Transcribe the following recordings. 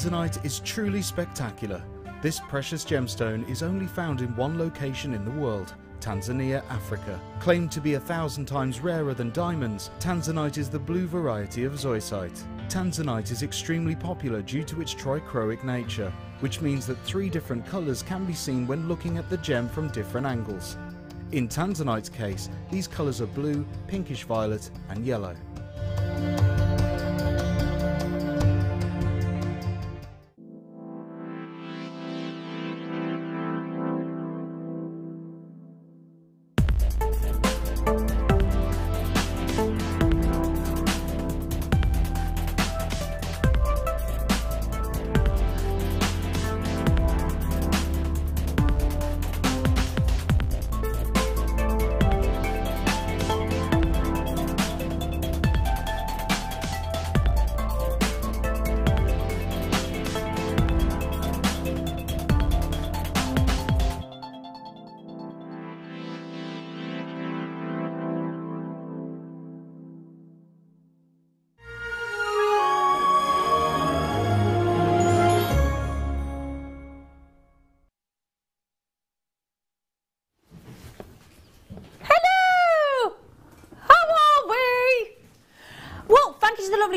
Tanzanite is truly spectacular. This precious gemstone is only found in one location in the world, Tanzania, Africa. Claimed to be 1,000 times rarer than diamonds, Tanzanite is the blue variety of zoisite. Tanzanite is extremely popular due to its trichroic nature, which means that 3 different colours can be seen when looking at the gem from different angles. In Tanzanite's case, these colours are blue, pinkish violet and yellow.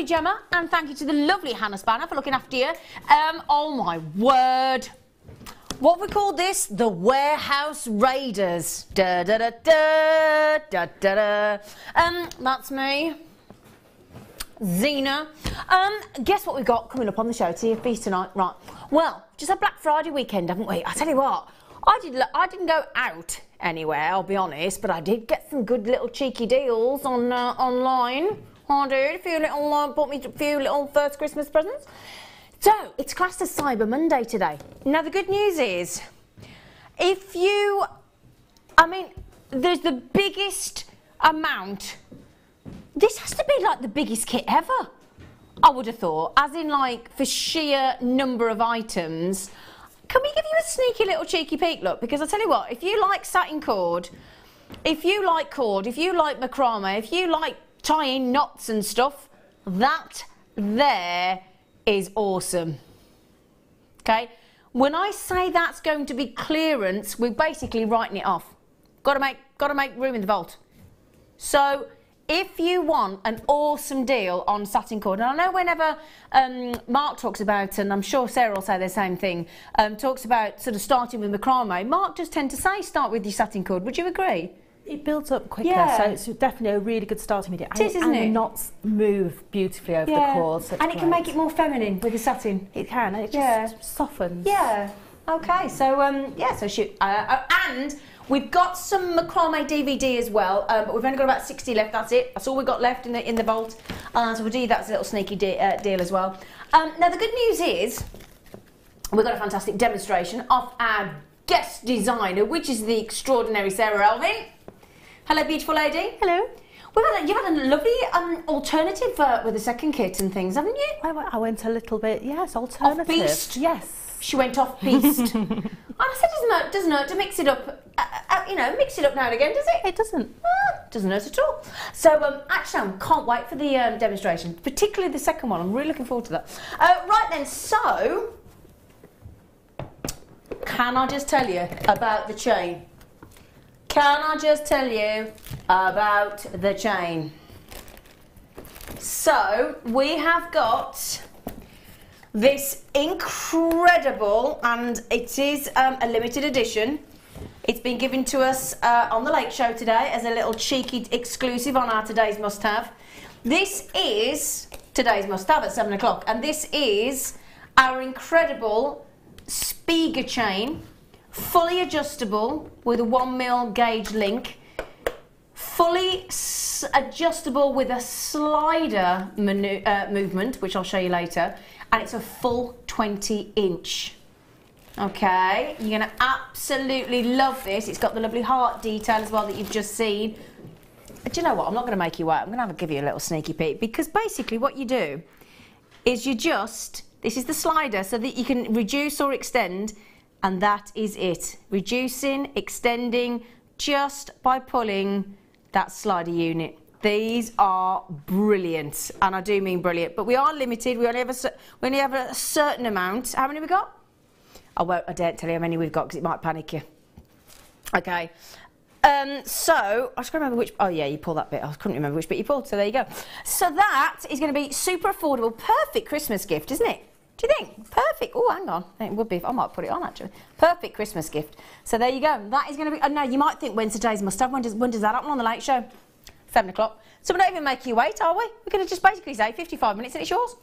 Gemma, and thank you to the lovely Hannah Spanner for looking after you. Oh my word, what we call this? The Warehouse Raiders. Da da da da da da da. That's me, Zena. Guess what we've got coming up on the show to your feast tonight? Right. Well, just a Black Friday weekend, haven't we? I tell you what, I didn't go out anywhere, I'll be honest, but I did get some good little cheeky deals on online. I did a few little, bought me a few little first Christmas presents. So, it's classed as Cyber Monday today. Now, the good news is, there's the biggest amount. This has to be like the biggest kit ever, I would have thought. As in, like, for sheer number of items. Can we give you a sneaky little cheeky peek look? Because I tell you what, if you like satin cord, if you like macrame, if you like tying knots and stuff, that there is awesome. Okay, when I say that's going to be clearance, we're basically writing it off. Got to make room in the vault. So if you want an awesome deal on satin cord, and I know whenever Mark talks about, and I'm sure Sarah will say the same thing, talks about sort of starting with macrame, Mark does tend to say start with your satin cord. Would you agree? It builds up quicker, yeah. So it's definitely a really good starting video. It is, isn't it? And the knots move beautifully over the cord. So and it can make it more feminine with the satin. It can, and it just softens. Yeah. Okay, so so shoot. And we've got some macrame DVD as well, but we've only got about 60 left. That's it. That's all we've got left in the vault. So we'll do that as a little sneaky deal as well. Now the good news is we've got a fantastic demonstration of our guest designer, which is the extraordinary Sara Elvin. Hello, beautiful lady. Hello. You've had a lovely alternative with the second kit and things, haven't you? I went a little bit, yes, alternative. Off-piste? Yes. She went off-piste. And I said, doesn't hurt to mix it up, mix it up now and again, does it? It doesn't. Doesn't hurt at all. So, actually, I can't wait for the demonstration, particularly the second one. I'm really looking forward to that. Right then, so, can I just tell you about the chain? Can I just tell you about the chain? So, we have got this incredible, and it is a limited edition. It's been given to us on the Lake Show today as a little cheeky exclusive on our Today's Must Have. This is Today's Must Have at 7 o'clock, and this is our incredible Spiga chain. Fully adjustable with a 1mm gauge link, fully adjustable with a slider movement, which I'll show you later, and it's a full 20-inch. Okay, you're going to absolutely love this. It's got the lovely heart detail as well that you've just seen. Do you know what? I'm not going to make you wait. I'm going to give you a little sneaky peek, because basically what you do is this is the slider so that you can reduce or extend. And that is it. Reducing, extending, just by pulling that slider unit. These are brilliant, and I do mean brilliant, but we are limited. We only have a certain amount. How many we got? I daren't tell you how many we've got because it might panic you. Okay. So, I just can't remember which, oh yeah, you pull that bit, I couldn't remember which bit you pulled, so there you go. So that is going to be super affordable, perfect Christmas gift, isn't it? Do you think? Perfect. Oh, hang on, it would be, I might put it on actually. Perfect Christmas gift. So there you go, that is going to be, now you might think, when's today's must-have, when does that happen on the Late Show? 7 o'clock. So we're not even making you wait, are we? We're going to just basically say 55 minutes and it's yours.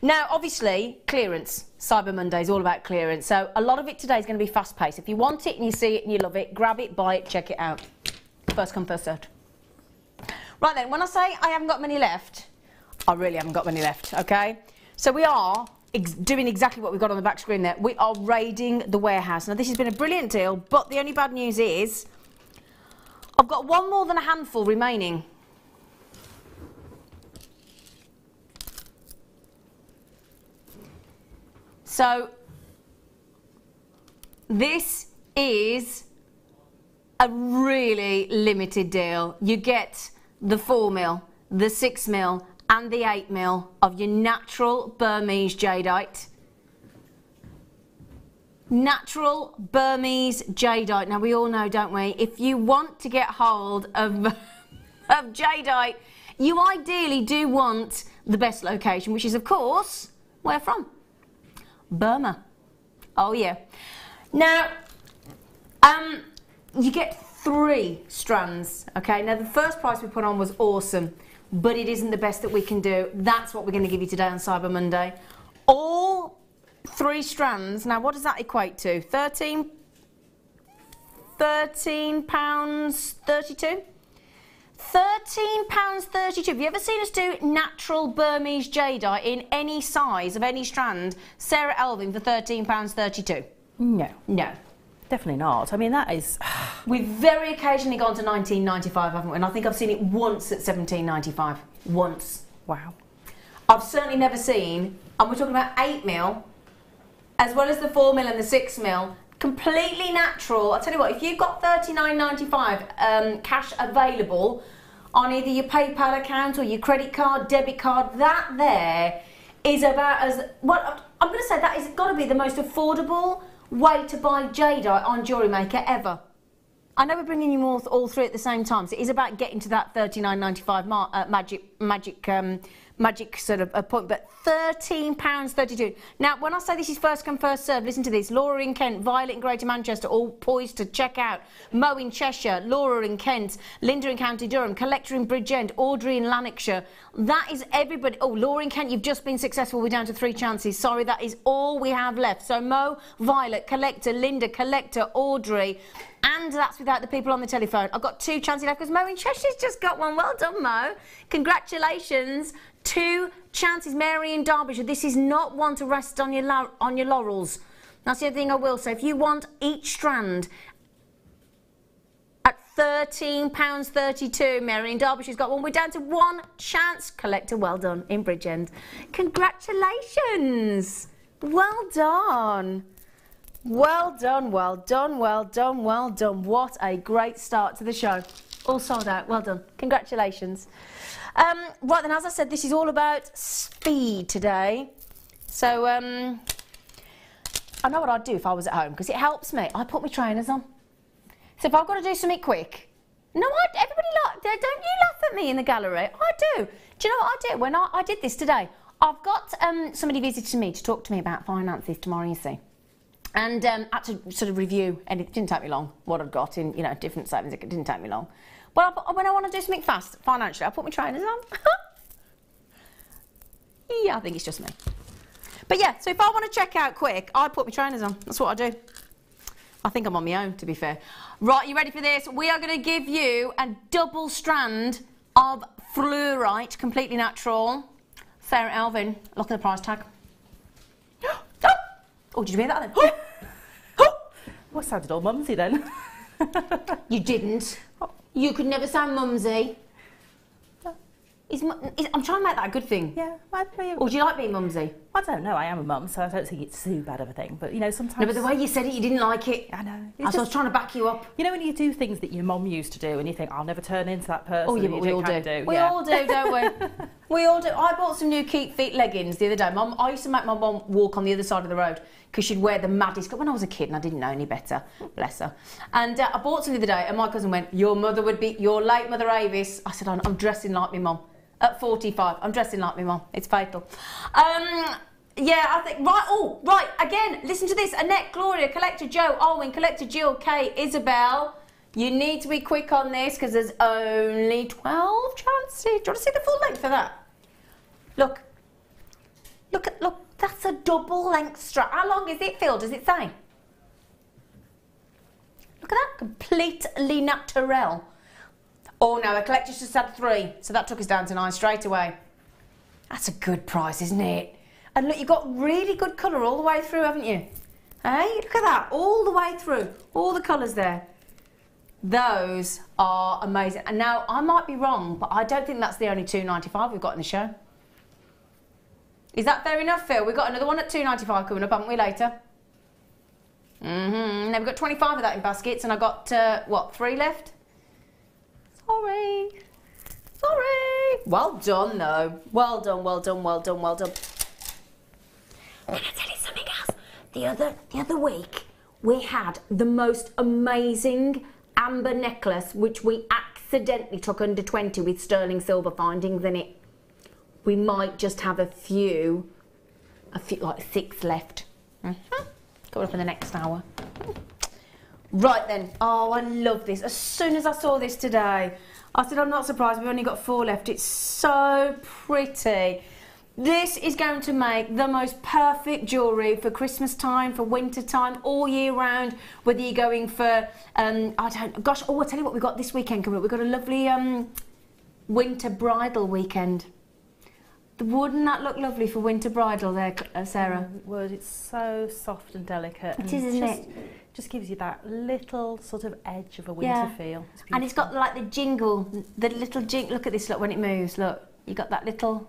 Now, obviously, clearance. Cyber Monday is all about clearance. So a lot of it today is going to be fast-paced. If you want it and you see it and you love it, grab it, buy it, check it out. First come, first served. Right then, when I say I haven't got many left, I really haven't got many left, okay? So we are doing exactly what we've got on the back screen there. We are raiding the warehouse. Now, this has been a brilliant deal, but the only bad news is I've got one more than a handful remaining. So, this is a really limited deal. You get the 4mm, the 6mm and the 8mm of your natural Burmese jadeite. Natural Burmese jadeite. Now we all know, don't we, if you want to get hold of jadeite, you ideally do want the best location, which is of course, where from? Burma. Oh yeah. Now, you get 3 strands, okay? Now the first price we put on was awesome, but it isn't the best that we can do. That's what we're going to give you today on Cyber Monday. All 3 strands. Now what does that equate to? £13.32? £13.32. Have you ever seen us do natural Burmese jadeite in any size of any strand? Sarah Elvin for £13.32. No. No. Definitely not. I mean, that is... We've very occasionally gone to £19.95, haven't we? And I think I've seen it once at £17.95. Once. Wow. I've certainly never seen, and we're talking about 8mm, as well as the 4mm and the 6mm, completely natural. I'll tell you what, if you've got $39.95 cash available on either your PayPal account or your credit card, debit card, that there is about as, well, I'm going to say that has got to be the most affordable way to buy jadeite on Jewellery Maker ever. I know we're bringing you all 3 at the same time, so it is about getting to that $39.95 magic sort of a point, but £13.32. Now, when I say this is first come, first served, listen to this. Laura in Kent, Violet in Greater Manchester, all poised to check out. Mo in Cheshire, Laura in Kent, Linda in County Durham, Collector in Bridgend, Audrey in Lanarkshire. That is everybody. Oh, Laura in Kent, you've just been successful. We're down to 3 chances. Sorry, that is all we have left. So Mo, Violet, Collector, Linda, Collector, Audrey, and that's without the people on the telephone. I've got 2 chances left because Mo in Cheshire's just got one. Well done, Mo. Congratulations. 2 chances. Mary in Derbyshire. This is not one to rest on your laurels. That's the other thing I will say. If you want each strand at £13.32, Mary in Derbyshire's got one. We're down to 1 chance. Collector, well done, in Bridgend. Congratulations. Well done. Well done, well done, well done, well done. What a great start to the show. All sold out. Well done. Congratulations. Right then, as I said, this is all about speed today. So, I know what I'd do if I was at home, because it helps me. I put my trainers on. So if I've got to do something quick, everybody don't you laugh at me in the gallery? I do. Do you know what I did when I did this today? I've got somebody visiting me to talk to me about finances tomorrow, you see. And had to sort of review, and it didn't take me long, what I'd got in, different savings. It didn't take me long. But when I want to do something fast, financially, I put my trainers on. Yeah, I think it's just me. But yeah, so if I want to check out quick, I put my trainers on. That's what I do. I think I'm on my own, to be fair. Right, you ready for this? We are going to give you a double strand of fluorite, completely natural. Sarah Elvin, look at the price tag. Oh, did you hear that then? Well, sounded all mumsy then. You didn't. You could never sound mumsy. I'm trying to make that a good thing. Yeah. Or do you like being mumsy? I don't know, I am a mum, so I don't think it's too bad of a thing. But, you know, sometimes... No, but the way you said it, you didn't like it. I know. I was trying to back you up. You know when you do things that your mum used to do and you think, I'll never turn into that person? Oh, yeah, but we all do. We all do, don't we? We all do. I bought some new Keep Feet leggings the other day. I used to make my mum walk on the other side of the road because she'd wear the maddest... When I was a kid and I didn't know any better, bless her. And I bought some the other day and my cousin went, your mother would be... Your late mother Avis. I said, I'm dressing like my mum. At 45, I'm dressing like my mum. It's fatal. Yeah, I think, right, again, listen to this. Annette, Gloria, Collector Joe, Alwyn, Collector Jill, Kay, Isabel. You need to be quick on this because there's only 12 chances. Do you want to see the full length of that? Look, that's a double length strap. How long is it, Phil, does it say? Look at that, completely natural. Oh no, a collector just had 3, so that took us down to 9 straight away. That's a good price, isn't it? And look, you've got really good colour all the way through, haven't you? Hey, look at that, all the way through, all the colours there. Those are amazing. And now, I might be wrong, but I don't think that's the only $2.95 we've got in the show. Is that fair enough, Phil? We've got another one at $2.95 coming up, haven't we, later? Now we've got 25 of that in baskets, and I've got, what, 3 left? Sorry. Well done, though. Well done. Can I tell you something else? The other week, we had the most amazing amber necklace, which we accidentally took under 20 with sterling silver findings in it. We might just have a few like 6 left. Coming up in the next hour. Right then, oh, I love this. As soon as I saw this today, I said, I'm not surprised, we've only got 4 left. It's so pretty. This is going to make the most perfect jewellery for Christmas time, for winter time, all year round, whether you're going for, I'll tell you what we've got this weekend coming up. We've got a lovely winter bridal weekend. Wouldn't that look lovely for winter bridal there, Sarah? It would. It's so soft and delicate. It is, isn't it? Just gives you that little sort of edge of a winter feel. And it's got like the jingle, the little jingle. Look at this, look, when it moves, look. You got that little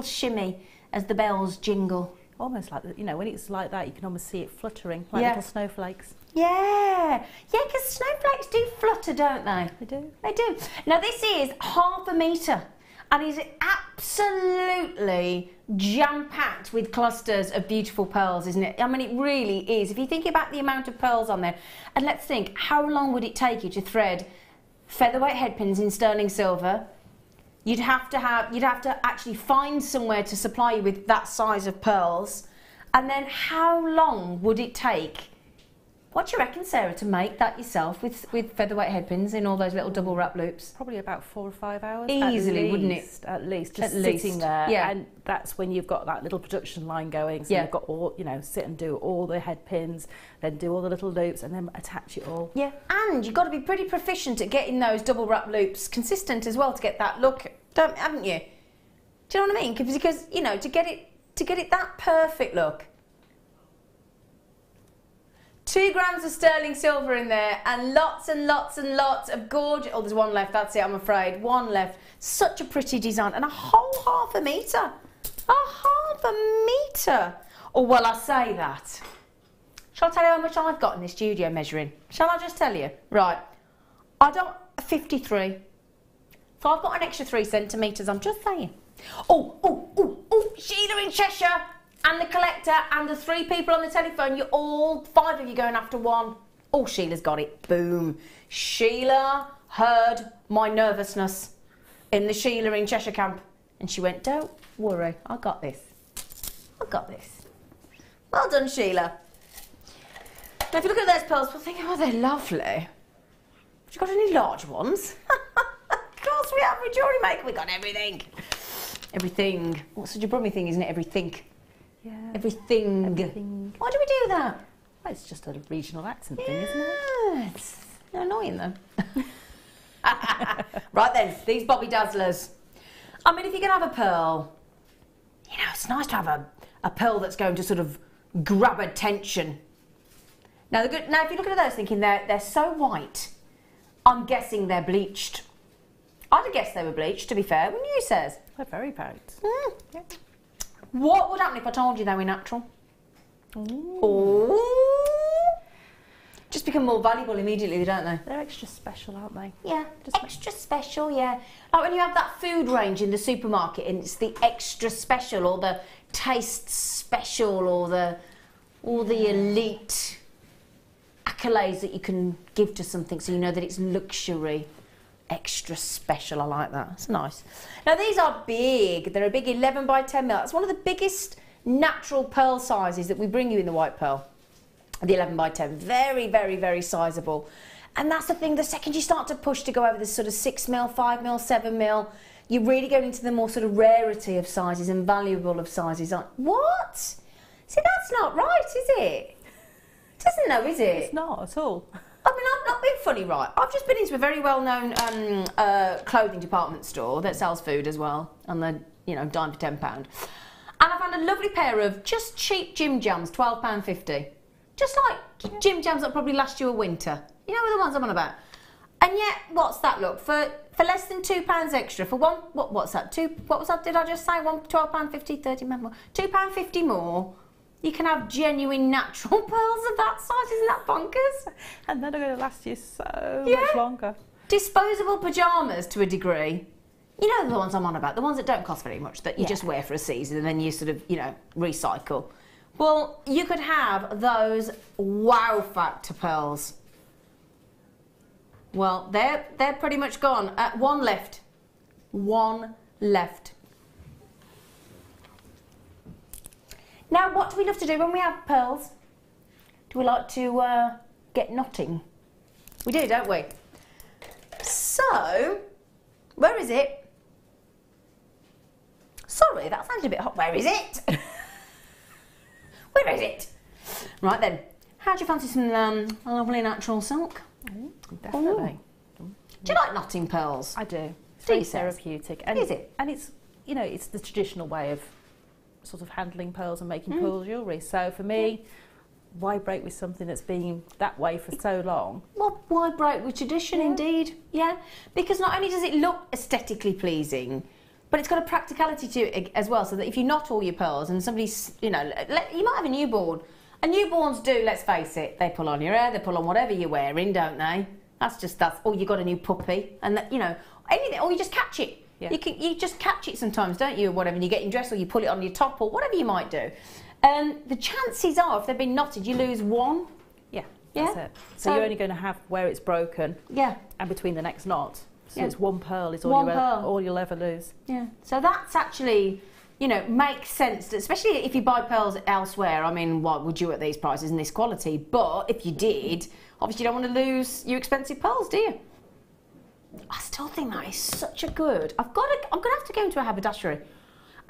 shimmy as the bells jingle. Almost like, you know, when it's like that, you can almost see it fluttering, like little snowflakes. Yeah, because snowflakes do flutter, don't they? They do. They do. Now this is 1/2 metre. And is absolutely jam-packed with clusters of beautiful pearls, isn't it? I mean, it really is. If you think about the amount of pearls on there, and let's think, how long would it take you to thread featherweight headpins in sterling silver? You'd have to actually find somewhere to supply you with that size of pearls. And then how long would it take? What do you reckon, Sarah, to make that yourself with featherweight headpins in all those little double wrap loops? Probably about 4 or 5 hours. Easily, wouldn't it? At least, just sitting there. Yeah. And that's when you've got that little production line going. So you've got all, you know, sit and do all the headpins, then do all the little loops, and then attach it all. Yeah. And you've got to be pretty proficient at getting those double wrap loops consistent as well to get that look, haven't you? Do you know what I mean? Because you know, to get it that perfect look. 2 grams of sterling silver in there and lots and lots and lots of gorgeous... Oh, there's one left, that's it, I'm afraid. One left. Such a pretty design. And a whole 1/2 metre. A 1/2 metre. Oh, well, I say that. Shall I tell you how much I've got in this studio measuring? Shall I just tell you? Right. I don't... 53. So I've got an extra 3 centimetres, I'm just saying. Oh, Sheila in Cheshire. And the collector and the 3 people on the telephone, you're all 5 of you going after one. Oh, Sheila's got it. Boom. Sheila heard my nervousness in the Sheila in Cheshire camp. And she went, don't worry, I got this. I got this. Well done, Sheila. Now, if you look at those pearls, we'll think, oh, they're lovely. Have you got any large ones? Of course we have with Jewellery Maker. We got everything. Everything. What's such a brummy thing, isn't it? Everything. Yeah. Everything. Why do we do that? Well, it's just a regional accent thing, isn't it? It's annoying though. Right then, these Bobby Dazzlers. I mean, if you're going to have a pearl, you know, it's nice to have a pearl that's going to sort of grab attention. Now, if you look at those thinking they're so white, I'm guessing they're bleached. I'd have guessed they were bleached, to be fair, wouldn't you, Says? They're very bright. Yeah. What would happen if I told you they were natural? Ooh. Oh. Just become more valuable immediately, don't they? They're extra special, aren't they? Yeah, extra special, yeah. Like when you have that food range in the supermarket and it's the extra special or the taste special or the elite accolades that you can give to something so you know that it's luxury. Extra special, I like that. It's nice. Now these are big. They're a big 11 by 10 mil. That's one of the biggest natural pearl sizes that we bring you in the white pearl. The 11 by 10. Very, very, very sizable. And that's the thing, the second you start to push to go over this sort of 6 mil, 5 mil, 7 mil, you're really going into the more sort of rarity of sizes and valuable of sizes. Like, what? See, that's not right, is it? It doesn't know, is it? It's not at all. I mean, I've not been funny, right? I've just been into a very well-known clothing department store that sells food as well, and they're, you know, dime for £10. And I found a lovely pair of just cheap gym jams, £12.50. Just like gym jams that probably last you a winter. You know the ones I'm on about. And yet, what's that look? For less than £2 extra, for one, what's that? What was that, did I just say? £12.50, £30 more. £2.50 more. You can have genuine natural pearls of that size, isn't that bonkers? And they're going to last you so much longer. Disposable pyjamas to a degree. You know the ones I'm on about, the ones that don't cost very much, that you just wear for a season and then you sort of, you know, recycle. Well, you could have those wow factor pearls. Well, they're pretty much gone. One left. One left. Now, what do we love to do when we have pearls? Do we like to get knotting? We do, don't we? So, where is it? Sorry, that sounded a bit hot. Where is it? Where is it? Right then, how do you fancy some lovely natural silk? Definitely. Ooh. Do you like knotting pearls? I do. It's Do very you, Sara? therapeutic. And, Is it? And it's, you know, it's the traditional way of sort of handling pearls and making pearl jewellery. So for me, why break with something that's been that way for so long? Well, why break with tradition, indeed? Yeah, because not only does it look aesthetically pleasing, but it's got a practicality to it as well, so that if you knot all your pearls and somebody's, you know, you might have a newborn. And newborns do, let's face it, they pull on your hair, they pull on whatever you're wearing, don't they? Or you got a new puppy, and that, you know, anything, or you just catch it. Yeah. You just catch it sometimes, don't you, or whatever, and you get in dress, or you pull it on your top, or whatever you might do. The chances are, if they've been knotted, you lose one. Yeah, that's it. So you're only going to have where it's broken. Yeah. And between the next knot. So it's one pearl is all you'll ever lose. Yeah. So that's actually, you know, makes sense, especially if you buy pearls elsewhere. I mean, what would you at these prices and this quality? But if you did, obviously you don't want to lose your expensive pearls, do you? I still think that is such a good. I'm going to have to go into a haberdashery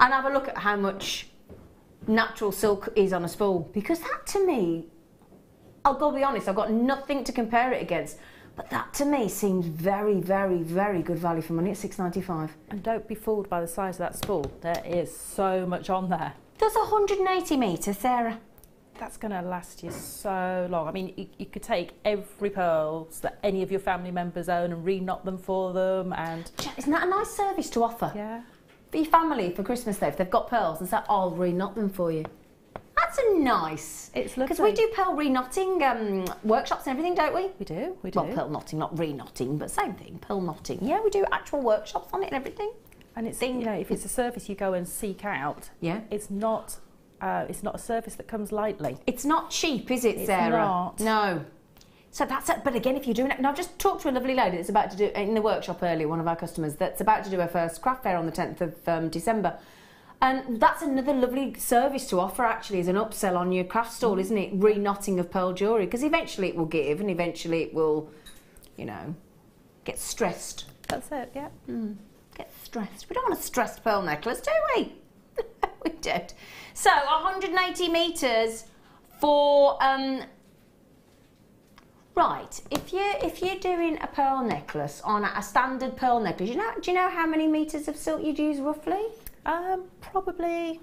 and have a look at how much natural silk is on a spool, because that to me, I'll go be honest, I've got nothing to compare it against, but that to me seems very, very, very good value for money at £6.95. And don't be fooled by the size of that spool. There is so much on there. There's 180 metres, Sarah. That's going to last you so long. I mean, you could take every pearls that any of your family members own and re-knot them for them, and... Isn't that a nice service to offer? Yeah. For your family, for Christmas Day, if they've got pearls, and say, I'll re-knot them for you. That's a nice... It's lovely. Because we do pearl re-knotting workshops and everything, don't we? We do, we do. Well, pearl knotting, not re-knotting, but same thing, pearl knotting. Yeah, we do actual workshops on it and everything. And it's, you know, if it's a service you go and seek out, it's not a service that comes lightly. It's not cheap, is it, Sarah? It's not. No. So that's it. But again, if you're doing it, and I've just talked to a lovely lady that's about to do in the workshop earlier, one of our customers that's about to do her first craft fair on the 10th of December, and that's another lovely service to offer actually as an upsell on your craft stall, isn't it? Re-knotting of pearl jewellery, because eventually it will give, and eventually it will, you know, get stressed. That's it. Yeah. Get stressed. We don't want a stressed pearl necklace, do we? We don't. So 180 metres for right. If you're doing a pearl necklace on a standard pearl necklace, do you know how many metres of silk you'd use roughly? Probably.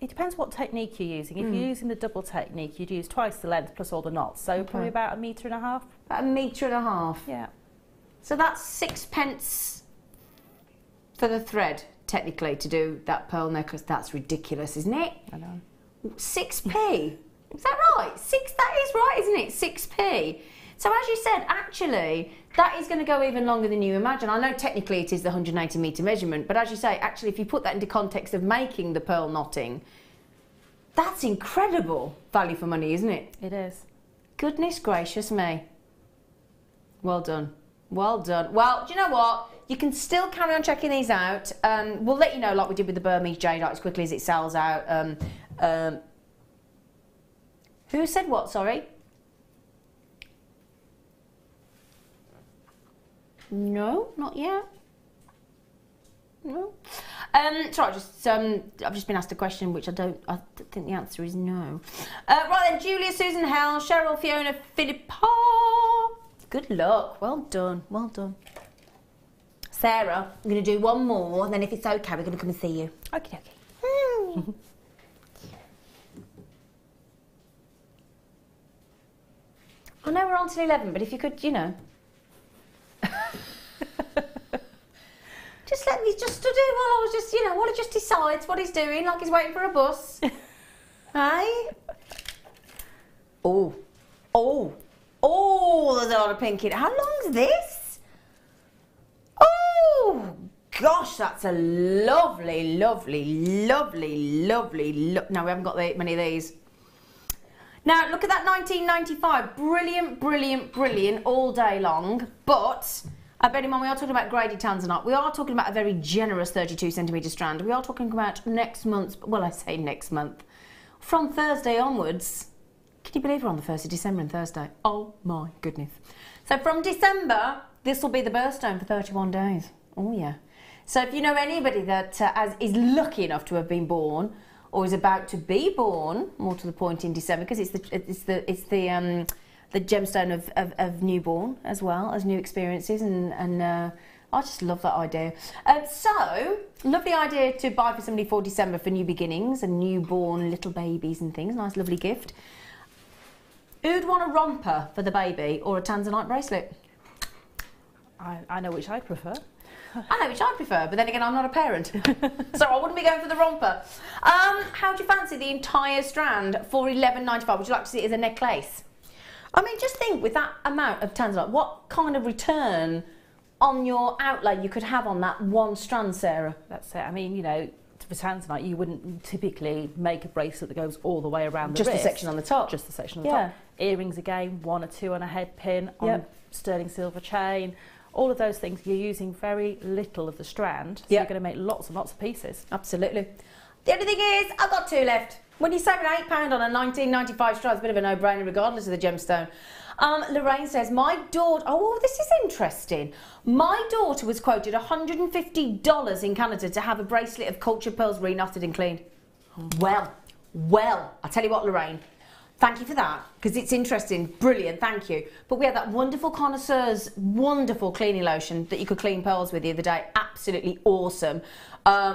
It depends what technique you're using. If you're using the double technique, you'd use twice the length plus all the knots. So probably about 1.5 metres. About 1.5 metres. Yeah. So that's 6p for the thread. technically, to do that pearl necklace. That's ridiculous, isn't it? I know. 6p. Is that right? That is right, isn't it? 6p. So as you said, actually, that is going to go even longer than you imagine. I know technically it is the 180 metre measurement, but as you say, actually, if you put that into context of making the pearl knotting, that's incredible value for money, isn't it? It is. Goodness gracious me. Well done. Well done. Well, do you know what? You can still carry on checking these out. We'll let you know, like we did with the Burmese jadeite, as quickly as it sells out. Who said what, sorry? No, not yet. No. Sorry, I've just been asked a question which I think the answer is no. Right then, Julia, Susan, Hell, Cheryl, Fiona, Philippa. Good luck. Well done. Well done. Sarah, I'm going to do one more, and then if it's okay, we're going to come and see you. Okay. I know we're on till 11, but if you could, you know. Just let me just to do while I was just, you know, while he just decides what he's doing, like he's waiting for a bus. Hey? Oh. Oh. Oh, there's a lot of pink in it. How long's this? Oh, gosh, that's a lovely, lovely, lovely, lovely look. No, we haven't got many of these. Now, look at that 1995. Brilliant, brilliant, brilliant all day long. But, I bet in mind, we are talking about graded tanzanite. We are talking about a very generous 32 centimetre strand. We are talking about next month, well, I say next month, from Thursday onwards. Can you believe we're on the 1st of December and Thursday? Oh my goodness. So from December, this will be the birthstone for 31 days. Oh yeah. So if you know anybody that is lucky enough to have been born or is about to be born, more to the point in December, because it's the gemstone of newborn as well as new experiences, and I just love that idea. So lovely idea to buy for somebody for December for new beginnings and newborn little babies and things. Nice lovely gift. Who'd want a romper for the baby or a tanzanite bracelet? I know which I prefer. I know which I prefer, but then again, I'm not a parent, so I wouldn't be going for the romper. How do you fancy the entire strand for $11.95? Would you like to see it as a necklace? I mean, just think, with that amount of tanzanite, what kind of return on your outlay you could have on that one strand, Sarah? That's it. I mean, you know, for tanzanite, you wouldn't typically make a bracelet that goes all the way around the wrist. Just the section on the top. Just the section on the top. Earrings again, 1 or 2 on a head pin, on sterling silver chain. All of those things, you're using very little of the strand, so you're going to make lots and lots of pieces. Absolutely. The only thing is, I've got 2 left. When you're saving £8 on a 1995 strand, it's a bit of a no-brainer regardless of the gemstone. Lorraine says, my daughter... Oh, this is interesting. My daughter was quoted $150 in Canada to have a bracelet of cultured pearls reknotted and cleaned. Well, I'll tell you what, Lorraine. Thank you for that, because it's interesting. Brilliant, thank you. But we had that wonderful Connoisseur's wonderful cleaning lotion that you could clean pearls with the other day. Absolutely awesome,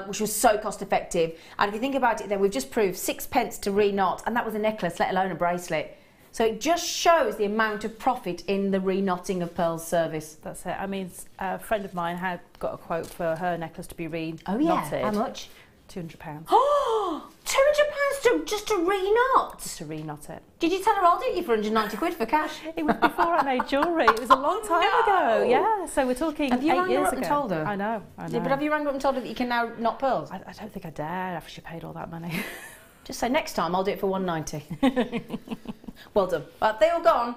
which was so cost effective. And if you think about it then, we've just proved 6p to reknot, and that was a necklace, let alone a bracelet. So it just shows the amount of profit in the reknotting of pearls service. That's it. I mean, a friend of mine had got a quote for her necklace to be reknotted. Oh yeah, how much? £200. Oh, £200 just to reknot? Just to reknot it. Did you tell her I'll do it you for 190 quid for cash? It was before I made jewellery. It was a long time ago. Yeah, so we're talking 8 years ago. Have you rang her up and told her? I know. Yeah, but have you rang her up and told her that you can now knot pearls? I don't think I dare after she paid all that money. Just say next time I'll do it for 190. Well done. But they all gone.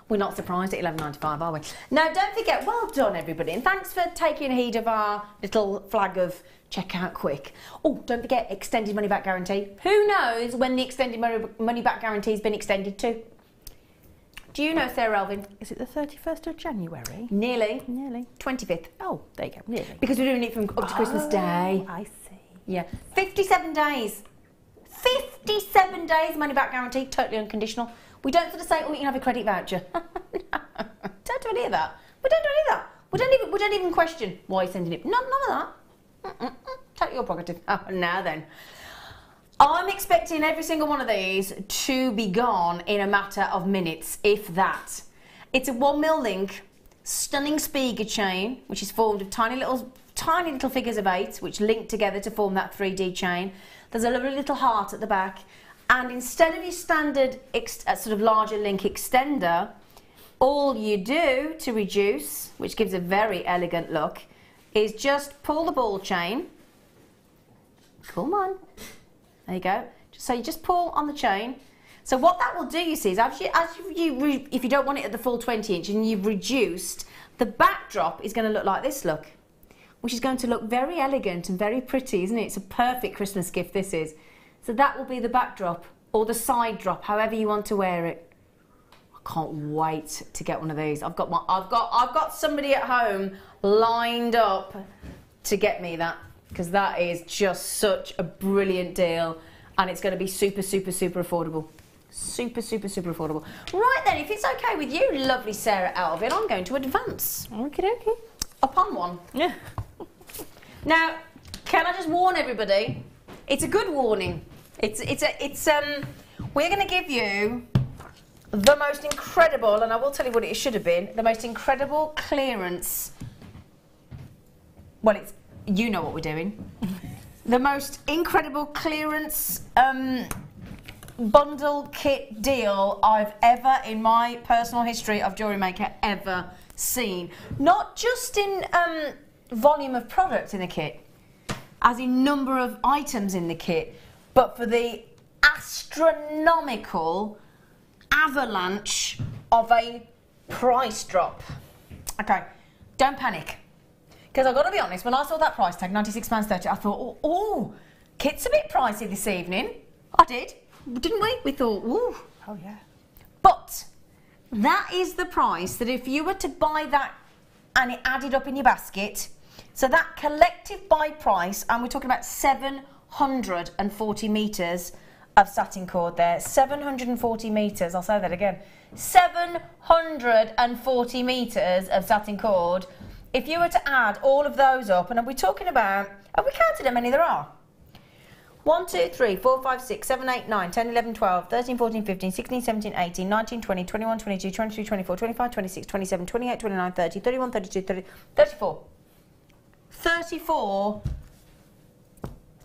We're not surprised at $11.95, are we? Now, don't forget, well done, everybody, and thanks for taking heed of our little flag of check out quick. Oh, don't forget, extended money back guarantee. Who knows when the extended money back guarantee has been extended to? Do you know, Sarah Elvin? Is it the 31st of January? Nearly. Nearly. 25th. Oh, there you go, nearly. Because we're doing it from up to Christmas Day. I see. Yeah. 57 days. 57 days money back guarantee, totally unconditional. We don't sort of say, oh, you can have a credit voucher. No, don't do any of that. We don't do any of that. We don't even question why you're sending it. None of that. Totally your prerogative. Oh, now then. I'm expecting every single one of these to be gone in a matter of minutes, if that. It's a 1mm link, stunning Spiga chain, which is formed of tiny tiny little figures of 8 which link together to form that 3D chain. There's a lovely little heart at the back, and instead of your standard sort of larger link extender, all you do to reduce, which gives a very elegant look, is just pull the ball chain. Come on, there you go. So you just pull on the chain. So what that will do, you see, is if you don't want it at the full 20 inch and you've reduced, the backdrop is going to look like this, look, which is going to look very elegant and very pretty, isn't it? It's a perfect Christmas gift, this is. So that will be the backdrop, or the side drop, however you want to wear it. I can't wait to get one of these. I've got somebody at home lined up to get me that, because that is just such a brilliant deal, and it's going to be super, super, super affordable. Super, super, super affordable. Right then, if it's okay with you, lovely Sarah Elvin, I'm going to advance. Okie dokie. Upon one. Yeah. Now, can I just warn everybody? It's a good warning. We're going to give you the most incredible, and I will tell you what it should have been, the most incredible clearance. Well, you know what we're doing. The most incredible clearance bundle kit deal I've ever, in my personal history of Jewellery Maker, ever seen. Not just in volume of product in the kit, as in number of items in the kit, but for the astronomical avalanche of a price drop. Okay, don't panic, because I've got to be honest, when I saw that price tag, £96.30, I thought, oh, kit's a bit pricey this evening. I did, didn't we? We thought, ooh. Oh yeah. But that is the price that if you were to buy that and it added up in your basket, so that collective buy price, and we're talking about 740 metres of satin cord there, 740 metres, I'll say that again, 740 metres of satin cord. If you were to add all of those up, and we're talking about, have we counted how many there are? 1, 2, 3, 4, 5, 6, 7, 8, 9, 10, 11, 12, 13, 14, 15, 16, 17, 18, 19, 20, 21, 22, 23, 24, 25, 26, 27, 28, 29, 30, 31, 32, 30, 34.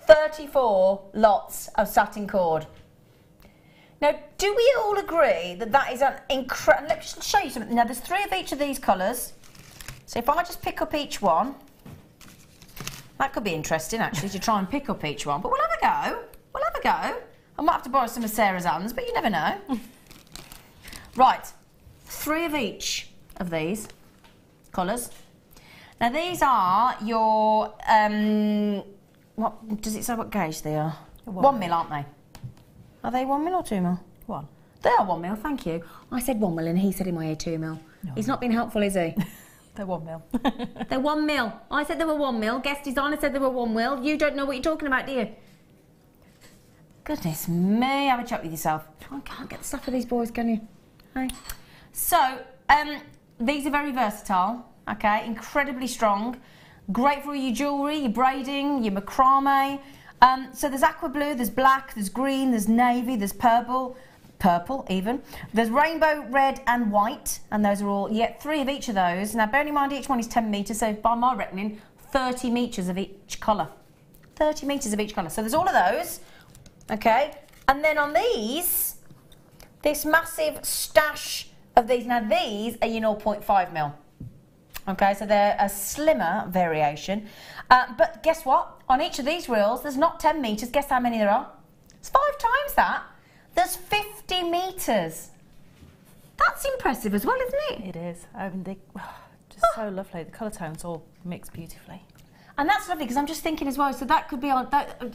34 lots of satin cord. Now, do we all agree that that is an incredible... Let me just show you something. Now, there's 3 of each of these colours. So if I just pick up each one, that could be interesting, actually, to try and pick up each one. But we'll have a go. We'll have a go. I might have to borrow some of Sarah's hands, but you never know. Right, 3 of each of these colours. Now, these are your... what does it say what gauge they are? 1 mil, aren't they? Are they 1 mil or 2 mil? 1. They are 1 mil, thank you. I said 1 mil and he said in my ear 2 mil. No. He's not been helpful, is he? They're 1 mil. They're 1 mil. I said they were 1 mil. Guest designer said they were 1 mil. You don't know what you're talking about, do you? Goodness me, have a chat with yourself. I can't get the stuff for these boys, can you? Hey. So, these are very versatile, okay? Incredibly strong. Great for all your jewellery, your braiding, your macrame. So there's aqua blue, there's black, there's green, there's navy, there's purple even. There's rainbow, red and white, and those are all, yeah, 3 of each of those. Now bearing in mind each one is 10 metres, so by my reckoning, 30 metres of each colour. 30 metres of each colour. So there's all of those, okay? And then on these, this massive stash of these. Now these are your 0.5 mil. Okay, so they're a slimmer variation. But guess what? On each of these reels, there's not 10 metres. Guess how many there are? It's 5 times that. There's 50 metres. That's impressive as well, isn't it? It is. I mean, they just so lovely. The colour tones all mix beautifully. And that's lovely, because I'm just thinking as well, so that could be on,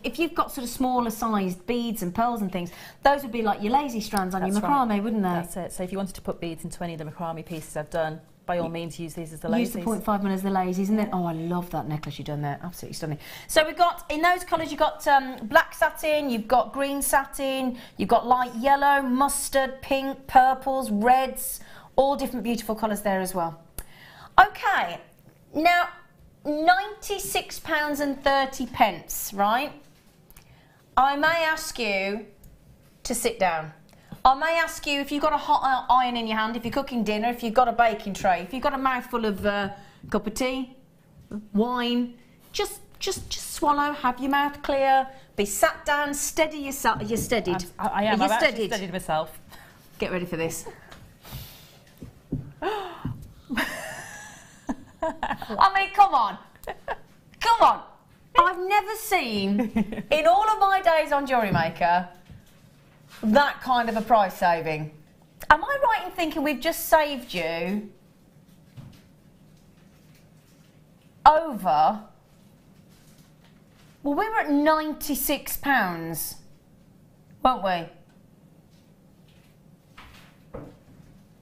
if you've got sort of smaller sized beads and pearls and things, those would be like your lazy strands on your macrame, right, wouldn't they? That's it. So if you wanted to put beads into any of the macrame pieces I've done, by all means use these as the lazies. Use the 0.5 mil as the lazies, and then, oh, I love that necklace you've done there, absolutely stunning. So we've got, in those colours, you've got black satin, you've got green satin, you've got light yellow, mustard, pink, purples, reds, all different beautiful colours there as well. Okay, now, £96.30, right? I may ask you to sit down. I may ask you if you've got a hot iron in your hand, if you're cooking dinner, if you've got a baking tray, if you've got a mouthful of cup of tea, wine, just swallow, have your mouth clear, be sat down, steady yourself. You're steadied. I am. Are you I've actually steadied? steadied myself. Get ready for this. I mean, come on. Come on. I've never seen, in all of my days on Jewellery Maker, that kind of a price saving. Am I right in thinking we've just saved you over... Well, we were at £96, weren't we?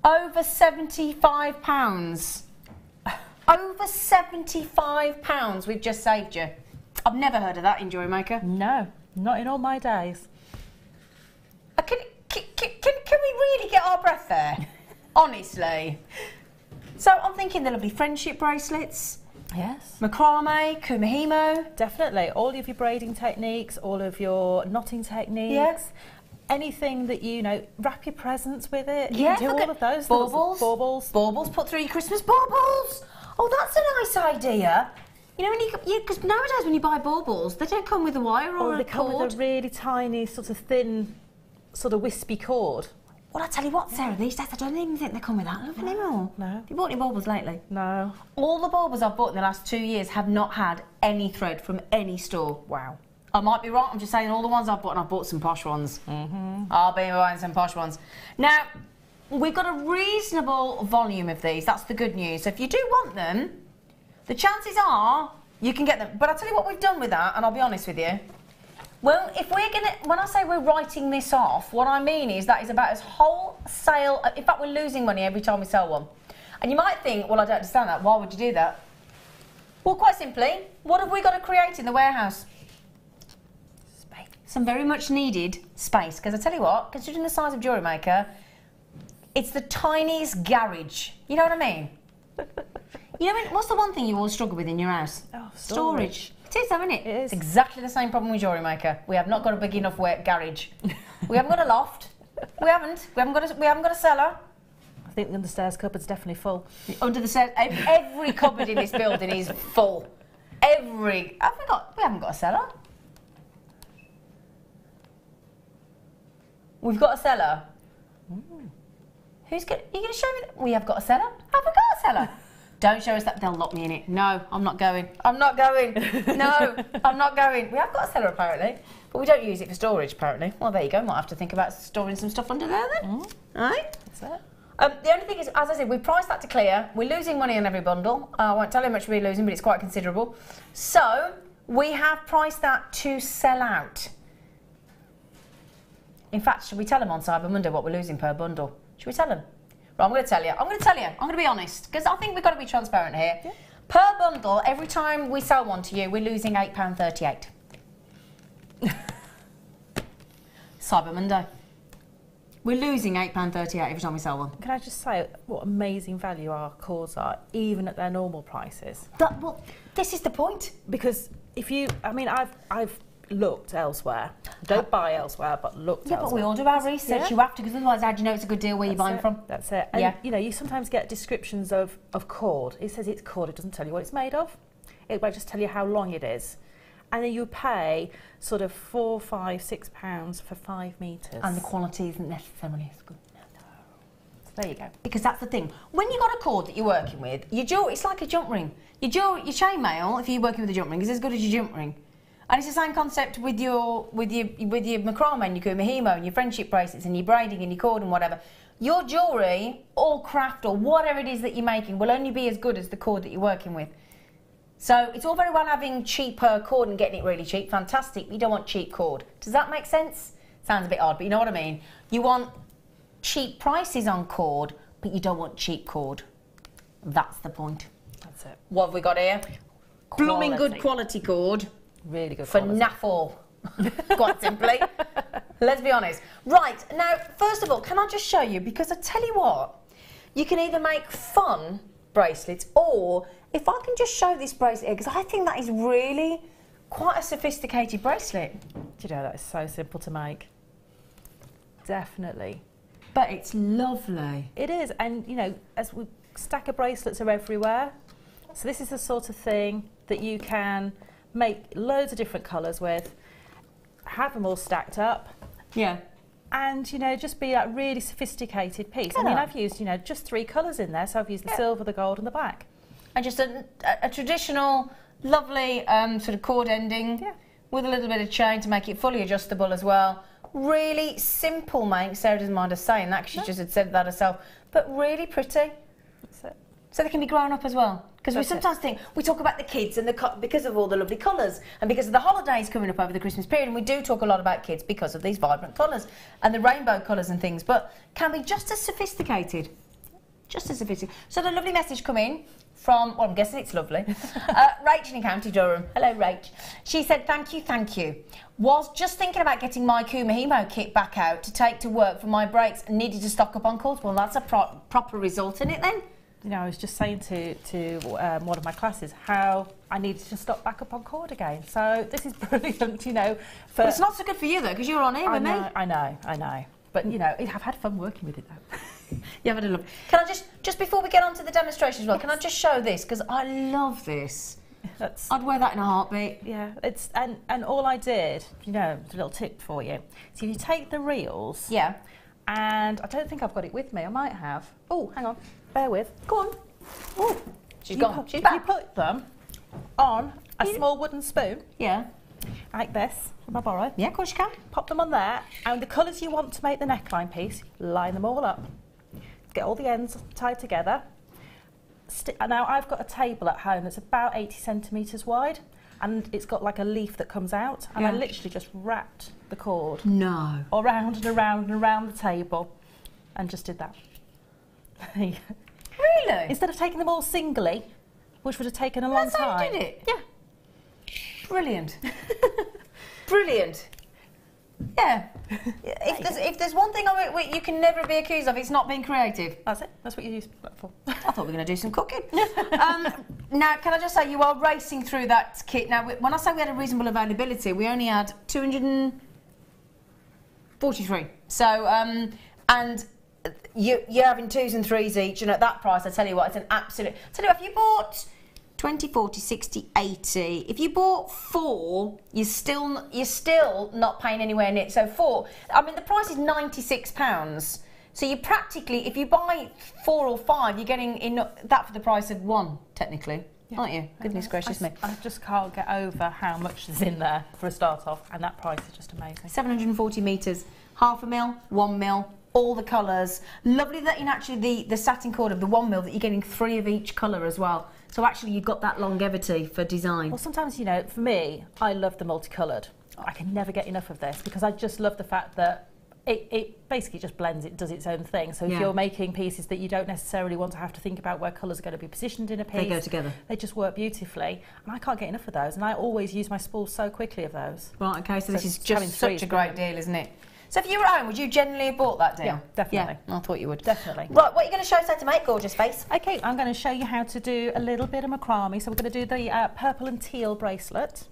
Over £75. Over £75 we've just saved you. I've never heard of that in Jewellery Maker. No, not in all my days. Can we really get our breath there? Honestly. So I'm thinking the lovely friendship bracelets. Yes. Macrame, kumihimo. Definitely. All of your braiding techniques, all of your knotting techniques. Yes. Anything that you know, wrap your presents with it. Yeah, do all of those. Baubles. Baubles. Baubles, put through your Christmas baubles. Oh, that's a nice idea. You know, when because nowadays when you buy baubles, they don't come with a wire or They a come cord. with a really tiny, sort of thin, sort of wispy cord. Well, I tell you what, Sarah, these days I don't even think they come with that anymore. No. Have you bought any baubles lately? No. All the baubles I've bought in the last 2 years have not had any thread from any store. Wow. I might be wrong, I'm just saying all the ones I've bought, and I've bought some posh ones. I'll be buying some posh ones. Now, we've got a reasonable volume of these, that's the good news. So if you do want them, the chances are you can get them. But I'll tell you what we've done with that, and I'll be honest with you. Well, if we're going to, when I say we're writing this off, what I mean is that is about as wholesale, in fact, we're losing money every time we sell one. And you might think, well, I don't understand that, why would you do that? Well, quite simply, what have we got to create in the warehouse? Space. Some very much needed space, because I tell you what, considering the size of Jewellery Maker, it's the tiniest garage. You know what I mean? You know, what's the one thing you always struggle with in your house? Oh, storage. It is, though, isn't it? It is. It's exactly the same problem with Jewellery Maker. We have not got a big enough garage. We haven't got a loft. We haven't got a cellar. I think the understairs cupboard's definitely full. Under the stairs, every cupboard in this building is full. We haven't got a cellar. We've got a cellar. You going to show me that? We have got a cellar. Have we got a cellar? Don't show us that, they'll lock me in it. No, I'm not going. I'm not going. No, I'm not going. We have got a cellar apparently, but we don't use it for storage apparently. Well, there you go. Might have to think about storing some stuff under there then. Right? That's it. The only thing is, as I said, we priced that to clear. We're losing money on every bundle. I won't tell you how much we're losing, but it's quite considerable. So, we have priced that to sell out. In fact, should we tell them on Cyber Monday what we're losing per bundle? Should we tell them? Right, I'm going to tell you. I'm going to be honest, because I think we've got to be transparent here. Yeah. Per bundle, every time we sell one to you, we're losing £8.38. Cyber Monday. We're losing £8.38 every time we sell one. Can I just say what amazing value our cords are, even at their normal prices? Well, this is the point. Because if you, I mean, I've looked elsewhere. Don't buy elsewhere, but looked elsewhere. Yeah, but we all do our research. Yeah. You have to, because otherwise, how do you know it's a good deal where you're buying from? That's it. And, you know, you sometimes get descriptions of cord. It says it's cord. It doesn't tell you what it's made of. It might just tell you how long it is. And then you pay sort of £4, £5, £6 for 5 metres. And the quality isn't necessarily as good. No. So there you go. Because that's the thing. When you've got a cord that you're working with, it's like a jump ring. Your chainmail, if you're working with a jump ring, is as good as your jump ring. And it's the same concept with your macrame and your kumihimo and your friendship bracelets and your braiding and your cord and whatever. Your jewellery or craft or whatever it is that you're making will only be as good as the cord that you're working with. So it's all very well having cheaper cord and getting it really cheap. Fantastic. But you don't want cheap cord. Does that make sense? Sounds a bit odd, but you know what I mean. You want cheap prices on cord, but you don't want cheap cord. That's the point. That's it. What have we got here? Blooming good quality cord. Really good for naffle, quite simply. Let's be honest. Right, now, first of all, can I just show you, because I tell you what, you can either make fun bracelets, or if I can just show this bracelet here, because I think that is really quite a sophisticated bracelet. Do you know, that is so simple to make. Definitely. But it's lovely. It is, and you know, as stack of bracelets are everywhere, So this is the sort of thing that you can make loads of different colours with, have them all stacked up. Yeah. And, you know, just be that really sophisticated piece. I mean, I've used, you know, just 3 colours in there. So I've used the silver, the gold and the black. And just a traditional, lovely sort of cord ending with a little bit of chain to make it fully adjustable as well. Really simple make. Sarah doesn't mind us saying that because she just had said that herself. But really pretty. That's it. So they can be grown up as well. Because we sometimes think, we talk about the kids and because of all the lovely colours and because of the holidays coming up over the Christmas period, and we do talk a lot about kids because of these vibrant colours and the rainbow colours and things, but can be just as sophisticated. Just as sophisticated. So the lovely message come in from, well, I'm guessing it's lovely, Rachel in County Durham. Hello, Rach. She said, thank you. Was just thinking about getting my Kumahimo kit back out to take to work for my breaks and needed to stock up on cords. Well, that's a proper result in it then. You know, I was just saying to one of my classes how I needed to stock back up on cord again. So this is brilliant, you know. But it's not so good for you though, because you're on here with me. I know. But you know, I've had fun working with it though. You haven't had a look. Can I just before we get on to the demonstration as well, can I just show this? Because I love this. I'd wear that in a heartbeat. Yeah, it's and all I did, you know, a little tip for you. So if you take the reels. Yeah. And I don't think I've got it with me. I might have. Oh, hang on. Bear with. Go on. Oh, she's gone. She's back. You put them on a small wooden spoon. Yeah. Like this. Can I borrow? Yeah, of course you can. Pop them on there, and the colours you want to make the neckline piece, line them all up. Get all the ends tied together. Now I've got a table at home that's about 80 centimetres wide, and it's got like a leaf that comes out, and I literally just wrapped the cord around and around and around the table, and just did that. Really? Instead of taking them all singly, which would have taken a long time. That's how you did it? Yeah. Brilliant. Brilliant. Yeah. If there's one thing you can never be accused of, it's not being creative. That's it. That's what you use that for. I thought we were going to do some cooking. Now, can I just say, you are racing through that kit. Now, when I say we had a reasonable availability, we only had 243. So, and you're having 2s and 3s each, and at that price, I tell you what, it's an absolute... Tell you what, if you bought 20, 40, 60, 80, if you bought 4, you're still not paying anywhere near it. So 4, I mean, the price is £96. So you practically, if you buy 4 or 5, you're getting that for the price of 1, technically. Yeah. Aren't you? Goodness gracious me. I just can't get over how much is in there for a start off, and that price is just amazing. 740 metres, ½ mil, 1 mil, all the colours. Lovely that in actually the satin cord of the 1 mil that you're getting 3 of each colour as well. So actually you've got that longevity for design. Well, sometimes, you know, for me, I love the multicoloured. I can never get enough of this because I just love the fact that it basically just blends, it does its own thing. So if you're making pieces that you don't necessarily want to have to think about where colours are going to be positioned in a piece, they go together. They just work beautifully, and I can't get enough of those, and I always use my spools so quickly of those. Right, okay, so this is just such a great deal, isn't it? So if you were at home, would you generally have bought that deal? Yeah, definitely. Yeah, I thought you would. Definitely. Right, what are you going to show us how to make, gorgeous face? Okay, I'm going to show you how to do a little bit of macrame. So we're going to do the purple and teal bracelet.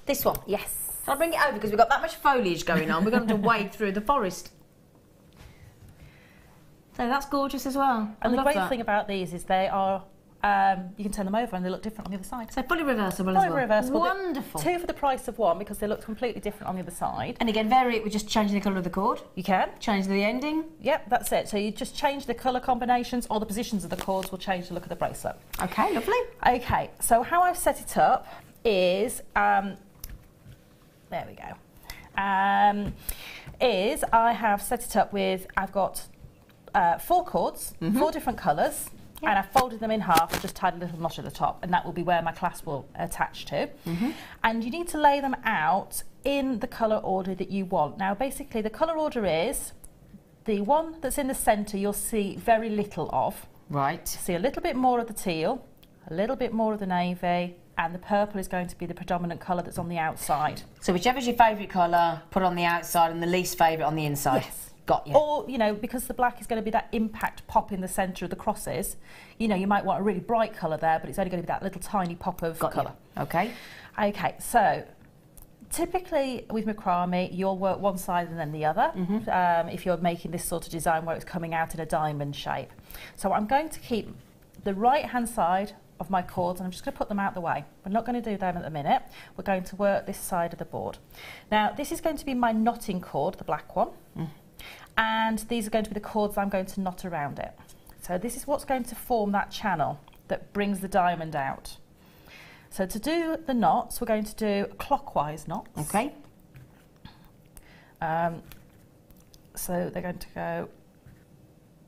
This one? Yes. Can I bring it over because we've got that much foliage going on. We're going to wade through the forest. So that's gorgeous as well. And the great thing about these is they are, you can turn them over and they look different on the other side. So fully reversible as well. Fully reversible. Wonderful. 2 for the price of 1 because they look completely different on the other side. And again, vary it with just changing the colour of the cord. You can. Change the ending. Yep, that's it. So you just change the colour combinations or the positions of the cords will change the look of the bracelet. Okay, lovely. Okay, so how I've set it up is, there we go, is I have set it up with, I've got 4 cords, 4 different colours, and I've folded them in half and just tied a little knot at the top, and that will be where my clasp will attach to. And you need to lay them out in the colour order that you want. Now basically the colour order is the one that's in the centre you'll see very little of. Right. See a little bit more of the teal, a little bit more of the navy, and the purple is going to be the predominant colour that's on the outside. So whichever's your favourite colour, put on the outside, and the least favourite on the inside. Yes. Got you. Or, you know, because the black is going to be that impact pop in the centre of the crosses, you know, you might want a really bright colour there, but it's only going to be that little tiny pop of colour. Okay. Okay, so typically with macrame, you'll work one side and then the other, if you're making this sort of design where it's coming out in a diamond shape. So I'm going to keep the right-hand side of my cords, and I'm just going to put them out the way. We're not going to do them at the minute. We're going to work this side of the board. Now this is going to be my knotting cord, the black one, and these are going to be the cords I'm going to knot around it. So this is what's going to form that channel that brings the diamond out. So to do the knots, we're going to do clockwise knots. Okay. So they're going to go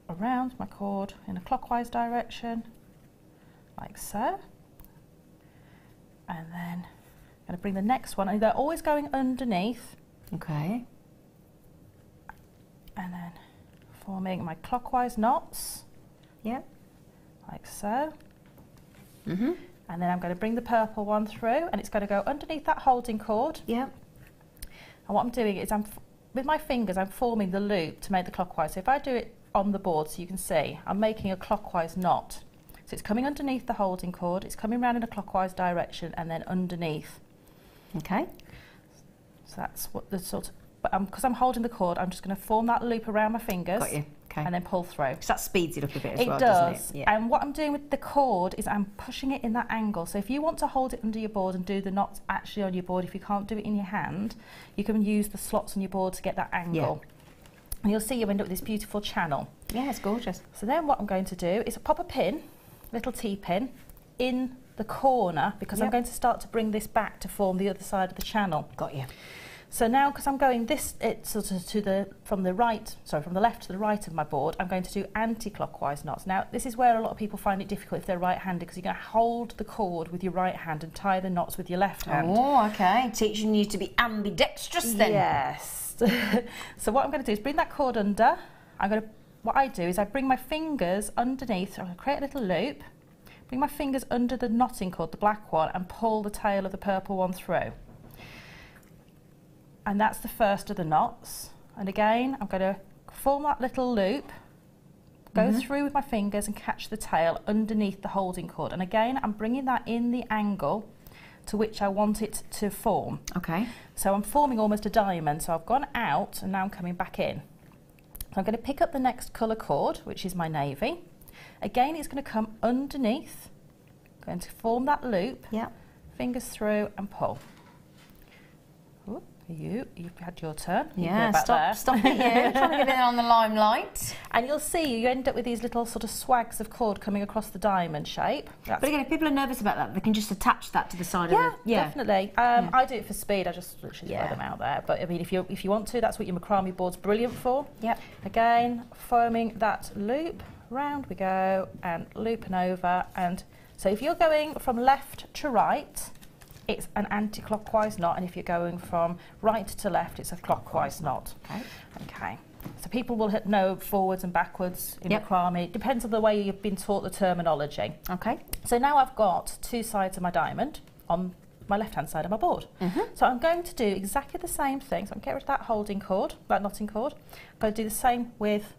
around my cord in a clockwise direction, like so. And then I'm going to bring the next one, and they're always going underneath. Okay. And then forming my clockwise knots. Yep. Like so. And then I'm going to bring the purple one through, and it's going to go underneath that holding cord. Yep. And what I'm doing is with my fingers, I'm forming the loop to make the clockwise. So if I do it on the board so you can see, I'm making a clockwise knot. So it's coming underneath the holding cord, it's coming round in a clockwise direction, and then underneath. Okay. So that's what the sort of, but because I'm holding the cord, I'm just going to form that loop around my fingers. Got you. Okay. And then pull through. Because that speeds it up a bit as well, does. doesn't it? Yeah. And what I'm doing with the cord is I'm pushing it in that angle. So if you want to hold it under your board and do the knots actually on your board, if you can't do it in your hand, you can use the slots on your board to get that angle. Yeah. And you'll see you end up with this beautiful channel. Yeah, it's gorgeous. So then what I'm going to do is pop a pin, little T-pin, in the corner, because I'm going to start to bring this back to form the other side of the channel. Got you. So now, because I'm going sort of from the left to the right of my board, I'm going to do anti-clockwise knots. Now, this is where a lot of people find it difficult if they're right-handed, because you're going to hold the cord with your right hand and tie the knots with your left hand. Oh, okay. Teaching you to be ambidextrous then. Yes. So what I'm going to do is bring that cord under. What I do is I bring my fingers underneath. I'm going to create a little loop, bring my fingers under the knotting cord, the black one, and pull the tail of the purple one through. And that's the first of the knots. And again, I'm going to form that little loop, go through with my fingers and catch the tail underneath the holding cord. And again, I'm bringing that in the angle to which I want it to form. Okay. So I'm forming almost a diamond. So I've gone out and now I'm coming back in. So I'm going to pick up the next colour cord, which is my navy. Again, it's going to come underneath. I'm going to form that loop. Yep. Fingers through and pull. Ooh. You've had your turn. Yeah, stop it, you. Trying to get in on the limelight. And you'll see you end up with these little sort of swags of cord coming across the diamond shape. But again, if people are nervous about that, they can just attach that to the side of the... Yeah, definitely. I do it for speed. I just literally throw them out there. But I mean, if you want to, that's what your macrame board's brilliant for. Yep. Again, forming that loop, round we go, and looping over. And so if you're going from left to right, it's an anti-clockwise knot, and if you're going from right to left, it's a clockwise knot. Okay. Okay. So people will know forwards and backwards in macrame. It depends on the way you've been taught the terminology. Okay. So now I've got two sides of my diamond on my left-hand side of my board. So I'm going to do exactly the same thing. So I'm going to get rid of that holding cord, that knotting cord. I'm going to do the same with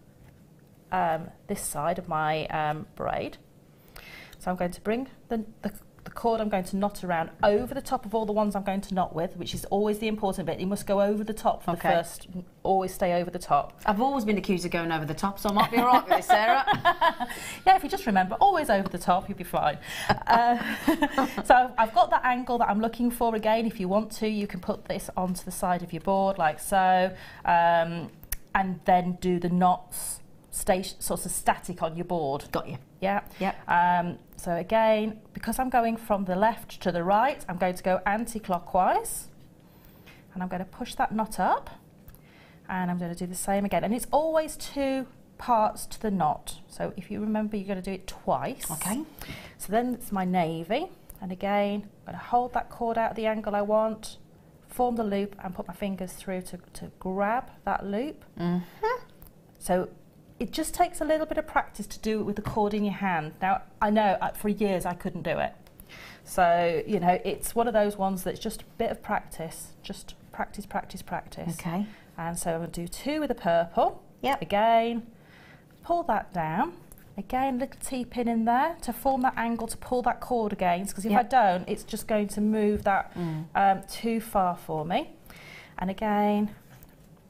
this side of my braid. So I'm going to bring the cord I'm going to knot around over the top of all the ones I'm going to knot with, which is always the important bit. You must go over the top for the first, always stay over the top. I've always been accused of going over the top, so I might be all right with this, Sarah. Yeah, if you just remember, always over the top, you'll be fine. So I've got that angle that I'm looking for. Again, if you want to, you can put this onto the side of your board like so, and then do the knots sort of static on your board. Got you. Yeah. Yep. So again, because I'm going from the left to the right, I'm going to go anti-clockwise, and I'm going to push that knot up, and I'm going to do the same again. And it's always two parts to the knot. So if you remember, you're going to do it twice. Okay. So then it's my navy, and again, I'm going to hold that cord out at the angle I want, form the loop, and put my fingers through to grab that loop. So it just takes a little bit of practice to do it with the cord in your hand. Now, I know for years I couldn't do it. So, you know, it's one of those ones that's just a bit of practice. Just practice, practice, practice. Okay. And so I'm going to do two with the purple. Yep. Again, pull that down. Again, little T-pin in there to form that angle to pull that cord against, because if I don't, it's just going to move that too far for me. And again,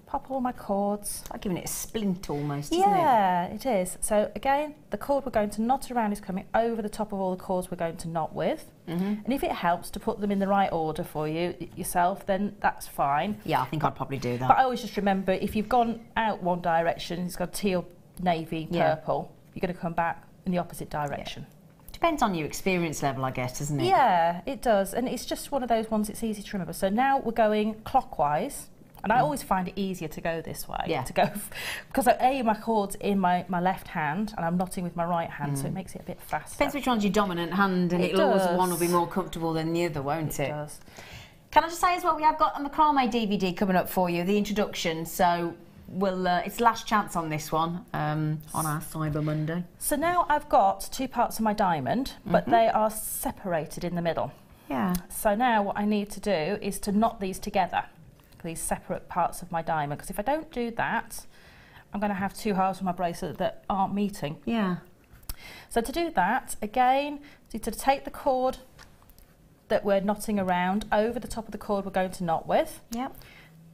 pop all my cords. Like giving it a splint almost, isn't it? Yeah, it is. So again, the cord we're going to knot around is coming over the top of all the cords we're going to knot with. And if it helps to put them in the right order for you yourself, then that's fine. Yeah, I think I'd probably do that. But I always just remember, if you've gone out one direction, it's got teal, navy, purple, you're going to come back in the opposite direction. Depends on your experience level, I guess, doesn't it? Yeah, it does. And it's just one of those ones it's easy to remember. So now we're going clockwise. And I always find it easier to go this way, because my cord's in my left hand and I'm knotting with my right hand, so it makes it a bit faster. Depends which one's your dominant hand, and it'll always, one will be more comfortable than the other, won't it? It does. Can I just say as well, we have got a macrame DVD coming up for you, the introduction, so we'll it's last chance on this one on our Cyber Monday. So now I've got two parts of my diamond, but they are separated in the middle. Yeah. So now what I need to do is to knot these together, these separate parts of my diamond, because if I don't do that, I'm going to have two halves of my bracelet that aren't meeting. Yeah. So to do that, again, to take the cord that we're knotting around over the top of the cord we're going to knot with. Yep.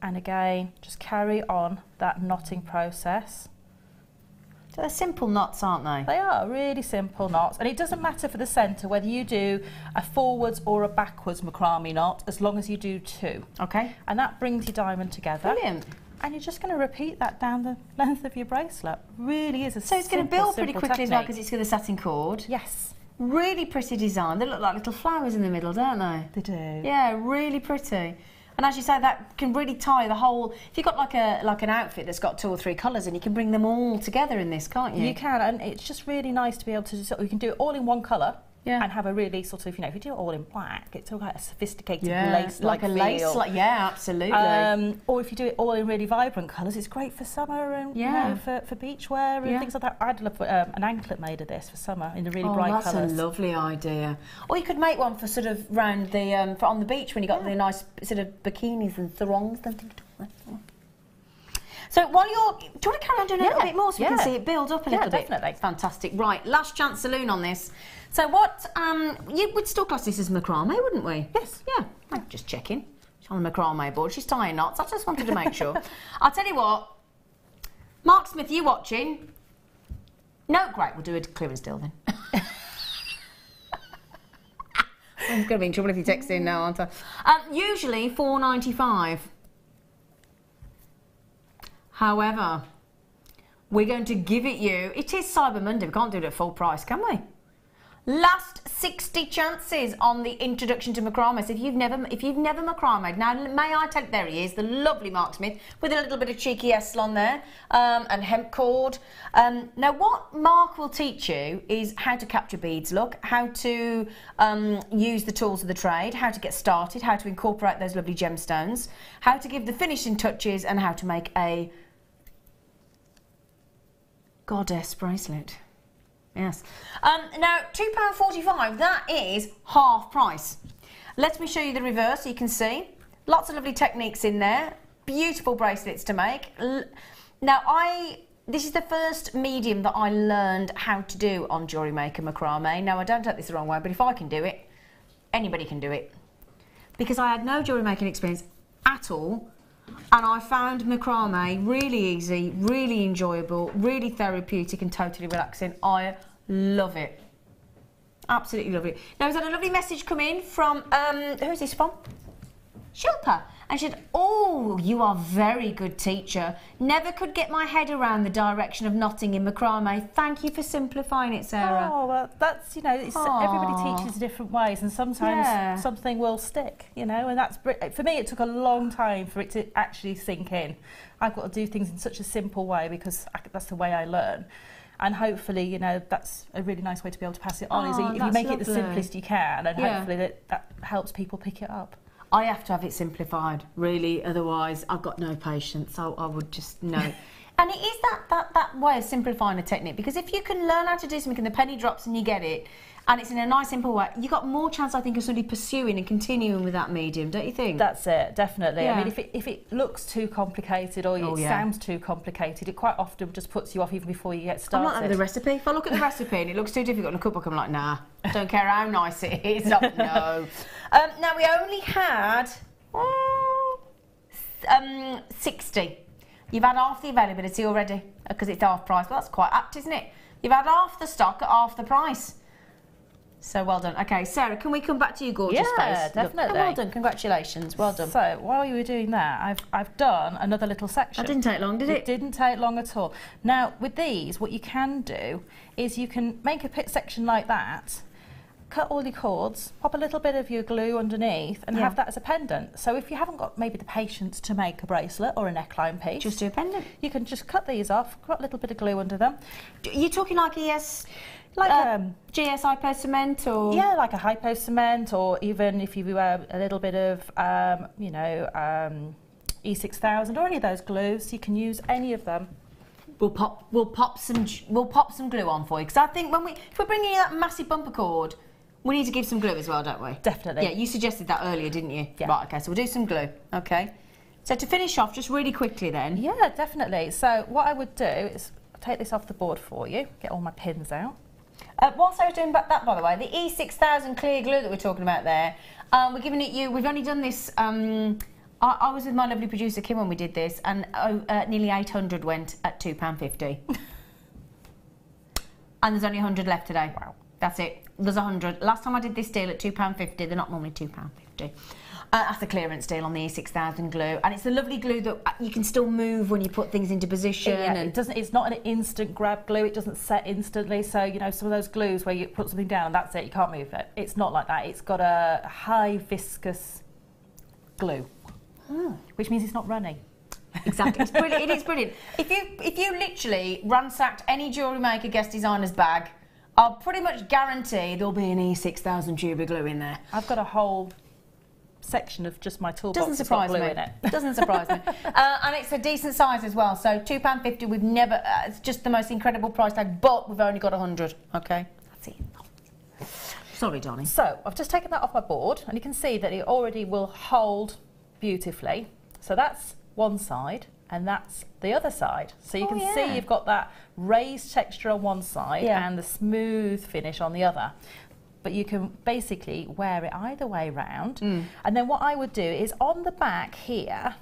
And again, just carry on that knotting process. So they're simple knots, aren't they? They are really simple knots, and it doesn't matter for the centre whether you do a forwards or a backwards macrame knot, as long as you do two. Okay. And that brings your diamond together. Brilliant. And you're just going to repeat that down the length of your bracelet. Really is a So it's going to build pretty quickly as well, because it's got a satin cord. Yes. Really pretty design. They look like little flowers in the middle, don't they? They do. Yeah, really pretty. And as you say, that can really tie the whole. If you've got like an outfit that's got 2 or 3 colours, and you can bring them all together in this, can't you? You can, and it's just really nice to be able to. You can do it all in one colour. Yeah. And have a really sort of, if you do it all in black, it's all like a sophisticated lace-like like a lace, yeah, absolutely. Or if you do it all in really vibrant colours, it's great for summer and you know, for beach wear and things like that. I'd love an anklet made of this for summer in the really bright colours. That's a lovely idea. Or you could make one for sort of round the for on the beach when you got the nice sort of bikinis and throngs and things. So while you're, do you want to carry on doing a little bit more so we can see it build up a little bit? Definitely. Fantastic. Right, last chance saloon on this. So what, you would still class this as macrame, wouldn't we? Yes. Yeah, I'm just checking. She's on the macrame board, she's tying knots. I just wanted to make sure. I'll tell you what, Mark Smith, you watching? No, great, we'll do a clearance deal then. I'm going to be in trouble if you text in now, aren't I? Usually $4.95. However, we're going to give it you. It is Cyber Monday. We can't do it at full price, can we? Last 60 chances on the introduction to macrame. So if you've never macramed, now may I tell, there he is, the lovely Mark Smith with a little bit of cheeky essel on there and hemp cord. Now what Mark will teach you is how to capture beads look, how to use the tools of the trade, how to get started, how to incorporate those lovely gemstones, how to give the finishing touches, and how to make a goddess bracelet. Yes. Now, £2.45, that is half price. Let me show you the reverse so you can see. Lots of lovely techniques in there. Beautiful bracelets to make. Now, this is the first medium that I learned how to do on Jewellery Maker macrame. Now, I don't take this the wrong way, but if I can do it, anybody can do it. Because I had no jewellery making experience at all. And I found macrame really easy, really enjoyable, really therapeutic and totally relaxing. I love it. Absolutely love it. Now, we've had a lovely message come in from, who's this from? Shilpa. And she said, oh, you are a very good teacher. Never could get my head around the direction of knotting in macrame. Thank you for simplifying it, Sarah. Oh, well, that's, you know, everybody teaches different ways, and sometimes something will stick, you know, and that's, for me, it took a long time for it to actually sink in. I've got to do things in such a simple way because that's the way I learn. And hopefully, you know, that's a really nice way to be able to pass it on, is if you make it the simplest you can, and hopefully that helps people pick it up. I have to have it simplified, really, otherwise I've got no patience, so I would just know. And it is that way of simplifying a technique, because if you can learn how to do something and the penny drops and you get it, and it's in a nice, simple way, you've got more chance, I think, of somebody pursuing and continuing with that medium, don't you think? That's it, definitely. Yeah. I mean, if it looks too complicated or it sounds too complicated, it quite often just puts you off even before you get started. I'm not having the recipe. If I look at the recipe and it looks too difficult in a cookbook, I'm like, nah, don't care how nice it is. No. Now, we only had 60. You've had half the availability already because it's half price. Well, that's quite apt, isn't it? You've had half the stock at half the price. So well done. Okay, Sarah, can we come back to you, gorgeous face? Yeah, definitely. Well done. Congratulations. Well done. So while you were doing that, I've done another little section. That didn't take long, did it? It didn't take long at all. Now with these, what you can do is you can make a pit section like that, cut all your cords, pop a little bit of your glue underneath, and have that as a pendant. So if you haven't got maybe the patience to make a bracelet or a neckline piece, just do a pendant. You can just cut these off, put a little bit of glue under them. You're talking like ES, like GS hypo cement, or yeah, like a hypo cement, or even if you a little bit of you know, E6000 or any of those glues, you can use any of them. We'll pop some glue on for you, because I think if we're bringing you that massive bumper cord, we need to give some glue as well, don't we? Definitely. Yeah, you suggested that earlier, didn't you? Yeah. Right, okay, so we'll do some glue, okay. So to finish off, just really quickly then. Yeah, definitely. So what I would do is take this off the board for you, get all my pins out. Whilst I was doing that, by the way, the E6000 clear glue that we're talking about there, we're giving it you, we've only done this, I was with my lovely producer Kim when we did this, and nearly 800 went at £2.50. And there's only 100 left today. Wow. That's it. There's 100. Last time I did this deal at £2.50, they're not normally £2.50. That's the clearance deal on the E6000 glue, and it's a lovely glue that you can still move when you put things into position. Yeah, and it doesn't. It's not an instant grab glue. It doesn't set instantly. So you know, some of those glues where you put something down and that's it, you can't move it. It's not like that. It's got a high viscous glue, which means it's not running. Exactly, it's brilliant. It is brilliant. If you literally ransacked any Jewellery Maker guest designer's bag, I'll pretty much guarantee there'll be an E6000 tube of glue in there. I've got a whole section of just my toolbox. Doesn't surprise me. In it. Doesn't surprise me. And it's a decent size as well. So £2.50. We've never. It's just the most incredible price tag. But we've only got 100. Okay, that's it. Sorry, Donnie. So I've just taken that off my board, and you can see that it already will hold beautifully. So that's one side, and that's the other side. So you can see you've got that raised texture on one side and the smooth finish on the other. But you can basically wear it either way round. And then what I would do is on the back here,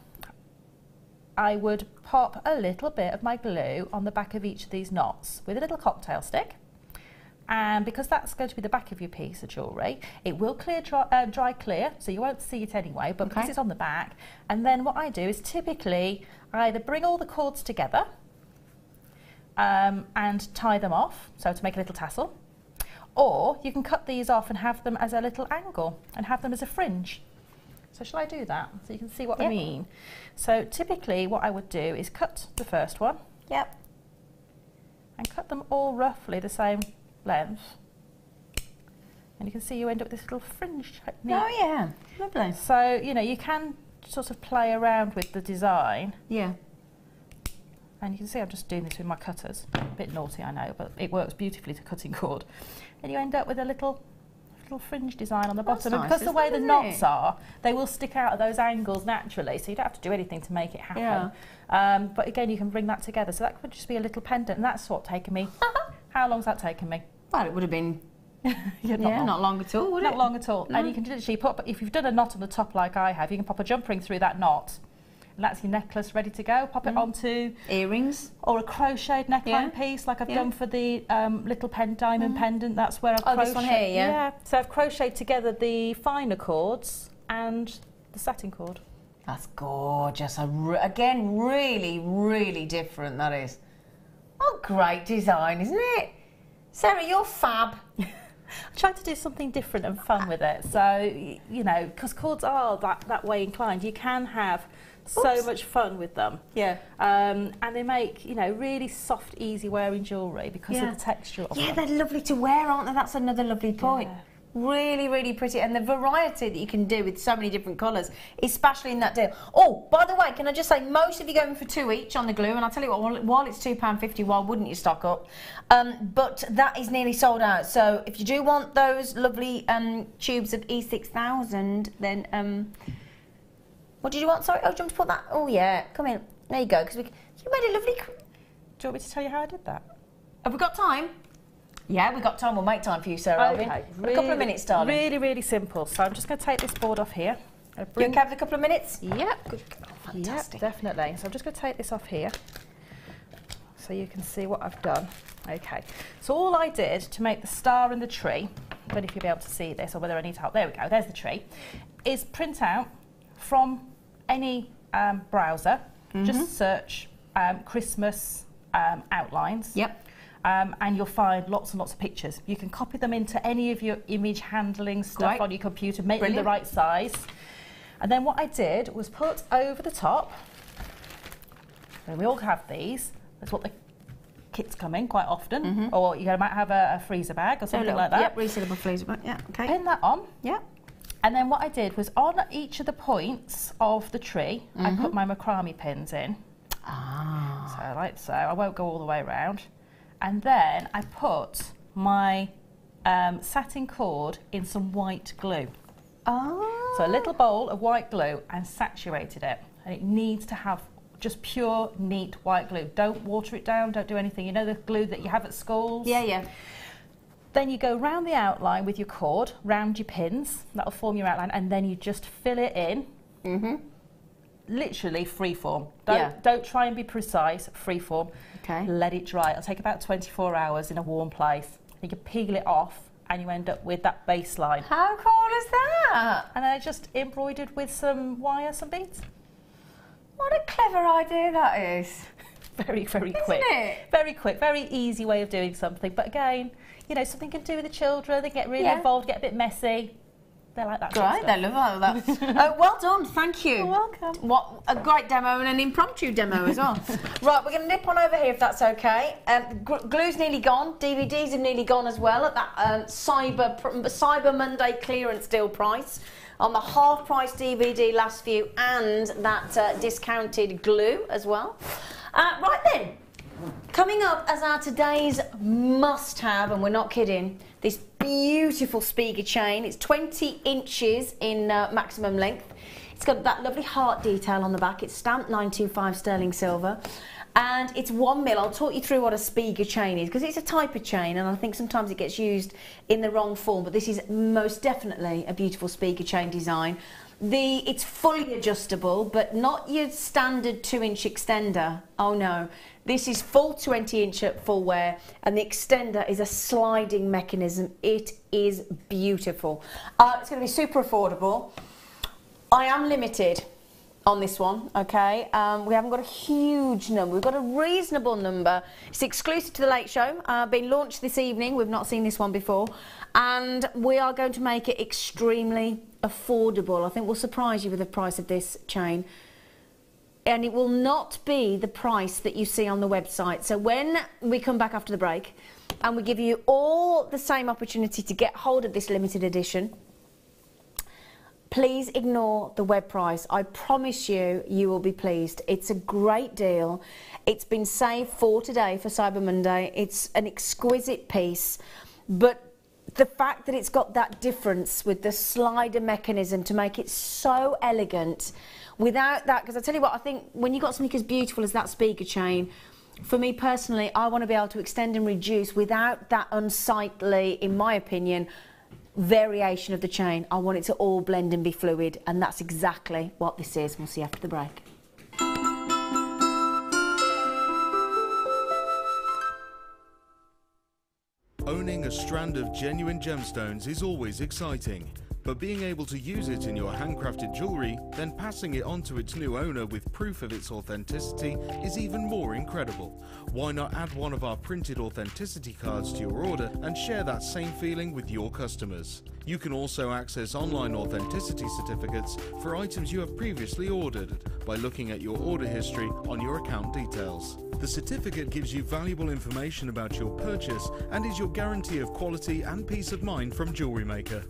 I would pop a little bit of my glue on the back of each of these knots with a little cocktail stick. And because that's going to be the back of your piece of jewellery, it will dry clear, so you won't see it anyway, but because it's on the back. And then what I do is typically either bring all the cords together and tie them off, so to make a little tassel, or you can cut these off and have them as a little angle and have them as a fringe. So shall I do that so you can see what I mean? So typically what I would do is cut the first one. Yep. And cut them all roughly the same length. And you can see you end up with this little fringe technique. Oh yeah, lovely. So, you know, you can sort of play around with the design. Yeah. And you can see I'm just doing this with my cutters. A bit naughty, I know, but it works beautifully to cutting cord. And you end up with a little fringe design on the bottom. And because the way the knots are, they will stick out at those angles naturally, so you don't have to do anything to make it happen. Yeah. But again, you can bring that together. So that could just be a little pendant, and that's what taken me. How long's that taken me? Well, it would have been not long at all, would it? Not long at all. No. And you can literally pop, if you've done a knot on the top like I have, you can pop a jump ring through that knot. And that's your necklace ready to go. Pop it onto earrings or a crocheted neckline piece, like I've done for the little diamond pendant. That's where I've crocheted. This one here, yeah. So I've crocheted together the finer cords and the satin cord. That's gorgeous. Again, really, really different. That is. Oh, great design, isn't it? Sarah, you're fab. I tried to do something different and fun with it. So, you know, because cords are that way inclined, you can have so much fun with them. Yeah. And they make, you know, really soft, easy wearing jewellery because of the texture of them. Yeah, they're lovely to wear, aren't they? That's another lovely point. Yeah. Really, really pretty. And the variety that you can do with so many different colours, especially in that deal. Oh, by the way, can I just say, most of you going for 2 each on the glue, and I'll tell you what, while it's £2.50, why wouldn't you stock up? But that is nearly sold out. So if you do want those lovely tubes of E6000, then... what did you want? Sorry, oh, do you want to put that? Oh, yeah, come in. There you go, because you made a lovely... Do you want me to tell you how I did that? Have we got time? Yeah, we've got time. We'll make time for you, Sarah. Okay, Elvin. A couple of minutes, darling. Really, really simple. So I'm just going to take this board off here. You okay with a couple of minutes? Yep. Good girl. Fantastic. Yep, definitely. So I'm just going to take this off here so you can see what I've done. Okay, so all I did to make the star and the tree, I don't know if you'll be able to see this or whether I need to help, there we go, there's the tree, is print out from any browser, just search Christmas outlines. Yep. And you'll find lots and lots of pictures. You can copy them into any of your image handling stuff on your computer, make them the right size. And then what I did was put over the top, and we all have these, that's what the kits come in quite often, or you might have a freezer bag or something like that. Yep, resealable freezer bag, yeah, okay. Pin that on. Yeah. And then what I did was on each of the points of the tree, I put my macrame pins in. Ah. So like so, I won't go all the way around. And then I put my satin cord in some white glue. Oh. So a little bowl of white glue and saturated it. And it needs to have just pure, neat white glue. Don't water it down, don't do anything. You know the glue that you have at schools? Yeah, yeah. Then you go round the outline with your cord, round your pins, that'll form your outline, and then you just fill it in. Literally freeform. Don't try and be precise, freeform. Okay. Let it dry. It'll take about 24 hours in a warm place. You can peel it off and you end up with that baseline. How cool is that? And then I just embroidered with some wire, some beads. What a clever idea that is. Very, very Isn't quick. it? Very quick, very easy way of doing something. But again, you know, something you can do with the children. They get really involved, get a bit messy. They like that. Great, they love all that. Well done, thank you. You're welcome. What a great demo and an impromptu demo as well. Right, we're going to nip on over here if that's okay. Glue's nearly gone, DVDs have nearly gone as well at that Cyber Monday clearance deal price on the half price DVD last view and that discounted glue as well. Right then, coming up as our today's must-have, and we're not kidding, this beautiful Spiga chain. It's 20 inches in maximum length. It's got that lovely heart detail on the back. It's stamped 925 sterling silver. And it's 1 mil. I'll talk you through what a Spiga chain is because it's a type of chain and I think sometimes it gets used in the wrong form, but this is most definitely a beautiful Spiga chain design. It's fully adjustable, but not your standard 2-inch extender. Oh no. This is full 20-inch at full wear, and the extender is a sliding mechanism. It is beautiful. It's going to be super affordable. I am limited on this one, okay? We haven't got a huge number. We've got a reasonable number. It's exclusive to the Late Show. Been launched this evening. We've not seen this one before. And we are going to make it extremely affordable. I think we'll surprise you with the price of this chain. And it will not be the price that you see on the website. So when we come back after the break and we give you all the same opportunity to get hold of this limited edition, please ignore the web price. I promise you, you will be pleased. It's a great deal. It's been saved for today for Cyber Monday. It's an exquisite piece, but the fact that it's got that difference with the slider mechanism to make it so elegant, without that, because I tell you what, I think when you've got something as beautiful as that Spiga chain, for me personally, I want to be able to extend and reduce without that unsightly, in my opinion, variation of the chain. I want it to all blend and be fluid, and that's exactly what this is. We'll see after the break. Owning a strand of genuine gemstones is always exciting, but being able to use it in your handcrafted jewellery, then passing it on to its new owner with proof of its authenticity is even more incredible. Why not add one of our printed authenticity cards to your order and share that same feeling with your customers? You can also access online authenticity certificates for items you have previously ordered by looking at your order history on your account details. The certificate gives you valuable information about your purchase and is your guarantee of quality and peace of mind from Jewellery Maker.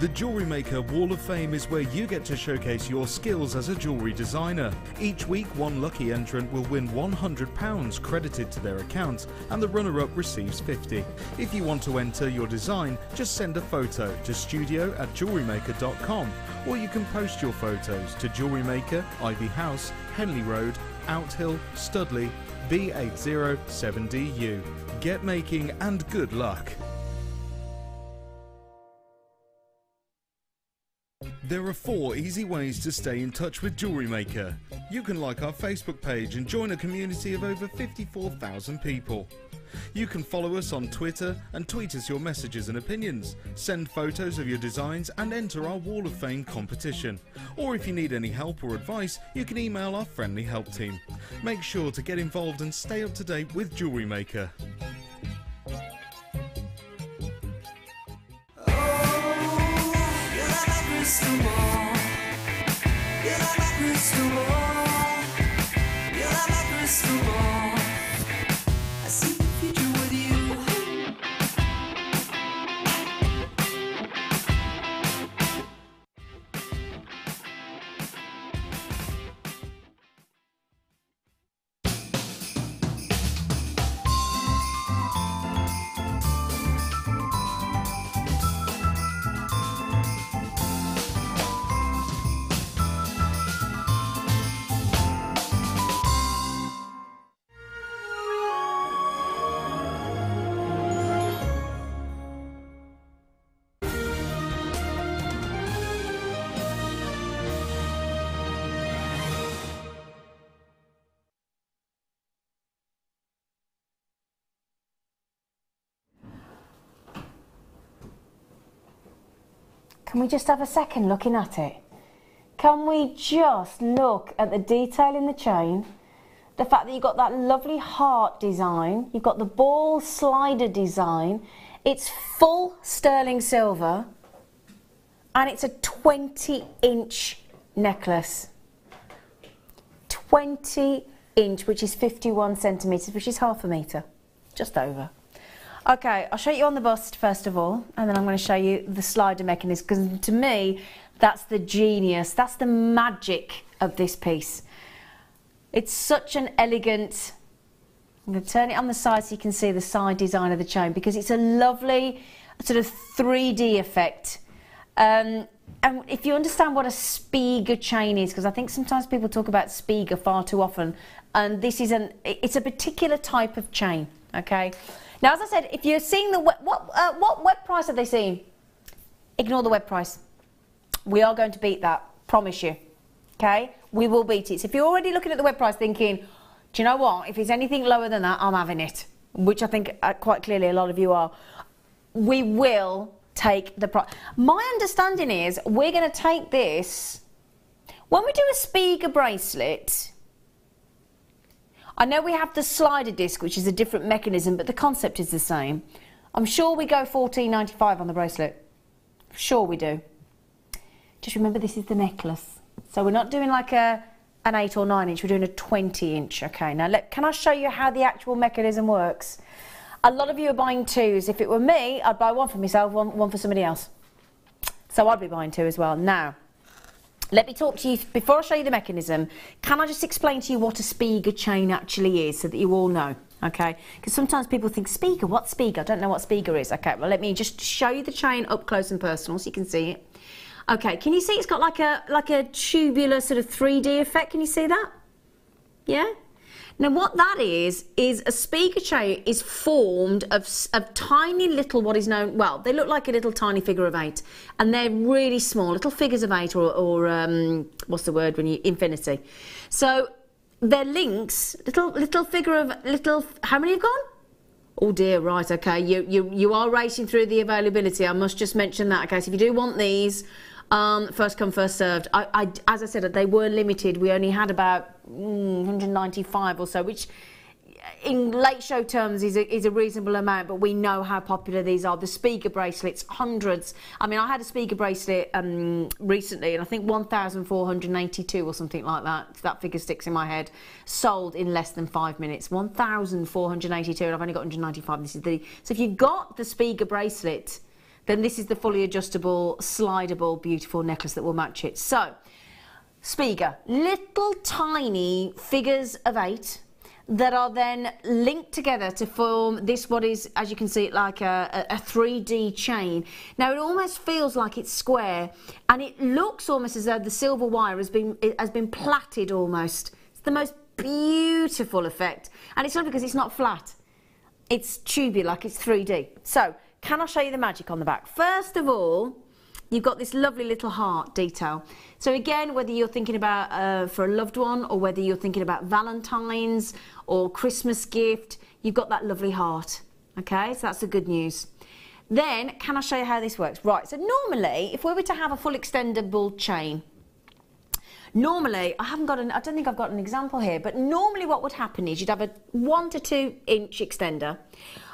The Jewellery Maker Wall of Fame is where you get to showcase your skills as a jewellery designer. Each week, one lucky entrant will win £100 credited to their account, and the runner-up receives £50. If you want to enter your design, just send a photo to studio@jewellerymaker.com, or you can post your photos to Jewellery Maker, Ivy House, Henley Road, Outhill, Studley, B807DU. Get making and good luck. There are 4 easy ways to stay in touch with Jewellery Maker. You can like our Facebook page and join a community of over 54,000 people. You can follow us on Twitter and tweet us your messages and opinions, send photos of your designs and enter our Wall of Fame competition. Or if you need any help or advice, you can email our friendly help team. Make sure to get involved and stay up to date with Jewellery Maker. Can we just have a second looking at it? Can we just look at the detail in the chain? The fact that you've got that lovely heart design, you've got the ball slider design, it's full sterling silver, and it's a 20-inch necklace. 20-inch, which is 51 centimetres, which is half a metre, just over. Okay, I'll show you on the bust first of all, and then I'm going to show you the slider mechanism, because to me, that's the genius, that's the magic of this piece. It's such an elegant, I'm going to turn it on the side so you can see the side design of the chain, because it's a lovely sort of 3D effect. And if you understand what a Spiga chain is, because I think sometimes people talk about Spiga far too often, and this is it's a particular type of chain, okay? Now, as I said, if you're seeing the what web price have they seen? Ignore the web price. We are going to beat that, promise you. Okay, we will beat it. So if you're already looking at the web price thinking, do you know what? If it's anything lower than that, I'm having it. Which I think quite clearly a lot of you are. We will take the price. My understanding is we're going to take this when we do a Spiga bracelet. I know we have the slider disc, which is a different mechanism, but the concept is the same. I'm sure we go $14.95 on the bracelet. Sure we do. Just remember, this is the necklace. So we're not doing like an 8 or 9 inch, we're doing a 20 inch. Okay, now can I show you how the actual mechanism works? A lot of you are buying 2s. If it were me, I'd buy 1 for myself, one for somebody else. So I'd be buying 2 as well. Now, let me talk to you, before I show you the mechanism, can I just explain to you what a Spiga chain actually is so that you all know, okay? Because sometimes people think, Spiga, what's Spiga? I don't know what Spiga is. Okay, well, let me just show you the chain up close and personal so you can see it. Okay, can you see it's got like a tubular sort of 3D effect? Can you see that? Yeah? Now what that is a Spiga chain is formed of tiny little, what is known, well, they look like a little tiny figure of 8, and they're really small, little figures of 8, or what's the word when you, infinity. So they're links, little figure of, how many have gone? Oh dear, right, okay, you are racing through the availability, I must just mention that, okay, so if you do want these, first come, first served. As I said, they were limited. We only had about 195 or so, which in late show terms is a reasonable amount, but we know how popular these are. The Spiga bracelets, hundreds. I mean, I had a Spiga bracelet recently, and I think 1,482 or something like that. That figure sticks in my head. Sold in less than 5 minutes. 1,482, and I've only got 195. This is so if you've got the Spiga bracelet, then this is the fully adjustable, slidable, beautiful necklace that will match it. So, Spiga, little tiny figures of 8 that are then linked together to form this, what is, as you can see, like a 3D chain. Now it almost feels like it's square, and it looks almost as though the silver wire has been plaited almost. It's the most beautiful effect, and it's not because it's not flat. It's tubular, like it's 3D. So, can I show you the magic on the back? First of all, you've got this lovely little heart detail. So again, whether you're thinking about for a loved one, or whether you're thinking about Valentine's or Christmas gift, you've got that lovely heart. Okay, so that's the good news. Then, can I show you how this works? Right, so normally, if we were to have a full extendable chain, normally, I don't think I've got an example here, but normally what would happen is you'd have a 1 to 2 inch extender.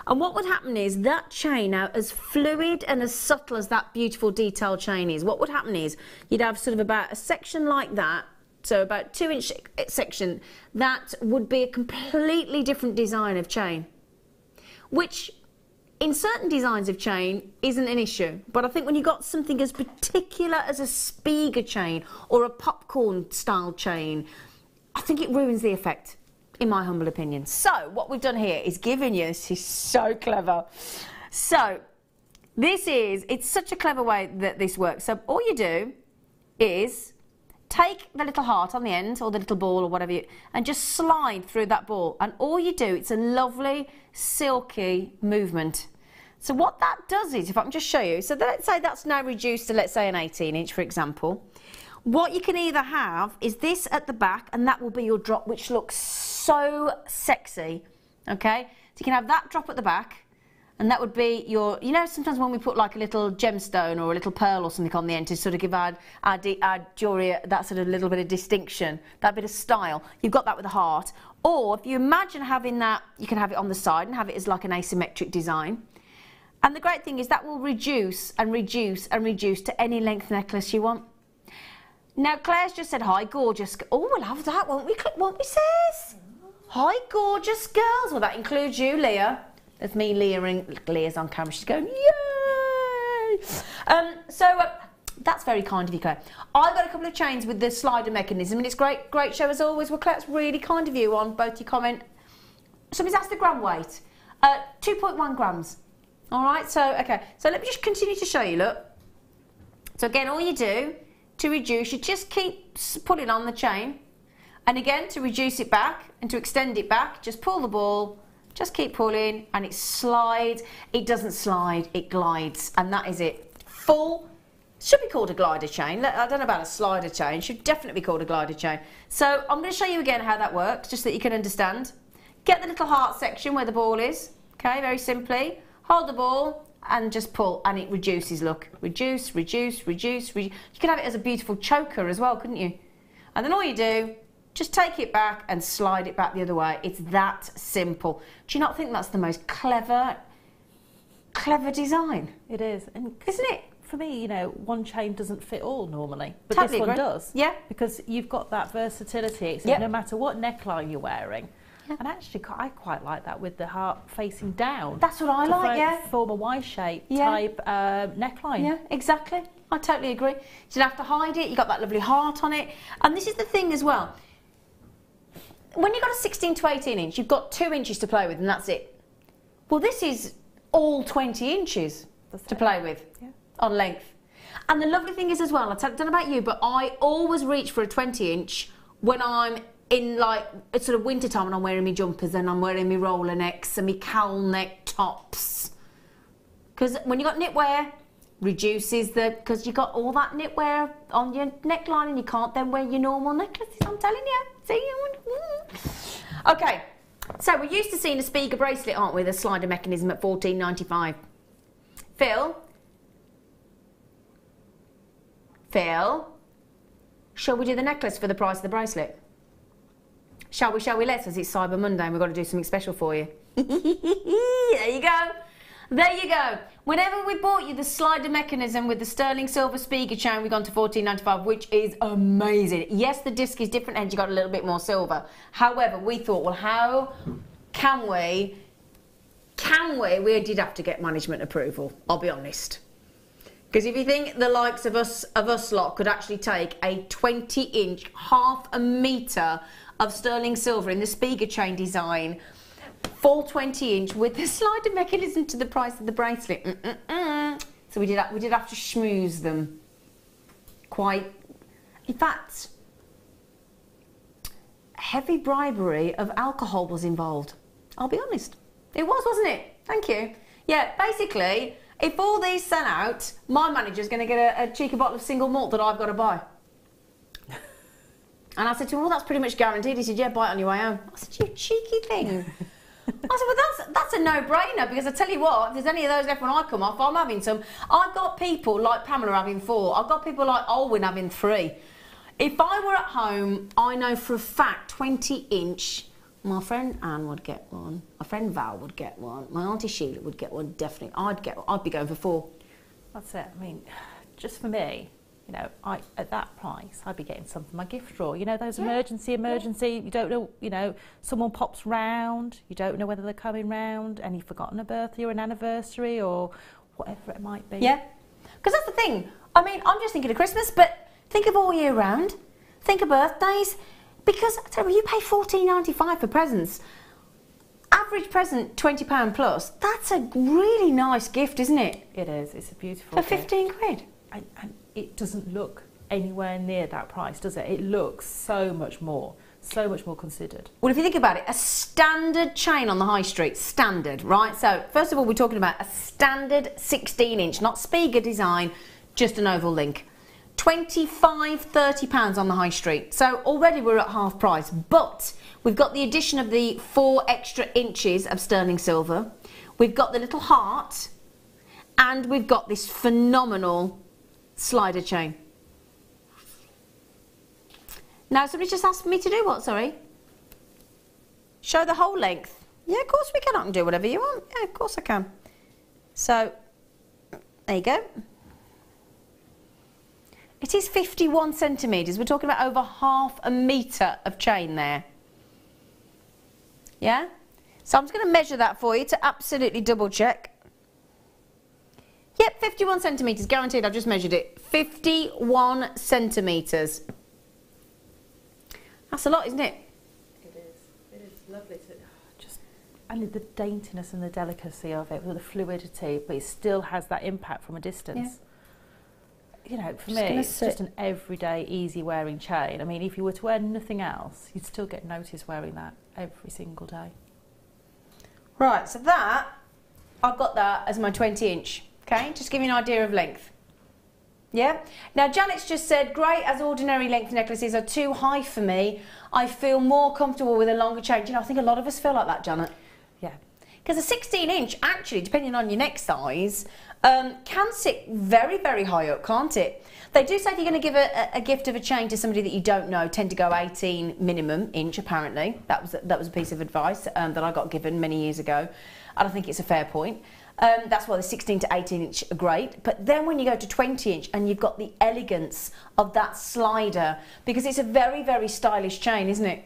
And what would happen is that chain, now as fluid and as subtle as that beautiful detailed chain is, what would happen is you'd have sort of about a section like that, so about 2 inch section, that would be a completely different design of chain, which in certain designs of chain isn't an issue. But I think when you've got something as particular as a Spiga chain or a popcorn style chain, I think it ruins the effect, in my humble opinion. So what we've done here is given you, this is so clever. So it's such a clever way that this works. So all you do is take the little heart on the end, or the little ball, or whatever, and just slide through that ball. And all you do, it's a lovely, silky movement. So what that does is, if I can just show you, so let's say that's now reduced to, let's say, an 18 inch, for example. What you can either have is this at the back, and that will be your drop, which looks so sexy, okay? So you can have that drop at the back, and that would be your, you know, sometimes when we put like a little gemstone or a little pearl or something on the end to sort of give our jewellery that sort of little bit of distinction, that bit of style, you've got that with a heart. Or if you imagine having that, you can have it on the side and have it as like an asymmetric design. And the great thing is that will reduce and reduce and reduce to any length necklace you want. Now, Claire's just said, hi, gorgeous. Oh, we'll have that, won't we, sis? Hi, gorgeous girls. Well, that includes you, Leah. There's me, Leah's on camera. She's going, yay! That's very kind of you, Claire. I've got a couple of chains with the slider mechanism, and it's great show as always. Well, Claire, it's really kind of you on both your comment. Somebody's asked the gram weight. 2.1 grams. All right, so, okay. So let me just continue to show you, look. So again, all you do to reduce, you just keep pulling on the chain. And again, to reduce it back and to extend it back, just pull the ball, just keep pulling, and it slides. It doesn't slide, it glides, and that is it. Full, should be called a glider chain. I don't know about a slider chain, should definitely be called a glider chain. So I'm going to show you again how that works, just so that you can understand. Get the little heart section where the ball is, okay, very simply. Hold the ball and just pull, and it reduces, look. Reduce, reduce, reduce, reduce. You could have it as a beautiful choker as well, couldn't you? And then all you do, just take it back and slide it back the other way. It's that simple. Do you not think that's the most clever design? It is. And isn't it? For me, you know, one chain doesn't fit all normally, but Totally this one agree. does. Yeah. Because you've got that versatility. So Yep. no matter what neckline you're wearing. Yeah. And actually, I quite like that with the heart facing down. That's what I like, yeah. Form a Y-shape Yeah. type neckline. Yeah, exactly. I totally agree. You don't have to hide it. You've got that lovely heart on it. And this is the thing as well. When you've got a 16 to 18 inch, you've got 2 inches to play with, and that's it. Well, this is all 20 inches to play with on length. And the lovely thing is as well, I don't know about you, but I always reach for a 20 inch when I'm in like it's sort of winter time and I'm wearing my jumpers and I'm wearing my roller necks and my cowl neck tops. Because when you got knitwear, reduces because you got all that knitwear on your neckline and you can't then wear your normal necklaces. I'm telling you. See. Okay, so we're used to seeing a Spiga bracelet, aren't we? The slider mechanism at $14.95. Phil, shall we do the necklace for the price of the bracelet? Shall we? Let's, as it's Cyber Monday and we've got to do something special for you. There you go. There you go. Whenever we bought you the slider mechanism with the sterling silver Spiga chain, we've gone to $14.95, which is amazing. Yes, the disc is different and you got a little bit more silver. However, we thought, well, how can we? We did have to get management approval, I'll be honest. Because if you think the likes of us lot could actually take a 20-inch, half a metre of sterling silver in the Spiga chain design, full 20-inch with the slider mechanism to the price of the bracelet. So we did have to schmooze them. Quite, in fact, heavy bribery of alcohol was involved. I'll be honest. It was, wasn't it? Thank you. Yeah, basically, if all these sell out, my manager's going to get a cheeky bottle of single malt that I've got to buy. And I said to him, well, that's pretty much guaranteed. He said, yeah, buy it on your way home. I said, you cheeky thing. I said, well, that's a no-brainer, because I tell you what, if there's any of those left when I come off, I'm having some. I've got people like Pamela having 4. I've got people like Olwyn having 3. If I were at home, I know for a fact 20-inch, my friend Anne would get one, my friend Val would get one, my auntie Sheila would get one, definitely. I'd be going for 4. That's it. I mean, just for me, you know, at that price, I'd be getting some for my gift drawer. You know, those emergency, you don't know, you know, someone pops round, you don't know whether they're coming round, and you've forgotten a birthday or an anniversary or whatever it might be. Yeah, because that's the thing. I mean, I'm just thinking of Christmas, but think of all year round. Think of birthdays. Because, I tell you, you pay $14.95 for presents. Average present, £20 plus. That's a really nice gift, isn't it? It is. It's a beautiful For gift. 15 quid. And it doesn't look anywhere near that price, does it? It looks so much more considered. Well, if you think about it, a standard chain on the high street, standard, right? So, first of all, we're talking about a standard 16-inch, not Spiga design, just an oval link. £25, £30 on the high street. So already we're at half price, but we've got the addition of the 4 extra inches of sterling silver. We've got the little heart, and we've got this phenomenal slider chain. Now, somebody just asked me to do what, sorry? Show the whole length. Yeah, of course we can. I can do whatever you want. Yeah, of course I can. So, there you go. It is 51 centimetres. We're talking about over half a metre of chain there. Yeah? So I'm just going to measure that for you to absolutely double check. Yep, 51 centimetres, guaranteed. I've just measured it. 51 centimetres. That's a lot, isn't it? It is. It is lovely to just, and the daintiness and the delicacy of it, with the fluidity, but it still has that impact from a distance. Yeah. You know, for me, it's just an everyday, easy wearing chain. I mean, if you were to wear nothing else, you'd still get noticed wearing that every single day. Right, so that, I've got that as my 20-inch, okay? Just give you an idea of length. Yeah? Now, Janet's just said, great, as ordinary length necklaces are too high for me. I feel more comfortable with a longer chain. You know, I think a lot of us feel like that, Janet. Yeah. Because a 16-inch, actually, depending on your neck size, can sit very, very high up, can't it? They do say if you're going to give a gift of a chain to somebody that you don't know, tend to go 18 minimum inch, apparently. That was a piece of advice that I got given many years ago. And I think it's a fair point. That's why the 16 to 18 inch are great. But then when you go to 20 inch and you've got the elegance of that slider, because it's a very, very stylish chain, isn't it?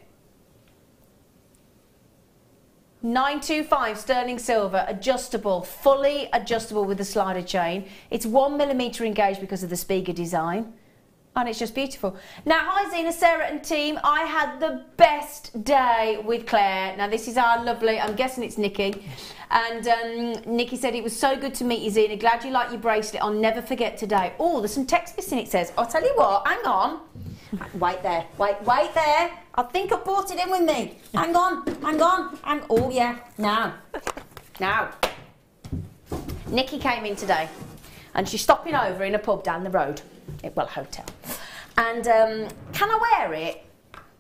925 sterling silver, adjustable, fully adjustable with the slider chain. It's 1mm engaged because of the Spiga design. And it's just beautiful. Now, hi Zena, Sarah and team. I had the best day with Claire. Now, this is our lovely, I'm guessing it's Nikki. And Nikki said, it was so good to meet you, Zena. Glad you like your bracelet. I'll never forget today. Oh, there's some text missing, it says. I'll tell you what, hang on. Wait there, wait there. I think I brought it in with me. Hang on. Oh yeah, now. Nikki came in today and she's stopping over in a pub down the road. Well, hotel. And can I wear it?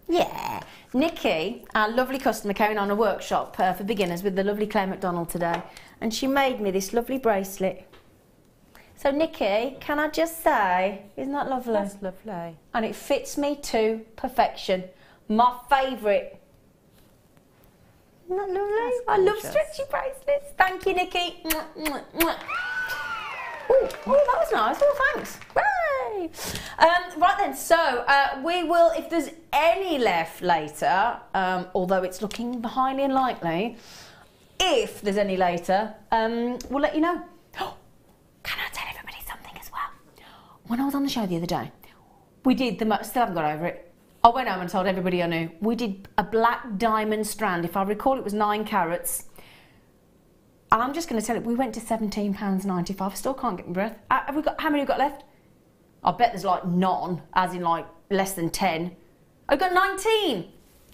Yeah. Nikki, our lovely customer, came on a workshop for beginners with the lovely Claire McDonald today. And she made me this lovely bracelet. So, Nikki, can I just say, isn't that lovely? That's lovely. And it fits me to perfection. My favourite. Isn't that lovely? I love stretchy bracelets. Thank you, Nikki. Oh, that was nice. Oh, thanks. Hooray! Right then, so we will, if there's any left later, although it's looking highly unlikely, if there's any later, we'll let you know. Can I tell everybody something as well? when I was on the show the other day, we did still haven't got over it. I went home and told everybody I knew. We did a black diamond strand. If I recall, it was 9 carats. And I'm just going to tell you, we went to £17.95. I still can't get my breath. How many have we got left? I bet there's like none, as in like less than 10. I've got 19.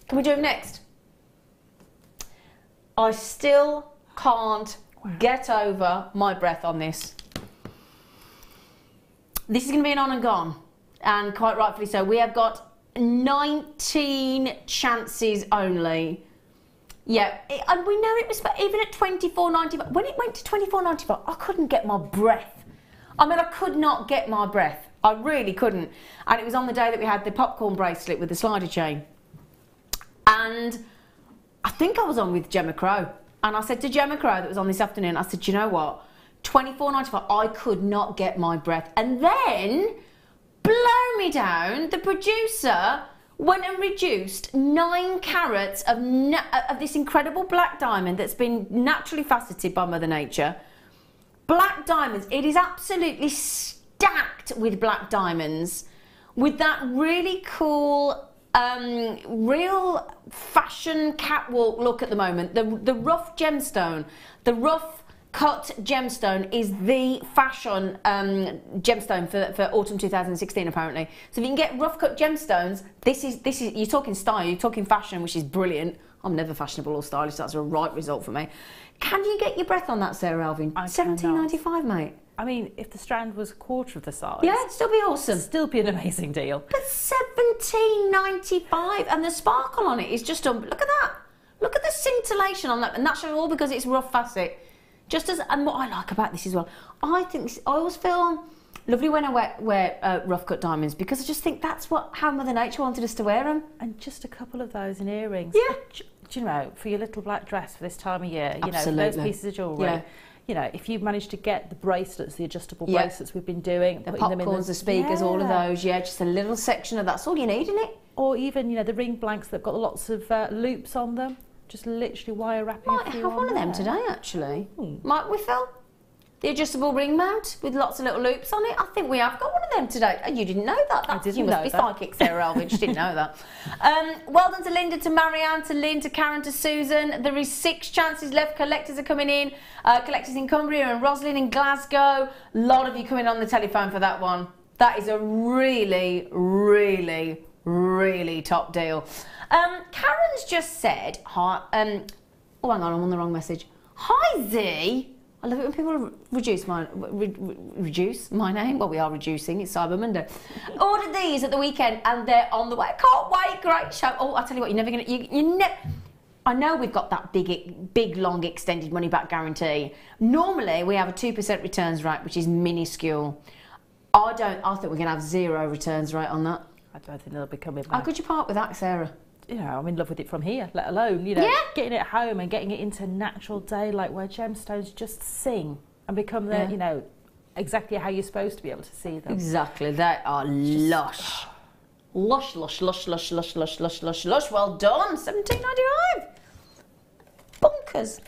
Can we do them next? I still can't get over my breath on this. This is going to be an on and gone, and quite rightfully so. We have got 19 chances only. Yeah, and we know it was, even at £24.95. When it went to £24.95, I couldn't get my breath. I mean, I could not get my breath. I really couldn't. And it was on the day that we had the popcorn bracelet with the slider chain. And I think I was on with Gemma Crow. And I said to Gemma Crow that was on this afternoon, I said, you know what? £24.95, I could not get my breath. And then, blow me down, the producer went and reduced 9 carats of this incredible black diamond that's been naturally faceted by Mother Nature. Black diamonds, it is absolutely stacked with black diamonds, with that really cool, real fashion catwalk look at the moment. The rough gemstone, the rough cut gemstone is the fashion gemstone for autumn 2016 apparently. So if you can get rough cut gemstones, this is you're talking style, you're talking fashion, which is brilliant. I'm never fashionable or stylish, so that's a right result for me. Can you get your breath on that, Sarah Elvin? £17.95, mate. I mean, if the strand was a quarter of the size, yeah, it'd still be awesome. It'd still be an amazing deal. But £17.95, and the sparkle on it is just look at that. Look at the scintillation on that, and that's all because it's rough facet. And what I like about this as well, I always feel lovely when I wear rough cut diamonds, because I just think that's how Mother Nature wanted us to wear them. And just a couple of those in earrings. Yeah. Do you know, for your little black dress for this time of year, you Absolutely. know, those pieces of jewellery. Yeah. You know, if you've managed to get the bracelets, the adjustable bracelets we've been doing, the popcorns, the speakers, all of those, just a little section of that's all you need, isn't it? Or even, you know, the ring blanks that've got lots of loops on them. Just literally wire wrapping. Might have one of them today, actually. Might we, Phil? The adjustable ring mount with lots of little loops on it. I think we have got one of them today. Oh, you didn't know that? I didn't you know must be that. psychic, Sarah Elvin. You didn't know that. Well done to Linda, to Marianne, to Lynn, to Karen, to Susan. There is 6 chances left. Collectors are coming in. Collectors in Cumbria and Roslyn in Glasgow. A lot of you coming on the telephone for that one. That is a really, really, really top deal. Karen's just said, hi, oh, hang on, I'm on the wrong message. Hi, Z. I love it when people reduce my name. Well, we are reducing. It's Cyber Monday. Ordered these at the weekend, and they're on the way. Can't wait. Great show. Oh, I tell you what, you're never gonna. I know we've got that big, long, extended money back guarantee. Normally, we have a 2% returns rate, which is minuscule. I think we're gonna have 0 returns rate on that. I don't think they'll be coming back. How could you part with that, Sarah? You know, I'm in love with it from here, let alone, you know, getting it home and getting it into natural daylight where gemstones just sing and become the, you know, exactly how you're supposed to be able to see them. Exactly, they are lush. Lush, lush, lush, lush, lush, lush, lush, lush, lush. Well done, £17.95. Bonkers.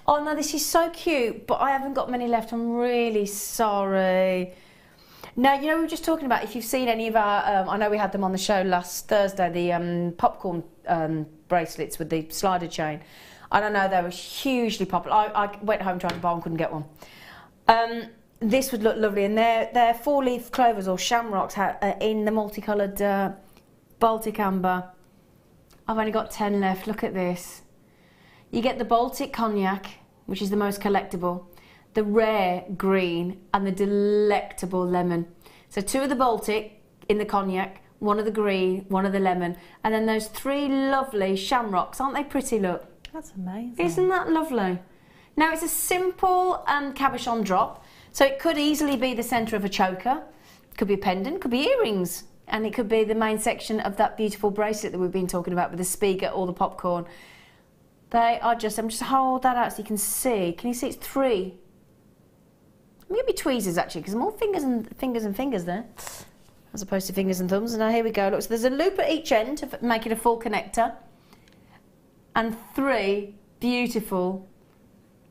Oh no, this is so cute, but I haven't got many left. I'm really sorry. Now, you know, we were just talking about if you've seen any of our, I know we had them on the show last Thursday, the popcorn bracelets with the slider chain. I don't know, they were hugely popular. I went home trying to buy one, couldn't get one. This would look lovely, and they're 4-leaf clovers or shamrocks in the multicoloured Baltic amber. I've only got 10 left, look at this. You get the Baltic cognac, which is the most collectible, the rare green, and the delectable lemon. So 2 of the Baltic in the cognac, 1 of the green, 1 of the lemon, and then those 3 lovely shamrocks. Aren't they pretty, look? That's amazing. Isn't that lovely? Now, it's a simple cabochon drop, so it could easily be the centre of a choker. It could be a pendant, could be earrings, and it could be the main section of that beautiful bracelet that we've been talking about with the spigot or the popcorn. They are just, I'm just hold that out so you can see. Can you see it's 3? Maybe tweezers actually, because more fingers and fingers there, as opposed to fingers and thumbs. And now here we go. Look, so there's a loop at each end to make it a full connector, and 3 beautiful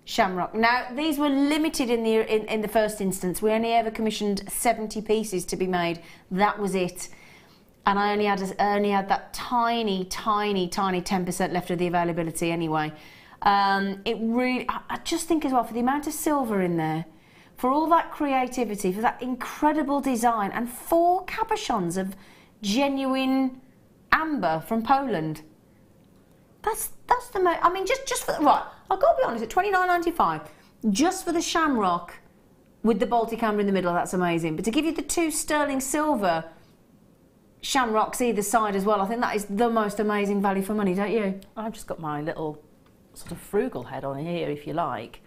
shamrock. Now, these were limited in the first instance. We only ever commissioned 70 pieces to be made. That was it. And I only had that tiny 10% left of the availability anyway. It really, I just think as well, for the amount of silver in there, for all that creativity, for that incredible design, and 4 cabochons of genuine amber from Poland. That's the most, I mean, just for, right, I've got to be honest, at $29.95, just for the shamrock with the Baltic amber in the middle, that's amazing. But to give you the 2 sterling silver shamrocks either side as well, I think that is the most amazing value for money, don't you? I've just got my little sort of frugal head on here, if you like.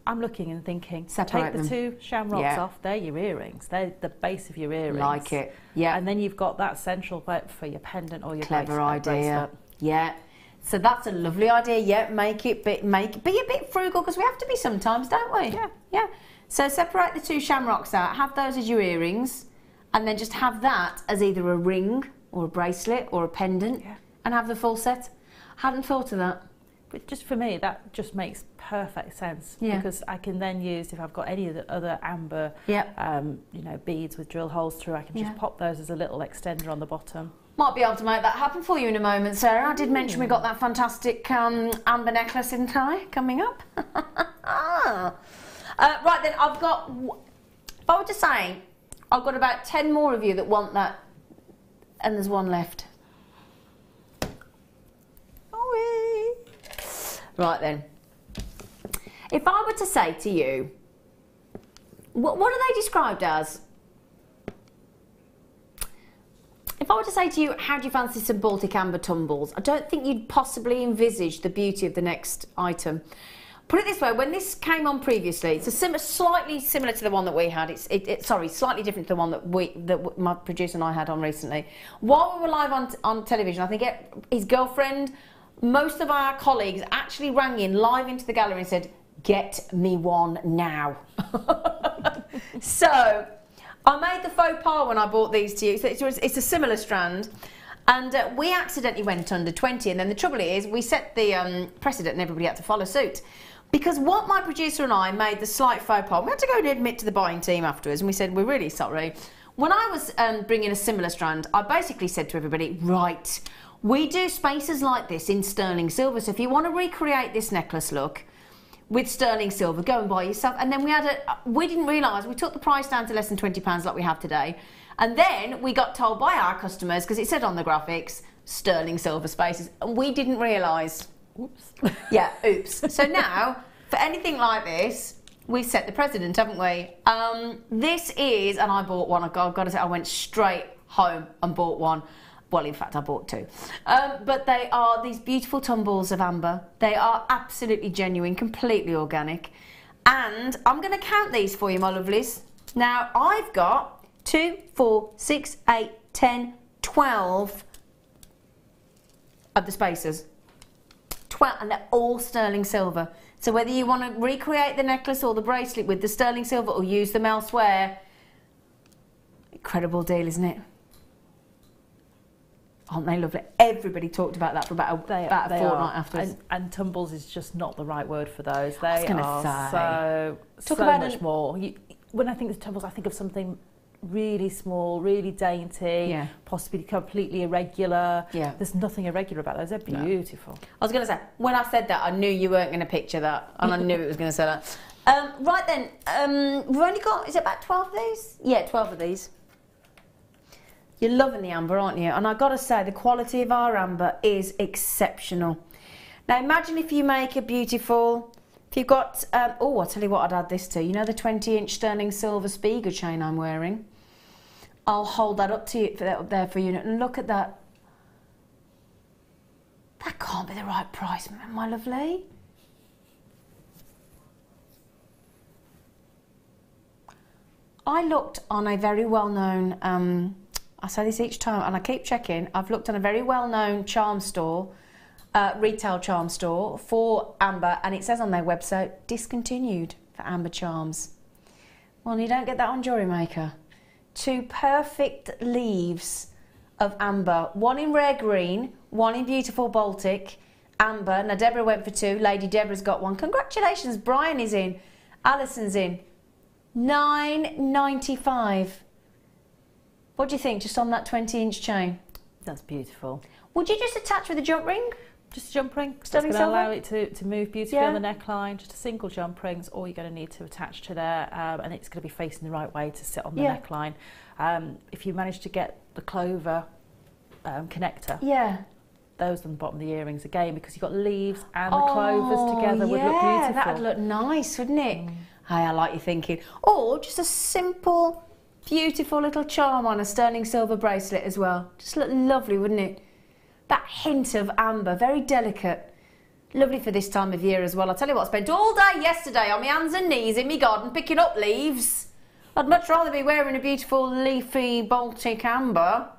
I'm looking and thinking, separate take the 2 shamrocks off, they're your earrings, they're the base of your earrings. Like it, yeah. And then you've got that central bit for your pendant or your clever idea. bracelet. Yeah. So that's a lovely idea, yeah, be a bit frugal, because we have to be sometimes, don't we? Yeah. Yeah. So separate the 2 shamrocks out, have those as your earrings, and then just have that as either a ring or a bracelet or a pendant, and have the full set. Hadn't thought of that. But just for me, that just makes perfect sense, because I can then use, if I've got any of the other amber, you know, beads with drill holes through, I can just pop those as a little extender on the bottom. Might be able to make that happen for you in a moment, Sarah. I did mention we got that fantastic amber necklace in tie coming up. Right then, I've got, if I were to say, I've got about 10 more of you that want that, and there's 1 left. Right then, if I were to say to you, what are they described as? If I were to say to you, how do you fancy some Baltic amber tumbles? I don't think you'd possibly envisage the beauty of the next item. Put it this way, when this came on previously, it's a slightly similar to the one that we had. Sorry, slightly different to the one that my producer and I had on recently. While we were live on television, I think his girlfriend, most of our colleagues actually rang in live into the gallery and said, "Get me one now." So I made the faux pas when I bought these to you. So it's a similar strand, and we accidentally went under 20, and then the trouble is we set the precedent and everybody had to follow suit. Because what my producer and I made the slight faux pas, we had to go and admit to the buying team afterwards, and we said, "We're really sorry." When I was bringing a similar strand, I basically said to everybody, "Right, we do spaces like this in sterling silver, so if you want to recreate this necklace look with sterling silver, go and buy yourself." And then we didn't realise, we took the price down to less than £20 like we have today, and then we got told by our customers, because it said on the graphics, sterling silver spaces, and we didn't realise. Oops. Yeah, oops. So now, for anything like this, we've set the precedent, haven't we? This is, and I bought one, I've got to say, I went straight home and bought one. Well, in fact, I bought 2. But they are these beautiful tumbles of amber. They are absolutely genuine, completely organic. And I'm going to count these for you, my lovelies. Now, I've got 2, 4, 6, 8, 10, 12 of the spacers. 12, and they're all sterling silver. So whether you want to recreate the necklace or the bracelet with the sterling silver or use them elsewhere, incredible deal, isn't it? Aren't they lovely? Everybody talked about that for about a fortnight afterwards. And tumbles is just not the right word for those. They are so much more. When I think of tumbles, I think of something really small, really dainty, possibly completely irregular. Yeah. There's nothing irregular about those. They're beautiful. No. I was going to say, when I said that, I knew you weren't going to picture that, and I knew it was going to say that. Right then, we've only got, is it about 12 of these? Yeah, 12 of these. You're loving the amber, aren't you? And I've got to say, the quality of our amber is exceptional. Now, imagine if you make a beautiful, if you've got, oh, I'll tell you what I'd add this to. You know the 20-inch sterling silver Spiga chain I'm wearing? I'll hold that up to you, up there for you, and look at that. That can't be the right price, my lovely. I looked on a very well-known, I say this each time and I keep checking, I've looked on a very well-known charm store, retail charm store for amber, and it says on their website, discontinued for amber charms. Well, you don't get that on Jewellery Maker. 2 perfect leaves of amber, one in rare green, one in beautiful Baltic, amber. Now Deborah went for 2. Lady Deborah's got 1. Congratulations, Brian is in. Alison's in. £9.95. What do you think, just on that 20-inch chain? That's beautiful. Would you just attach with a jump ring? Just a jump ring. It's Sterling going to silver? allow it to move beautifully on the neckline. Just a single jump ring's all you're going to need to attach to there, and it's going to be facing the right way to sit on the neckline. If you manage to get the clover connector, those on the bottom of the earrings again, because you've got leaves and the clovers together would look beautiful. That would look nice, wouldn't it? Hey, I like your thinking. Or just a simple, beautiful little charm on a sterling silver bracelet as well. Just look lovely, wouldn't it? That hint of amber, very delicate. Lovely for this time of year as well. I'll tell you what, I spent all day yesterday on my hands and knees in my garden picking up leaves. I'd much rather be wearing a beautiful leafy Baltic amber.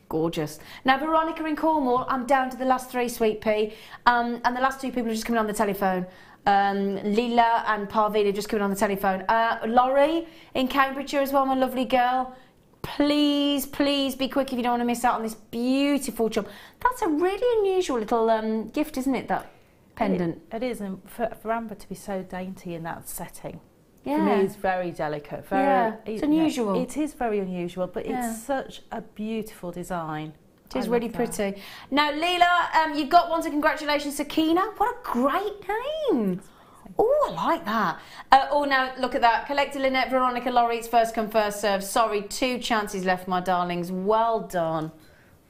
Gorgeous. Now, Veronica in Cornwall, I'm down to the last 3, Sweet Pea. And the last 2 people are just coming on the telephone. Lila and Parveen are just coming on the telephone. Laurie in Cambridgeshire as well, my lovely girl. Please, please be quick if you don't want to miss out on this beautiful job. That's a really unusual little gift, isn't it, that pendant? It is, and for Amber to be so dainty in that setting, for me, it's very delicate. It's unusual. It is very unusual, but it's such a beautiful design. It is really pretty. Now, Leela, you've got one, so congratulations, Sakina. What a great name. Oh, I like that. Now, look at that. Collector Lynette, Veronica, Laurie, it's first come, first serve. Sorry, 2 chances left, my darlings. Well done.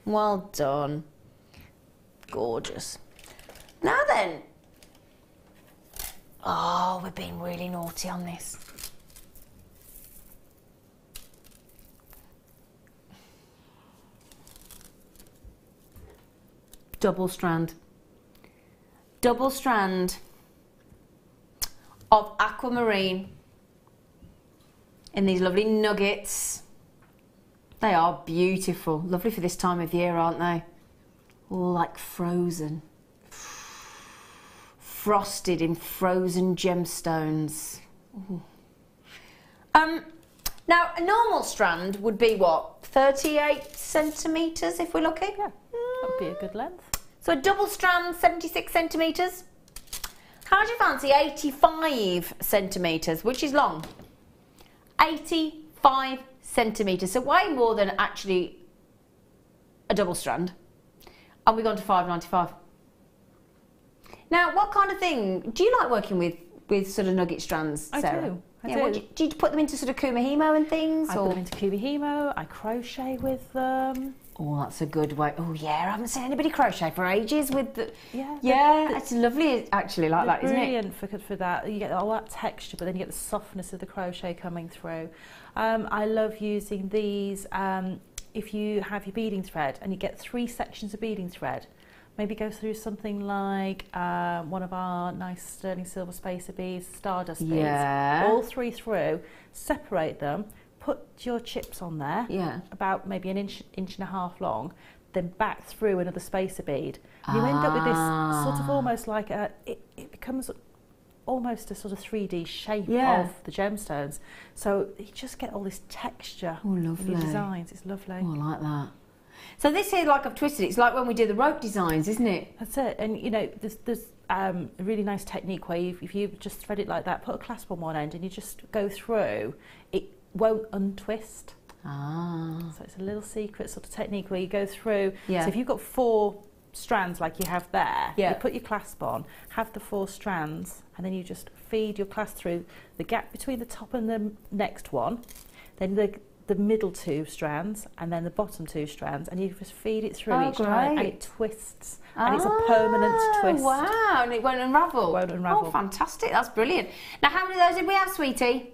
Well done. Gorgeous. Now then. Oh, we're being really naughty on this. Double strand. Double strand of aquamarine in these lovely nuggets. They are beautiful. Lovely for this time of year, aren't they? All like frozen. Frosted in frozen gemstones. Ooh. Now, a normal strand would be what? 38 centimetres if we're lucky? Yeah, that would be a good length. So a double strand, 76 centimetres. How do you fancy 85 centimetres, which is long? 85 centimetres, so way more than actually a double strand. And we've gone to £5.95. Now, what kind of thing, do you like working with sort of nugget strands, Sarah? I do. Do you put them into sort of kumihimo and things? I put them into kumihimo, I crochet with them. Oh, that's a good way. Oh, yeah, I haven't seen anybody crochet for ages with the... Yeah, it's lovely actually like that, isn't it? Brilliant for that. You get all that texture, but then you get the softness of the crochet coming through. I love using these if you have your beading thread and you get 3 sections of beading thread. Maybe go through something like one of our nice sterling silver spacer beads, stardust beads. All 3 through, separate them, put your chips on there, about maybe an inch and a half long, then back through another spacer bead. And you end up with this sort of almost like it becomes almost a sort of 3D shape of the gemstones. So you just get all this texture in your designs. It's lovely. Oh, I like that. So this here, like I've twisted it, it's like when we did the rope designs, isn't it? That's it. And you know, there's a really nice technique where if you just thread it like that, put a clasp on one end and you just go through, it won't untwist. So it's a little secret sort of technique where you go through. So if you've got 4 strands like you have there, you put your clasp on, have the 4 strands, and then you just feed your clasp through the gap between the top and the next one, then the middle 2 strands, and then the bottom 2 strands, and you just feed it through each time, and it twists, and it's a permanent twist. Wow, and it won't unravel. Won't unravel. Oh, fantastic! That's brilliant. Now, how many of those did we have, sweetie?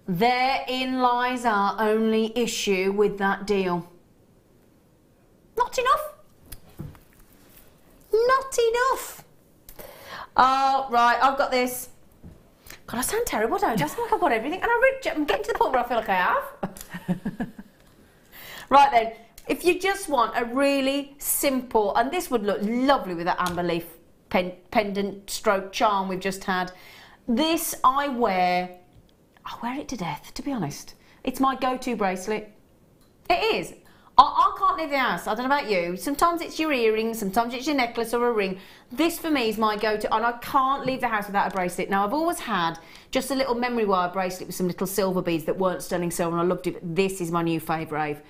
Therein lies our only issue with that deal. Not enough. Not enough. Oh, right, I've got this. God, I sound terrible, don't I? I sound like I've got everything. And I'm getting to the point where I feel like I have. Right then, if you just want a really simple, and this would look lovely with that amber leaf pendant stroke charm we've just had. This I wear it to death, to be honest. It's my go-to bracelet. It is. I can't leave the house. I don't know about you. Sometimes it's your earrings, sometimes it's your necklace or a ring. This for me is my go-to, and I can't leave the house without a bracelet. Now, I've always had just a little memory wire bracelet with some little silver beads that weren't sterling silver, and I loved it, but this is my new favourite.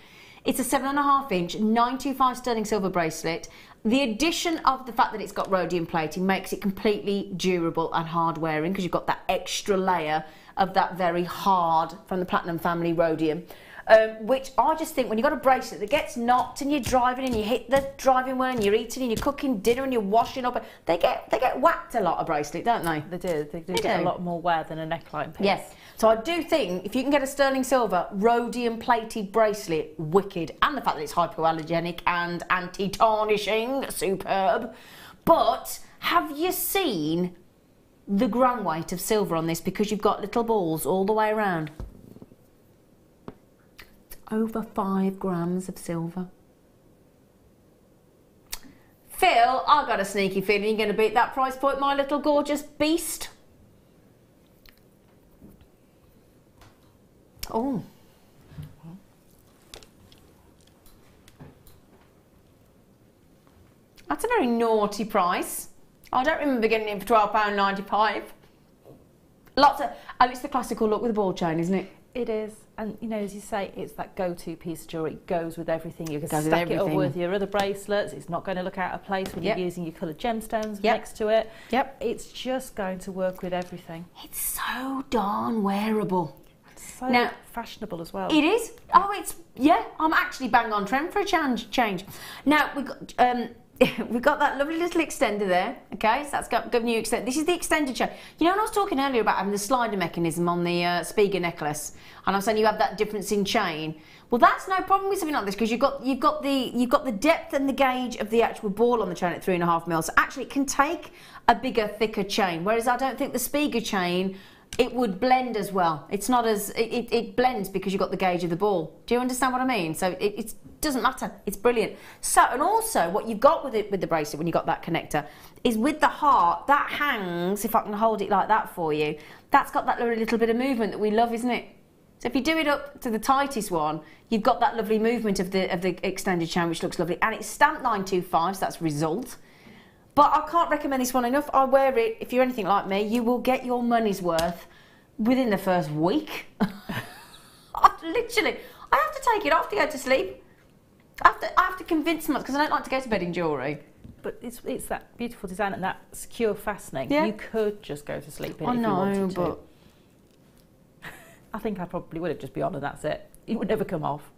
It's a 7.5 inch, 925 sterling silver bracelet. The addition of the fact that it's got rhodium plating makes it completely durable and hard wearing, because you've got that extra layer of that very hard, from the platinum family, rhodium. Which I just think when you've got a bracelet that gets knocked and you're driving and you hit the driving wheel and you're eating and you're cooking dinner and you're washing up, they get whacked a lot, a bracelet, don't they? They do. They do get a lot more wear than a neckline piece. Yes. So I do think if you can get a sterling silver rhodium plated bracelet, wicked. And the fact that it's hypoallergenic and anti-tarnishing, superb. But have you seen the gram weight of silver on this? Because you've got little balls all the way around. Over 5 grams of silver. Phil, I've got a sneaky feeling you're going to beat that price point, my little gorgeous beast. Oh. That's a very naughty price. I don't remember getting it for £12.95. Lots of, and it's the classical look with a ball chain, isn't it? It is, and you know, as you say, it's that go-to piece of jewellery. It goes with everything. You can stack it up with your other bracelets. It's not going to look out of place when you're using your coloured gemstones next to it. Yep. It's just going to work with everything. It's so darn wearable. So now, fashionable as well. It is. Oh, it's, yeah, I'm actually bang on trend for a change. Now, we've got that lovely little extender there, okay, so that's got new extend. This is the extended chain. You know when I was talking earlier about having the slider mechanism on the Spiga necklace, and I'm saying you have that difference in chain? Well, that's no problem with something like this, because you've got the depth and the gauge of the actual ball on the chain at 3.5 mils. So actually it can take a bigger, thicker chain, whereas I don't think the Spiga chain, it would blend as well. It's not as, it blends because you've got the gauge of the ball. Do you understand what I mean? So it doesn't matter. It's brilliant. So, and also what you've got with it, with the bracelet, when you've got that connector, is with the heart, that hangs, if I can hold it like that for you, that's got that little bit of movement that we love, isn't it? So if you do it up to the tightest one, you've got that lovely movement of the extended chain, which looks lovely. And it's stamped 925, so that's result. But I can't recommend this one enough. I wear it, if you're anything like me, you will get your money's worth within the first week. Literally, I have to take it off to go to sleep. I have to convince myself, because I don't like to go to bed in jewellery. But it's that beautiful design and that secure fastening. Yeah. You could just go to sleep in I if know, you wanted to. but I think I probably would have just be on and that's it. It would never come off.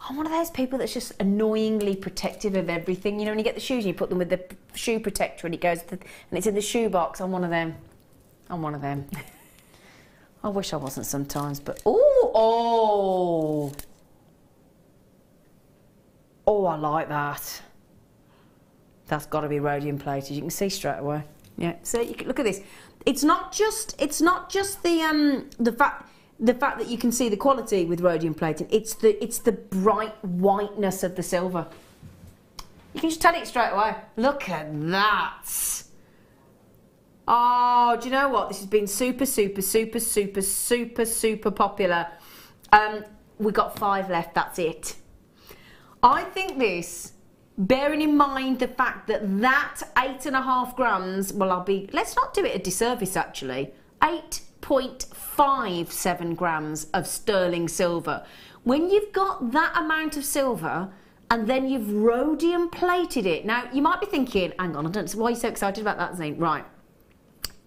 I'm one of those people that's just annoyingly protective of everything. You know, when you get the shoes and you put them with the shoe protector and it goes and it's in the shoe box. I'm one of them. I'm one of them. I wish I wasn't sometimes, but oh, I like that. That's got to be rhodium plated. You can see straight away. Yeah. So you can, look at this. It's not just the fact that you can see the quality with rhodium plating. It's the bright whiteness of the silver. You can just tell it straight away. Look at that. Oh, do you know what? This has been super popular. We've got 5 left. That's it. I think this, bearing in mind the fact that 8.5 grams, well, let's not do it a disservice actually, 8.57 grams of sterling silver. When you've got that amount of silver and then you've rhodium plated it, now you might be thinking, hang on, I don't know why you're so excited about that, Zane. Right.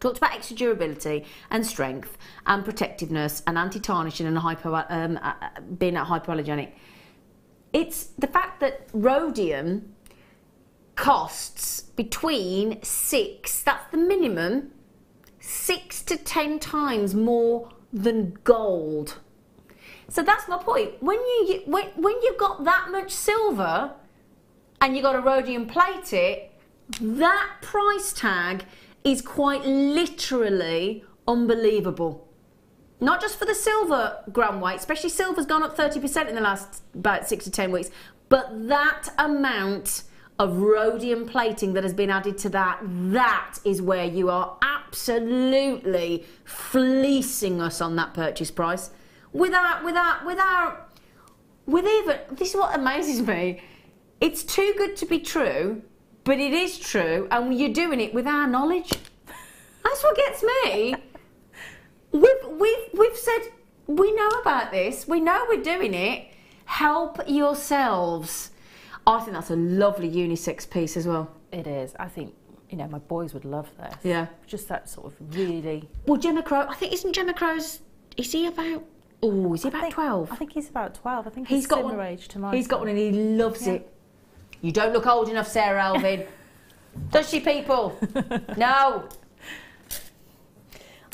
Talked about extra durability and strength and protectiveness and anti-tarnishing and being hypoallergenic. It's the fact that rhodium costs between 6, that's the minimum, 6 to 10 times more than gold. So that's my point. When you've got that much silver and you've got to rhodium plate it, that price tag is quite literally unbelievable. Not just for the silver gram weight, especially silver's gone up 30% in the last about 6 to 10 weeks, but that amount of rhodium plating that has been added to that is where you are absolutely fleecing us on that purchase price. With our with even, this is what amazes me, it's too good to be true, but it is true, and you're doing it with our knowledge. That's what gets me. We've said, we know about this, we know we're doing it. Help yourselves. I think that's a lovely unisex piece as well. It is. I think, you know, my boys would love this. Yeah. Just that sort of really... Well, Gemma Crow, I think, isn't Gemma Crow's, is he about 12? I think he's about 12. I think He's got similar one, age to mine. he's got one and he loves it. You don't look old enough, Sarah Elvin. Does she, people? No.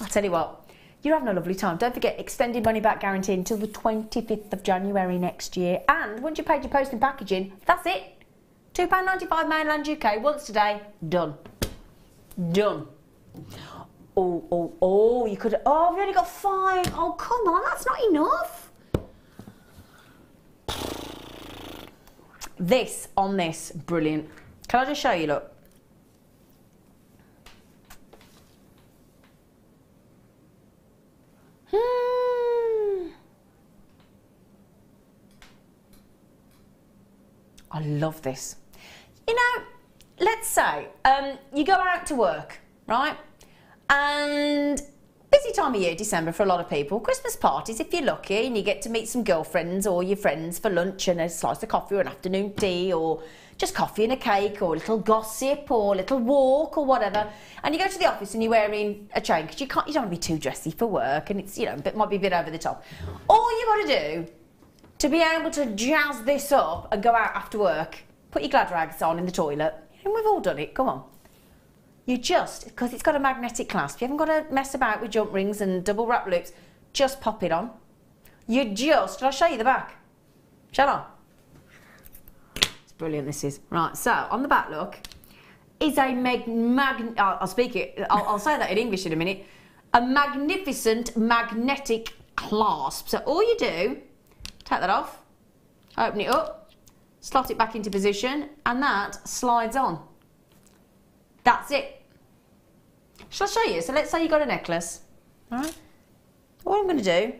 I'll tell you what. You're having a lovely time. Don't forget, extended money back guarantee until the 25th of January next year. And once you've paid your post and packaging, that's it. £2.95 mainland UK, once today, done. Done. Oh, you could, oh, I've only got 5. Oh, come on, that's not enough. This on this, brilliant. Can I just show you, look? I love this. You know, let's say you go out to work, right? And busy time of year, December for a lot of people. Christmas parties, if you're lucky, and you get to meet some girlfriends or your friends for lunch and a slice of coffee or an afternoon tea or just coffee and a cake or a little gossip or a little walk or whatever. And you go to the office and you're wearing a chain because you don't want to be too dressy for work and it's, you know, it might be a bit over the top. All you got to do to be able to jazz this up and go out after work, put your glad rags on in the toilet, and we've all done it, come on. You just, because it's got a magnetic clasp, you haven't got to mess about with jump rings and double wrap loops, just pop it on. You just, I'll show you the back. Shall I? It's brilliant, this is. Right, so on the back, look, is a I'll say that in English in a minute, a magnificent magnetic clasp. So all you do, take that off, open it up, slot it back into position, and that slides on. That's it. Shall I show you? So let's say you've got a necklace. All right. What I'm going to do,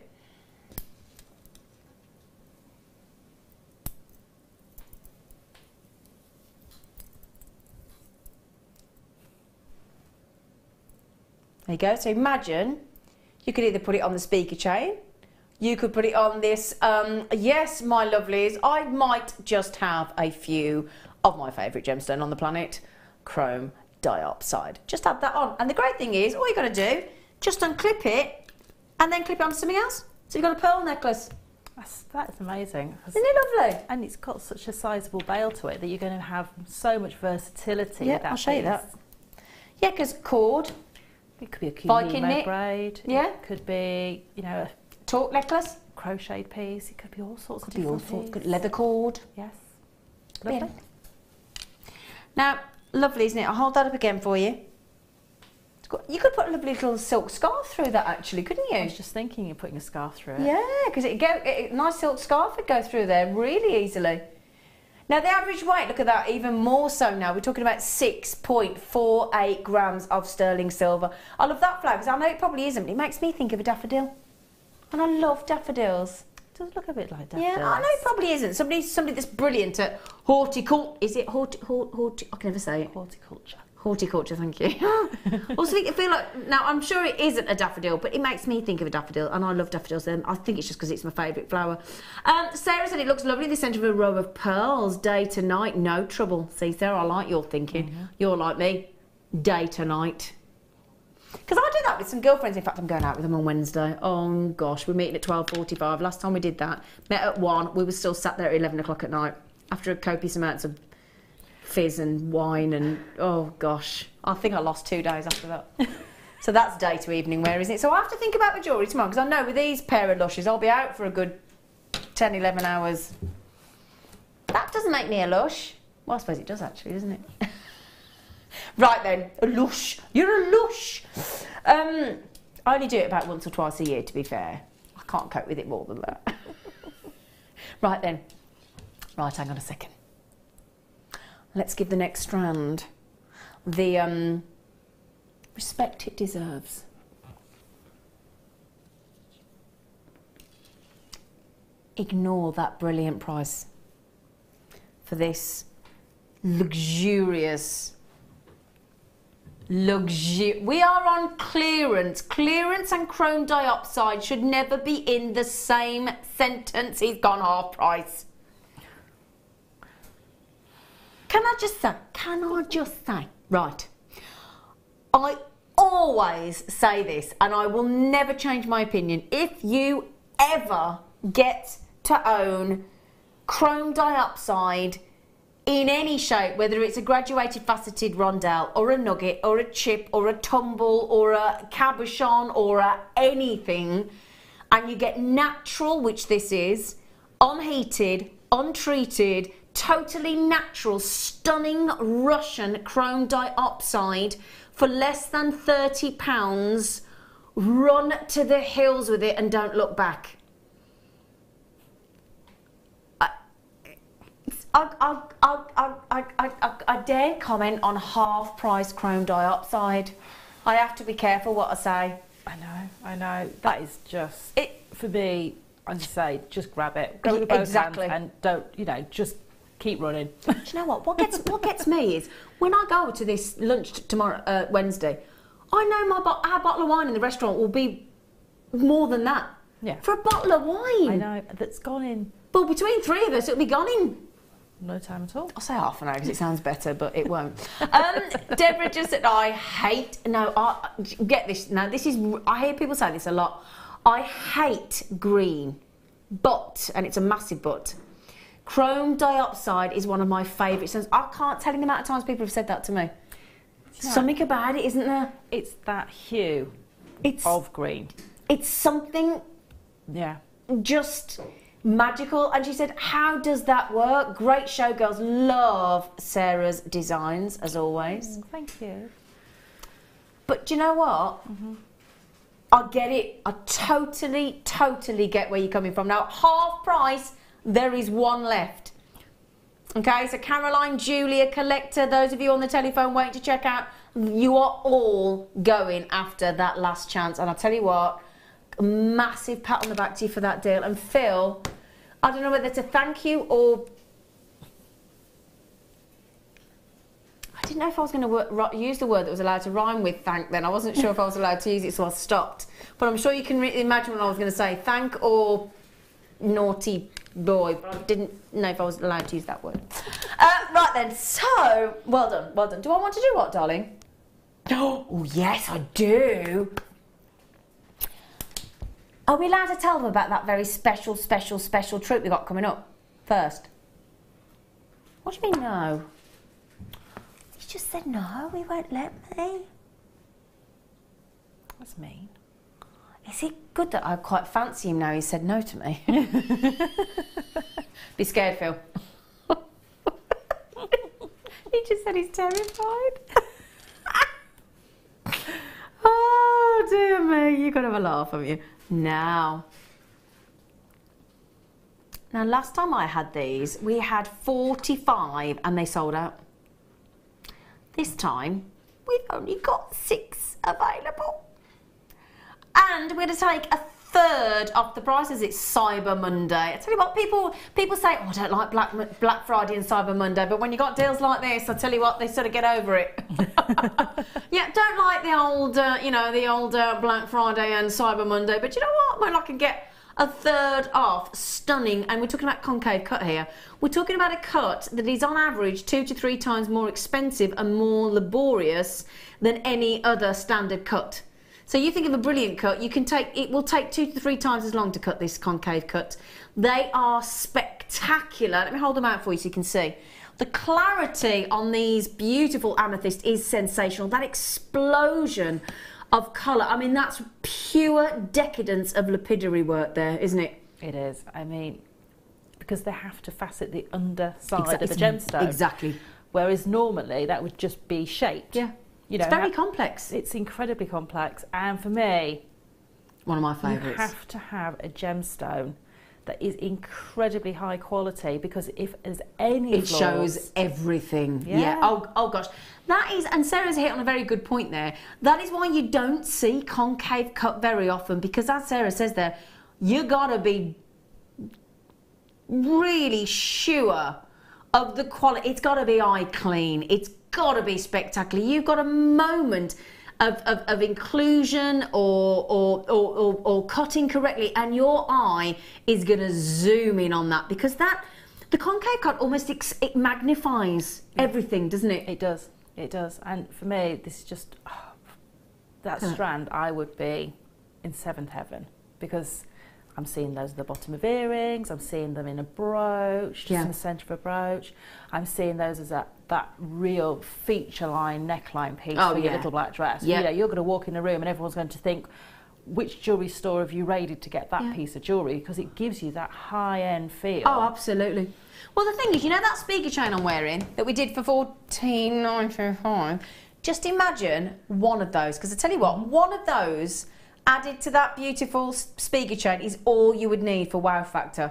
there you go. So imagine you could either put it on the speaker chain, you could put it on this, yes, my lovelies, I might just have a few of my favourite gemstone on the planet, chrome dioxide. Just add that on. And the great thing is, all you got to do, just unclip it and then clip it onto something else. So you've got a pearl necklace. That's amazing. Isn't it lovely? And it's got such a sizable bail to it that you're going to have so much versatility. Yeah, with that I'll show you piece. that. Yeah, because cord. It could be a Viking Kunimo knit. braid. Yeah. It could be, you know, a Torque necklace. crocheted piece. It could be all sorts Could of be all different sorts. pieces. Leather cord. Yes. Lovely. Lovely. Now, lovely, isn't it? I'll hold that up again for you. You could put a lovely little silk scarf through that, actually, couldn't you? I was just thinking of putting a scarf through it. Yeah, because a nice silk scarf would go through there really easily. Now, the average weight, look at that, even more so now. We're talking about 6.48 grams of sterling silver. I love that flower because I know it probably isn't, but it makes me think of a daffodil. And I love daffodils. It does look a bit like daffodils. Yeah, I know it probably isn't. Somebody that's brilliant at horticulture. Is it I can never say it. Horticulture. Horticulture, thank you. Also, I feel like, now I'm sure it isn't a daffodil, but it makes me think of a daffodil, and I love daffodils. And I think it's just because it's my favourite flower. Sarah said it looks lovely in the centre of a row of pearls, day to night, no trouble. See, Sarah, I like your thinking. You're like me, day to night. Because I do that with some girlfriends. In fact, I'm going out with them on Wednesday. Oh gosh, we're meeting at 12:45. Last time we did that, met at 1. We were still sat there at 11 o'clock at night after a copious amounts of fizz and wine and oh gosh, I think I lost 2 days after that. So that's day to evening wear, isn't it? So I have to think about my jewellery tomorrow because I know with these pair of lushes I'll be out for a good 10, 11 hours. That doesn't make me a lush. Well, I suppose it does actually, doesn't it? Right then, a lush. You're a lush. I only do it about once or twice a year, to be fair. I can't cope with it more than that. Right then. Right, hang on a second. Let's give the next strand the respect it deserves. ignore that brilliant price for this luxurious we are on clearance. Clearance and chrome dioxide should never be in the same sentence. He's gone half price. Can I just say, right, I always say this and I will never change my opinion. If you ever get to own chrome dioxide in any shape, whether it's a graduated faceted rondelle or a nugget or a chip or a tumble or a cabochon or anything, and you get natural, which this is, unheated, untreated, totally natural, stunning Russian chrome dioxide for less than £30, run to the hills with it and don't look back. I daren't comment on half-price chrome dioxide. I have to be careful what I say. I know. That is just it for me. As I say, just grab it, go with both exactly, hands and don't, just keep running. Do you know what? What gets me is when I go to this lunch tomorrow, Wednesday. I know our bottle of wine in the restaurant will be more than that. Yeah. For a bottle of wine. I know that's gone in. But between three of us, it'll be gone in. No time at all. I'll say half an hour because it sounds better, but it won't. Deborah just said, get this. Now, I hear people say this a lot. I hate green, but, and it's a massive but, chrome dioxide is one of my favourite scents. I can't tell you the amount of times people have said that to me. Something about it, isn't there? It's that hue of green. It's something just magical. And she said, how does that work? Great show, girls. Love Sarah's designs, as always. Thank you. But do you know what? I get it. I totally get where you're coming from. Now, half price, there is one left. Okay, so Caroline, Julia, Collector, those of you on the telephone waiting to check out, you are all going after that last chance. And I'll tell you what, massive pat on the back to you for that deal. And Phil, I don't know whether to thank you or... I didn't know if I was going to use the word that was allowed to rhyme with thank then. I wasn't sure if I was allowed to use it, so I stopped. But I'm sure you can imagine what I was going to say. Thank or naughty boy. But I didn't know if I was allowed to use that word. Right then, so, well done. Do I want to do what, darling? Oh, yes, I do. Are we allowed to tell them about that very special treat we got coming up first? What do you mean, no? He just said no, he won't let me. That's mean. Is it good that I quite fancy him now he said no to me? Be scared, Phil. He just said he's terrified. Oh, dear me. You've got to have a laugh, haven't you? Now, last time I had these, we had 45 and they sold out. This time, we've only got 6 available. And we're going to take a third off the prices. It's Cyber Monday. I tell you what, people say, oh, I don't like Black Friday and Cyber Monday, but when you got deals like this, I tell you what, they sort of get over it. Yeah, don't like the old, Black Friday and Cyber Monday, but you know what? When I can get a third off, stunning, and we're talking about concave cut here. We're talking about a cut that is on average 2 to 3 times more expensive and more laborious than any other standard cut. So you think of a brilliant cut, it will take 2 to 3 times as long to cut this concave cut. They are spectacular. Let me hold them out for you so you can see. The clarity on these beautiful amethyst is sensational. That explosion of colour, I mean, that's pure decadence of lapidary work there, isn't it? It is. I mean, because they have to facet the underside of the gemstone. Exactly. Whereas normally that would just be shaped. Yeah. You know, it's very complex. It's incredibly complex, and for me, one of my favourites. You have to have a gemstone that is incredibly high quality, because if there's any flaws, shows everything. Yeah. Oh gosh, that is, and Sarah's hit on a very good point there. That is why you don't see concave cut very often, because as Sarah says there, you gotta be really sure of the quality. It's got to be eye clean. It's got to be spectacular. You've got a moment of inclusion or cutting correctly, and your eye is going to zoom in on that, because the concave cut almost it magnifies everything, doesn't it? It does. It does. And for me, this is just that strand. I would be in seventh heaven, because I'm seeing those at the bottom of earrings, I'm seeing them in a brooch, just in the centre of a brooch. I'm seeing those as that real feature line neckline piece for your little black dress. You know, you're going to walk in a room and everyone's going to think, which jewellery store have you raided to get that piece of jewellery? Because it gives you that high-end feel. Oh, absolutely. Well, the thing is, you know that speaker chain I'm wearing that we did for $14.95? Just imagine one of those, because I tell you what, one of those added to that beautiful speaker chain is all you would need for wow factor.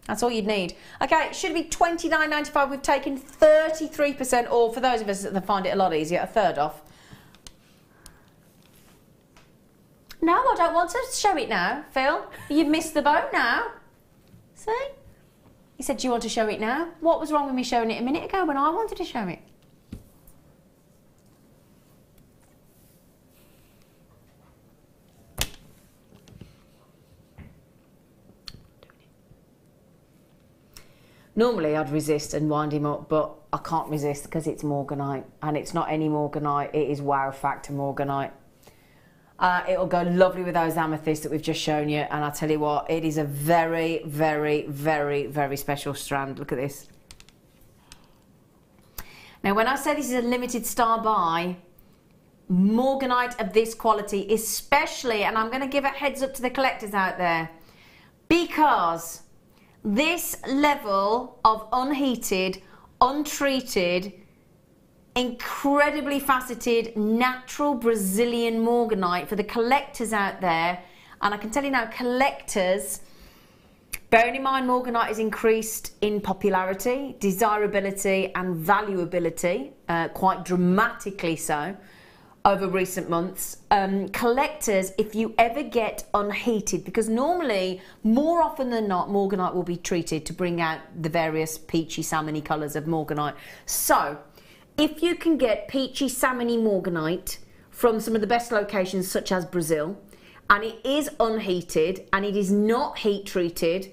That's all you'd need. Okay, it should be $29.95. We've taken 33%, or for those of us that find it a lot easier, a third off. No, I don't want to show it now, Phil. You've missed the boat now. See? He said, do you want to show it now? What was wrong with me showing it a minute ago when I wanted to show it? Normally I'd resist and wind him up, but I can't resist because it's morganite, and it's not any morganite, it is wow factor morganite. It'll go lovely with those amethysts that we've just shown you, and I'll tell you what, it is a very, very, very, very special strand. Look at this. Now, when I say this is a limited star buy, morganite of this quality especially, and I'm going to give a heads up to the collectors out there, because this level of unheated, untreated, incredibly faceted, natural Brazilian morganite for the collectors out there, and I can tell you now, collectors, bearing in mind morganite has increased in popularity, desirability and valuability, quite dramatically so, over recent months. Collectors, if you ever get unheated, because normally, more often than not, morganite will be treated to bring out the various peachy salmony colours of morganite. So, if you can get peachy salmony morganite from some of the best locations such as Brazil, and it is unheated and it is not heat treated,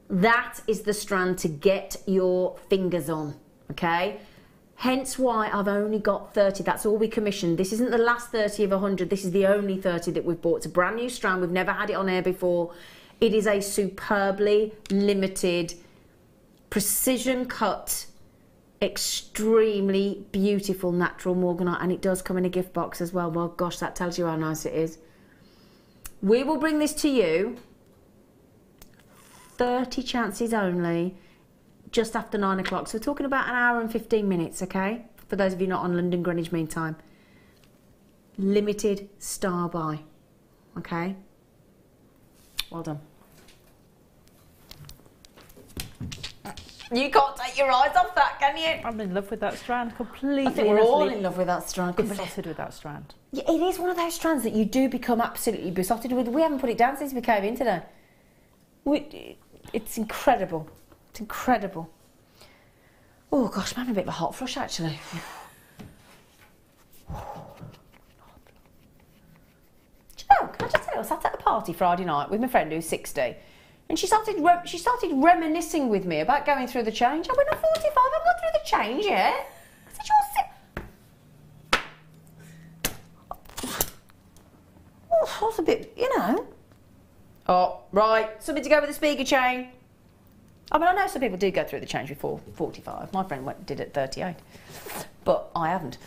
that is the strand to get your fingers on, okay? Hence why I've only got 30. That's all we commissioned. This isn't the last 30 of 100. This is the only 30 that we've bought. It's a brand new strand. We've never had it on air before. It is a superbly limited, precision cut, extremely beautiful natural morganite, and it does come in a gift box as well. Well, gosh, that tells you how nice it is. We will bring this to you, 30 chances only, just after 9 o'clock. So we're talking about an hour and 15 minutes, okay? For those of you not on London Greenwich Mean Time. Limited star buy, okay? Well done. You can't take your eyes off that, can you? I'm in love with that strand, completely. I think we're all in love with that strand. Besotted with that strand. Yeah, it is one of those strands that you do become absolutely besotted with. We haven't put it down since we came in today. It's incredible. It's incredible. Oh gosh, I'm having a bit of a hot flush actually. Do you know, can I just tell you, I sat at a party Friday night with my friend who's 60, and she started reminiscing with me about going through the change. I went, I'm 45, I've gone through the change yet. I said, you're oh, that's a bit, you know. Oh, right, something to go with the speaker chain. I mean, I know some people do go through the change before 45. My friend did it at 38, but I haven't.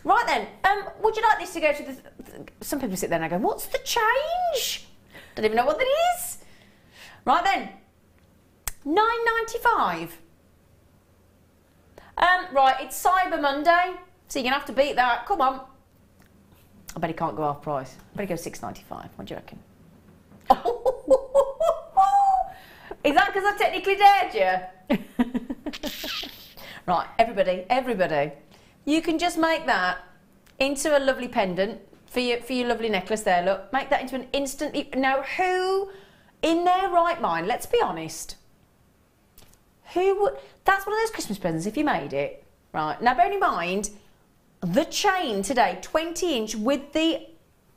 Right then, would you like this to go to the... Some people sit there and I go, what's the change? Don't even know what that is. Right then, £9.95. Right, it's Cyber Monday, so you're going to have to beat that. Come on. I bet it can't go half price. I bet it goes £6.95. What do you reckon? Is that because I technically dared you? Right, everybody, you can just make that into a lovely pendant for your lovely necklace there. Look, make that into an instantly... Now, who in their right mind, let's be honest, who would... That's one of those Christmas presents if you made it. Right, now bear in mind, the chain today, 20-inch with the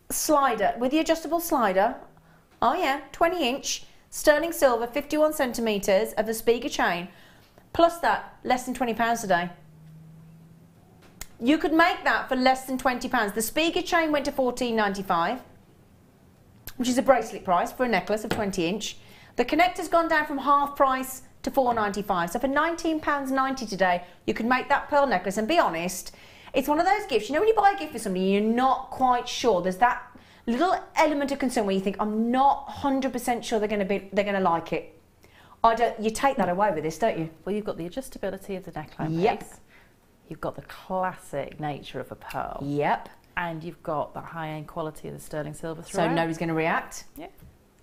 slider, with the adjustable slider. Oh yeah, 20-inch, sterling silver, 51 centimetres of the Spiga chain. Plus that, less than £20 today. You could make that for less than £20. The Spiga chain went to $14.95, which is a bracelet price for a necklace of 20-inch. The connector's gone down from half price to $4.95. So for £19.90 today, you could make that pearl necklace. And be honest, it's one of those gifts. You know when you buy a gift for somebody, you're not quite sure. There's that little element of concern where you think, I'm not 100% sure they're going to like it. You take that away with this, don't you? Well, you've got the adjustability of the neckline Yep. piece. You've got the classic nature of a pearl. Yep. And you've got the high-end quality of the sterling silver throughout. So nobody's going to react. Yeah.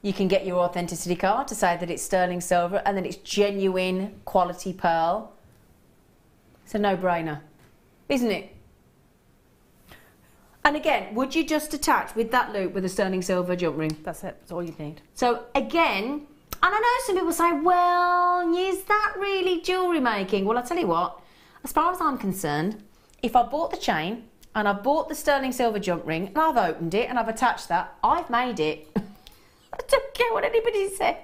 You can get your authenticity card to say that it's sterling silver and that it's genuine quality pearl. It's a no-brainer, isn't it? And again, would you just attach with that loop with a sterling silver jump ring? That's it. That's all you need. So again, and I know some people say, well, is that really jewellery making? Well, I'll tell you what, as far as I'm concerned, if I bought the chain and I bought the sterling silver jump ring and I've opened it and I've attached that, I've made it. I don't care what anybody says.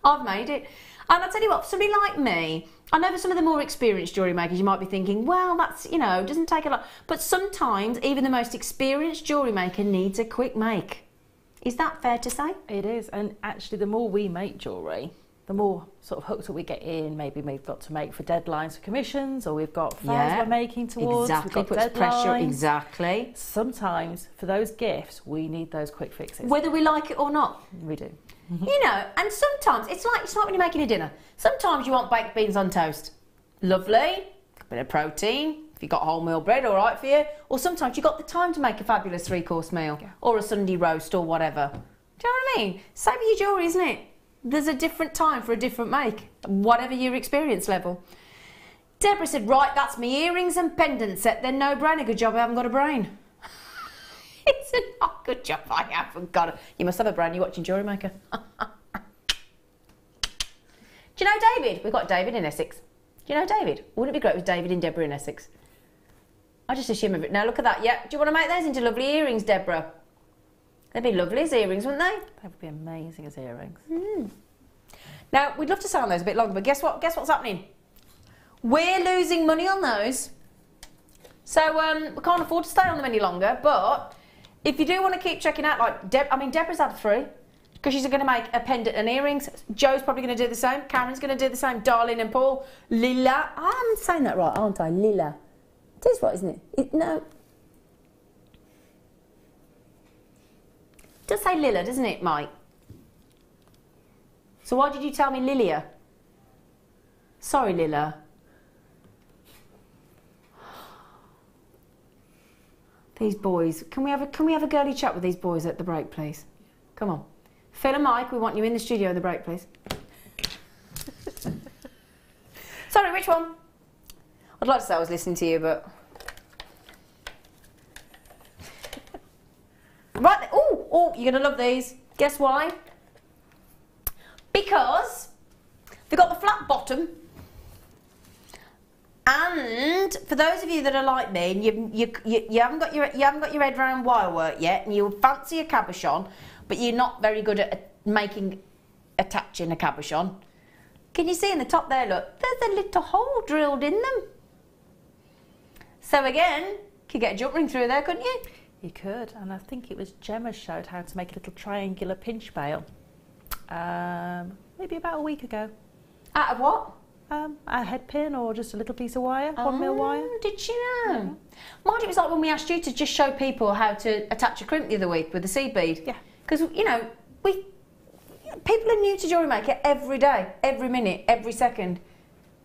I've made it. And I'll tell you what, for somebody like me, I know for some of the more experienced jewellery makers, you might be thinking, well, that's, you know, doesn't take a lot. But sometimes even the most experienced jewellery maker needs a quick make. Is that fair to say? It is. And actually, the more we make jewellery, the more sort of hooks that we get in. Maybe we've got to make for deadlines for commissions, or we've got fairs we're making towards. Exactly, we've got puts pressure. deadlines. Exactly. Sometimes for those gifts, we need those quick fixes. Whether we like it or not. We do. You know, and sometimes it's like when you're making a dinner. Sometimes you want baked beans on toast. Lovely, a bit of protein. If you've got wholemeal bread, all right for you. Or sometimes you've got the time to make a fabulous three-course meal, or a Sunday roast or whatever. Do you know what I mean? Same with your jewellery, isn't it? There's a different time for a different make, whatever your experience level. Deborah said, right, that's me earrings and pendant set. Then no brainer. Good job I haven't got a brain. It's a not good job I haven't got it. You must have a brain. You're watching Jewellery Maker. Do you know David? We've got David in Essex. Do you know David? Wouldn't it be great with David and Deborah in Essex? I just assume of it. Now look at that. Yeah. Do you want to make those into lovely earrings, Deborah? They'd be lovely as earrings, wouldn't they? They would be amazing as earrings. Now, we'd love to stay on those a bit longer, but guess what? Guess what's happening? We're losing money on those. So we can't afford to stay on them any longer, but if you do want to keep checking out, like, Deborah's had 3, because she's going to make a pendant and earrings. Joe's probably going to do the same. Karen's going to do the same. Darlene and Paul. Lila. I'm saying that right, aren't I? Lila. It is right, isn't it? No. It does say Lila, doesn't it, Mike? So why did you tell me Lilia? Sorry, Lila. These boys. Can we have a girly chat with these boys at the break, please? Come on. Phil and Mike, we want you in the studio at the break, please. Sorry, which one? I'd like to say I was listening to you, but... Right, oh, you're going to love these. Guess why? Because they've got the flat bottom, and for those of you that are like me and you haven't got your head around wire work yet, and you fancy a cabochon, but you're not very good at attaching a cabochon. Can you see in the top there? Look, there's a little hole drilled in them. So again, you could get a jump ring through there, couldn't you? You could, and I think it was Gemma showed how to make a little triangular pinch bail. Maybe about a week ago. Out of what? A head pin or just a little piece of wire, 1 mil wire. Did you know? Mind, it was like when we asked you to just show people how to attach a crimp the other week with the seed bead. Yeah. Because, you know, people are new to Jewellery Maker every day, every minute, every second.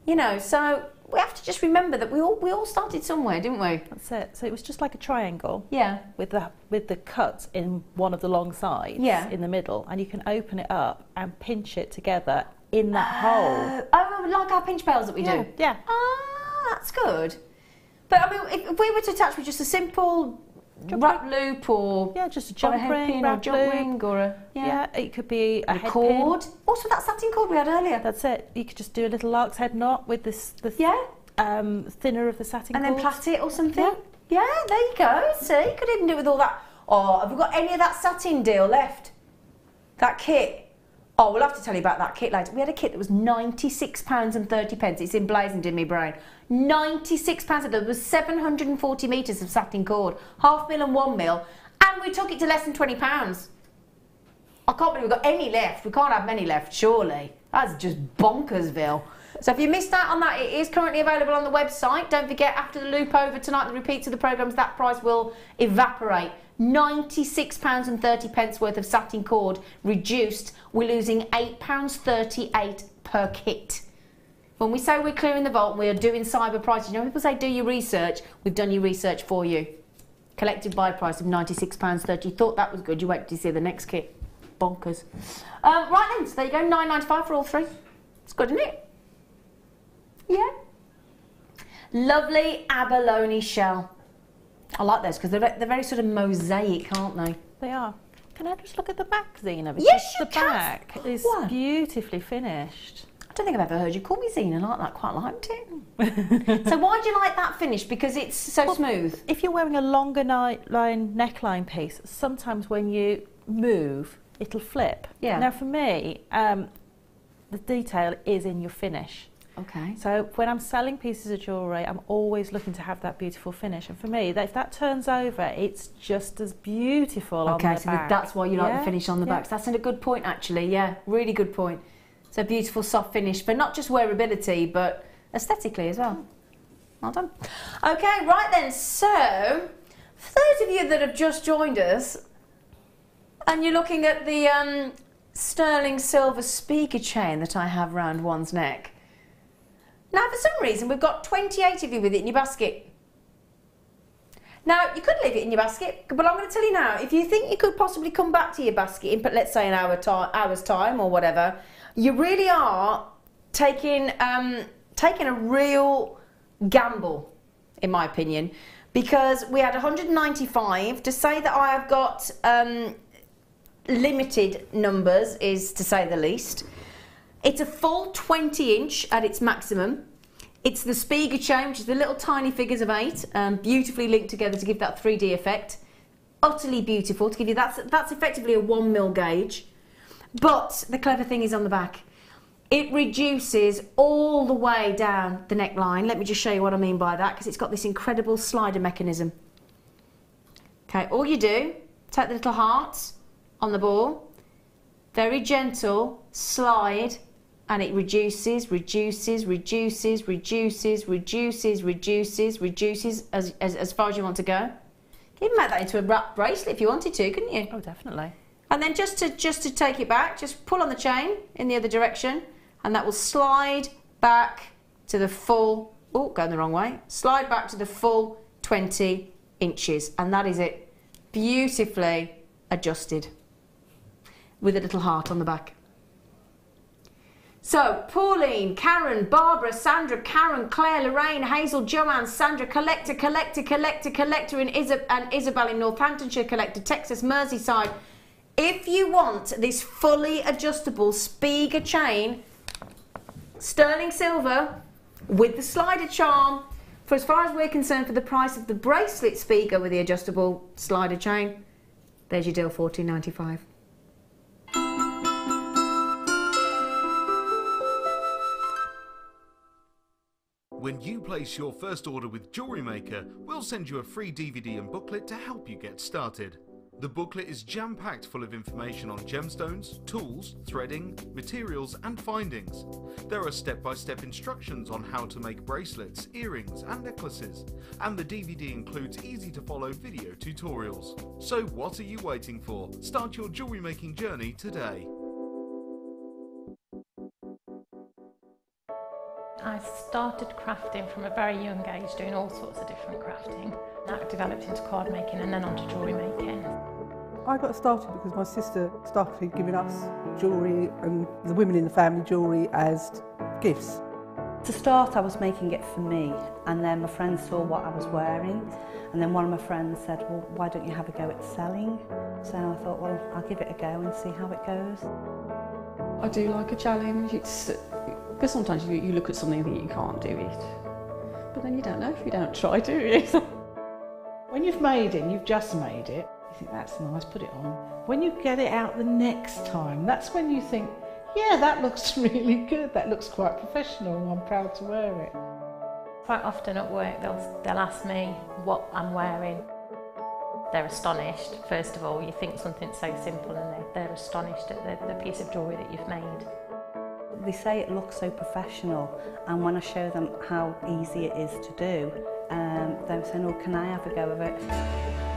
You know, so we have to just remember that we all started somewhere, didn't we? That's it. So it was just like a triangle. Yeah. With the cut in one of the long sides. Yeah. In the middle, and you can open it up and pinch it together in that hole. Oh, like our pinch pails that we do. Yeah. Ah, that's good. But I mean, if we were to attach with just a simple wrap loop or just a jump ring, or a jump ring or a it could be a head cord. pin. Also that satin cord we had earlier. That's it. You could just do a little lark's head knot with the thinner of the satin cord. And then plait it or something. Yeah, there you go. See, you could even do it with all that. Oh, have we got any of that satin deal left? That kit. Oh, we'll have to tell you about that kit later. We had a kit that was £96.30. It's emblazoned in my brain. £96. There was 740 metres of satin cord, 1/2 mil and 1 mil, and we took it to less than £20. I can't believe we've got any left. We can't have many left, surely. That's just bonkersville. So if you missed out on that, it is currently available on the website. Don't forget, after the loop over tonight, the repeats of the programmes, that price will evaporate. £96.30 worth of satin cord reduced. We're losing £8.38 per kit. When we say we're clearing the vault, we are doing cyber prices. You know, people say do your research. We've done your research for you. Collected buy price of £96.30. You thought that was good. You wait to see the next kit. Bonkers. Right then, so there you go. £9.95 for all three. It's good, isn't it? Yeah. Lovely abalone shell. I like those because they're very sort of mosaic, aren't they? They are. Can I just look at the back, Zena? Yes, you the can. back is beautifully finished. I don't think I've ever heard you call me Zena like that. Quite liked it. So why do you like that finish? Because it's so smooth. If you're wearing a longer neckline piece, sometimes when you move, it'll flip. Yeah. Now for me, the detail is in your finish. Okay. So when I'm selling pieces of jewellery, I'm always looking to have that beautiful finish. And for me, if that turns over, it's just as beautiful on the back. Okay, so that's why you like the finish on the back. So that's a good point, actually. Yeah, really good point. It's a beautiful soft finish for not just wearability, but aesthetically as well. Well done. Okay, right then. So, for those of you that have just joined us, and you're looking at the sterling silver speaker chain that I have round one's neck. Now, for some reason, we've got 28 of you with it in your basket. Now, you could leave it in your basket, but I'm going to tell you now, if you think you could possibly come back to your basket in, let's say, an hour's time or whatever, you really are taking a real gamble, in my opinion, because we had 195. To say that I have got limited numbers is to say the least. It's a full 20-inch at its maximum. It's the Spiga chain, which is the little tiny figures of 8, beautifully linked together to give that 3D effect. Utterly beautiful to give you that's effectively a 1 mil gauge. But the clever thing is on the back. It reduces all the way down the neckline. Let me just show you what I mean by that, because it's got this incredible slider mechanism. Okay, all you do, take the little hearts on the ball, very gentle, slide, and it reduces, reduces, reduces, reduces, reduces, reduces, reduces as far as you want to go. You can make that into a wrap bracelet if you wanted to, couldn't you? Oh, definitely. And then just to take it back, just pull on the chain in the other direction, and that will slide back to the full, oh, going the wrong way, slide back to the full 20 inches. And that is it, beautifully adjusted with a little heart on the back. So, Pauline, Karen, Barbara, Sandra, Karen, Claire, Lorraine, Hazel, Joanne, Sandra, Collector, and Isabel in Northamptonshire, Collector, Texas, Merseyside. If you want this fully adjustable Spiga chain, sterling silver, with the slider charm, for as far as we're concerned, for the price of the bracelet Spiga with the adjustable slider chain, there's your deal, $14.95. When you place your first order with Jewellery Maker, we'll send you a free DVD and booklet to help you get started. The booklet is jam-packed full of information on gemstones, tools, threading, materials and findings. There are step-by-step instructions on how to make bracelets, earrings and necklaces. And the DVD includes easy-to-follow video tutorials. So what are you waiting for? Start your jewellery making journey today. I started crafting from a very young age, doing all sorts of different crafting. That developed into card making and then onto jewellery making. I got started because my sister started giving us jewellery and the women in the family jewellery as gifts. To start, I was making it for me, and then my friends saw what I was wearing, and then one of my friends said, well, why don't you have a go at selling? So I thought, well, I'll give it a go and see how it goes. I do like a challenge. Because sometimes you look at something and think you can't do it, but then you don't know if you don't try, do you? When you've made it, you've just made it, you think that's nice, put it on. When you get it out the next time, that's when you think, yeah, that looks really good, that looks quite professional, and I'm proud to wear it. Quite often at work they'll ask me what I'm wearing. They're astonished. First of all, you think something so simple and they're astonished at the piece of jewellery that you've made. They say it looks so professional, and when I show them how easy it is to do, they're saying, oh, can I have a go of it?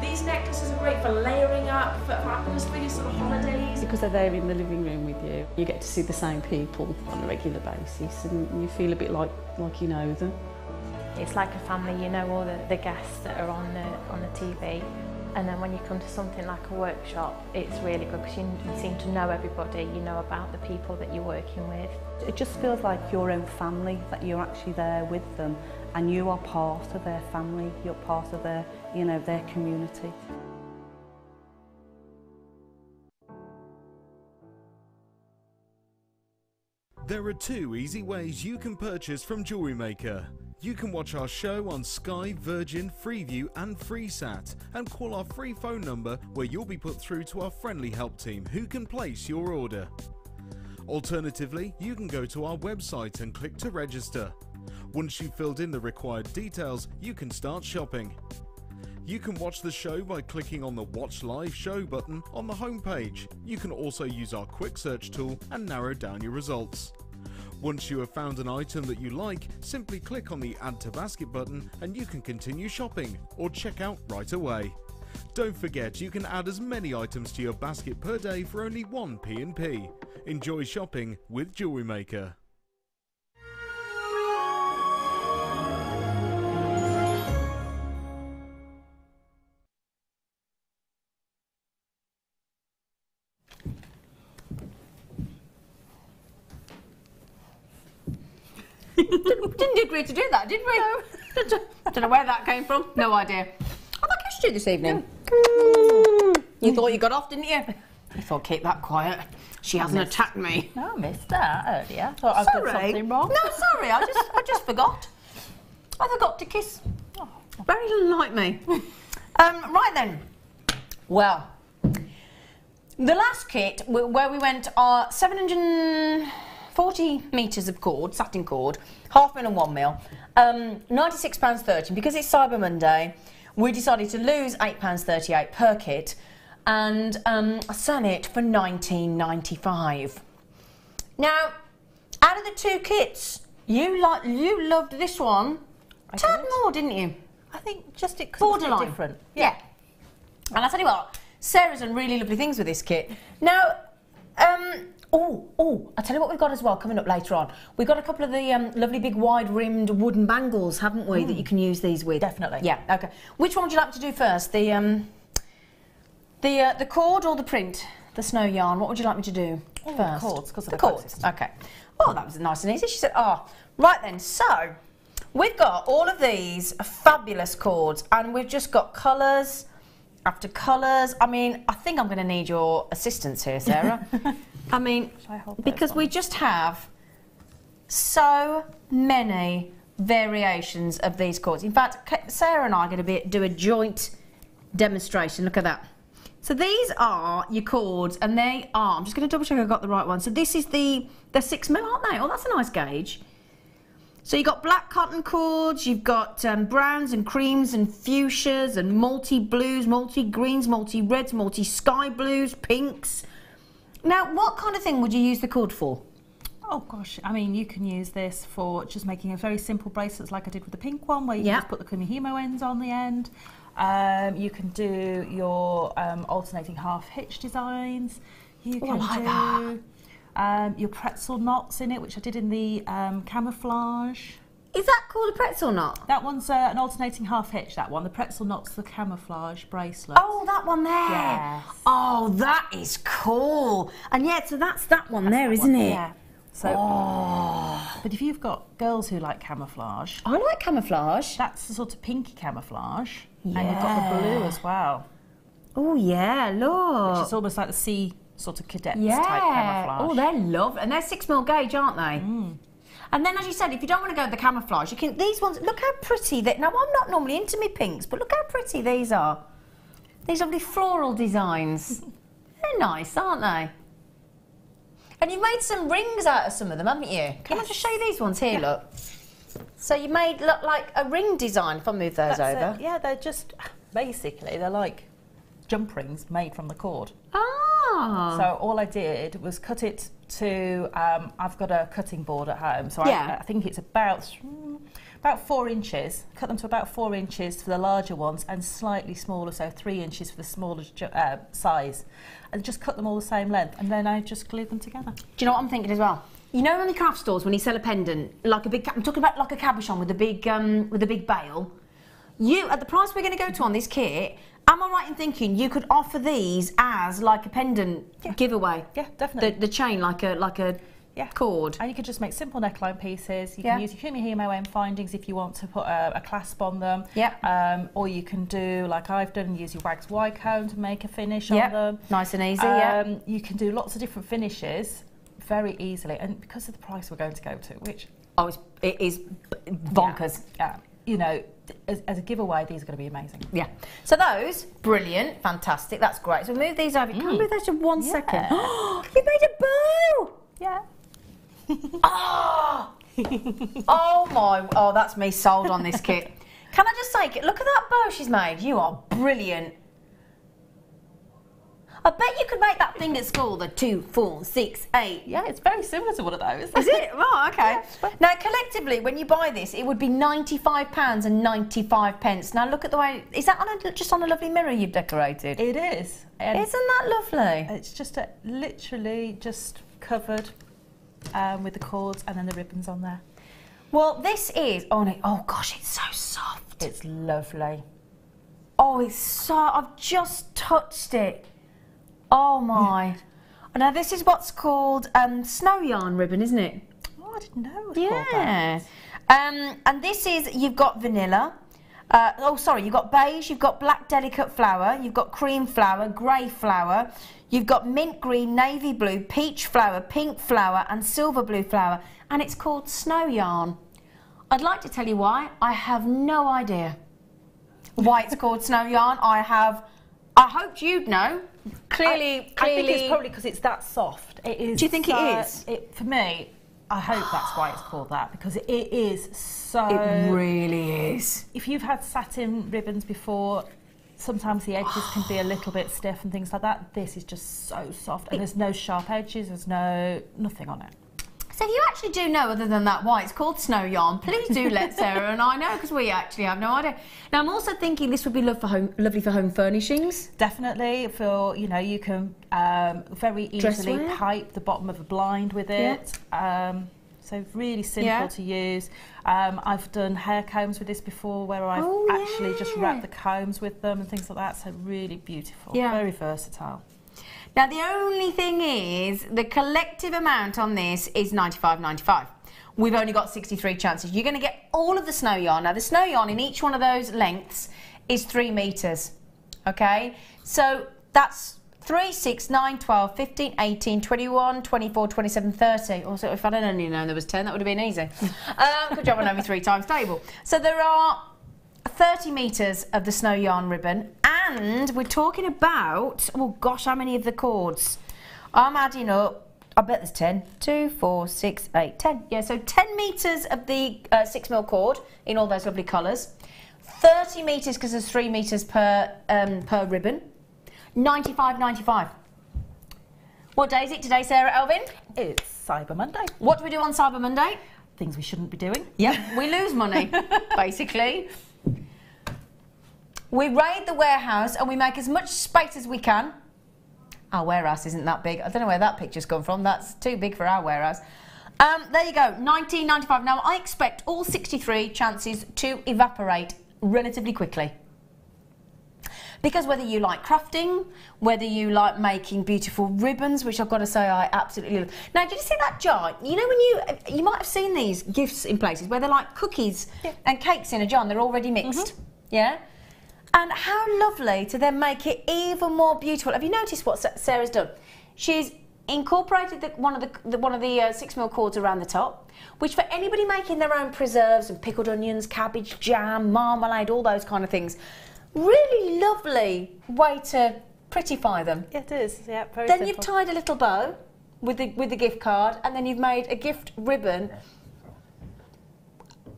These necklaces are great for layering up, for atmosphere, sort of holidays. Because they're there in the living room with you, you get to see the same people on a regular basis, and you feel a bit like you know them. It's like a family, you know all the guests that are on the TV. And then when you come to something like a workshop, it's really good because you seem to know everybody, you know about the people that you're working with. It just feels like your own family, that you're actually there with them and you are part of their family, you're part of their, you know, their community. There are 2 easy ways you can purchase from Jewellery Maker. You can watch our show on Sky, Virgin, Freeview and FreeSat and call our free phone number where you'll be put through to our friendly help team who can place your order. Alternatively, you can go to our website and click to register. Once you've filled in the required details, you can start shopping. You can watch the show by clicking on the Watch Live Show button on the homepage. You can also use our quick search tool and narrow down your results. Once you have found an item that you like, simply click on the Add to Basket button and you can continue shopping or check out right away. Don't forget you can add as many items to your basket per day for only 1 P&P. Enjoy shopping with Jewellery Maker. Didn't agree to do that, did we? No. Don't know where that came from. No idea. I like kissed you this evening. You thought you got off, didn't you? I thought, keep that quiet. She hasn't attacked me. No, I missed that earlier. I thought I'd done something wrong. No, sorry, I just forgot. I forgot to kiss. Oh, very like me. Right then. Well, the last kit where we went 740 metres of cord, satin cord, £5 and £1, £96.30. Because it's Cyber Monday, we decided to lose £8.38 per kit and sell it for £19.95. Now, out of the 2 kits, you loved this one. A tad more, didn't you? I think just it borderline different. Yeah. And I tell you what, Sarah's done really lovely things with this kit. Now, I'll tell you what we've got as well coming up later on. We've got a couple of the lovely big wide-rimmed wooden bangles, haven't we, that you can use these with? Definitely. Yeah, okay. Which one would you like to do first? The cord or the print? The snow yarn? What would you like me to do first? The cords, because of the cords. Okay. Oh, that was nice and easy. She said, right then, so we've got all of these fabulous cords and we've just got colours after colours. I mean, I think I'm going to need your assistance here, Sarah. I mean, because we just have so many variations of these cords. In fact, Sarah and I are going to do a joint demonstration. Look at that. So these are your cords, and they are, I'm just going to double check I've got the right one. So this is the 6mm, aren't they? Oh, that's a nice gauge. So you've got black cotton cords, you've got browns and creams and fuchsias and multi-blues, multi-greens, multi-reds, multi-sky blues, pinks. Now, what kind of thing would you use the cord for? Oh gosh, I mean, you can use this for just making a very simple bracelets like I did with the pink one, where you just put the kumihimo ends on the end. You can do your alternating half hitch designs. You can do your pretzel knots in it, which I did in the camouflage. Is that called a pretzel knot? That one's an alternating half hitch, that one. The pretzel knot's the camouflage bracelet. Oh, that one there. Yes. Oh, that is cool. And yeah, so that's that one there, isn't it? Yeah. So But if you've got girls who like camouflage, I like camouflage. that's the sort of pinky camouflage. Yeah. And you've got the blue as well. Oh yeah, look. Which is almost like the sea sort of cadets Yeah. type camouflage. Oh, they're lovely. And they're 6mm gauge, aren't they? And then, as you said, if you don't want to go with the camouflage, you can. These ones, look how pretty they. Now, I'm not normally into me pinks, but look how pretty these are. These lovely floral designs. They're nice, aren't they? And you've made some rings out of some of them, haven't you? Can I just show you these ones here? Look. So you made look like a ring design. If I move those over. Yeah, they're just basically they're like jump rings made from the cord. Ah. So all I did was cut it to. I've got a cutting board at home, so Yeah. I think it's about 4 inches. Cut them to about 4 inches for the larger ones, and slightly smaller, so 3 inches for the smaller size, and just cut them all the same length, and then I just glued them together. Do you know what I'm thinking as well? You know, in the craft stores when you sell a pendant, like a big, I'm talking about like a cabochon with a big bail. You, at the price we're going to go to on this kit, am I right in thinking you could offer these as like a pendant giveaway? Yeah, definitely. The chain, like a cord. And you could just make simple neckline pieces. You Yeah. can use your Himo findings if you want to put a clasp on them. Yeah. Or you can do, like I've done, use your wax Y cone to make a finish Yeah. on them. Nice and easy, yeah. You can do lots of different finishes very easily. And because of the price we're going to go to, which... Oh, it is bonkers. Yeah. You know, as a giveaway, these are going to be amazing. Yeah. So those, brilliant, fantastic, that's great. So move these over. Can I move those to 1 second? Oh, you made a bow! Yeah. Oh! Oh, that's me sold on this kit. Can I just say, look at that bow she's made. You are brilliant. I bet you could make that thing at school, the 2, 4, 6, 8. Yeah, it's very similar to one of those. Is it? Oh, okay. Yeah. Now, collectively, when you buy this, it would be £95 and 95 pence. Now, look at the way... Is that just on a lovely mirror you've decorated? It is. And Isn't that lovely? it's just literally just covered with the cords and then the ribbons on there. Well, this is... Oh, gosh, it's so soft. It's lovely. Oh, it's so... I've just touched it. Oh, my. Now, this is what's called snow yarn ribbon, isn't it? Oh, I didn't know it was called that. Yeah. And this is... You've got vanilla. You've got beige, you've got black delicate flower, you've got cream flower, grey flower, you've got mint green, navy blue, peach flower, pink flower and silver blue flower, and it's called snow yarn. I'd like to tell you why. I have no idea why it's called snow yarn. I hoped you'd know. Clearly. I think it's probably because it's that soft. It is. Do you think it is? For me, I hope that's why it's called that, because it is so... It really is. If you've had satin ribbons before, sometimes the edges can be a little bit stiff and things like that. This is just so soft, and there's no sharp edges, there's nothing on it. So if you actually do know, other than that, why it's called snow yarn, please do let Sarah and I know, because we actually have no idea. Now, I'm also thinking this would be lovely for home furnishings. Definitely, you can very easily Dresswear? pipe the bottom of a blind with it. So really simple to use. I've done hair combs with this before, where I've actually just wrapped the combs with them and things like that. So really beautiful, very versatile. Now, the only thing is, the collective amount on this is £95.95. We've only got 63 chances. You're going to get all of the snow yarn. Now, the snow yarn in each one of those lengths is 3 metres, okay? So that's 3, 6, 9, 12, 15, 18, 21, 24, 27, 30. Also, if I'd only known there was 10, that would have been easy. Good job on only 3 times table. So there are 30 metres of the snow yarn ribbon, and we're talking about, oh gosh, how many of the cords? I'm adding up, I bet there's 10. 2, 4, 6, 8, 10. Yeah, so 10 metres of the 6mm cord in all those lovely colours. 30 metres, because there's 3 metres per ribbon. £95.95. What day is it today, Sarah, Elvin? It's Cyber Monday. What do we do on Cyber Monday? Things we shouldn't be doing. Yep, we lose money, basically. We raid the warehouse and we make as much space as we can. Our warehouse isn't that big. I don't know where that picture's come from. That's too big for our warehouse. There you go, £19.95. Now, I expect all 63 chances to evaporate relatively quickly. Because whether you like crafting, whether you like making beautiful ribbons, which I've got to say I absolutely love. Now, did you see that jar? You know when you might have seen these gifts in places where they're like cookies and cakes in a jar and they're already mixed, yeah? And how lovely to then make it even more beautiful. Have you noticed what Sarah's done? She's incorporated one of the 6mm cords around the top, which for anybody making their own preserves and pickled onions, cabbage, jam, marmalade, all those kind of things, really lovely way to prettify them. It is, yeah, very Then simple. you've tied a little bow with the gift card, and then you've made a gift ribbon.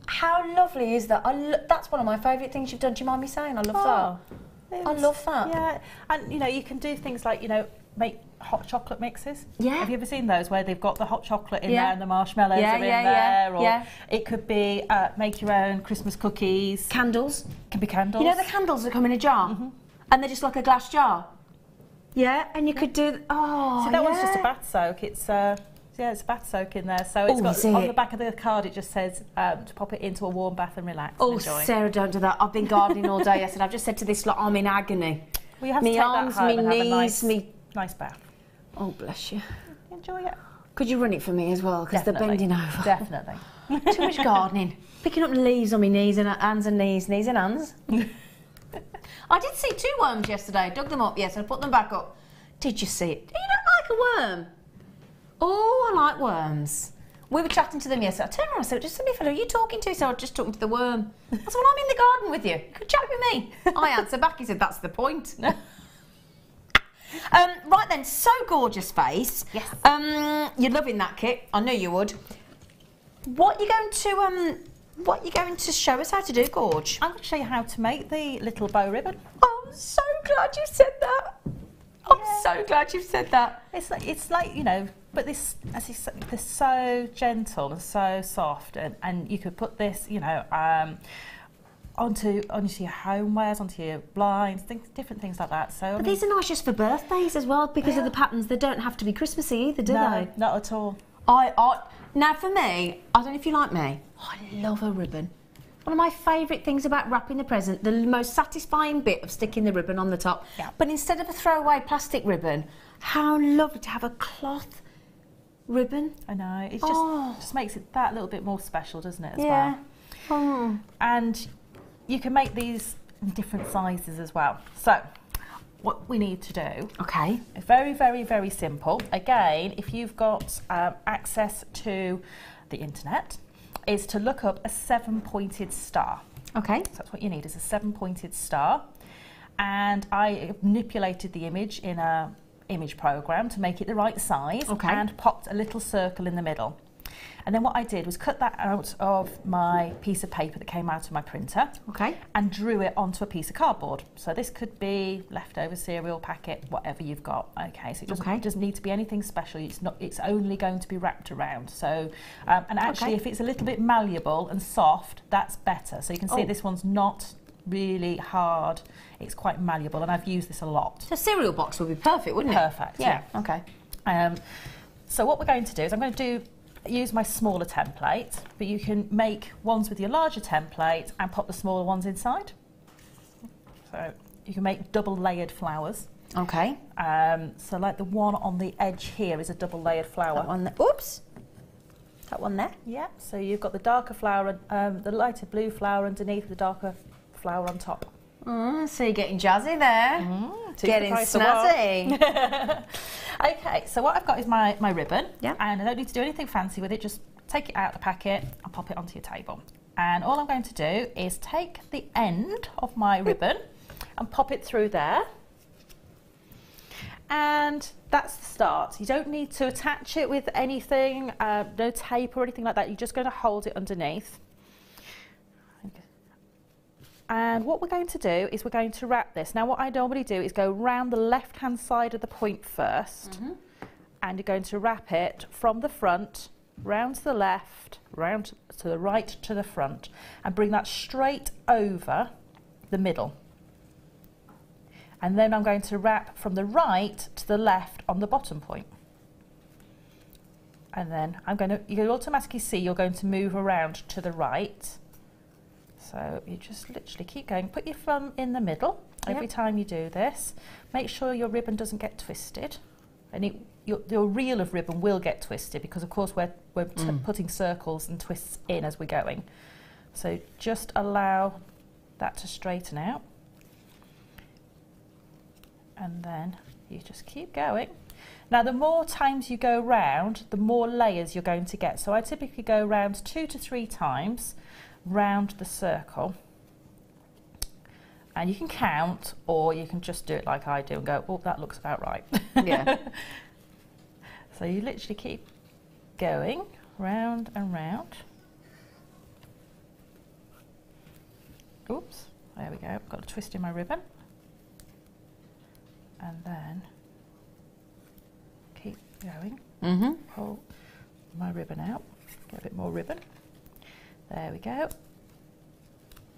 How lovely is that? That's one of my favourite things you've done. Do you mind me saying? I love that. I love that. Yeah, and you know, you can do things like, you know, make hot chocolate mixes. Yeah. Have you ever seen those where they've got the hot chocolate in there and the marshmallows are in there? Or it could be make your own Christmas cookies. Candles. Can be candles. You know the candles that come in a jar? And they're just like a glass jar? Yeah, and you could do... Oh, so that one's just a bath soak. It's it's a bath soak in there. So it's got on the back of the card it just says to pop it into a warm bath and relax. Oh, and enjoy. Sarah, don't do that. I've been gardening all day yesterday. I've just said to this lot, I'm in agony. Well, you have to take arms, that home and have a knees, nice bath. Oh, bless you. Enjoy it. Could you run it for me as well? Because they're bending over. Definitely. Too much gardening. Picking up leaves on my knees and hands and knees and hands. I did see 2 worms yesterday. Dug them up, yes, and put them back up. Did you see it? You don't like a worm? Oh, I like worms. We were chatting to them yesterday. I turned around and said, just me, fellow, are you talking to? He said, I'm just talking to the worm. I said, well, I'm in the garden with you. You could chat with me. I answered back. He said, that's the point. Right then, so gorgeous face. Yes. You're loving that kit. I knew you would. What are you going to show us how to do, Gorge? I'm going to show you how to make the little bow ribbon. Oh, I'm so glad you said that. I'm so glad you've said that. It's like, you know, but this, as you said, they're so gentle and so soft, and you could put this, you know, onto your homewares, onto your blinds, different things like that. So, but these are nice just for birthdays as well, because of the patterns. They don't have to be Christmassy either, do no, they? Not at all. Now for me, I don't know if you like me, I love a ribbon. One of my favourite things about wrapping the present, the most satisfying bit of sticking the ribbon on the top. Yeah. But instead of a throwaway plastic ribbon, how lovely to have a cloth ribbon. I know, it just makes it that little bit more special, doesn't it, as well? Oh. And you can make these in different sizes as well. So, what we need to do, okay, is very, very, very simple. Again, if you've got access to the internet, is to look up a 7-pointed star. Okay. So that's what you need, is a 7-pointed star. And I manipulated the image in a image program to make it the right size, and popped a little circle in the middle. And then what I did was cut that out of my piece of paper that came out of my printer, and drew it onto a piece of cardboard. So this could be leftover cereal packet, whatever you've got. Okay, so it doesn't need to be anything special. It's only going to be wrapped around. So, and actually, if it's a little bit malleable and soft, that's better. So you can see this one's not really hard. It's quite malleable, and I've used this a lot. So a cereal box would be perfect, wouldn't it? Perfect. Yeah. Okay. So what we're going to do is I'm going to use my smaller template, but you can make ones with your larger template and pop the smaller ones inside. So you can make double layered flowers. Okay. So like the one on the edge here is a double layered flower. That one there. Oops. That one there. Yeah. So you've got the darker flower, the lighter blue flower underneath, the darker flower on top. So you're getting jazzy there. Getting snazzy. Okay, so what I've got is my ribbon, and I don't need to do anything fancy with it, just take it out of the packet and pop it onto your table. And all I'm going to do is take the end of my ribbon and pop it through there. And that's the start. You don't need to attach it with anything, no tape or anything like that. You're just going to hold it underneath. And what we're going to do is we're going to wrap this. Now what I normally do is go round the left-hand side of the point first, and you're going to wrap it from the front, round to the left, round to the right to the front, and bring that straight over the middle. And then I'm going to wrap from the right to the left on the bottom point. And then you can automatically see you're going to move around to the right. So you just literally keep going. Put your thumb in the middle every time you do this. Make sure your ribbon doesn't get twisted. And your reel of ribbon will get twisted because, of course, we're putting circles and twists in as we're going. So just allow that to straighten out. And then you just keep going. Now, the more times you go round, the more layers you're going to get. So I typically go round 2 to 3 times round the circle. And you can count, or you can just do it like I do and go, oh, that looks about right. Yeah. So you literally keep going round and round. Oops, there we go. I've got a twist in my ribbon. And then keep going. Pull my ribbon out. Get a bit more ribbon. There we go.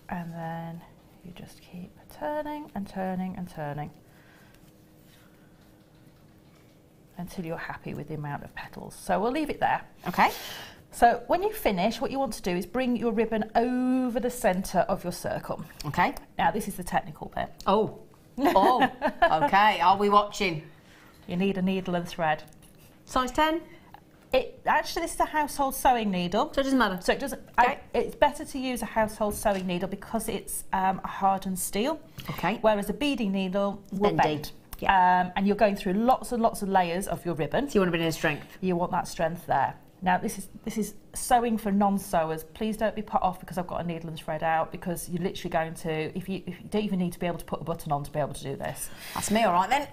And then you just keep turning and turning and turning until you're happy with the amount of petals. So we'll leave it there. Okay. So when you finish, what you want to do is bring your ribbon over the centre of your circle. Okay. Now this is the technical bit. Oh. Oh. Okay. Are we watching? You need a needle and thread. Size 10? Actually, this is a household sewing needle. So it doesn't matter? So it doesn't. Okay. It's better to use a household sewing needle because it's a hardened steel. Okay. Whereas a beading needle will Bendy. bend. Yeah. And you're going through lots and lots of layers of your ribbon. So you want a bit of strength? You want that strength there. Now this is sewing for non-sewers. Please don't be put off because I've got a needle and thread out, because you're literally going to, if you don't even need to be able to put a button on to be able to do this. That's me, all right then.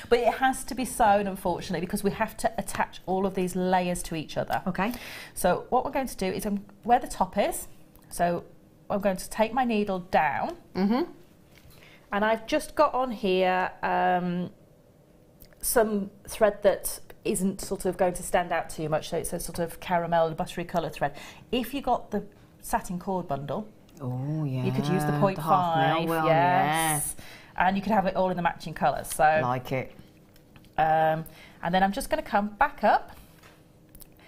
But it has to be sewn, unfortunately, because we have to attach all of these layers to each other. Okay. So what we're going to do is where the top is, so I'm going to take my needle down, and I've just got on here some thread that isn't sort of going to stand out too much, so it's a sort of caramel buttery coloured thread. If you got the satin cord bundle, oh yeah, you could use the 0.5, half mil, well, yes, and you could have it all in the matching colours. So like it. And then I'm just going to come back up,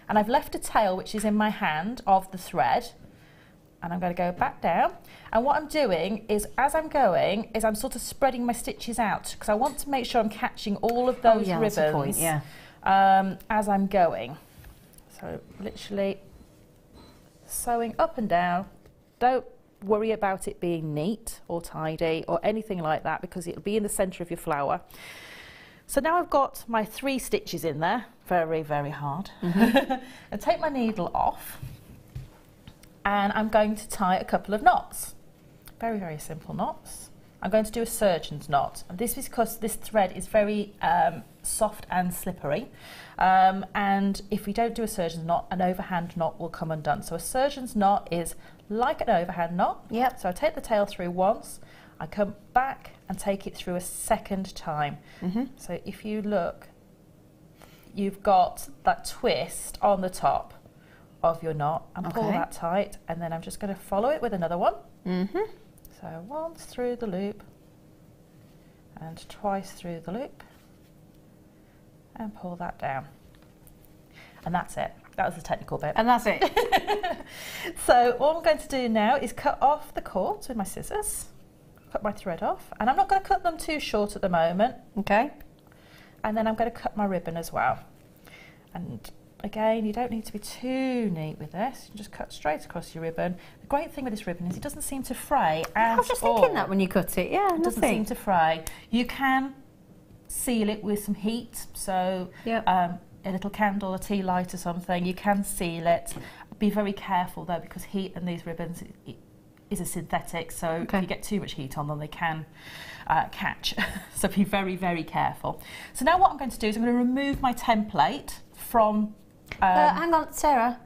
and I've left a tail which is in my hand of the thread, and I'm going to go back down. And what I'm doing is, as I'm going, is I'm sort of spreading my stitches out, because I want to make sure I'm catching all of those ribbons. That's a point, yeah. As I'm going. So literally sewing up and down. Don't worry about it being neat or tidy or anything like that, because it'll be in the centre of your flower. So now I've got my 3 stitches in there, very, very hard. And take my needle off, and I'm going to tie a couple of knots. Very, very simple knots. I'm going to do a surgeon's knot, and this is because this thread is very soft and slippery, and if we don't do a surgeon's knot, an overhand knot will come undone. So a surgeon's knot is like an overhand knot. Yep. So I take the tail through once, I come back and take it through a second time. So if you look, you've got that twist on the top of your knot, and pull that tight, and then I'm just going to follow it with another one. So once through the loop and twice through the loop, and pull that down. And that's it. That was the technical bit. And that's it. So what I'm going to do now is cut off the cords with my scissors, cut my thread off, and I'm not going to cut them too short at the moment. Okay. And then I'm going to cut my ribbon as well. And again, you don't need to be too neat with this. You just cut straight across your ribbon. The great thing with this ribbon is it doesn't seem to fray at all. I was just thinking that when you cut it. Yeah, it doesn't seem to fray. You can seal it with some heat, so a little candle, a tea light or something. You can seal it. Be very careful though, because heat and these ribbons is a synthetic, so if you get too much heat on them, they can catch. So be very, very careful. So now what I'm going to do is I'm going to remove my template from... hang on, Sarah.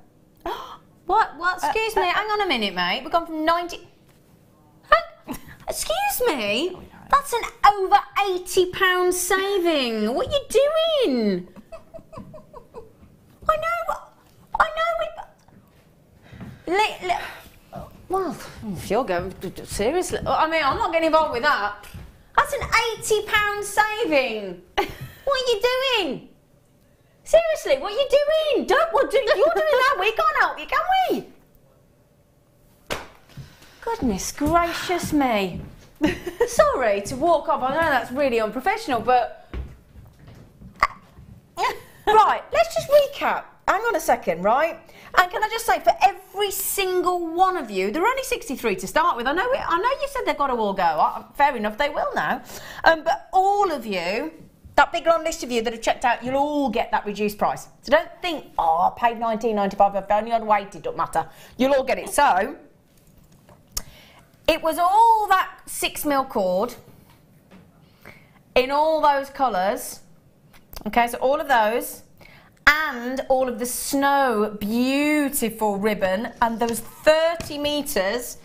What? Excuse me, hang on a minute, mate. We've gone from 90... Excuse me? That's an over £80 saving. What are you doing? I know. Well, if you're going... Seriously. I mean, I'm not getting involved with that. That's an £80 saving. What are you doing? Seriously, what are you doing? You're doing that. We can't help you, can we? Goodness gracious me. Sorry to walk off, I know that's really unprofessional, but... Right, let's just recap. Hang on a second, right? And can I just say, for every single one of you, there are only 63 to start with. I know you said they've got to all go. Fair enough, they will now. But all of you, that big long list of you that have checked out, you'll all get that reduced price. So don't think, oh, I paid $19.95, if only I'd waited, don't matter. You'll all get it. So, it was all that 6mm cord in all those colours. Okay, so all of those. And all of the snow, beautiful ribbon, and there was 30 metres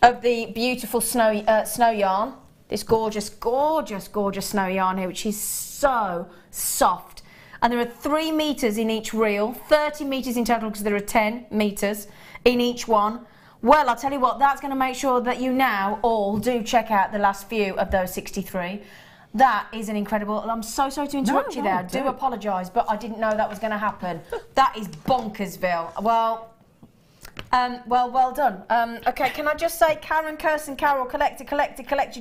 of the beautiful snow yarn. This gorgeous, gorgeous, gorgeous snow yarn here, which is so soft. And there are 3 metres in each reel, 30 metres in total because there are 10 metres in each one. Well, I'll tell you what, that's going to make sure that you now all do check out the last few of those 63. That is an incredible... I'm so sorry to interrupt you there. I do apologise, but I didn't know that was going to happen. That is bonkersville. Well, well done. OK, can I just say, Karen, Kirsten, Carol, collector,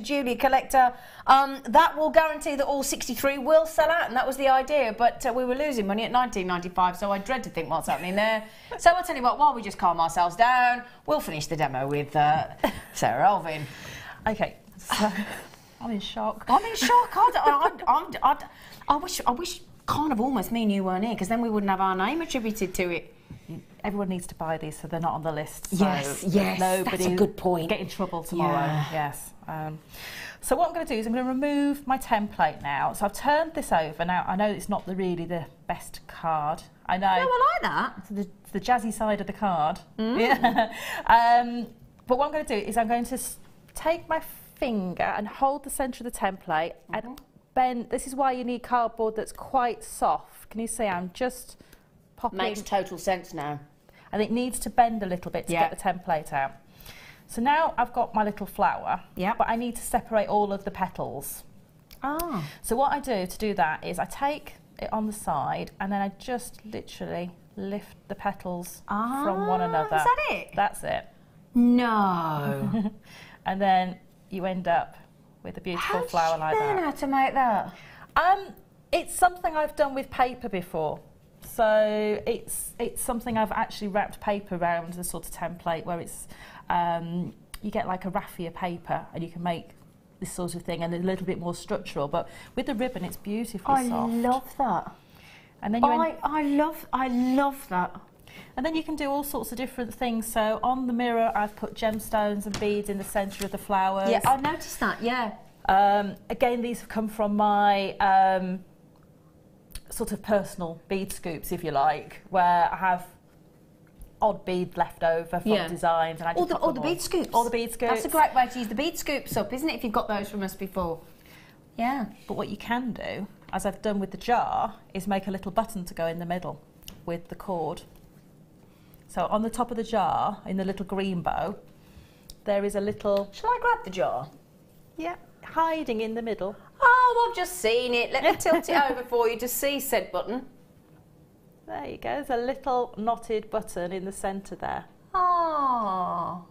Julie, collector, that will guarantee that all 63 will sell out, and that was the idea, but we were losing money at $19.95, so I dread to think what's happening there. So I'll tell you what, while we just calm ourselves down, we'll finish the demo with Sarah Elvin. OK, so... I'm in shock. I'm in shock. I wish kind of almost me and you weren't here, because then we wouldn't have our name attributed to it. Everyone needs to buy these so they're not on the list. So yes, that's a good point. Get in trouble tomorrow. Yeah. Yes. So what I'm going to do is I'm going to remove my template now. So I've turned this over. Now, I know it's not really the best card. I know. No, I like that. It's the jazzy side of the card. Mm. Yeah. But what I'm going to do is I'm going to take my finger and hold the centre of the template and bend. This is why you need cardboard that's quite soft. Can you see? I'm just popping. Makes total sense now. And it needs to bend a little bit to get the template out. So now I've got my little flower, but I need to separate all of the petals. Ah. So what I do to do that is I take it on the side and then I just literally lift the petals from one another. Is that it? That's it. No. And then you end up with a beautiful flower like that. How do you learn how to make that? It's something I've done with paper before. So it's something I've actually wrapped paper around the sort of template where it's you get like a raffia paper and you can make this sort of thing and a little bit more structural. But with the ribbon, it's beautifully soft. I love that. And then I love that. And then you can do all sorts of different things. So on the mirror, I've put gemstones and beads in the centre of the flowers. Yeah, I noticed that, yeah. Again, these have come from my sort of personal bead scoops, if you like, where I have odd bead left over from designs. And I just all the bead scoops. All the bead scoops. That's a great way to use the bead scoops up, isn't it, if you've got those from us before? Yeah. But what you can do, as I've done with the jar, is make a little button to go in the middle with the cord. So on the top of the jar, in the little green bow, there is a little... Shall I grab the jar? Yeah, hiding in the middle. Oh, I've just seen it. Let me tilt it over for you to see said button. There you go. There's a little knotted button in the centre there. Oh.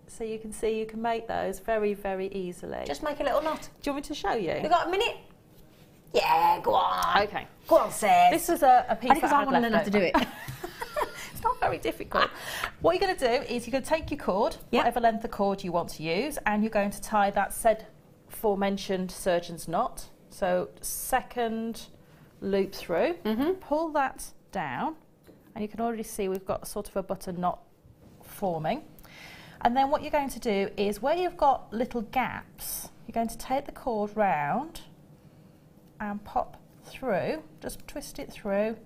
So you can see you can make those very, very easily. Just make a little knot. Do you want me to show you? You got a minute? Yeah, go on. Okay. Go on, Seth. This was a piece that I had left over. I want to know how to do it. It's not very difficult. What you're going to do is you're going to take your cord, whatever length of cord you want to use, and you're going to tie that said aforementioned surgeon's knot. So second loop through, pull that down, and you can already see we've got sort of a button knot forming. And then what you're going to do is where you've got little gaps, you're going to take the cord round and pop through, just twist it through.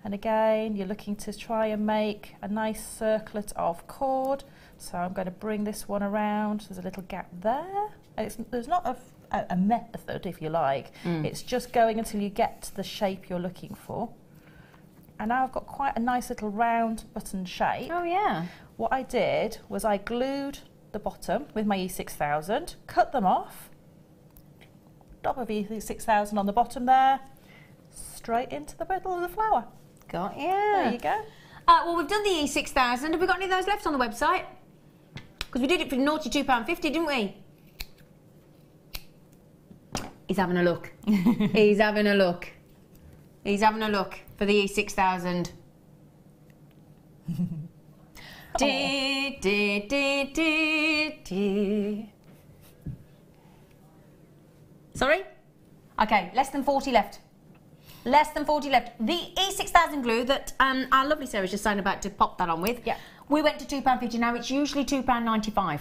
And again, you're looking to try and make a nice circlet of cord. So I'm going to bring this one around. There's a little gap there. There's not a method, if you like. It's just going until you get to the shape you're looking for. And now I've got quite a nice little round button shape. Oh, yeah. What I did was I glued the bottom with my E6000, cut them off, top of E6000 on the bottom there, straight into the middle of the flower. Got you. There you go. Well, we've done the E6000. Have we got any of those left on the website? Because we did it for naughty £2.50, didn't we? He's having a look. He's having a look. He's having a look for the E6000. Sorry? Okay, less than 40 left. Less than 40 left. The E6000 glue that our lovely Sarah's just saying about to pop that on with, yeah. We went to £2.50, now it's usually £2.95.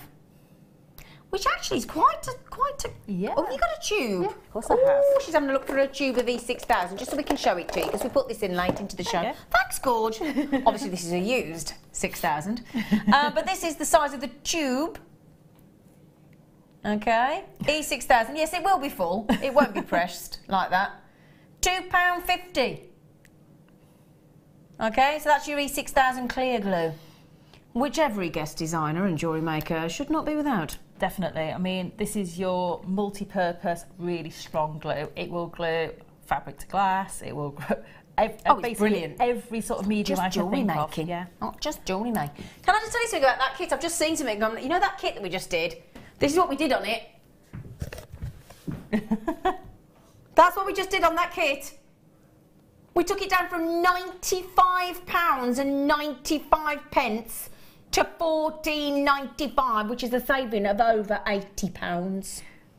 Which actually is quite a... Yeah. Oh, you got a tube? Yeah, of course I have. Oh, she's having a look for a tube of E6000, just so we can show it to you, because we put this in late into the show. Yeah. Thanks, Gorge. Obviously, this is a used 6000. But this is the size of the tube. Okay. E6000. Yes, it will be full. It won't be pressed like that. £2.50. Okay, so that's your E6000 clear glue, which every guest designer and jewellery maker should not be without. Definitely. I mean, this is your multi-purpose, really strong glue. It will glue fabric to glass. It will glue it's brilliant. Every sort of medium I can think of. Yeah. Not just jewellery making. Can I just tell you something about that kit? I've just seen something. You know that kit that we just did? This is what we did on it. That's what we just did on that kit. We took it down from £95.95 to £14.95, which is a saving of over £80. Can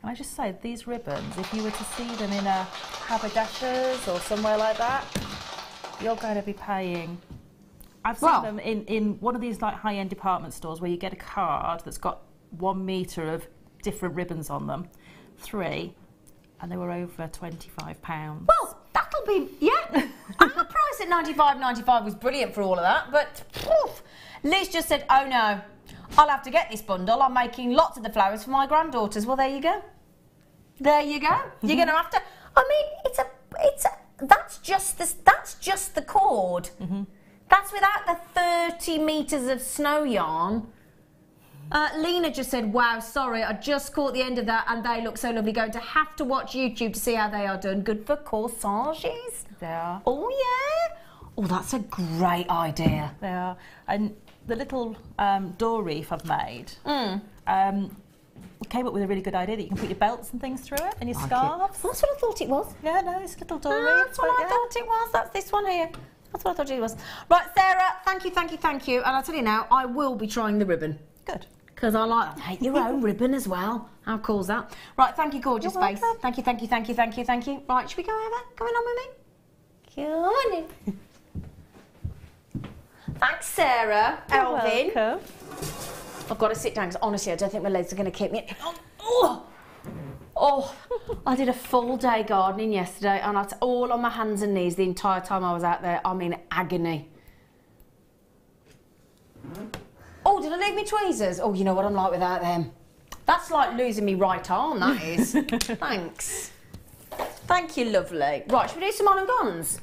I just say, these ribbons, if you were to see them in a haberdasher's or somewhere like that, you're going to be paying... I've seen them in one of these like high-end department stores where you get a card that's got 1 metre of different ribbons on them, 3, and they were over £25. Well, that'll be, yeah. Our price at £95.95 was brilliant for all of that, but poof, Liz just said, oh no, I'll have to get this bundle. I'm making lots of the flowers for my granddaughters. Well, there you go. There you go. You're going to have to, I mean, that's just the cord. That's without the 30 metres of snow yarn. Lena just said, wow, sorry, I just caught the end of that and they look so lovely. Going to have to watch YouTube to see how they are done. Good for corsages. They are. Oh, yeah. Oh, that's a great idea. They are. And the little door reef I've made, came up with a really good idea that you can put your belts and things through it and your scarves. That's what I thought it was. Yeah, no, it's a little door reef. That's what I thought it was. That's this one here. That's what I thought it was. Right, Sarah, thank you. And I'll tell you now, I will be trying the ribbon. Good. Because I like your own ribbon as well. How cool's that? Right, thank you, gorgeous face. Thank you. Right, should we go over? Coming on with me? Come on in. Thanks, Sarah. Elvin. Welcome. I've got to sit down because honestly, I don't think my legs are going to keep me. Oh, I did a full day gardening yesterday and I was all on my hands and knees the entire time I was out there. I'm in agony. Oh, did I leave me tweezers? Oh, you know what I'm like without them. That's like losing me right arm, that is. Thanks. Thank you, lovely. Right, should we do some on and gons?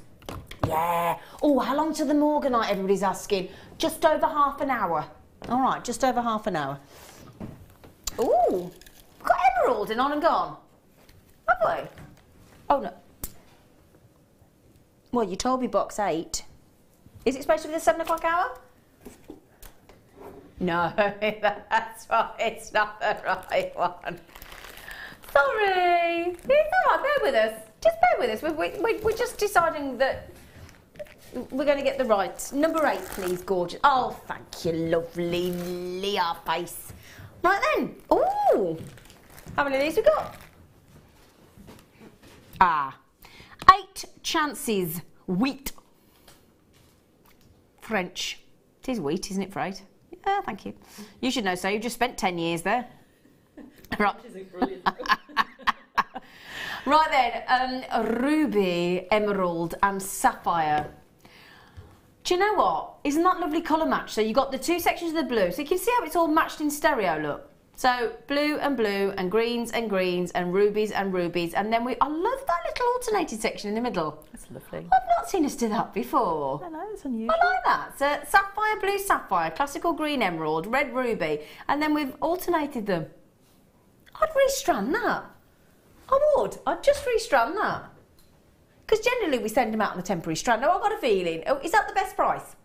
Yeah. Oh, how long till the morganite, everybody's asking? Just over half an hour. All right, just over half an hour. Ooh, got emerald in on and gone. Have we? Oh, no. Well, you told me box 8. Is it supposed to be the 7 o'clock hour? No, that's right. It's not the right one. Sorry. It's all right. Bear with us. Just bear with us. We're just deciding that we're going to get the right. Number 8, please, gorgeous. Oh, thank you, lovely Leah face. Right then. Ooh. How many of these we got? 8 chances. Wheat. French. It is wheat, isn't it, Freight? Yeah, thank you. You should know, so you've just spent 10 years there. Right. Right then, ruby, emerald and sapphire. Do you know what? Isn't that lovely colour match? So you've got the 2 sections of the blue, so you can see how it's all matched in stereo, look. So blue and greens and greens and rubies, and then I love that little alternated section in the middle. That's lovely. I've not seen us do that before. I know, it's unusual. I like that. So sapphire, blue sapphire, classical green emerald, red ruby, and then we've alternated them. I'd restrand that. I would. I'd just restrand that. Because generally we send them out on the temporary strand. Now I've got a feeling. Oh, is that the best price?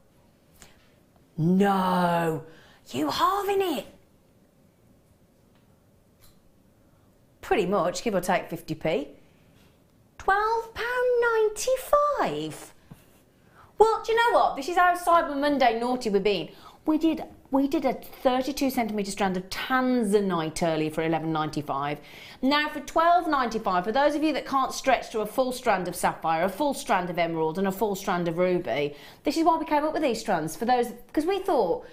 No. You halving it. pretty much, give or take 50p. £12.95. Well, do you know what? This is how Cyber Monday naughty we're being. We did a 32 centimetre strand of tanzanite earlier for £11.95. Now for £12.95, for those of you that can't stretch to a full strand of sapphire, a full strand of emerald and a full strand of ruby, this is why we came up with these strands, for those, because we thought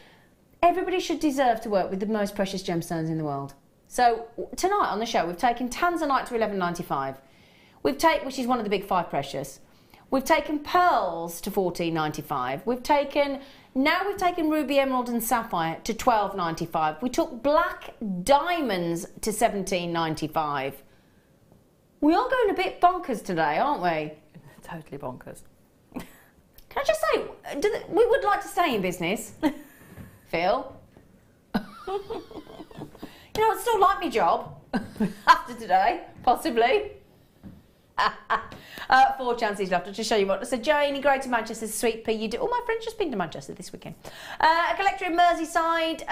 everybody should deserve to work with the most precious gemstones in the world. So tonight on the show we've taken tanzanite to £11.95. We've taken, which is one of the big 5 precious. We've taken pearls to £14.95. We've taken ruby, emerald and sapphire to £12.95. We took black diamonds to £17.95. We are going a bit bonkers today, aren't we? Totally bonkers. Can I just say, we would like to stay in business. Phil? You know, I'd still like my job after today, possibly. 4 chances left. I'll just show you what. So Janie, Greater Manchester, Sweet Pea, you do. Oh, my friend's just been to Manchester this weekend. A collector in Merseyside,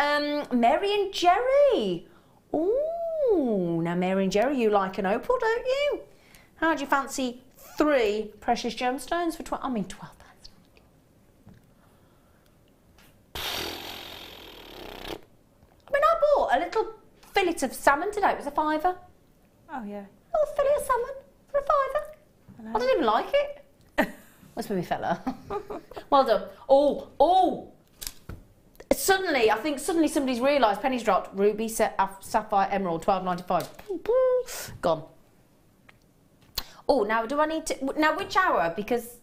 Mary and Jerry. Ooh, now Mary and Jerry, you like an opal, don't you? How do you fancy 3 precious gemstones for £12? I mean, £12. I mean, I bought a little fillet of salmon today. It was a £5. Oh yeah. A little fillet of salmon for a £5. I didn't even like it. Must be my fella. Well done. Oh! Suddenly, I think somebody's realised, pennies dropped. Ruby, sapphire, emerald, £12.95. Gone. Oh, now do I need to... Now, which hour? Because...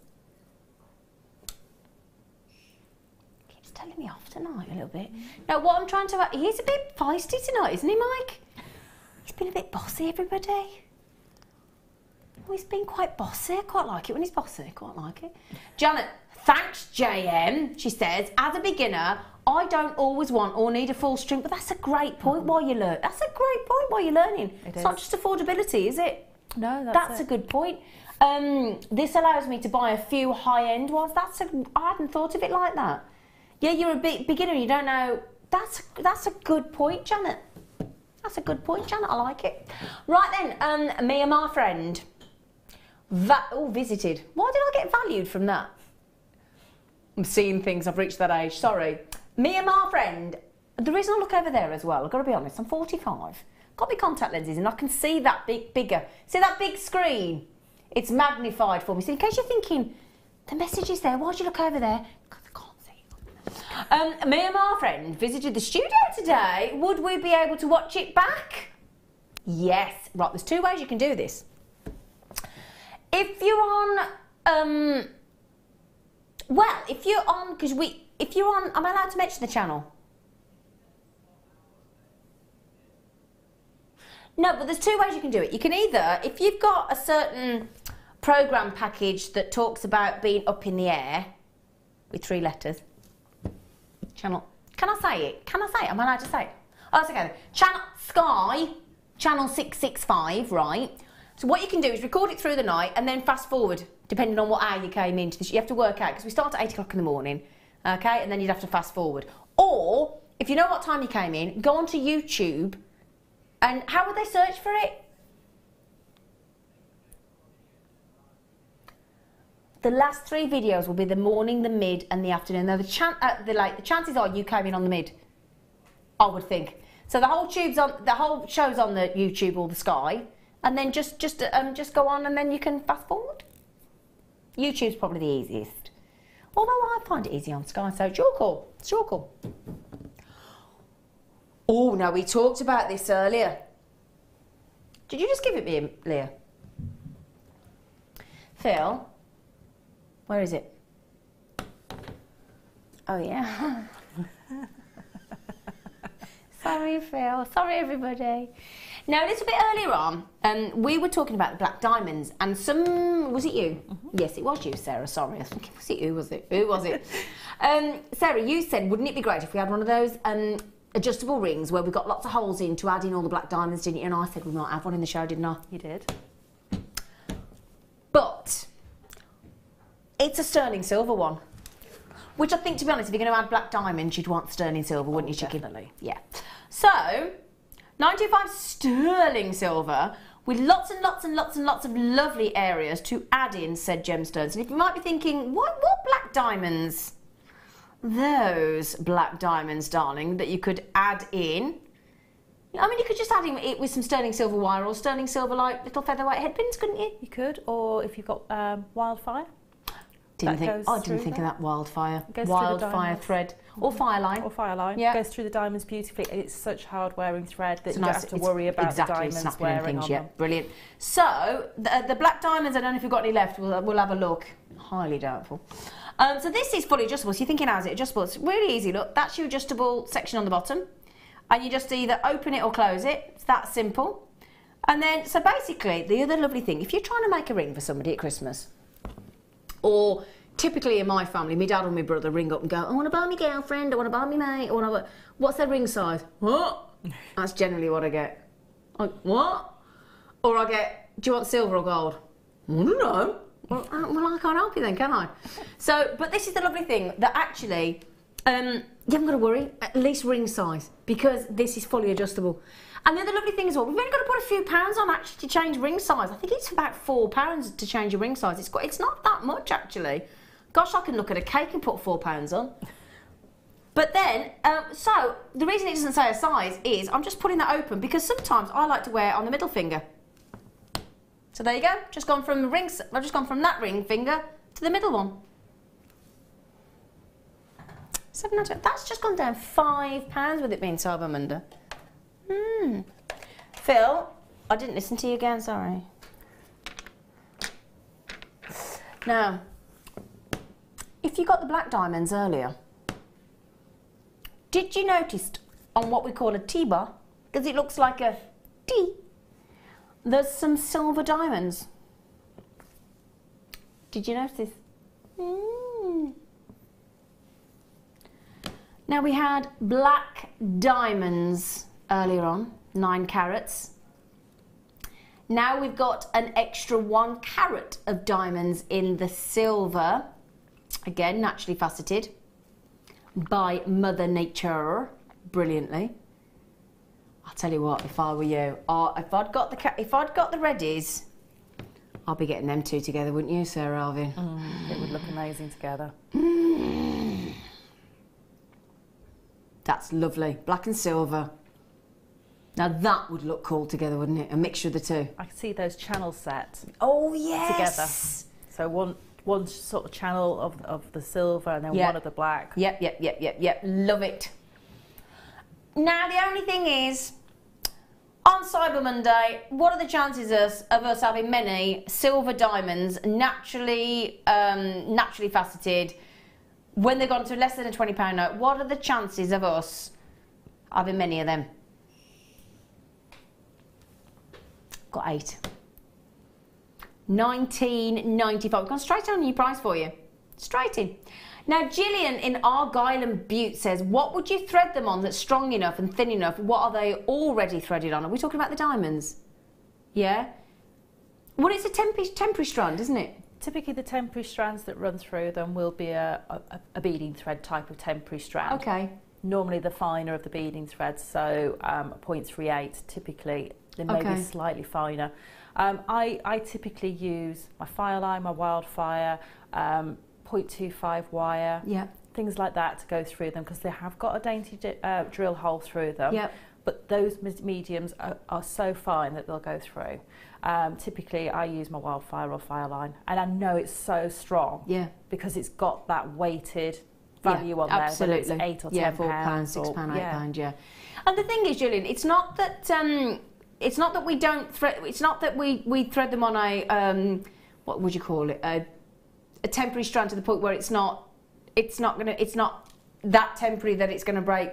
Keeps telling me off tonight a little bit. Now, what I'm trying to... He's a bit feisty tonight, isn't he, Mike? He's been a bit bossy, everybody. Oh, he's been quite bossy. I quite like it when he's bossy. I quite like it. Janet, thanks, JM. She says, as a beginner, I don't always want or need a full string, but that's a great point while you learn. That's a great point while you're learning. It's not just affordability, is it? No, that's a good point. This allows me to buy a few high-end ones. I hadn't thought of it like that. Yeah, you're a bit beginner. You don't know. That's a good point, Janet. That's a good point, Janet. I like it. Right then, me and my friend. Visited. Why did I get valued from that? I'm seeing things, I've reached that age, sorry. Me and my friend, the reason I look over there as well, I've got to be honest, I'm 45. Got my contact lenses and I can see that bigger. See that big screen? It's magnified for me. So in case you're thinking, the message is there, why'd you look over there? Because I can't see. Me and my friend visited the studio today. Would we be able to watch it back? Yes. Right, there's 2 ways you can do this. If you're on, am I allowed to mention the channel? No, but there's 2 ways you can do it. You can either, if you've got a certain program package that talks about being up in the air, with 3 letters, channel, can I say it? Can I say it? Am I allowed to say it? Oh, that's okay. Channel Sky, channel 665, right? So what you can do is record it through the night and then fast forward, depending on what hour you came into this. You have to work out, because we start at 8 o'clock in the morning, okay? And then you'd have to fast forward. Or, if you know what time you came in, go onto YouTube, and how would they search for it? The last 3 videos will be the morning, the mid, and the afternoon. Now, the chances are you came in on the mid, I would think. So the whole show's on the YouTube or the Sky. And then just go on and then you can fast forward. YouTube's probably the easiest. Although I find it easy on Sky, so it's your call. It's your call. Oh, now we talked about this earlier. Did you just give it me, Leah? Phil, where is it? Oh, yeah. Sorry, Phil. Sorry, everybody. Now, a little bit earlier on, we were talking about the black diamonds, and was it you? Mm-hmm. Yes, it was you, Sarah, sorry. I was thinking, was it you? Was it? Who was it? Sarah, you said, wouldn't it be great if we had one of those adjustable rings where we got lots of holes in to add in all the black diamonds, didn't you? And I said we might have one in the show, didn't I? You did. But it's a sterling silver one, which I think, to be honest, if you're going to add black diamonds, you'd want sterling silver, wouldn't you, chicken? Definitely. Yeah. So... 925 sterling silver with lots and lots and lots and lots of lovely areas to add in said gemstones. And if you might be thinking, what black diamonds? Those black diamonds, darling, that you could add in. I mean, you could just add in it with some sterling silver wire or sterling silver like little featherweight headpins, couldn't you? You could, or if you've got wildfire. I didn't think of that wildfire. Wildfire thread. Or fireline. Or fireline. Yeah. Goes through the diamonds beautifully. It's such hard wearing thread that you don't have to worry about the diamonds wearing on them. Brilliant. So, the black diamonds, I don't know if you've got any left. We'll have a look. Highly doubtful. So this is fully adjustable. So you're thinking, how's it adjustable? It's really easy. Look, that's your adjustable section on the bottom. And you just either open it or close it. It's that simple. And then, so basically, the other lovely thing, if you're trying to make a ring for somebody at Christmas, or typically in my family, my dad or my brother ring up and go, I want to buy my girlfriend, I want to buy my mate, what's their ring size? What? That's generally what I get. Like, what? Or I get, do you want silver or gold? I don't know. Well, I can't help you then, can I? So, but this is the lovely thing, that actually, you haven't got to worry, at least ring size, because this is fully adjustable. And the other lovely thing as well, we've only got to put a few pounds on actually to change ring size. I think it's about £4 to change your ring size. It's not that much actually. Gosh, I can look at a cake and put £4 on. But then, so the reason it doesn't say a size is I'm just putting that open because sometimes I like to wear it on the middle finger. So there you go. I've just gone from that ring finger to the middle one. That's just gone down £5 with it being Cyber Monday. Phil, I didn't listen to you again, sorry. Now, if you got the black diamonds earlier, did you notice on what we call a T-bar, because it looks like a T, there's some silver diamonds? Did you notice? Now we had black diamonds earlier on, 9 carats. Now we've got an extra 1 carat of diamonds in the silver. Again, naturally faceted by Mother Nature, brilliantly. I'll tell you what, if I were you, if I'd got the reddies, I'd be getting them two together, wouldn't you, Sarah, Elvin? It would look amazing together. That's lovely, black and silver. Now that would look cool together, wouldn't it? A mixture of the two. I can see those channel sets. Oh yes. Together. So one sort of channel of the silver and then one of the black. Yep. Love it. Now the only thing is, on Cyber Monday, what are the chances of us having many silver diamonds naturally faceted when they've gone to less than a £20 note? What are the chances of us having many of them? Got 8. 19.95. We've gone straight on your price for you. Straight in. Now, Gillian in Argyle and Butte says, what would you thread them on that's strong enough and thin enough? What are they already threaded on? Are we talking about the diamonds? Yeah? Well, it's a temporary strand, isn't it? Typically, the temporary strands that run through them will be a beading thread type of temporary strand. Okay. Normally the finer of the beading threads, so 0.38 typically. They may be slightly finer. I typically use my fireline, my wildfire, 0.25 wire, things like that to go through them because they have got a dainty drill hole through them. Yep. But those mediums are so fine that they'll go through. Typically, I use my wildfire or fireline, and I know it's so strong because it's got that weighted value on there. Absolutely. Whether it's £8 or £10, £4, £6, £8. And the thing is, Julian, it's not that we don't thread. It's not that we thread them on a what would you call it? A temporary strand to the point where it's not that temporary that it's going to break.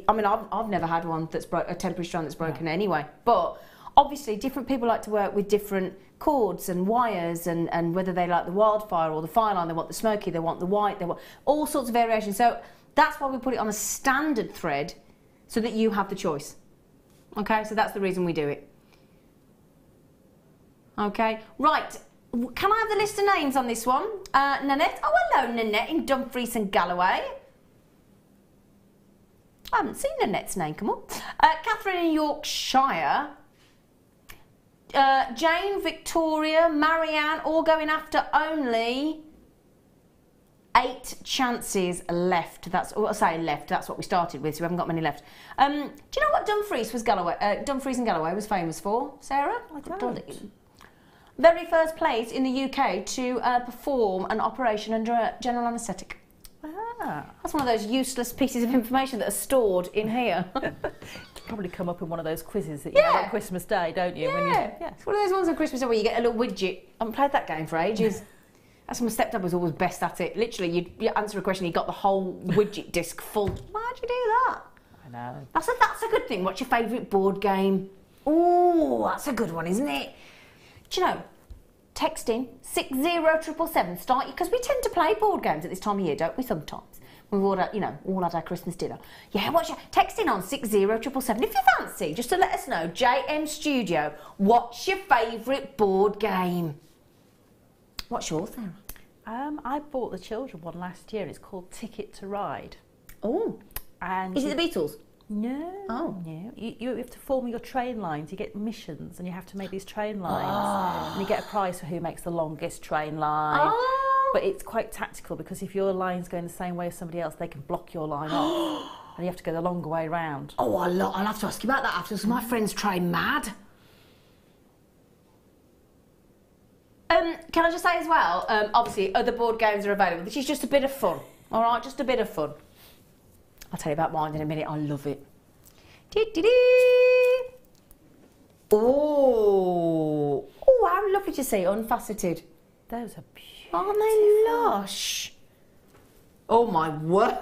I mean, I've never had one that's a temporary strand that's broken anyway. But obviously, different people like to work with different cords and wires, and whether they like the wildfire or the fireline, they want the smoky, they want the white, they want all sorts of variations. So that's why we put it on a standard thread, so that you have the choice. Okay, so that's the reason we do it. Okay, right. Can I have the list of names on this one? Nanette. Oh, hello, Nanette in Dumfries and Galloway. I haven't seen Annette's name come up. Catherine in Yorkshire. Jane, Victoria, Marianne, all going after only 8 chances left. That's what I say left. That's what we started with, so we haven't got many left. Do you know what Dumfries and Galloway was famous for, Sarah? I don't. Very first place in the UK to perform an operation under general anaesthetic. Ah. That's one of those useless pieces of information that are stored in here. Probably come up in one of those quizzes that you have on Christmas Day, don't you? Yeah. It's one of those ones on Christmas Day where you get a little widget. I haven't played that game for ages. That's when my stepdad was always best at it. Literally, you answer a question, he got the whole widget disc full. Why'd you do that? I know. That's a good thing. What's your favourite board game? Oh, that's a good one, isn't it? Do you know, text in 60777, start, because we tend to play board games at this time of year, don't we, sometimes? We've all had, all had our Christmas dinner. Yeah, text in on 60777 if you fancy, just to let us know. JM Studio, what's your favourite board game? What's yours, Sarah? I bought the children one last year. It's called Ticket to Ride. Oh. And is it the Beatles? No. Oh. No. You have to form your train lines. You get missions and you have to make these train lines. And you get a prize for who makes the longest train line. Oh. But it's quite tactical because if your line's going the same way as somebody else, they can block your line off. And you have to go the longer way round. Oh, I'll have to ask you about that after, because my friends train mad. Can I just say as well, obviously other board games are available. This is just a bit of fun, all right? Just a bit of fun. I'll tell you about mine in a minute. I love it. Oh, how lovely to see, unfaceted. Those are beautiful. Aren't they lush? Oh my word.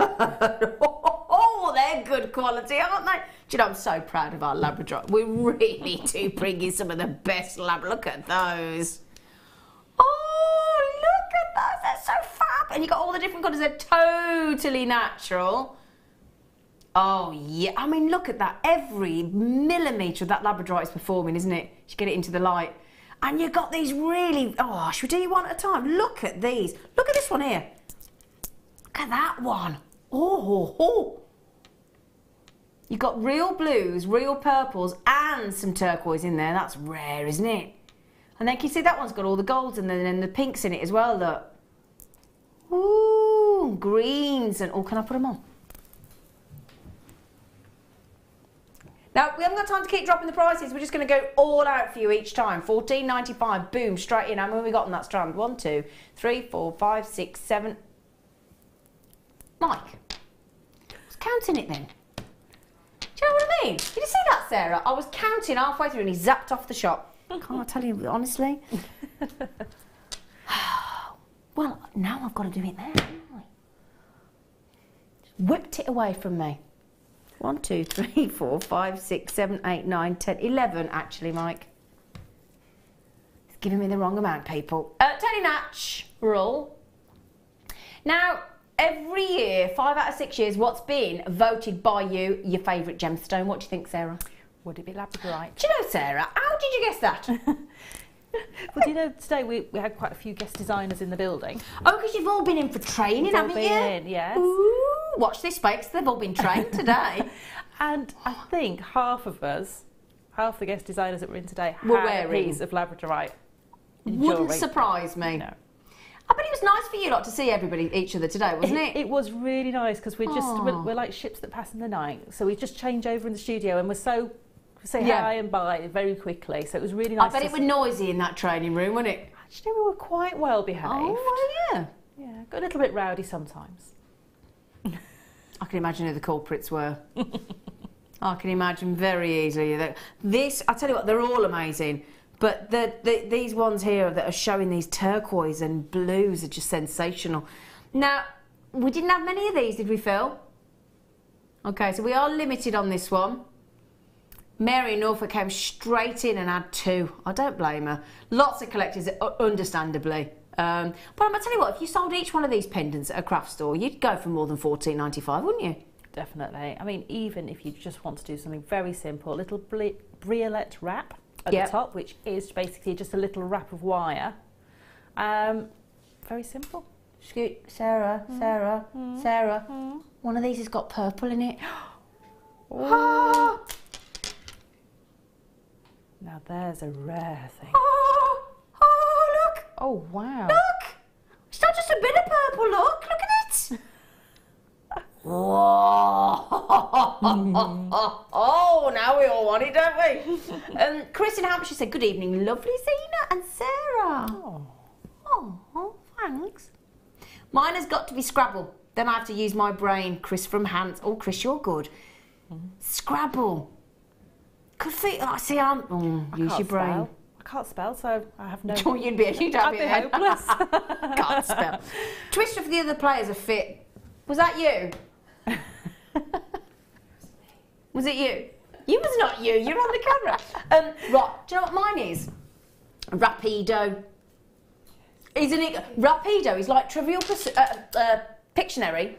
Oh, they're good quality, aren't they? Do you know, I'm so proud of our Labrador. We really do bring in some of the best lab. Look at those. Oh, look at those. They're so fab. And you got all the different colours. They're totally natural. Oh, yeah. I mean, look at that. Every millimetre of that Labrador is performing, isn't it? You get it into the light. And you've got these really... Oh, should we do you one at a time? Look at these. Look at this one here. Look at that one. Oh. You've got real blues, real purples, and some turquoise in there. That's rare, isn't it? And then can you see that one's got all the golds and then the pinks in it as well, look. Ooh, greens and... Oh, can I put them on? Now, we haven't got time to keep dropping the prices. We're just going to go all out for you each time. $14.95, boom, straight in. How many have we got on that strand? 1, 2, 3, 4, 5, 6, 7. Mike, I was counting it then. Do you know what I mean? Did you see that, Sarah? I was counting halfway through and he zapped off the shop. Can't I tell you, honestly? Well, now I've got to do it there, haven't I? Whipped it away from me. 1, 2, 3, 4, 5, 6, 7, 8, 9, 10, 11 actually, Mike. It's giving me the wrong amount, people. Teddy Natch rule. Now, every year, 5 out of 6 years, what's been voted by you your favourite gemstone? What do you think, Sarah? Would it be labradorite? Do you know, Sarah, how did you guess that? Well, do you know, today we had quite a few guest designers in the building. Oh, because you've all been in for training, haven't you? Yes. Ooh, watch this space, they've all been trained today. And I think half the guest designers that were in today were had wearing a piece of labradorite. Wouldn't surprise me. No. I bet it was nice for you lot to see each other today, wasn't it? It was really nice because we're like ships that pass in the night. So we just change over in the studio and we say hi and bye very quickly. So it was really nice. I bet it was noisy in that training room, wasn't it? Actually, we were quite well behaved. Oh, yeah. Yeah, got a little bit rowdy sometimes. I can imagine who the culprits were. I can imagine very easily. I tell you what, they're all amazing. But these ones here that are showing these turquoise and blues are just sensational. Now, we didn't have many of these, did we, Phil? Okay, so we are limited on this one. Mary in Norfolk came straight in and had 2. I don't blame her. Lots of collectors, understandably. But I'm going to tell you what, if you sold each one of these pendants at a craft store, you'd go for more than $14.95, wouldn't you? Definitely. I mean, even if you just want to do something very simple, a little briolette wrap at the top, which is basically just a little wrap of wire. Very simple. Sarah, one of these has got purple in it. Oh. Now there's a rare thing. Oh, look. Oh, wow. Look. It's not just a bit of purple, look at it. Whoa. Oh, now we all want it, don't we? Chris in Hampshire said, good evening, lovely Zena and Sarah. Oh, thanks. Mine has got to be Scrabble. Then I have to use my brain. Chris from Hans. Oh, Chris, you're good. Scrabble. Could fit. Oh, see, use your brain. Spell. I can't spell, so I have no. Oh, you'd be hopeless. Can't spell. Twister for the other players are fit. Was that you? Was it you? You was not you. You're on the camera. Right. Do you know what mine is? Rapido. Isn't it? Rapido is like Trivial Pictionary,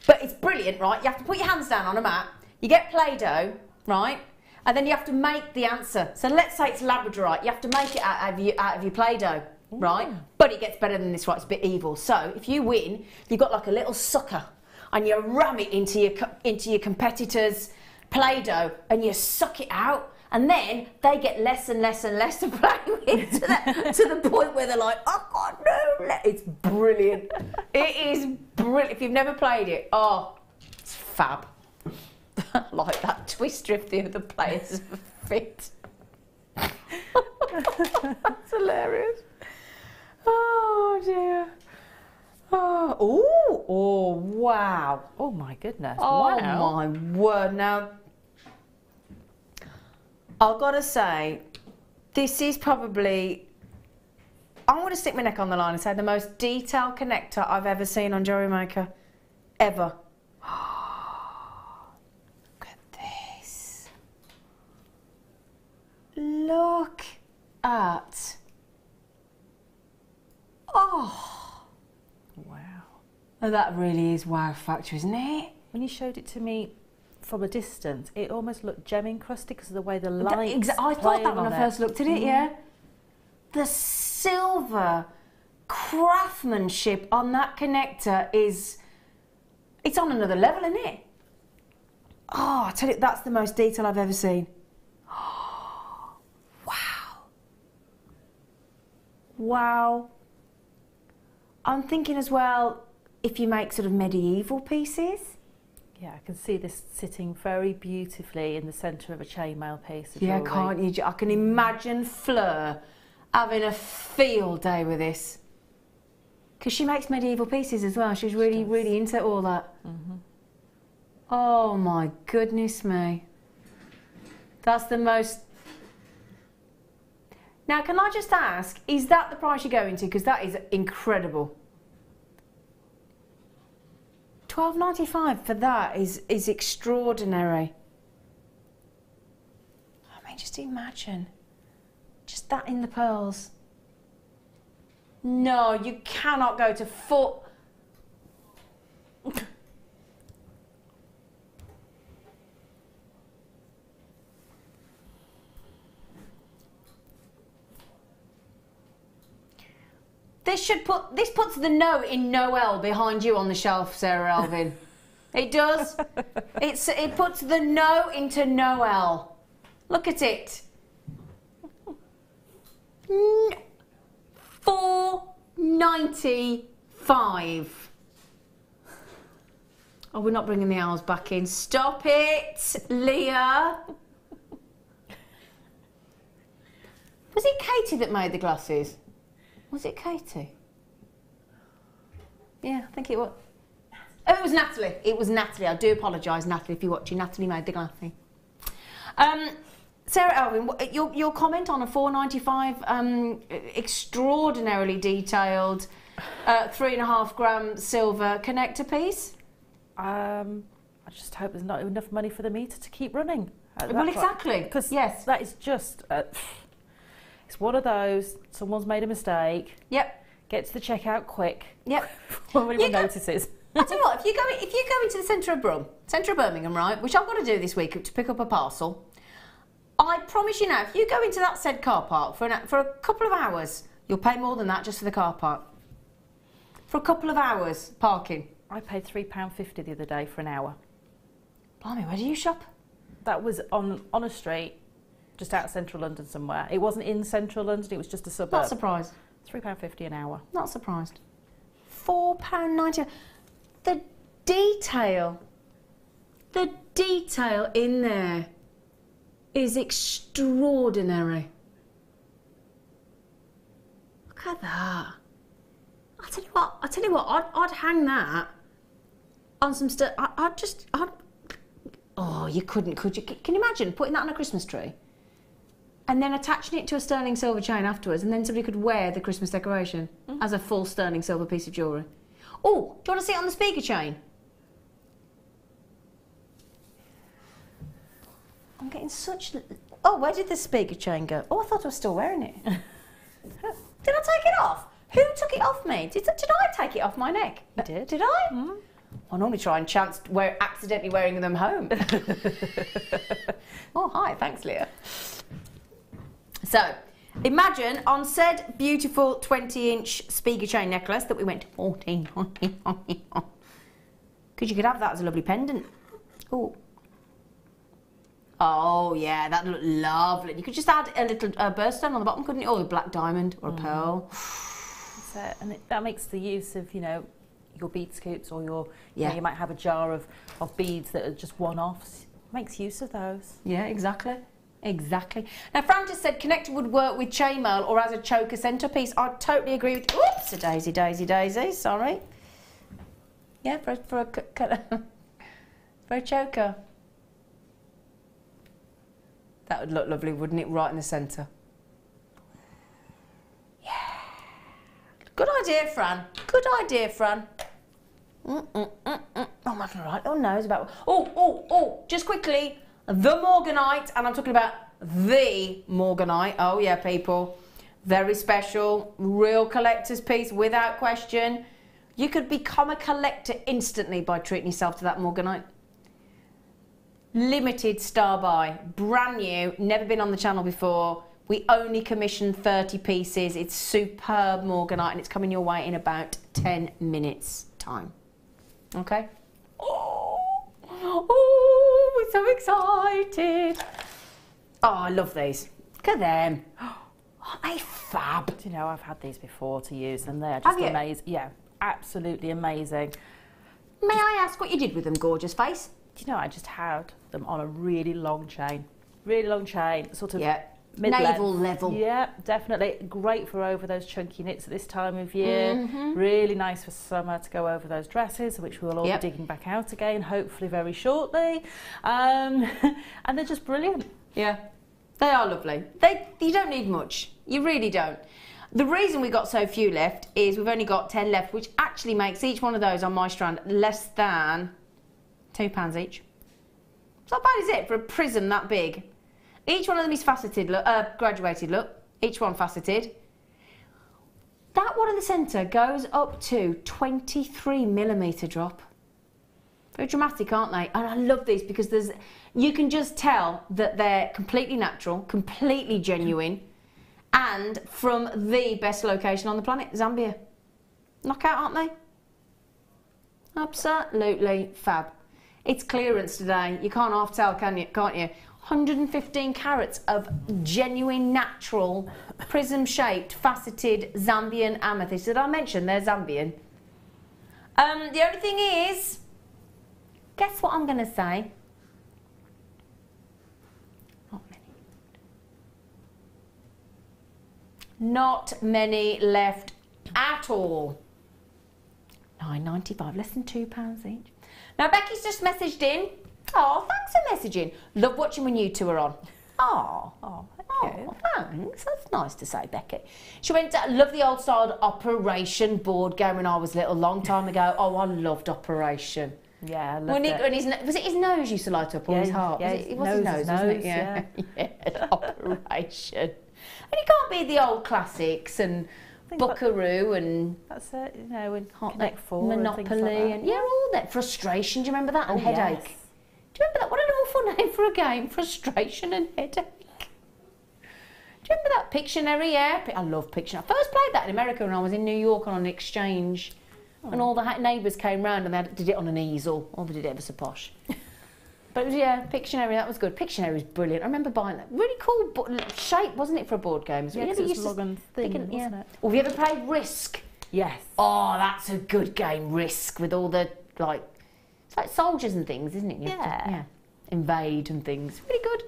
but it's brilliant, right? You have to put your hands down on a mat. You get Play-Doh, right? And then you have to make the answer. So let's say it's Labradorite. You have to make it out of your Play-Doh, right? But it gets better than this, right? It's a bit evil. So if you win, you've got like a little sucker, and you ram it into your competitor's Play-Doh, and you suck it out, and then they get less and less and less to play with to the point where they're like, oh God, no! It's brilliant. It is brilliant. If you've never played it, oh, it's fab. Like that Twister if the other players fit. That's hilarious. Oh dear. Oh, wow. Oh my goodness. Oh wow. my word. Now, I've got to say, this is probably, I'm going to stick my neck on the line and say the most detailed connector I've ever seen on Jewellery Maker. Ever. Look at this. Look at. Oh. Wow. Oh, that really is wow factor, isn't it? When you showed it to me from a distance, it almost looked gem encrusted because of the way the lights I thought that when I first looked at it, yeah. The silver craftsmanship on that connector is, it's on another level, isn't it? Oh, I tell you, that's the most detail I've ever seen. Oh, wow. Wow. I'm thinking as well, if you make sort of medieval pieces. Yeah, I can see this sitting very beautifully in the centre of a chainmail piece. Yeah, can't you? I can imagine Fleur having a field day with this. Because she makes medieval pieces as well. She's really, really into all that. Oh my goodness me. That's the most... Now, can I just ask, is that the price you're going to? Because that is incredible. $12.95 for that is extraordinary. I mean, just imagine. Just that in the pearls. No, you cannot go to full... This puts the no in Noel behind you on the shelf, Sarah Elvin. It does. It puts the no into Noel. Look at it. $4.95. Oh, we're not bringing the owls back in. Stop it, Leah. Was it Katie that made the glasses? Was it Katie? Yeah, I think it was. Oh, it was Natalie. It was Natalie. I do apologise, Natalie, if you're watching. Natalie made the glasses. Sarah Elvin, your comment on a $4.95 extraordinarily detailed 3.5 gram silver connector piece? I just hope there's not enough money for the meter to keep running. Well, exactly. Because yes, that is just... it's one of those, someone's made a mistake. Yep. Get to the checkout quick. Yep. Before anyone notices. I tell you what, if you go into the centre of Birmingham, right, which I've got to do this week to pick up a parcel, I promise you now, if you go into that said car park for a couple of hours, you'll pay more than that just for the car park. For a couple of hours parking. I paid £3.50 the other day for an hour. Blimey, where do you shop? that was on a street just out of central London somewhere. It wasn't in central London, it was just a suburb. Not surprised. £3.50 an hour. Not surprised. £4.90. The detail in there is extraordinary. Look at that. I'll tell you what, I'd hang that on some stuff. Oh, you couldn't, could you? Can you imagine putting that on a Christmas tree? And then attaching it to a sterling silver chain afterwards, and then somebody could wear the Christmas decoration as a full sterling silver piece of jewellery. Oh, do you want to see it on the speaker chain? I'm getting such... Oh, where did the speaker chain go? Oh, I thought I was still wearing it. Did I take it off? Who took it off me? Did I take it off my neck? You did. Did I? I normally try and chance accidentally wearing them home. Oh, hi, thanks, Leah. So, imagine on said beautiful 20-inch speaker chain necklace that we went 14, because you could have that as a lovely pendant. Oh. Oh, yeah, that looked lovely. You could just add a little birthstone on the bottom, couldn't you? Or a black diamond or a pearl. That's it. And that makes the use of, you know, your bead scoops or your, you know, you might have a jar of beads that are just one-offs. Makes use of those. Yeah, exactly. Exactly. Now, Fran just said connector would work with chainmail or as a choker centrepiece. I totally agree with... Oops, a daisy, sorry. Yeah, for a choker. That would look lovely, wouldn't it? Right in the centre. Yeah. Good idea, Fran. Good idea, Fran. Oh, my God, right. Oh, no, it's about... Oh, just quickly... The Morganite, and I'm talking about the Morganite. Oh yeah, people. Very special, real collector's piece, without question. You could become a collector instantly by treating yourself to that Morganite. Limited star buy, brand new, never been on the channel before. We only commissioned 30 pieces. It's superb Morganite, and it's coming your way in about 10 minutes time. Okay? Oh, we're so excited. Oh, I love these. Look at them. Aren't they fab? Do you know, I've had these before to use them. They're just amazing. Yeah, absolutely amazing. May I ask what you did with them, gorgeous face? Do you know, I just had them on a really long chain. Really long chain, sort of mid-length. Navel level. Yeah, definitely. Great for over those chunky knits at this time of year. Really nice for summer to go over those dresses, which we'll all be digging back out again, hopefully very shortly. And they're just brilliant. Yeah, they are lovely. You don't need much. You really don't. The reason we got so few left is we've only got 10 left, which actually makes each one of those on my strand less than £2 each. It's not bad, is it, for a prism that big? Each one of them is faceted, look, graduated, look. Each one faceted. That one in the centre goes up to 23mm drop. Very dramatic, aren't they? And I love these because you can just tell that they're completely natural, completely genuine, and from the best location on the planet, Zambia. Knockout, aren't they? Absolutely fab. It's clearance today. You can't half tell, can't you? 115 carats of genuine, natural, prism-shaped, faceted Zambian amethyst. Did I mention they're Zambian? The only thing is, guess what I'm going to say? Not many. Not many left at all. £9.95, less than £2 each. Now, Becky's just messaged in. Oh, thanks for messaging. Love watching when you two are on. Oh, thank you. Thanks. That's nice to say, Becky. She went, love the old style Operation board game when I was little, long time ago. Oh, I loved Operation. Yeah, I loved it. Was it his nose used to light up or his heart? Yeah, it was his nose, wasn't it? Yeah. Yeah, Operation. And you can't be the old classics and Buckaroo and... That's it, you know, and Connect Four Monopoly and things like that. and all that. Frustration, do you remember that? And Headache. Yes. Do you remember that? What an awful name for a game. Frustration and Headache. Do you remember that? Pictionary, yeah. I love Pictionary. I first played that in America when I was in New York on an exchange. And all the neighbours came round and they did it on an easel. Oh, they did it ever so posh. But it was, yeah, Pictionary, that was good. Pictionary was brilliant. I remember buying that. Really cool shape, wasn't it, for a board game? Yeah, because it's log and thin, wasn't it? Well, have you ever played Risk? Yes. Oh, that's a good game, Risk, with all the, like, it's like soldiers and things, isn't it? You have to, invade and things. Really good.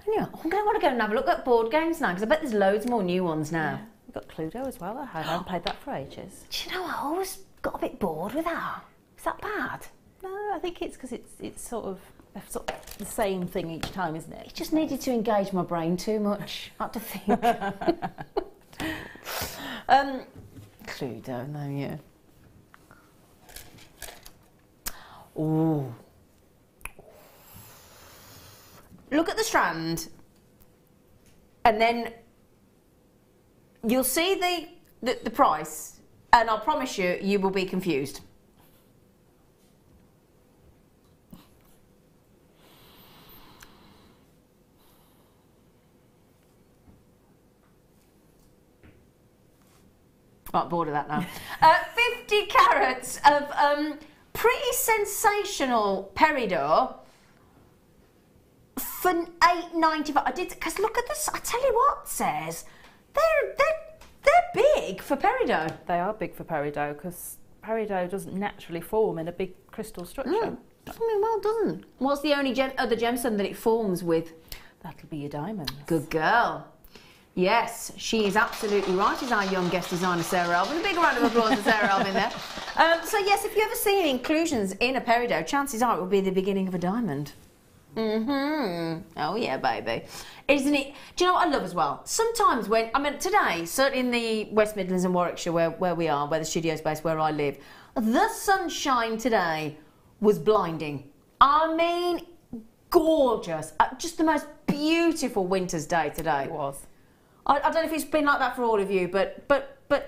Anyway, I'm going to want to go and have a look at board games now, because I bet there's loads more new ones now. Yeah. We've got Cluedo as well. I haven't played that for ages. Do you know, I always got a bit bored with that. Is that bad? No, I think it's because it's sort of the same thing each time, isn't it? It just needed to engage my brain too much. I had to think. Cluedo, no, yeah. Ooh. Look at the strand, and then you'll see the price, and I'll promise you, you will be confused. Right, bored of that now. 50 carats of pretty sensational peridot for $8.95. I did, because look at this. I tell you what, says they're big for peridot. They are big for peridot because peridot doesn't naturally form in a big crystal structure. Well, doesn't. What's the only other gemstone that it forms with? That'll be your diamonds. Good girl. Yes, she is absolutely right, is our young guest designer, Sara Elvin. A big round of applause for Sara Elvin there. So yes, if you ever see any inclusions in a peridot, chances are it will be the beginning of a diamond. Oh yeah, baby. Isn't it? Do you know what I love as well? Sometimes when, I mean today, certainly in the West Midlands and Warwickshire where we are, where the studio's based, where I live, the sunshine today was blinding. I mean, gorgeous. Just the most beautiful winter's day today. It was. I don't know if it's been like that for all of you, but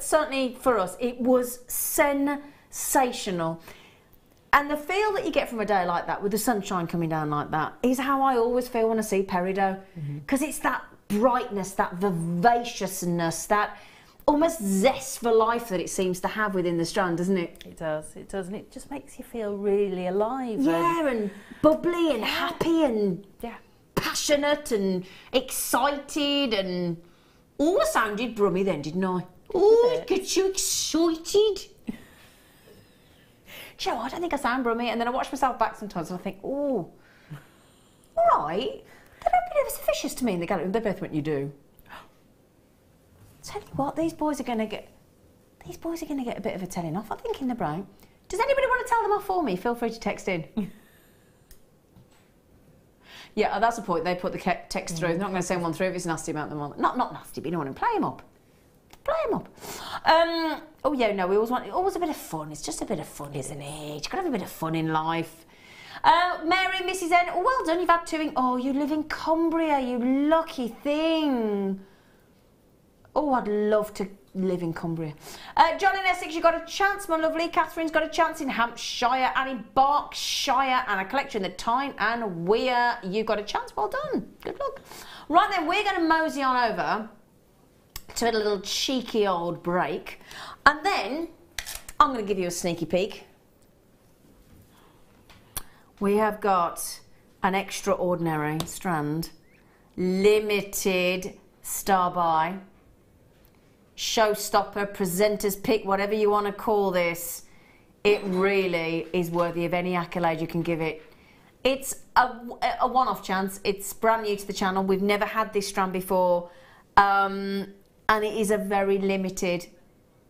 certainly for us, it was sensational. And the feel that you get from a day like that, with the sunshine coming down like that, is how I always feel when I see peridot. Because it's that brightness, that vivaciousness, that almost zest for life that it seems to have within the strand, doesn't it? It does, and it just makes you feel really alive. Yeah, and bubbly and happy and passionate and excited and... Oh, I sounded brummy then, didn't I? Oh, it gets you excited. Do you know what? I don't think I sound brummy, and then I watch myself back sometimes and I think, oh, all right. They don't be nervous vicious to me in the gallery. They both went, you do. Tell you what, these boys are going to get a bit of a telling off, I think, in the brain. Does anybody want to tell them off for me? Feel free to text in. Yeah, that's the point. They put the text through. They're not going to send one through if it's nasty about them. Not nasty, but you know what I mean. Play them up. Play them up. Oh yeah, no, we always a bit of fun. It's just a bit of fun, isn't it? You've got to have a bit of fun in life. Mary, Mrs. N, oh, well done. You've had 2 Oh, you live in Cumbria, you lucky thing. Oh, I'd love to live in Cumbria. John in Essex, you got a chance, my lovely. Catherine's got a chance in Hampshire and in Berkshire, and a collection in the Tyne and Weir. You've got a chance. Well done. Good luck. Right then, we're going to mosey on over to a little cheeky old break, and then I'm going to give you a sneaky peek. We have got an extraordinary strand, limited star buy, showstopper, presenter's pick, whatever you want to call this. It really is worthy of any accolade you can give it. It's a one-off chance. It's brand new to the channel. We've never had this strand before, and it is a very limited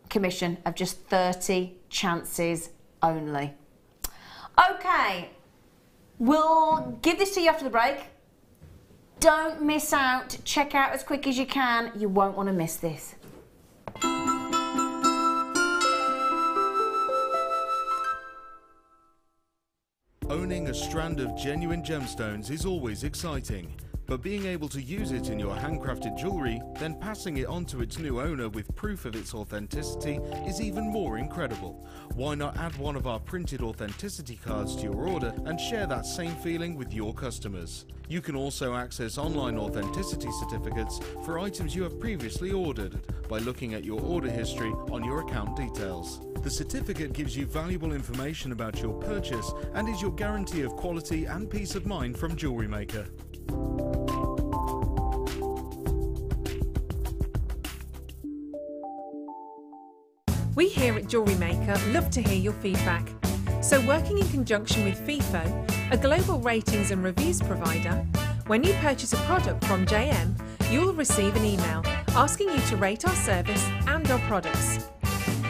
commission of just 30 chances only. Okay, we'll give this to you after the break. Don't miss out. Check out as quick as you can. You won't want to miss this. Owning a strand of genuine gemstones is always exciting, But being able to use it in your handcrafted jewellery, then passing it on to its new owner with proof of its authenticity is even more incredible. Why not add one of our printed authenticity cards to your order and share that same feeling with your customers? You can also access online authenticity certificates for items you have previously ordered by looking at your order history on your account details. The certificate gives you valuable information about your purchase and is your guarantee of quality and peace of mind from Jewellery Maker. We here at Jewellery Maker love to hear your feedback. So working in conjunction with FIFO, a global ratings and reviews provider, when you purchase a product from JM, you will receive an email asking you to rate our service and our products.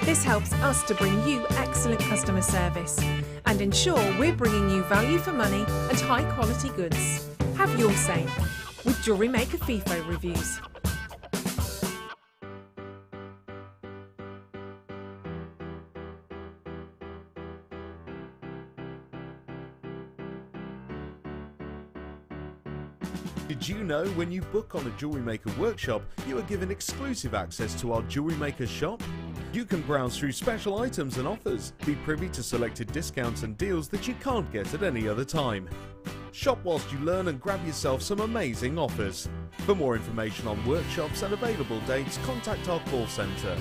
This helps us to bring you excellent customer service and ensure we're bringing you value for money and high quality goods. Have your say with Jewellery Maker FIFO reviews. Did you know when you book on a Jewellery Maker workshop, you are given exclusive access to our Jewellery Maker shop? You can browse through special items and offers, be privy to selected discounts and deals that you can't get at any other time. Shop whilst you learn and grab yourself some amazing offers. For more information on workshops and available dates, contact our call centre.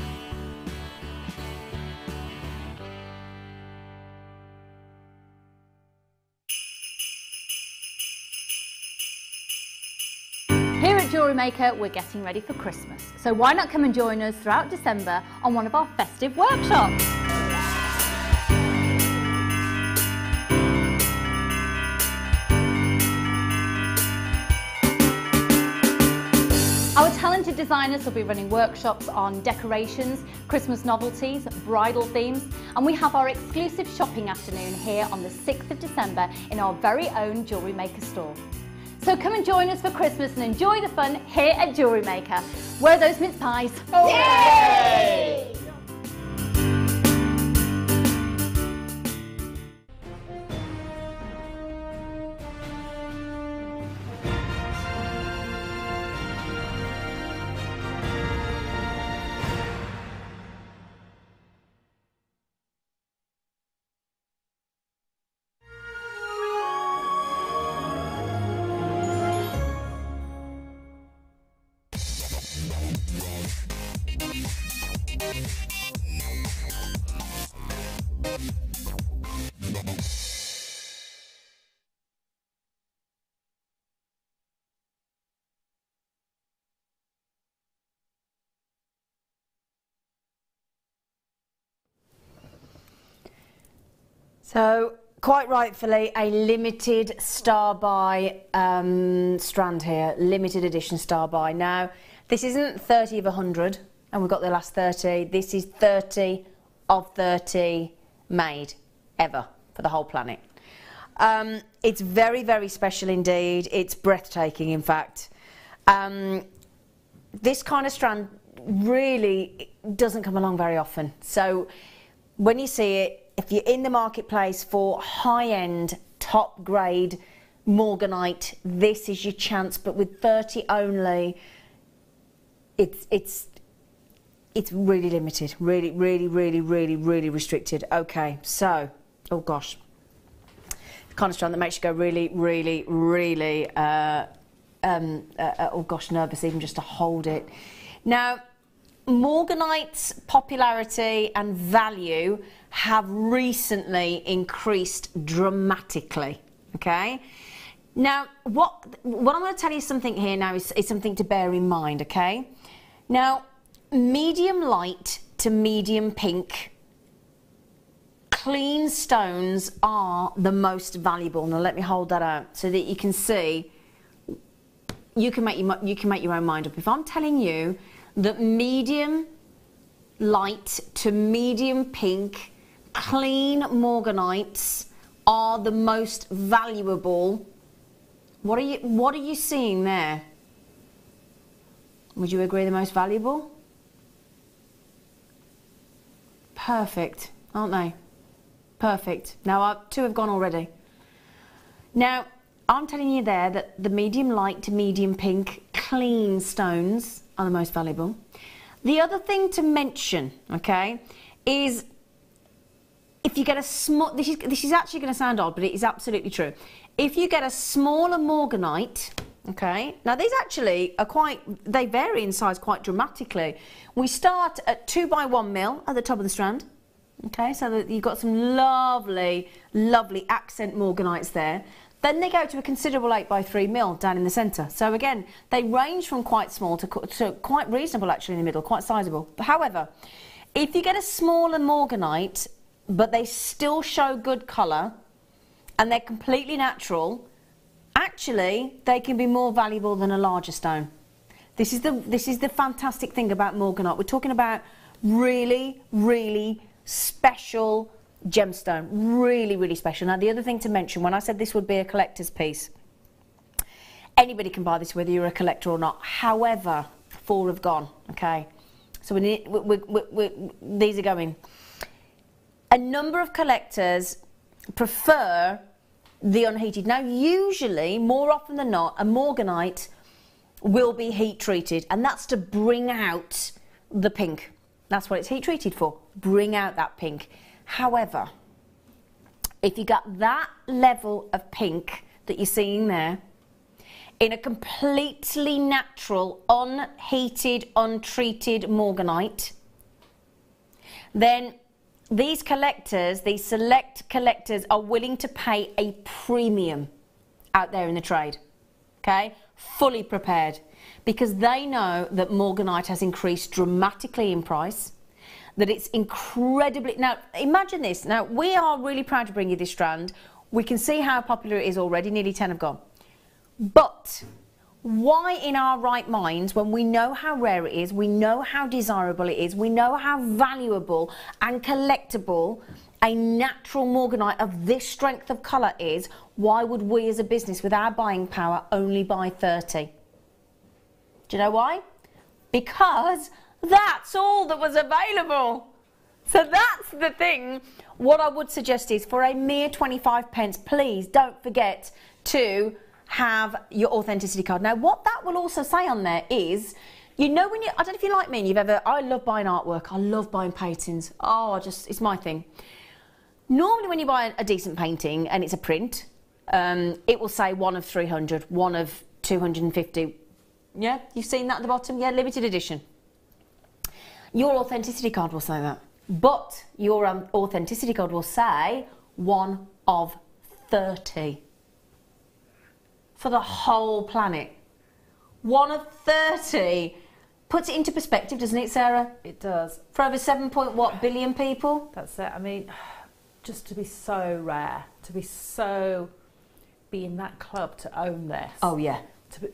Here at Jewellery Maker, we're getting ready for Christmas. So why not come and join us throughout December on one of our festive workshops? Our talented designers will be running workshops on decorations, Christmas novelties, bridal themes, and we have our exclusive shopping afternoon here on the 6th of December in our very own Jewellery Maker store. So come and join us for Christmas and enjoy the fun here at Jewellery Maker. Where are those mince pies? Oh, yay! So, quite rightfully, a limited star buy strand here, limited edition star buy. Now, this isn't 30 of 100, and we've got the last 30. This is 30 of 30 made ever for the whole planet. It's very, very special indeed. It's breathtaking, in fact. This kind of strand really doesn't come along very often. So, when you see it, if you're in the marketplace for high-end, top-grade morganite, this is your chance. But with 30 only, it's really limited, really restricted. Okay, so, oh gosh, the kind of strand that makes you go really, oh gosh, nervous even just to hold it. Now, morganite's popularity and value have recently increased dramatically, okay? Now, what I'm going to tell you something here now is something to bear in mind, okay? Now, medium light to medium pink clean stones are the most valuable. Now, let me hold that out so that you can see, you can make your own mind up. If I'm telling you that medium light to medium pink clean morganites are the most valuable, what are you seeing there? Would you agree the most valuable? Perfect, aren't they? Perfect. Now, two have gone already. Now, I'm telling you there that the medium light to medium pink clean stones are the most valuable. The other thing to mention, okay, is if you get a small, this is actually going to sound odd, but it is absolutely true. If you get a smaller morganite, okay, now these actually are they vary in size quite dramatically. We start at 2 by 1 mil at the top of the strand, okay, so that you've got some lovely, lovely accent morganites there. Then they go to a considerable 8 by 3 mil down in the centre. So again, they range from quite small to quite reasonable actually in the middle, quite sizable. However, if you get a smaller morganite, but they still show good colour and they're completely natural, actually they can be more valuable than a larger stone. This is the fantastic thing about morganite. We're talking about really, really special gemstone, really, really special. Now the other thing to mention, when I said this would be a collector's piece, anybody can buy this whether you're a collector or not. However, 4 have gone, okay, so these are going. A number of collectors prefer the unheated. Now usually, more often than not, a morganite will be heat treated, and that's to bring out the pink. That's what it's heat treated for, bring out that pink. However, if you got that level of pink that you're seeing there in a completely natural, unheated, untreated morganite, then these collectors, these select collectors, are willing to pay a premium out there in the trade, okay, fully prepared, because they know that morganite has increased dramatically in price, that it's incredibly... Now, imagine this. Now, we are really proud to bring you this strand. We can see how popular it is already. Nearly 10 have gone. But why in our right minds, when we know how rare it is, we know how desirable it is, we know how valuable and collectible a natural morganite of this strength of colour is, why would we as a business with our buying power only buy 30? Do you know why? Because that's all that was available. So that's the thing. What I would suggest is, for a mere 25 pence, please don't forget to have your authenticity card. Now, what that will also say on there is, you know, when you, I don't know if you're like me and you've ever, I love buying artwork, I love buying paintings. Oh, it's my thing. Normally when you buy a decent painting and it's a print, it will say 1 of 300, 1 of 250. Yeah, you've seen that at the bottom? Yeah, limited edition. Your authenticity card will say that. But your authenticity card will say 1 of 30. For the whole planet. 1 of 30. Puts it into perspective, doesn't it, Sarah? It does. For over 7 point what billion people? That's it. I mean, just to be so rare, to be in that club, to own this. Oh, yeah.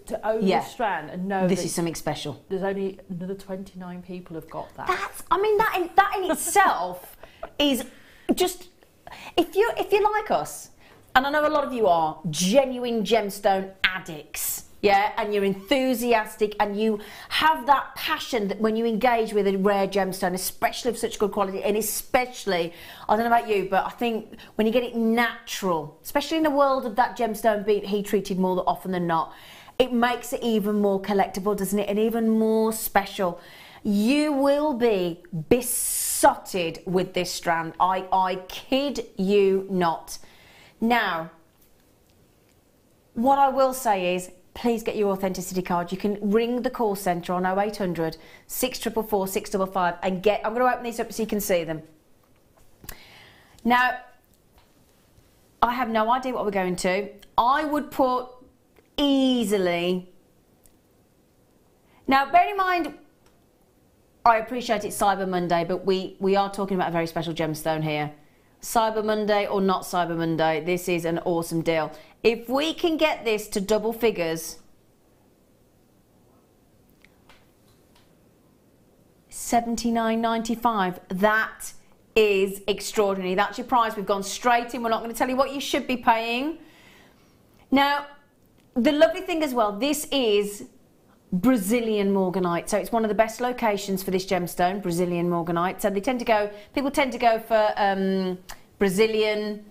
To own this strand and know this is something special. There's only another 29 people have got that. That's, I mean, that in itself is just, if you're like us, and I know a lot of you are genuine gemstone addicts, yeah, and you're enthusiastic and you have that passion that when you engage with a rare gemstone, especially of such good quality, and especially, I don't know about you, but I think when you get it natural, especially in the world of that gemstone being heat treated more often than not, it makes it even more collectible, doesn't it, and even more special. You will be besotted with this strand. I kid you not. Now, what I will say is, please get your authenticity card. You can ring the call centre on 0800 644 655 and get... I'm going to open these up so you can see them. Now, I have no idea what we're going to. I would put easily... Now, bear in mind, I appreciate it's Cyber Monday, but we are talking about a very special gemstone here. Cyber Monday or not Cyber Monday, this is an awesome deal. If we can get this to double figures, $79.95, that is extraordinary. That's your prize. We've gone straight in. We're not going to tell you what you should be paying. Now, the lovely thing as well, this is Brazilian morganite, so it's one of the best locations for this gemstone, Brazilian morganite. So they tend to go, people tend to go for Brazilian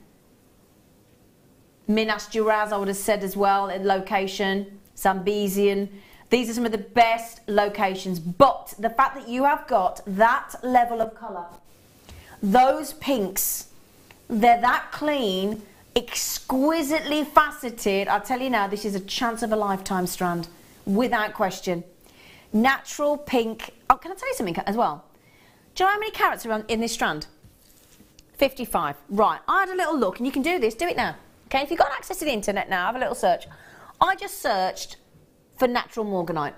Minas Gerais, I would have said as well, in location, Zambesian. These are some of the best locations, but the fact that you have got that level of colour, those pinks, they're that clean, exquisitely faceted. I'll tell you now, this is a chance of a lifetime strand, without question. Natural pink. Oh, can I tell you something as well? Do you know how many carats are in this strand? 55. Right, I had a little look, and you can do this, do it now. Okay, if you've got access to the internet now, have a little search. I just searched for natural morganite.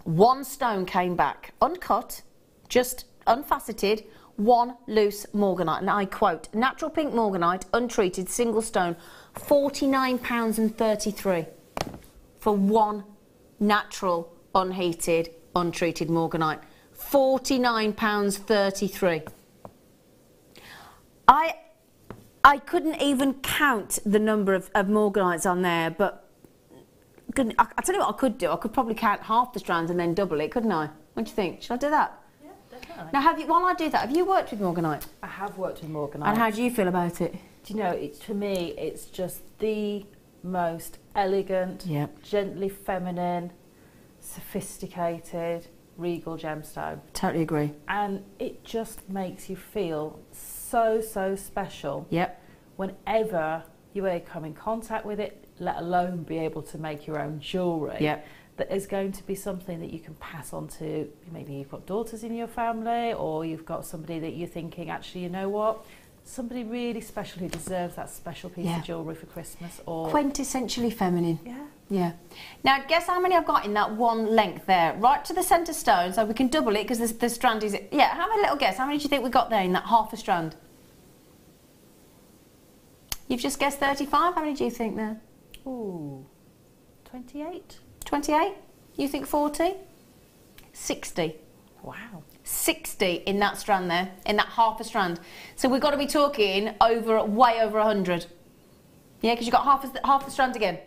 One stone came back, uncut, just unfaceted, one loose morganite. And I quote, natural pink morganite, untreated, single stone, £49.33 for one natural, unheated, untreated morganite. £49.33. I couldn't even count the number of morganites on there, but I'll tell you what I could do. I could probably count half the strands and then double it, couldn't I? What do you think? Should I do that? Yeah, definitely. Now, while I do that, have you worked with morganite? I have worked with morganite. And how do you feel about it? Do you know, for me, it's just the most elegant, gently feminine, sophisticated, regal gemstone. Totally agree. And it just makes you feel so special. Yep. Whenever you come in contact with it, let alone be able to make your own jewellery. Yep. That is going to be something that you can pass on to, maybe you've got daughters in your family, or you've got somebody that you're thinking, actually, you know what, somebody really special who deserves that special piece of jewellery for Christmas. Or quintessentially feminine. Yeah. Yeah. Now, guess how many I've got in that one length there, right to the centre stone, so we can double it because the strand is, have a little guess. How many do you think we got there in that half a strand? You've just guessed 35. How many do you think there? Ooh, 28. 28? You think 40? 60. Wow. 60 in that strand there, in that half a strand. So we've got to be talking way over 100. Yeah, because you've got half the strand again.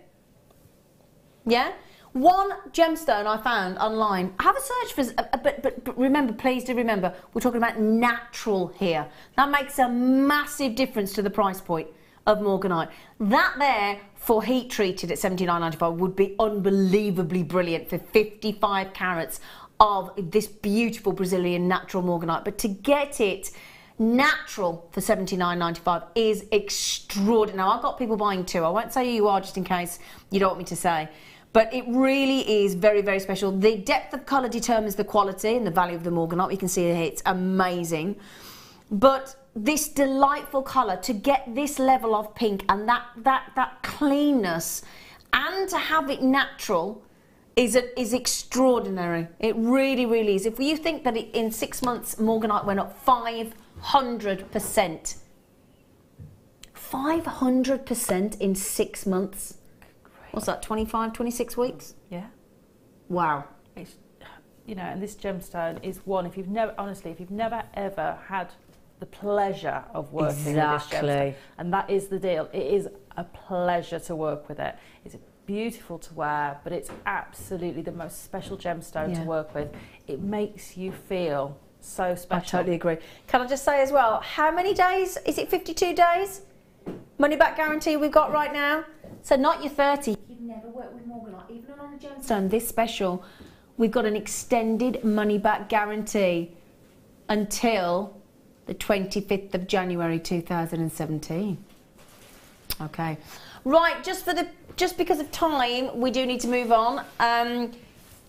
Yeah? One gemstone I found online. Have a search for, but remember, please do remember, we're talking about natural here. That makes a massive difference to the price point of morganite. That there for heat treated at $79.95 would be unbelievably brilliant for 55 carats of this beautiful Brazilian natural morganite. But to get it natural for $79.95 is extraordinary. Now, I've got people buying two. I won't say who you are just in case you don't want me to say. But it really is very, very special. The depth of colour determines the quality and the value of the morganite. You can see here it's amazing. But this delightful colour, to get this level of pink and that cleanness, and to have it natural is extraordinary. It really, really is. If you think that in 6 months morganite went up 500%. 500% in 6 months. What's that, 25, 26 weeks? Yeah. Wow. It's, you know, and this gemstone is one, if you've never ever had the pleasure of working with this gemstone, and that is the deal, it is a pleasure to work with it. It's beautiful to wear, but it's absolutely the most special gemstone to work with. It makes you feel so special. I totally agree. Can I just say as well, how many days? Is it 52 days? Money back guarantee we've got right now. So not your 30. You've never worked with morganite, even on a gemstone this special. We've got an extended money back guarantee until the 25th of January 2017. Okay. Right, just because of time, we do need to move on.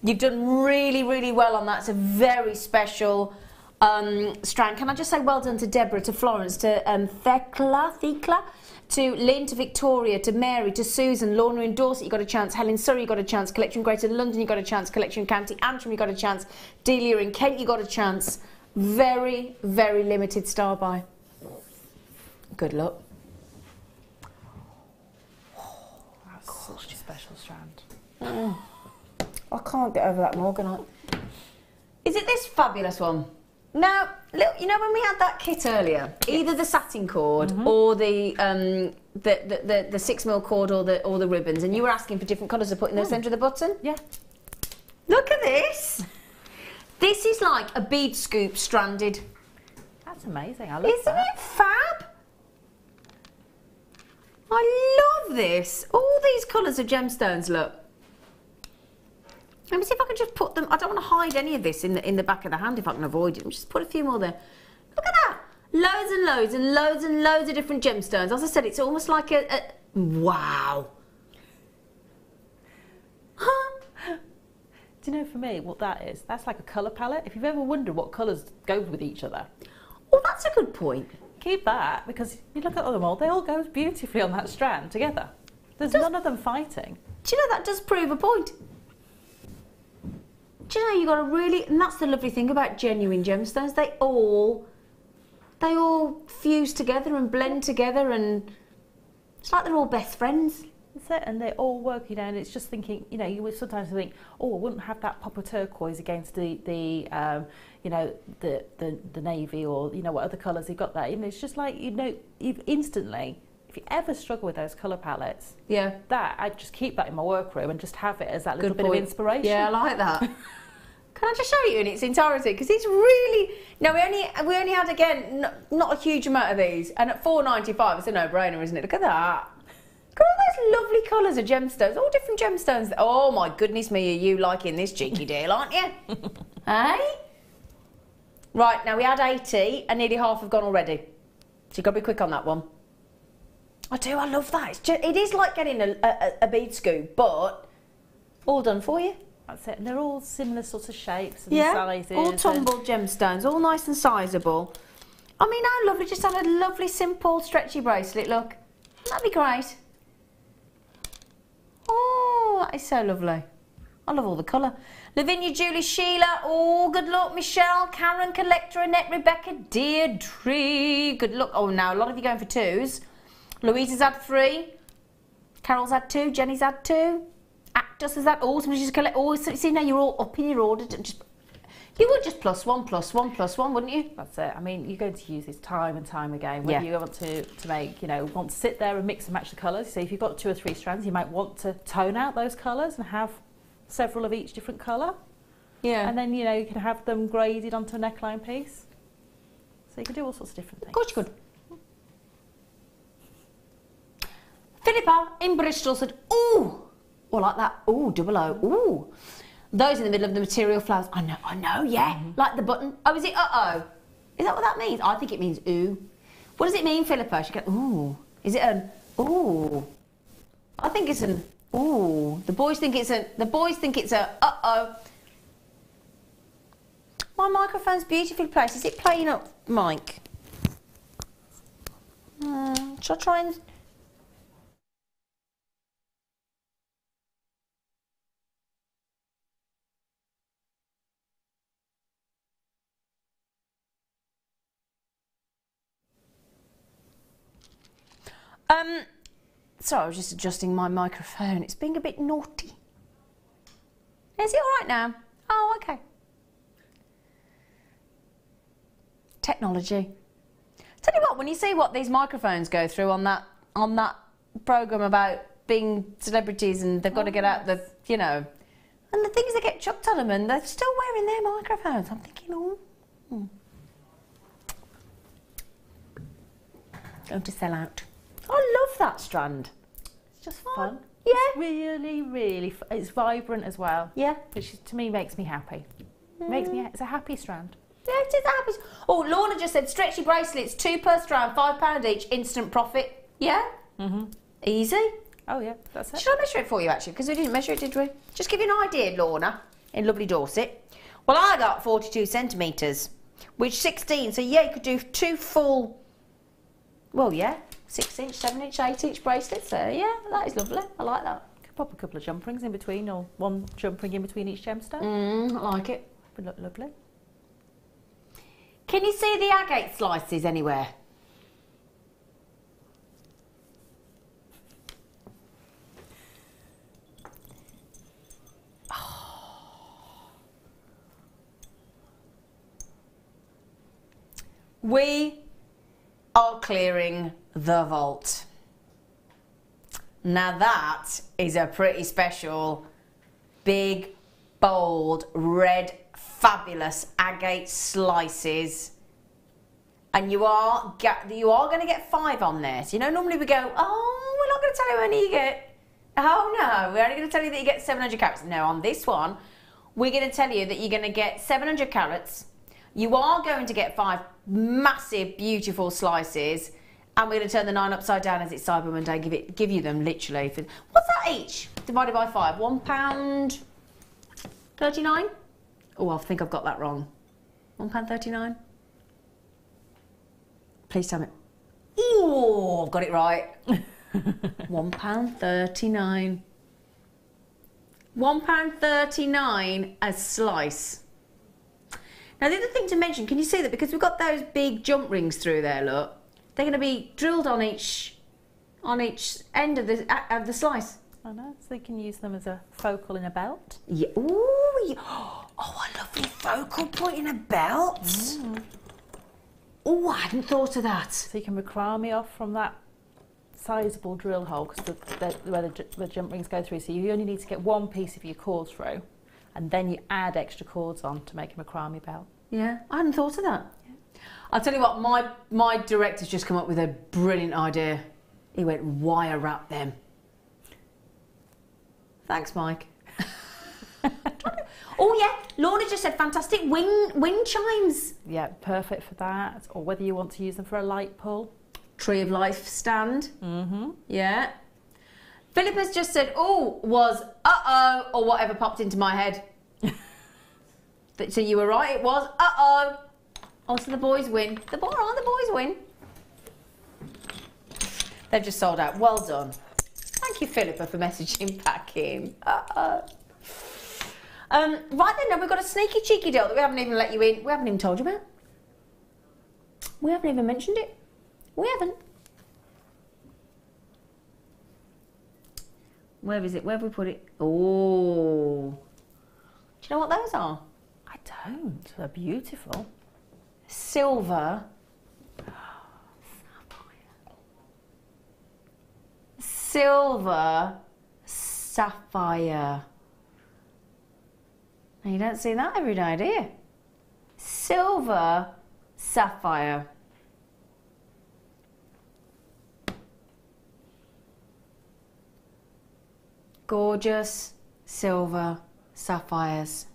You've done really, really well on that. It's a very special strand. Can I just say well done to Deborah, to Florence, to Thekla, to Lynn, to Victoria, to Mary, to Susan, Lorna in Dorset, you got a chance, Helen Surrey, you got a chance, Collection Greater London, you got a chance, Collection County Antrim, you got a chance, Delia in Kent, you got a chance. Very, very limited star buy. Good luck. That's such a special strand. I can't get over that morganite. Is it this fabulous one? Now, look, you know when we had that kit earlier, either the satin cord or the 6mm cord or the ribbons, and you were asking for different colours to put in the centre of the button? Yeah. Look at this. This is like a bead scoop stranded. That's amazing. I love that. Isn't it fab? I love this. All these colours of gemstones, look. Let me see if I can just put them. I don't want to hide any of this in the back of the hand if I can avoid it. Just put a few more there. Look at that. Loads and loads and loads and loads of different gemstones. As I said, it's almost like a wow. Do you know, for me, what that is? That's like a colour palette. If you've ever wondered what colours go with each other. Oh, that's a good point. Keep that, because you look at them all, they all go beautifully on that strand together. There's none of them fighting. Do you know, that does prove a point? Do you know, you got to really, and that's the lovely thing about genuine gemstones, they all fuse together and blend together, and it's like they're all best friends. That's it, and they all work, you know, and it's just thinking, you know, you would sometimes think, oh, I wouldn't have that pop of turquoise against the you know, the navy, or, you know, what other colours you've got there. You know, it's just like, you know, instantly, if you ever struggle with those colour palettes, yeah, that, I just keep that in my workroom and just have it as that little bit of inspiration. Yeah, I like that. Can I just show you in its entirety? Because it's really... No, we only had, again, not a huge amount of these. And at $4.95, it's a no-brainer, isn't it? Look at that. Look at all those lovely colours of gemstones. All different gemstones. Oh, my goodness me, are you liking this cheeky deal, aren't you? Hey? Right, now we had 80 and nearly half have gone already. So you've got to be quick on that one. I do, I love that. It is like getting a bead scoop, but all done for you. That's it. And they're all similar sorts of shapes and sizes. All tumbled gemstones, all nice and sizable. I mean, how lovely, just have a lovely, simple, stretchy bracelet, look. That'd be great. Oh, that is so lovely. I love all the colour. Lavinia, Julie, Sheila, oh, good luck. Michelle, Karen, Collector, Annette, Rebecca, Deirdre, good luck. Oh, now, a lot of you going for 2s. Louisa's had 3. Carol's had 2. Jenny's had 2. Actus has had, oh, somebody's just collect. Oh, so, see, now you're all up in your order. You would just +1, +1, +1, wouldn't you? That's it. I mean, you're going to use this time and time again. Whether you want to make, you know, want to sit there and mix and match the colours. So if you've got 2 or 3 strands, you might want to tone out those colours and have several of each different colour. Yeah. And then, you know, you can have them graded onto a neckline piece. So you can do all sorts of different things. Of course you could. Philippa in Bristol said, ooh, oh, like that. Ooh, 00. Ooh. Those in the middle of the material flowers. I know, yeah. Like the button. Oh, is it uh-oh? Is that what that means? I think it means ooh. What does it mean, Philippa? She goes, ooh. Is it an ooh? I think it's an ooh. The boys think it's a uh-oh. My microphone's beautifully placed. Is it playing up, Mike? Shall I try and... Sorry, I was just adjusting my microphone. It's being a bit naughty. Is it all right now? Oh, okay. Technology. Tell you what, when you see what these microphones go through on that programme about being celebrities and they've got to get out the, you know, and the things that get chucked on them and they're still wearing their microphones. I'm thinking, oh, going to sell out. I love that strand. It's just fun. Yeah. It's really, really fun. It's vibrant as well. Yeah. Which to me makes me happy. It's a happy strand. Yeah, it is happy. Oh, Lorna just said stretchy bracelets, 2 per strand, £5 each, instant profit. Yeah? Easy. Oh yeah, that's it. Should I measure it for you actually? Because we didn't measure it, did we? Just give you an idea, Lorna, in lovely Dorset. Well, I got 42 centimetres, which 16, so yeah, you could do 2 full, well, yeah. 6-inch, 7-inch, 8-inch bracelets there. Yeah, that is lovely. I like that. Could pop a couple of jump rings in between, or 1 jump ring in between each gemstone. I like it. Would look lovely. Can you see the agate slices anywhere? We are clearing the vault. Now that is a pretty special, big, bold, red, fabulous agate slices. And you are going to get 5 on there. So, you know, normally we go, oh, going to tell you how many you get. Oh no, we're only going to tell you that you get 700 carats. No, on this one, we're going to tell you that you're going to get 700 carats. You are going to get 5 massive, beautiful slices, and we're going to turn the 9 upside down as it's Cyber Monday. Give you them literally. What's that each? Divided by 5. £1.39. Oh, I think I've got that wrong. £1.39. Please tell me. Oh, I've got it right. £1.39. £1.39 a slice. Now the other thing to mention, can you see that because we've got those big jump rings through there, look, they're going to be drilled on each end of the slice. I know, so you can use them as a focal in a belt. Yeah. Ooh, yeah. Oh, a lovely focal point in a belt. Oh, I hadn't thought of that. So you can macrame off from that sizable drill hole because where the jump rings go through. So you only need to get one piece of your cord through, and then you add extra cords on to make a macrame belt. Yeah, I hadn't thought of that. Yeah. I'll tell you what, my director's just come up with a brilliant idea. He went, wire wrap them. Thanks, Mike. Oh yeah, Lorna just said fantastic wind chimes. Yeah, perfect for that. Or whether you want to use them for a light pull. Tree of Life stand. Yeah. Philip has just said, oh, was uh-oh, or whatever popped into my head. So you were right, it was uh-oh. Oh, so the boys win. The boys win. They've just sold out. Well done. Thank you, Philippa, for messaging back in. Right then, now we've got a sneaky cheeky deal that we haven't even let you in. We haven't even told you about. We haven't even mentioned it. We haven't. Where is it? Where have we put it? Oh. Do you know what those are? I don't. They're beautiful. Silver. Silver sapphire. Now you don't see that every day, do you? Silver sapphire. Gorgeous silver sapphires.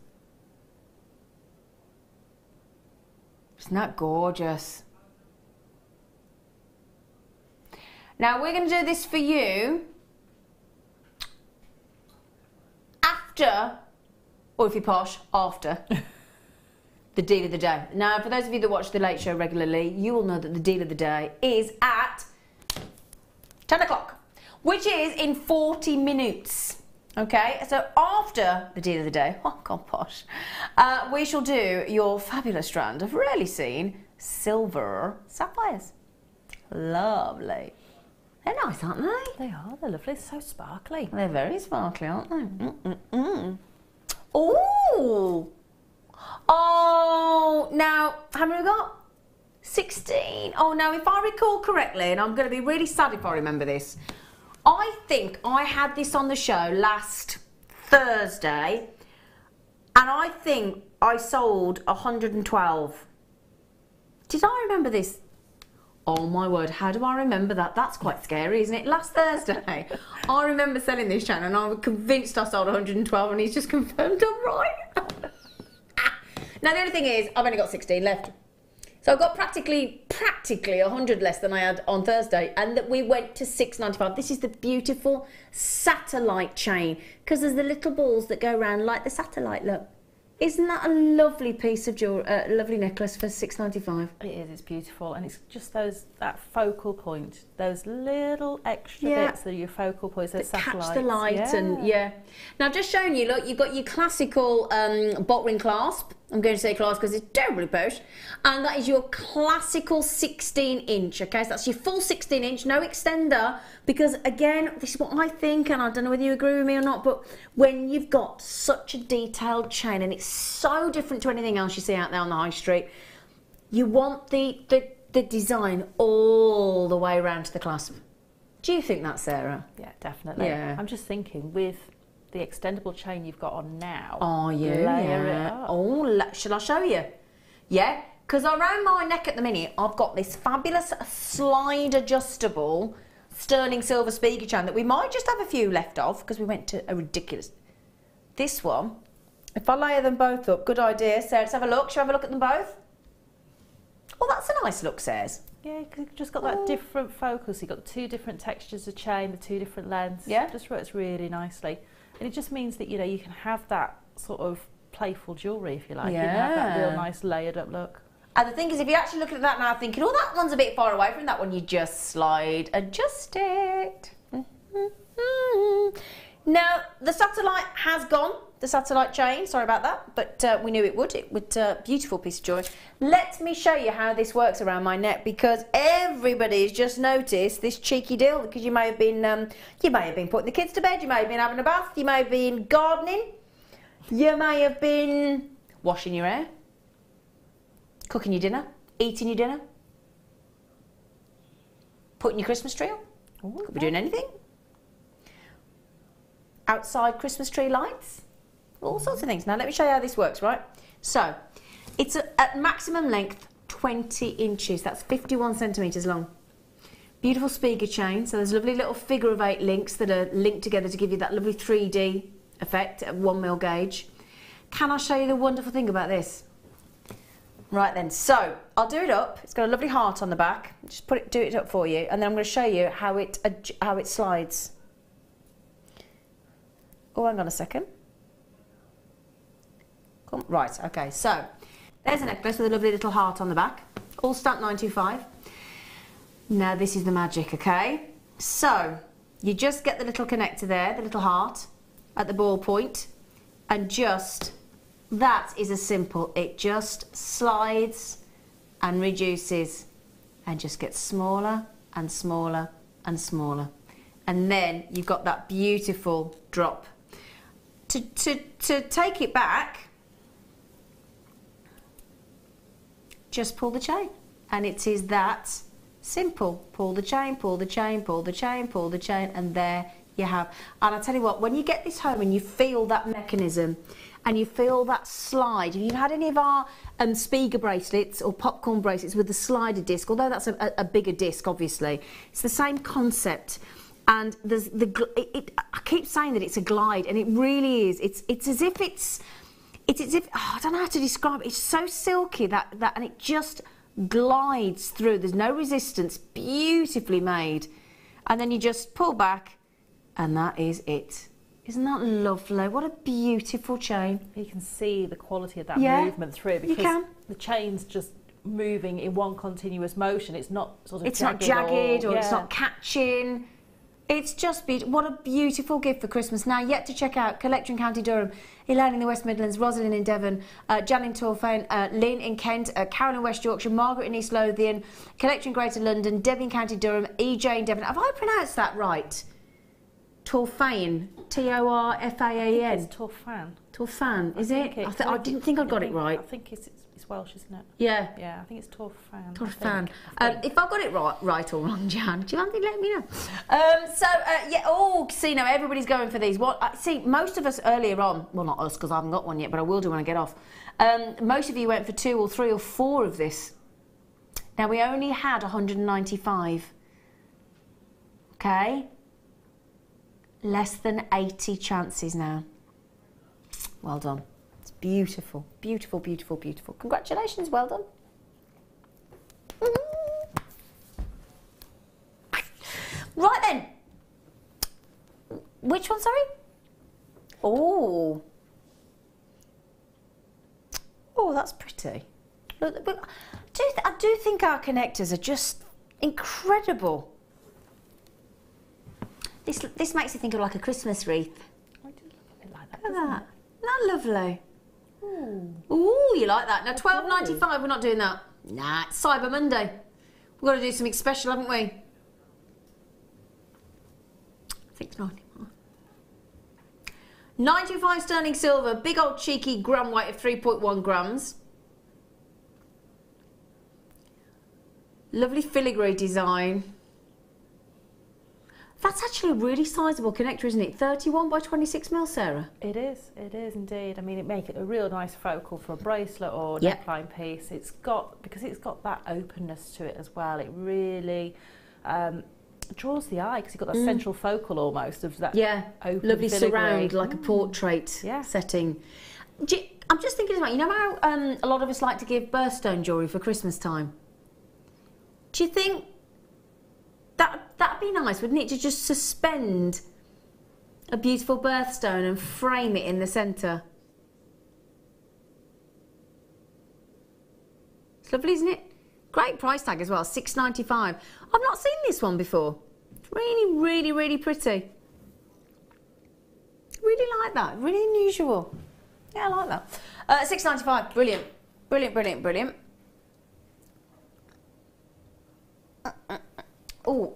Isn't that gorgeous? Now we're going to do this for you after, or if you're posh, after the deal of the day. Now, for those of you that watch The Late Show regularly, you will know that the deal of the day is at 10 o'clock, which is in 40 minutes. Okay, so after the deal of the day, oh God, posh, we shall do your fabulous strand of rarely seen silver sapphires. Lovely. They're nice, aren't they? They are, they're lovely, so sparkly. They're very sparkly, aren't they? Oh! Oh, now, how many have we got? 16. Oh, now, if I recall correctly, and I'm going to be really sad if I remember this, I think I had this on the show last Thursday, and I think I sold 112. Did I remember this? Oh my word, how do I remember that? That's quite scary, isn't it? Last Thursday, I remember selling this channel and I was convinced I sold 112 and he's just confirmed I'm right. Now the only thing is, I've only got 16 left. So I've got practically 100 less than I had on Thursday, and that we went to £6.95. This is the beautiful satellite chain, because there's the little balls that go around like the satellite, look. Isn't that a lovely piece of jewelry, lovely necklace for £6.95? It is, it's beautiful, and it's just that focal point, those little extra bits that are your focal points, those satellites. Catch the light and Now I've just shown you, look, you've got your classical bolt ring clasp. I'm going to say clasp because it's terribly posh. And that is your classical 16-inch, okay? So that's your full 16-inch, no extender, because again, this is what I think, and I don't know whether you agree with me or not, but when you've got such a detailed chain and it's so different to anything else you see out there on the high street, you want the design all the way around to the clasp. Do you think that, Sarah? Yeah, definitely. Yeah. I'm just thinking with the extendable chain you've got on now. Oh, layer it up. Oh, shall I show you? Yeah, because around my neck at the minute, I've got this fabulous slide adjustable sterling silver speaker chain that we might just have a few left of because we went to a ridiculous... This one, if I layer them both up, good idea. Sarah, let's have a look. Shall we have a look at them both? Oh, that's a nice look, Sarah's. Yeah, because you've just got that different focus. You've got 2 different textures of chain, the 2 different lengths. Yeah. It just works really nicely. And it just means that, you know, you can have that sort of playful jewellery, if you like. Yeah. You can have that real nice layered up look. And the thing is, if you're actually looking at that now thinking, oh, that one's a bit far away from that one, you just slide, adjust it. Now, the satellite has gone, the satellite chain, sorry about that, but we knew it would. It would, beautiful piece of jewellery. Let me show you how this works around my neck, because everybody's just noticed this cheeky deal, because you may have been putting the kids to bed, you may have been having a bath, you may have been gardening, you may have been washing your hair, cooking your dinner, eating your dinner, putting your Christmas tree on, could be doing anything. Outside Christmas tree lights, all sorts of things. Now let me show you how this works, right? So, it's at maximum length 20 inches, that's 51 centimetres long. Beautiful speaker chain, so there's lovely little figure of 8 links that are linked together to give you that lovely 3D effect at 1mm gauge. Can I show you the wonderful thing about this? Right then, so I'll do it up. It's got a lovely heart on the back. Just do it up for you, and then I'm going to show you how it slides. Oh, hang on a second. Come, right, okay, so there's a necklace with a lovely little heart on the back, all stamped 925. Now this is the magic, okay? So you just get the little connector there, the little heart at the ball point, and just, that is as simple. It just slides and reduces and just gets smaller and smaller and smaller. And then you've got that beautiful drop. To take it back, just pull the chain, and it is that simple. Pull the chain, pull the chain, pull the chain, pull the chain, and there you have. And I tell you what, when you get this home and you feel that mechanism and you feel that slide, if you've had any of our Spiga bracelets or popcorn bracelets with the slider disc, although that's a bigger disc obviously, it's the same concept. And there's I keep saying that it's a glide, and it really is. It's as if I don't know how to describe it. It's so silky that and it just glides through. There's no resistance. Beautifully made, and then you just pull back, and that is it. Isn't that lovely? What a beautiful chain. You can see the quality of that movement through, because the chain's just moving in one continuous motion. It's not sort of it's not jagged or it's not catching. It's just beautiful. What a beautiful gift for Christmas. Now, yet to check out Collector in County Durham, Elaine in the West Midlands, Rosalind in Devon, Jan in Torfaen, Lynn in Kent, Carol in West Yorkshire, Margaret in East Lothian, Collector in Greater London, Debbie in County Durham, EJ in Devon. Have I pronounced that right? Torfaen, T-O-R-F-A-A-N. It's Torfaen. Torfaen, is it? I didn't think I got it right. I think it's Welsh, isn't it? Yeah. Yeah, I think it's Torfaen. Torfaen. If I got it right or wrong, Jan, do you want to let me know? See, now everybody's going for these. See, most of us earlier on, well, not us because I haven't got one yet, but I will do when I get off. Most of you went for 2 or 3 or 4 of this. Now, we only had 195. Okay? Less than 80 chances now. Well done. It's beautiful, beautiful, beautiful, beautiful. Congratulations, well done. Right then. Which one, sorry? Oh. Oh, that's pretty. Look, I do think our connectors are just incredible. This makes you think of like a Christmas wreath. I do look a bit like that. Look at that. Isn't that lovely? Ooh, you like that? Now, $12.95, we're not doing that. Nah, it's Cyber Monday. We've got to do something special, haven't we? I think it's 95. 925 sterling silver, big old cheeky gram weight of 3.1 grams. Lovely filigree design. That's actually a really sizable connector, isn't it? 31 by 26 mil, Sarah? It is indeed. I mean, it makes it a real nice focal for a bracelet or neckline piece. Because it's got that openness to it as well. It really draws the eye because you've got that central focal almost of that open lovely filigree. surround, like a portrait setting. I'm just thinking as well, you know how a lot of us like to give birthstone jewellery for Christmas time? Do you think that'd be nice, wouldn't it, to just suspend a beautiful birthstone and frame it in the centre? It's lovely, isn't it? Great price tag as well, $6.95. I've not seen this one before. It's really, really, really pretty. Really like that. Really unusual. Yeah, I like that. $6.95. Brilliant. Brilliant, brilliant, brilliant. Oh,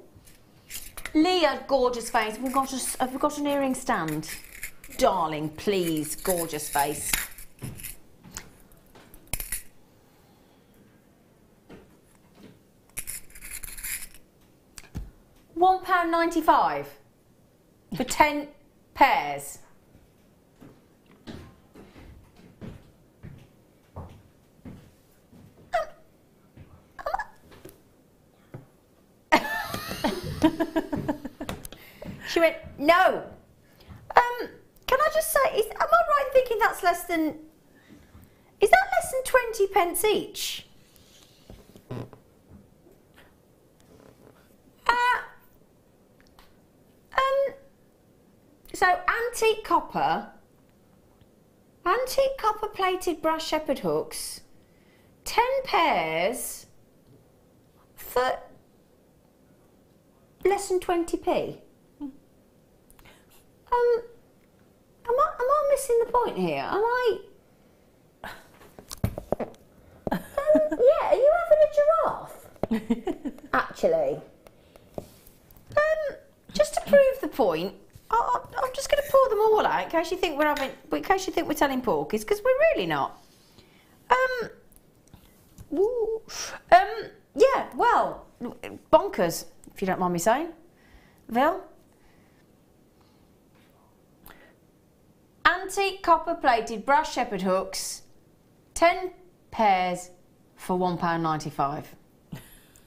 Leah, gorgeous face. Have we got an earring stand? Darling, please, gorgeous face. £1.95 for 10 pairs. She went, no. Can I just say, am I right in thinking that's less than, is that less than 20 pence each? So antique copper plated brass shepherd hooks, 10 pairs for less than 20p. Am I missing the point here? Am I? Yeah, are you having a giraffe? Actually, just to prove the point, I'm just going to pour them all out in case you think we're telling porkies, because we're really not. Yeah, well, bonkers, if you don't mind me saying. Vil? Antique copper plated brass shepherd hooks, 10 pairs for £1.95.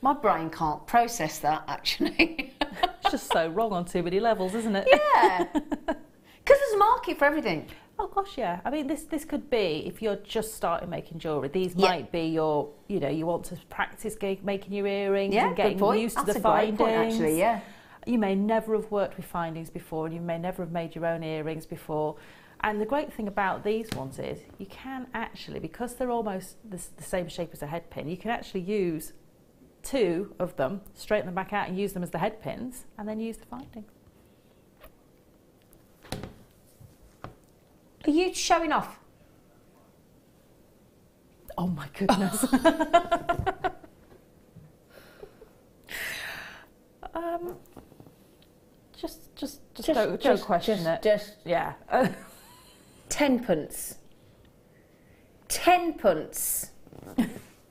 My brain can't process that, actually. It's just so wrong on too many levels, isn't it? Yeah. Because there's a market for everything. Oh gosh, yeah. I mean, this could be, if you're just starting making jewellery, these might be your, you know, you want to practice making your earrings and getting used to the findings. Great point, actually, yeah. You may never have worked with findings before, and you may never have made your own earrings before. And the great thing about these ones is you can actually, because they're almost the same shape as a head pin, you can actually use 2 of them, straighten them back out and use them as the head pins, and then use the findings. Are you showing off? Oh my goodness. Just don't question it. Yeah. 10 pence. 10 pence.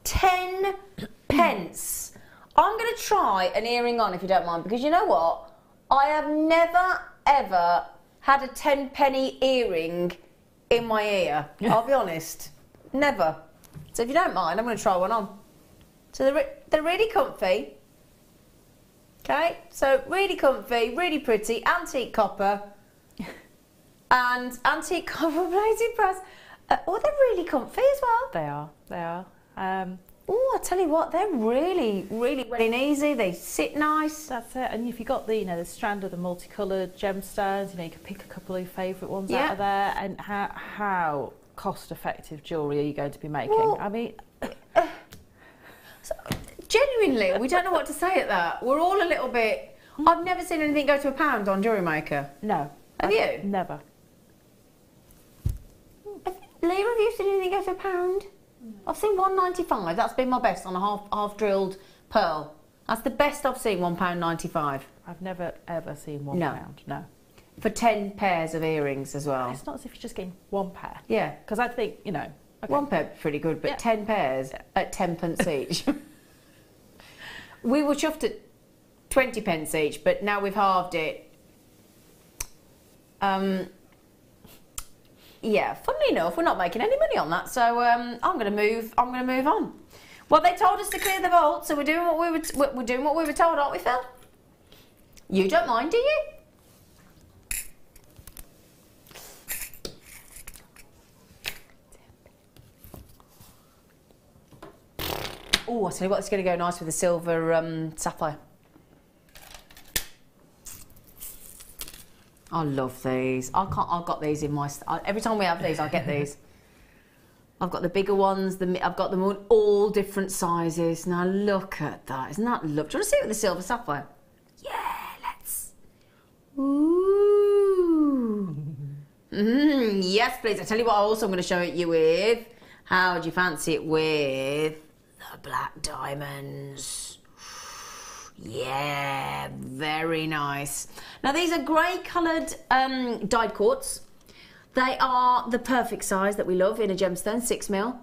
10 pence. I'm going to try an earring on, if you don't mind, because you know what? I have never, ever had a 10-penny earring in my ear. I'll be honest. Never. So if you don't mind, I'm going to try one on. So they're really comfy. Okay, so really comfy, really pretty, antique copper and antique copper plated brass. Oh, they're really comfy as well. They are. Oh, I tell you what, they're really, really wet and easy. They sit nice. That's it. And if you've got the, you know, the strand of the multicoloured gemstones, you know, you can pick a couple of your favourite ones out of there. And how cost-effective jewellery are you going to be making? Well, I mean, genuinely, we don't know what to say at that. We're all a little bit. I've never seen anything go to £1 on Jewellery Maker. No. Have you? Never. Leah, have you seen anything go to £1? I've seen £1.95. That's been my best on a half drilled pearl. That's the best I've seen, £1.95. I've never ever seen £1. No. For 10 pairs of earrings as well. It's not as if you're just getting 1 pair. Yeah. Because I think, you know. Okay. 1 pair pretty good, but 10 pairs at 10 pence each. We were chuffed at 20 pence each, but now we've halved it. Yeah, funnily enough, we're not making any money on that, so I'm going to move on. Well, they told us to clear the vault, so we're doing what we were told, aren't we, Phil? You don't mind, do you? Oh, I tell you what, it's going to go nice with the silver sapphire. I love these. I've got these in my... every time we have these, I get these. I've got the bigger ones. I've got them all different sizes. Now look at that. Isn't that lovely? Do you want to see it with the silver sapphire? Yeah, let's. Ooh. Yes, please. I tell you what. Also, I'm going to show it you with. How do you fancy it with the black diamonds? Yeah, very nice. Now these are grey coloured dyed quartz. They are the perfect size that we love in a gemstone, 6mm.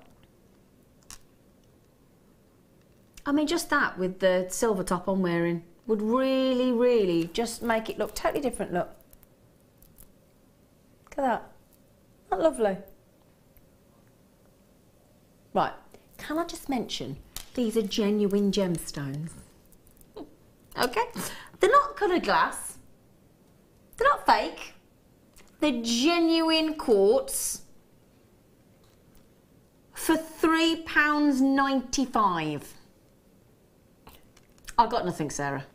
I mean, just that with the silver top I'm wearing would really, really just make it look totally different, look. Look at that. Isn't that lovely? Right, can I just mention, these are genuine gemstones. Okay, they're not coloured glass, they're not fake, they're genuine quartz for £3.95. I've got nothing, Sarah.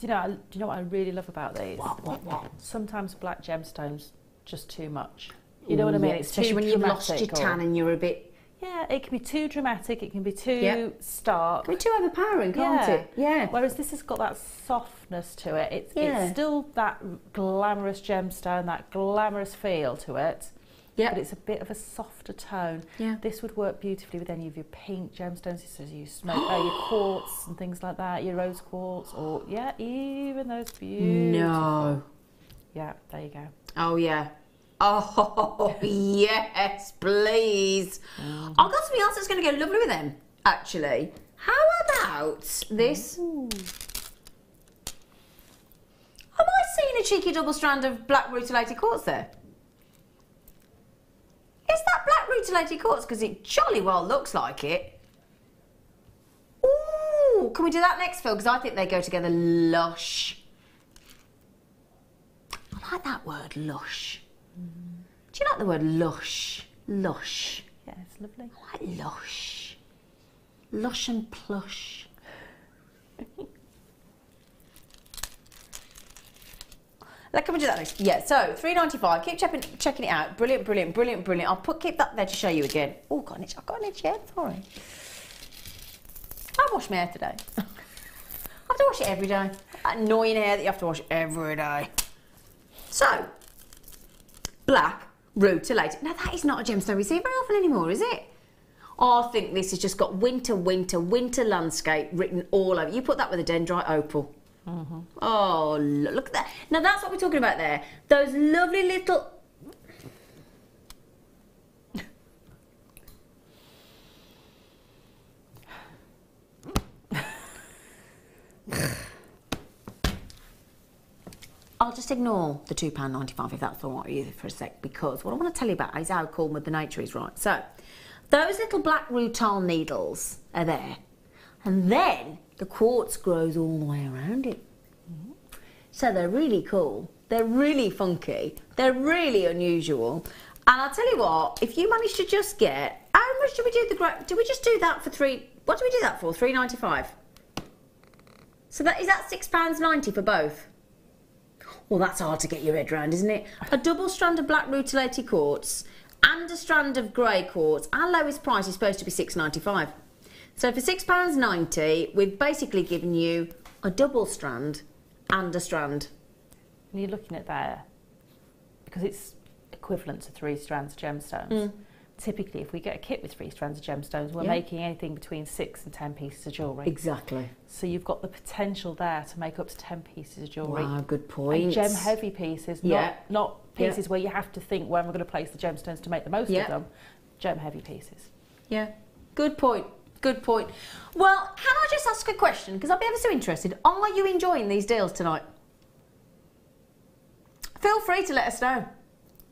Do you know what I really love about these? What? Sometimes black gemstones just too much. You know what I mean? It's especially too when you've dramatic lost your tan and you're a bit... Yeah, it can be too dramatic, it can be too stark. It can be too overpowering, can't it? Yeah. Whereas this has got that softness to it. It's still that glamorous gemstone, that glamorous feel to it. Yeah. But it's a bit of a softer tone. Yeah. This would work beautifully with any of your pink gemstones, so you smoke your quartz and things like that, your rose quartz, or even those beautiful. No. Yeah, there you go. Oh yeah. Oh, yes, please. I've got something else that's going to go lovely with them, actually. How about this? Am I seeing a cheeky double strand of black rutilated quartz there? Is that black rutilated quartz? Because it jolly well looks like it. Ooh, can we do that next, Phil? Because I think they go together lush. I like that word, lush. Do you like the word lush? Lush. Yeah, it's lovely. I like lush. Lush and plush. Like, can we do that next? Yeah, so £3.95. Keep checking it out. Brilliant, brilliant, brilliant, brilliant. I'll keep that there to show you again. Oh, I've got an itch here. Sorry. I washed my hair today. I have to wash it every day. That annoying hair that you have to wash every day. So, black rutilated. Now that is not a gemstone we see very often anymore, is it? I think this has just got winter, winter, winter landscape written all over. You put that with a dendrite opal. Oh, look at that. Now that's what we're talking about there. Those lovely little... I'll just ignore the £2.95 if that's all right with you for a sec, because what I want to tell you about is how cool Mother Nature is, right? So, those little black rutile needles are there, and then the quartz grows all the way around it. So they're really cool, they're really funky, they're really unusual, and I'll tell you what, if you manage to just get, how much do we do do we just do that for what do we do that for, £3.95? So is that £6.90 for both? Well, that's hard to get your head around, isn't it? A double strand of black rutilated quartz and a strand of grey quartz. Our lowest price is supposed to be £6.95. So for £6.90, we've basically given you a double strand and a strand. And you're looking at there, because it's equivalent to 3 strands of gemstones. Typically, if we get a kit with 3 strands of gemstones, we're making anything between 6 and 10 pieces of jewellery. Exactly. So you've got the potential there to make up to 10 pieces of jewellery. Wow, good point. And gem-heavy pieces, not pieces where you have to think where am I going to place the gemstones to make the most of them. Gem-heavy pieces. Yeah, good point. Good point. Well, can I just ask a question? Because I'd be ever so interested. Are you enjoying these deals tonight? Feel free to let us know.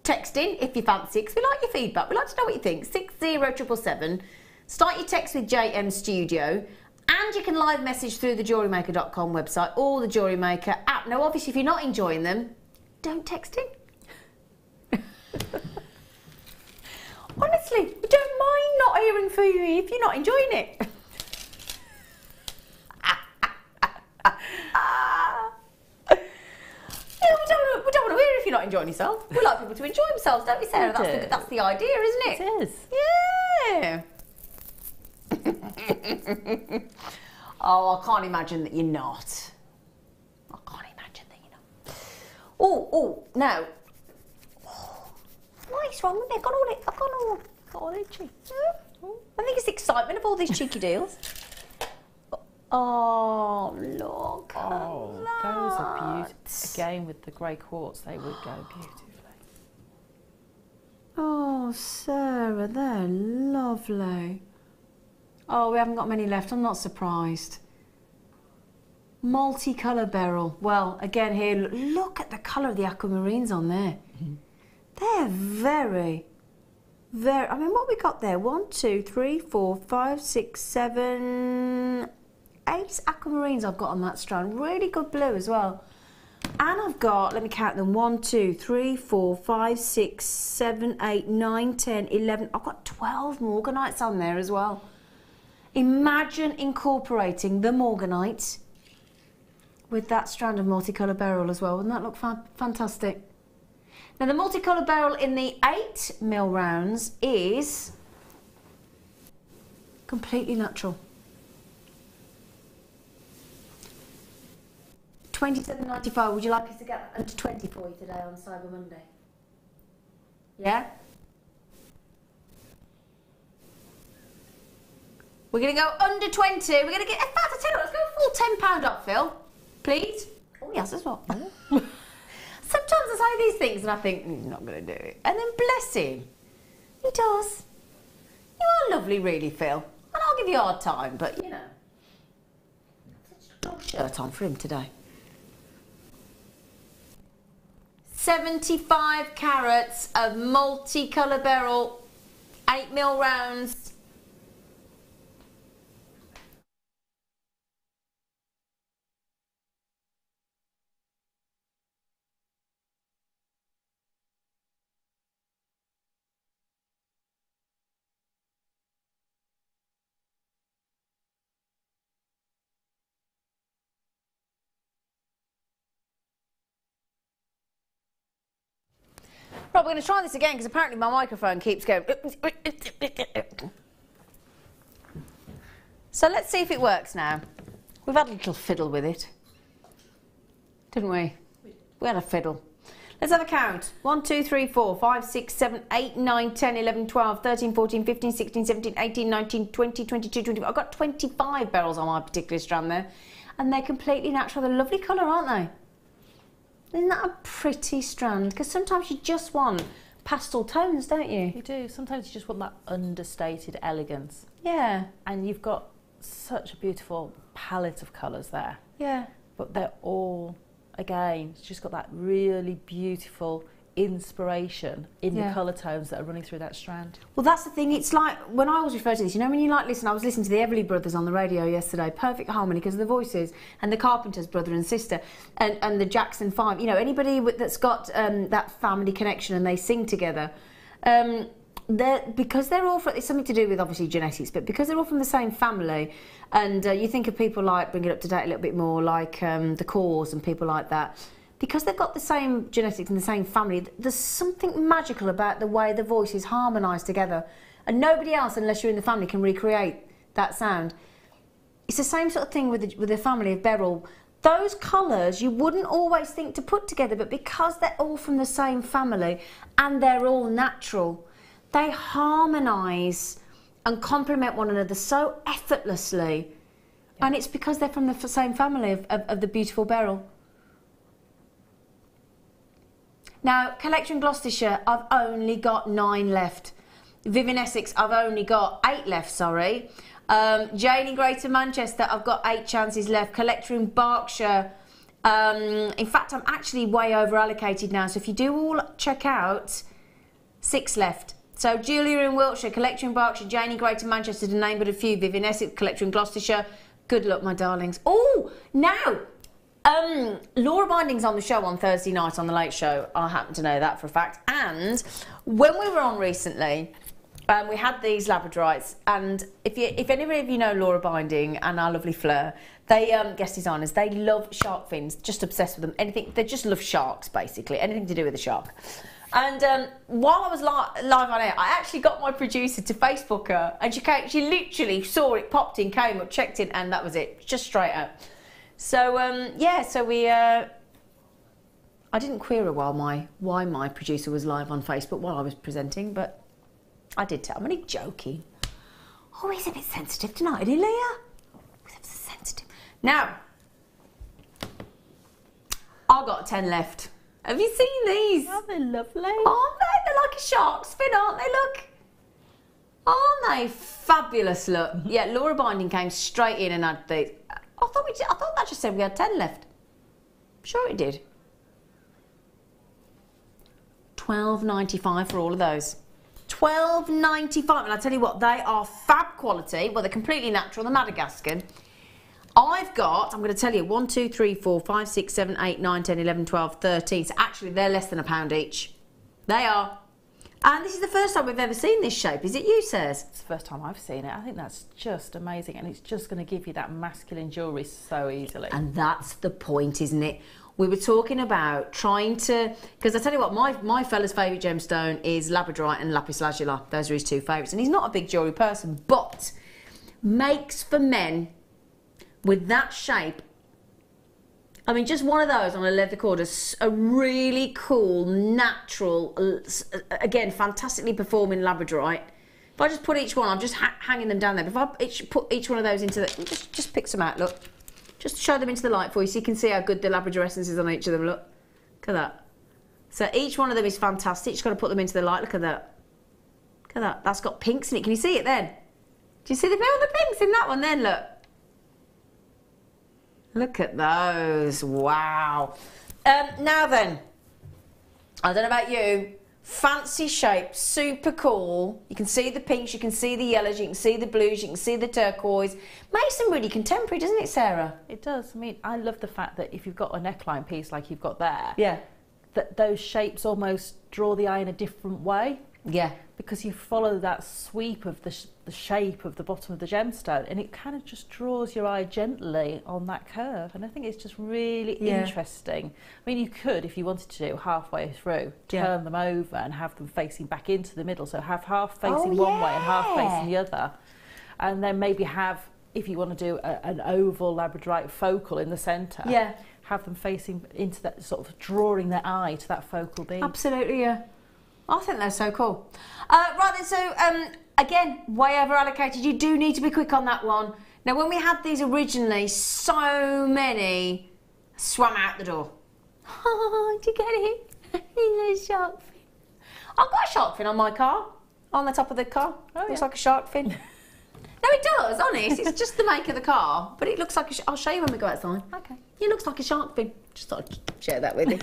Text in if you fancy, because we like your feedback. We like to know what you think. 60777. Start your text with JM Studio. And you can live message through the JewelleryMaker.com website or the Jewellery Maker app. Now, obviously, if you're not enjoying them, don't text in. Honestly, we don't mind not hearing from you if you're not enjoying it. We don't want to hear if you're not enjoying yourself. We like people to enjoy themselves, don't we, Sarah? That's the idea, isn't it? It is. Yeah. Oh, I can't imagine that you're not. I can't imagine that you're not. Oh, no. What is wrong with me? I've got all the cheek. I think it's the excitement of all these cheeky deals. Oh, look. Oh, those are beautiful. Again, with the grey quartz, they would go beautifully. Oh, Sarah, they're lovely. Oh, we haven't got many left. I'm not surprised. Multicolour beryl. Well, again here, look at the colour of the aquamarines on there. They're very, very... I mean, what we got there? 1, 2, 3, 4, 5, 6, 7... 8 aquamarines I've got on that strand. Really good blue as well. And I've got, let me count them, 1, 2, 3, 4, 5, 6, 7, 8, 9, 10, 11. I've got 12 morganites on there as well. Imagine incorporating the morganite with that strand of multicolour beryl as well. Wouldn't that look fantastic? Now, the multicolour beryl in the 8mm rounds is completely natural. $27.95. Would you like us to get under 20 for you today on Cyber Monday? Yeah? We're going to go under 20. We're going to get, in fact, I tell you what, let's go full £10 off, Phil. Please? Oh, yes, as well. Sometimes I say these things and I think, he's not going to do it. And then bless him. He does. You are lovely, really, Phil. And I'll give you a hard time, but, you know. Dog shirt on for him today. 75 carats of multicolour beryl, 8mm rounds. Right, we're going to try this again because apparently my microphone keeps going. So let's see if it works now. We've had a little fiddle with it, didn't we? We had a fiddle. Let's have a count. 1, 2, 3, 4, 5, 6, 7, 8, 9, 10, 11, 12, 13, 14, 15, 16, 17, 18, 19, 20, 22, 25. I've got 25 beryls on my particular strand there. And they're completely natural. They're a lovely colour, aren't they? Isn't that a pretty strand? Because sometimes you just want pastel tones, don't you? You do. Sometimes you just want that understated elegance. Yeah. And you've got such a beautiful palette of colours there. Yeah. But they're all, again, it's just got that really beautiful inspiration in the colour tones that are running through that strand. Well, that's the thing. It's like, when I always refer to this, you know, when you like listen, I was listening to the Everly brothers on the radio yesterday, perfect harmony because of the voices, and the Carpenters, brother and sister, and the Jackson 5, you know, anybody that's got that family connection and they sing together, because they're all, it's something to do with obviously genetics, but because they're all from the same family, and you think of people like, bring it up to date a little bit more, like the Corrs and people like that, because they've got the same genetics and the same family, there's something magical about the way the voices harmonise together. And nobody else, unless you're in the family, can recreate that sound. It's the same sort of thing with the family of beryl. Those colours you wouldn't always think to put together, but because they're all from the same family and they're all natural, they harmonise and complement one another so effortlessly. Yeah. And it's because they're from the same family of the beautiful beryl. Now, Collector Gloucestershire, I've only got 9 left. Vivian Essex, I've only got 8 left, sorry. Jane in Greater Manchester, I've got 8 chances left. Collector in Berkshire, in fact, I'm actually way over allocated now. So if you do all check out, 6 left. So Julia in Wiltshire, Collector in Berkshire, Jane in Greater Manchester, to name but a few. Vivian Essex, Collector in Gloucestershire, Good luck, my darlings. Oh, now, Laura Binding's on the show on Thursday night on the Late Show. I happen to know that for a fact. And when we were on recently, we had these Labradorites, and if any of you know Laura Binding and our lovely Fleur, they guest designers, they love shark fins, just obsessed with them. Anything, they just love sharks, basically, anything to do with a shark. And while I was live on air, I actually got my producer to Facebook her, and she literally saw it, popped in, came up, checked in, and that was it, just straight out. So yeah, so we I didn't queer her why my producer was live on Facebook while I was presenting, but I did tell him. I'm only joking. Oh, he's a bit sensitive tonight, isn't he, Leah? He's ever so sensitive. Now, I've got 10 left. Have you seen these? Oh, they're lovely. Aren't they? They're like a shark's fin, aren't they? Look. Aren't they fabulous? Look. Yeah, Laura Binding came straight in and had these. I thought that just said we had 10 left. I'm sure it did. $12.95 for all of those. $12.95, and I tell you what, they are fab quality. Well, they're completely natural. They're Madagascan. I've got, I'm going to tell you, 1, 2, 3, 4, 5, 6, 7, 8, 9, 10, 11, 12, 13. So actually, they're less than £1 each. They are. And this is the first time we've ever seen this shape. Is it you, Says? It's the first time I've seen it. I think that's just amazing, and it's just going to give you that masculine jewellery so easily. And that's the point, isn't it? We were talking about trying to, because I tell you what, my fella's favourite gemstone is Labradorite and Lapis Lazuli. Those are his two favourites. And he's not a big jewellery person, but makes for men with that shape. I mean, just one of those on a leather cord is a really cool, natural, again, fantastically performing Labradorite. If I just put each one, I'm just hanging them down there. But if I put each one of those into the, just pick some out, look. Just show them into the light for you so you can see how good the Labrador essence is on each of them, look. Look at that. So each one of them is fantastic. Just got to put them into the light, look at that. Look at that, that's got pinks in it. Can you see it then? Do you see the pinks in that one then, look? Look at those, wow. Now then, I don't know about you, fancy shape, super cool. You can see the pinks, you can see the yellows, you can see the blues, you can see the turquoise. Makes them really contemporary, doesn't it, Sarah? It does. I mean, I love the fact that if you've got a neckline piece like you've got there, yeah, that those shapes almost draw the eye in a different way. Yeah. Because you follow that sweep of the shape of the bottom of the gemstone, and it kind of just draws your eye gently on that curve. And I think it's just really interesting. I mean, you could, if you wanted to do halfway through, turn them over and have them facing back into the middle. So have half facing one way and half facing the other. And then maybe have, if you want to do an oval Labradorite focal in the centre, have them facing into that, sort of drawing their eye to that focal beam. Absolutely, yeah. I think they're so cool. Right then, so again, way over allocated. You do need to be quick on that one. Now, when we had these originally, so many swam out the door. Oh, did you get it? He's a shark fin. I've got a shark fin on my car, on the top of the car. Oh, looks like a shark fin. No, it does, honest. It's just the make of the car, but it looks like I'll show you when we go outside. Okay. It looks like a shark fin. Just thought I'd share that with you.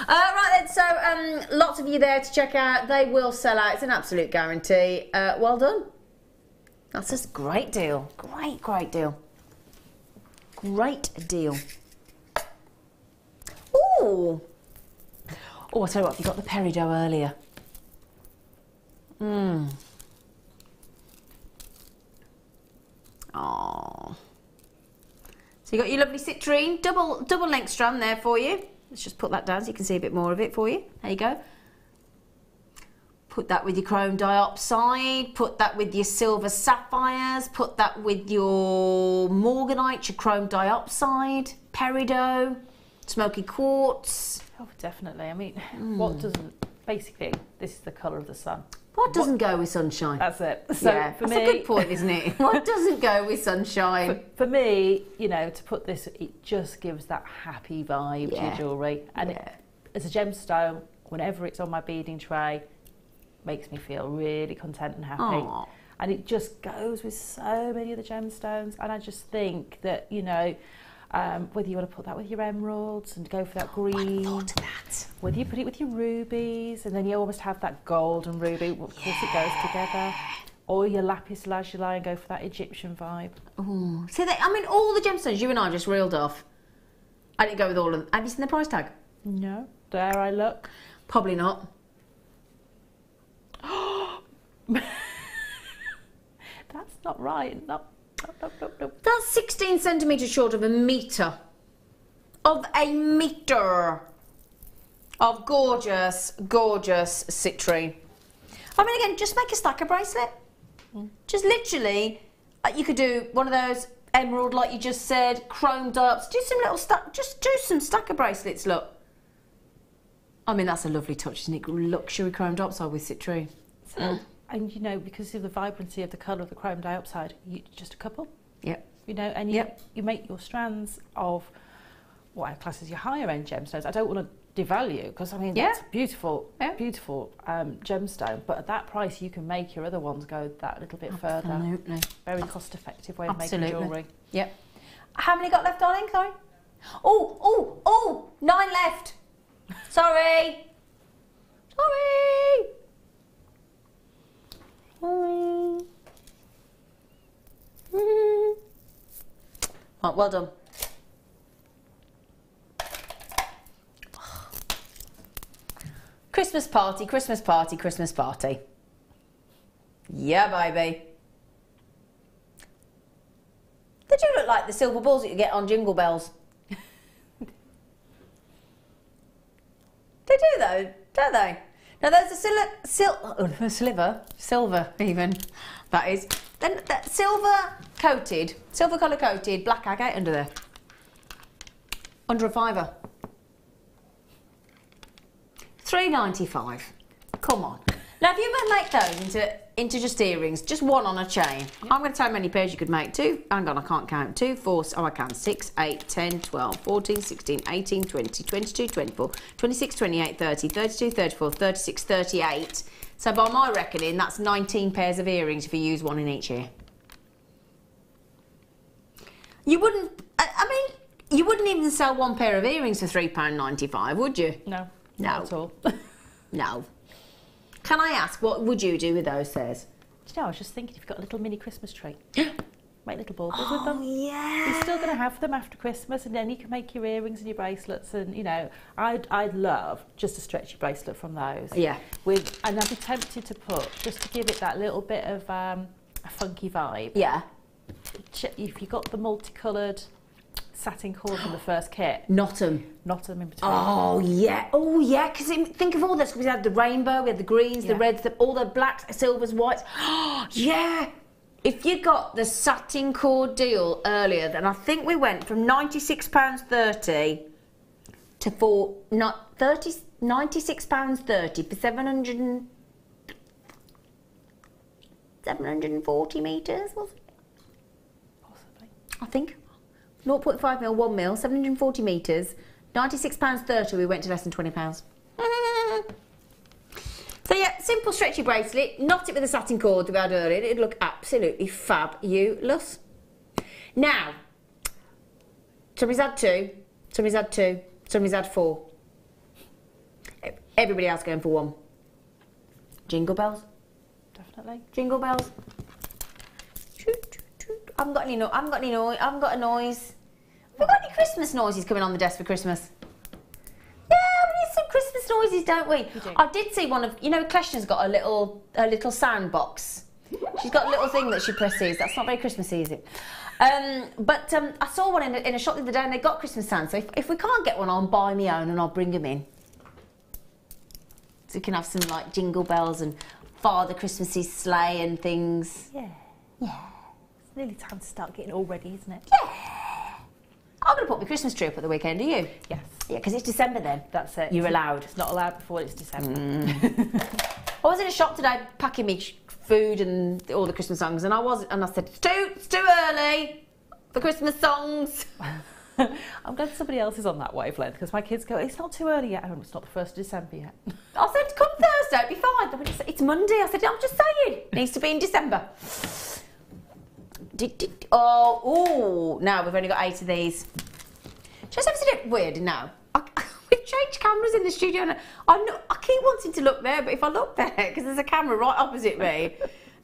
Right then, so lots of you there to check out. They will sell out. It's an absolute guarantee. Well done. That's just a great deal. Great deal. Great deal. Ooh. Oh, I tell you what, you got the peridot earlier. Oh. So you got your lovely citrine, double length strand there for you. Let's just put that down so you can see a bit more of it for you. There you go. Put that with your chrome diopside, put that with your silver sapphires, put that with your morganite, your chrome diopside, peridot, smoky quartz. Oh, definitely. I mean, what doesn't, basically, this is the colour of the sun. What doesn't go with sunshine? That's it. So yeah, for that's me, a good point, isn't it? What doesn't go with sunshine? For me, you know, to put this, it just gives that happy vibe to your jewellery. And it, as a gemstone, whenever it's on my beading tray, makes me feel really content and happy. Aww. And it just goes with so many of the gemstones. And I just think that, you know, whether you want to put that with your emeralds and go for that green, I thought of that. Whether you put it with your rubies, and then you almost have that gold and ruby, of course it goes together. Or your lapis lazuli and go for that Egyptian vibe. Oh, see, I mean, all the gemstones you and I just reeled off. I didn't go with all of them. Have you seen the price tag? No. Dare I look? Probably not. That's not right. No. That's 16 centimetres short of a metre. Of a metre. Of gorgeous, gorgeous citrine. I mean, again, just make a stacker bracelet. Just literally, you could do one of those emerald, like you just said, chrome darts. Do some little just do some stacker bracelets. Look. I mean, that's a lovely touch, isn't it? Luxury chrome dioxide with citrine. And you know, because of the vibrancy of the colour of the chrome dioxide, just a couple. Yep. You know, and you make your strands of what I class as your higher end gemstones. I don't want to devalue, because I mean, that's beautiful, beautiful gemstone, but at that price you can make your other ones go that little bit further. Absolutely. Very cost effective way of making jewellery. Yep. How many got left, darling? Sorry. Oh, 9 left. Sorry. Sorry. Right, well done. Christmas party, Christmas party, Christmas party. Yeah, baby. They do look like the silver balls that you get on Jingle Bells. They do though, don't they? Now there's a silver even, that is. Then that silver colour coated black agate under there. Under a £5. $3.95. Come on. Now, if you were to make those into just earrings, just one on a chain, I'm going to tell you how many pairs you could make. 2, hang on, I can't count. 2, 4, oh, I can. 6, 8, 10, 12, 14, 16, 18, 20, 22, 24, 26, 28, 30, 32, 34, 36, 38. So by my reckoning, that's 19 pairs of earrings if you use one in each ear. You wouldn't, I mean, you wouldn't even sell one pair of earrings for £3.95, would you? No. No. Not at all. No. Can I ask, what would you do with those, Says? Do you know, I was just thinking, if you've got a little mini Christmas tree, make little baubles with them. Yeah. You're still going to have them after Christmas, and then you can make your earrings and your bracelets, and you know, I'd love just a stretchy bracelet from those. Yeah. And I'd be tempted to put, just to give it that little bit of a funky vibe. Yeah. If you got the multicoloured satin cord from the first kit. Knot them in between. Oh yeah, because think of all this. We had the rainbow, we had the greens, the reds, all the blacks, silvers, whites. Yeah. If you got the satin cord deal earlier, then I think we went from £96.30 to £96.30 for 740 metres, was it? Possibly. I think. 0.5 mil, 1 mil, 740 metres, £96.30, we went to less than £20. So yeah, simple stretchy bracelet, knot it with the satin cord we had earlier, it'd look absolutely fabulous. Now, somebody's had 2, somebody's had 2, somebody's had 4. Everybody else going for 1. Jingle bells. Definitely. Jingle bells. I haven't got any noise. I haven't got a noise. Have we got any Christmas noises coming on the desk for Christmas? Yeah, we need some Christmas noises, don't we? We do. I did see one of, you know, Kleshna's got a little sound box. She's got a little thing that she presses. That's not very Christmassy, is it? But I saw one in a shop the other day, and they got Christmas sounds. So if we can't get one, I'll buy my own and I'll bring them in. So you can have some like jingle bells and Father Christmassy sleigh and things. Yeah. Yeah. It's nearly time to start getting all ready, isn't it? Yeah. I'm going to put my Christmas tree up at the weekend, are you? Yes. Yeah, because it's December then. That's it. You're allowed. It's not allowed before it's December. I was in a shop today packing me food and all the Christmas songs, and I said, it's too early for Christmas songs. I'm glad somebody else is on that wavelength, because my kids go, it's not too early yet. Oh, it's not the 1st of December yet. I said, come Thursday, it'll be fine. They went, it's Monday. I said, I'm just saying, it needs to be in December. Now we've only got 8 of these. Just ever seen it weird now? We've changed cameras in the studio, and I keep wanting to look there, but if I look there, because there's a camera right opposite me,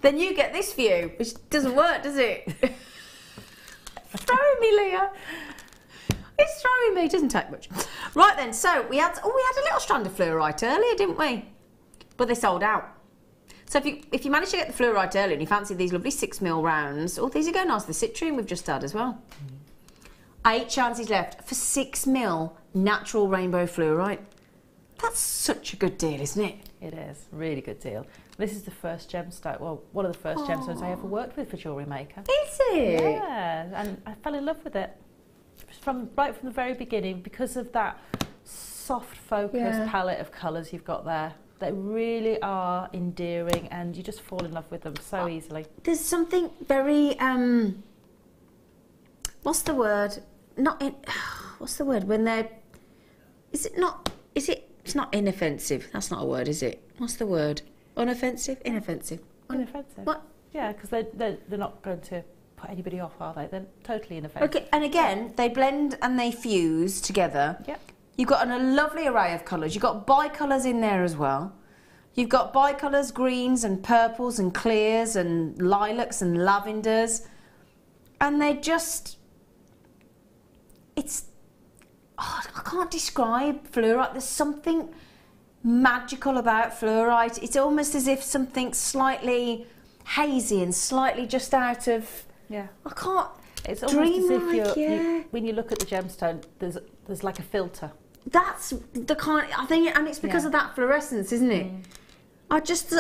then you get this view, which doesn't work, does it? It's throwing me, Leah. It's throwing me. It doesn't take much. Right then, so we had a little strand of fluorite earlier, didn't we? But they sold out. So if you manage to get the fluorite earlier and you fancy these lovely 6mm rounds, oh, these are going nice. The citrine we've just had as well. 8 chances left for 6mm natural rainbow fluorite. That's such a good deal, isn't it? It is. Really good deal. This is the first gemstone, well, one of the first gemstones I ever worked with for Jewellery Maker. Is it? Yeah, and I fell in love with it. Right from the very beginning, because of that soft focused palette of colours you've got there. They really are endearing and you just fall in love with them so easily. There's something very, what's the word? What's the word? When they're, it's not inoffensive. That's not a word, is it? What's the word? Unoffensive? Inoffensive? Unoffensive. What? Yeah, because they're not going to put anybody off, are they? They're totally inoffensive. Okay, and again, they blend and they fuse together. Yep. You've got a lovely array of colours. You've got bicolours in there as well. You've got bicolours, greens and purples and clears and lilacs and lavenders. And they just... I can't describe fluorite. There's something magical about fluorite. It's almost as if something slightly hazy and slightly just out of... Yeah. I can't... It's almost as if when you look at the gemstone, there's like a filter. That's the kind, I think, and it's because of that fluorescence, isn't it? I just,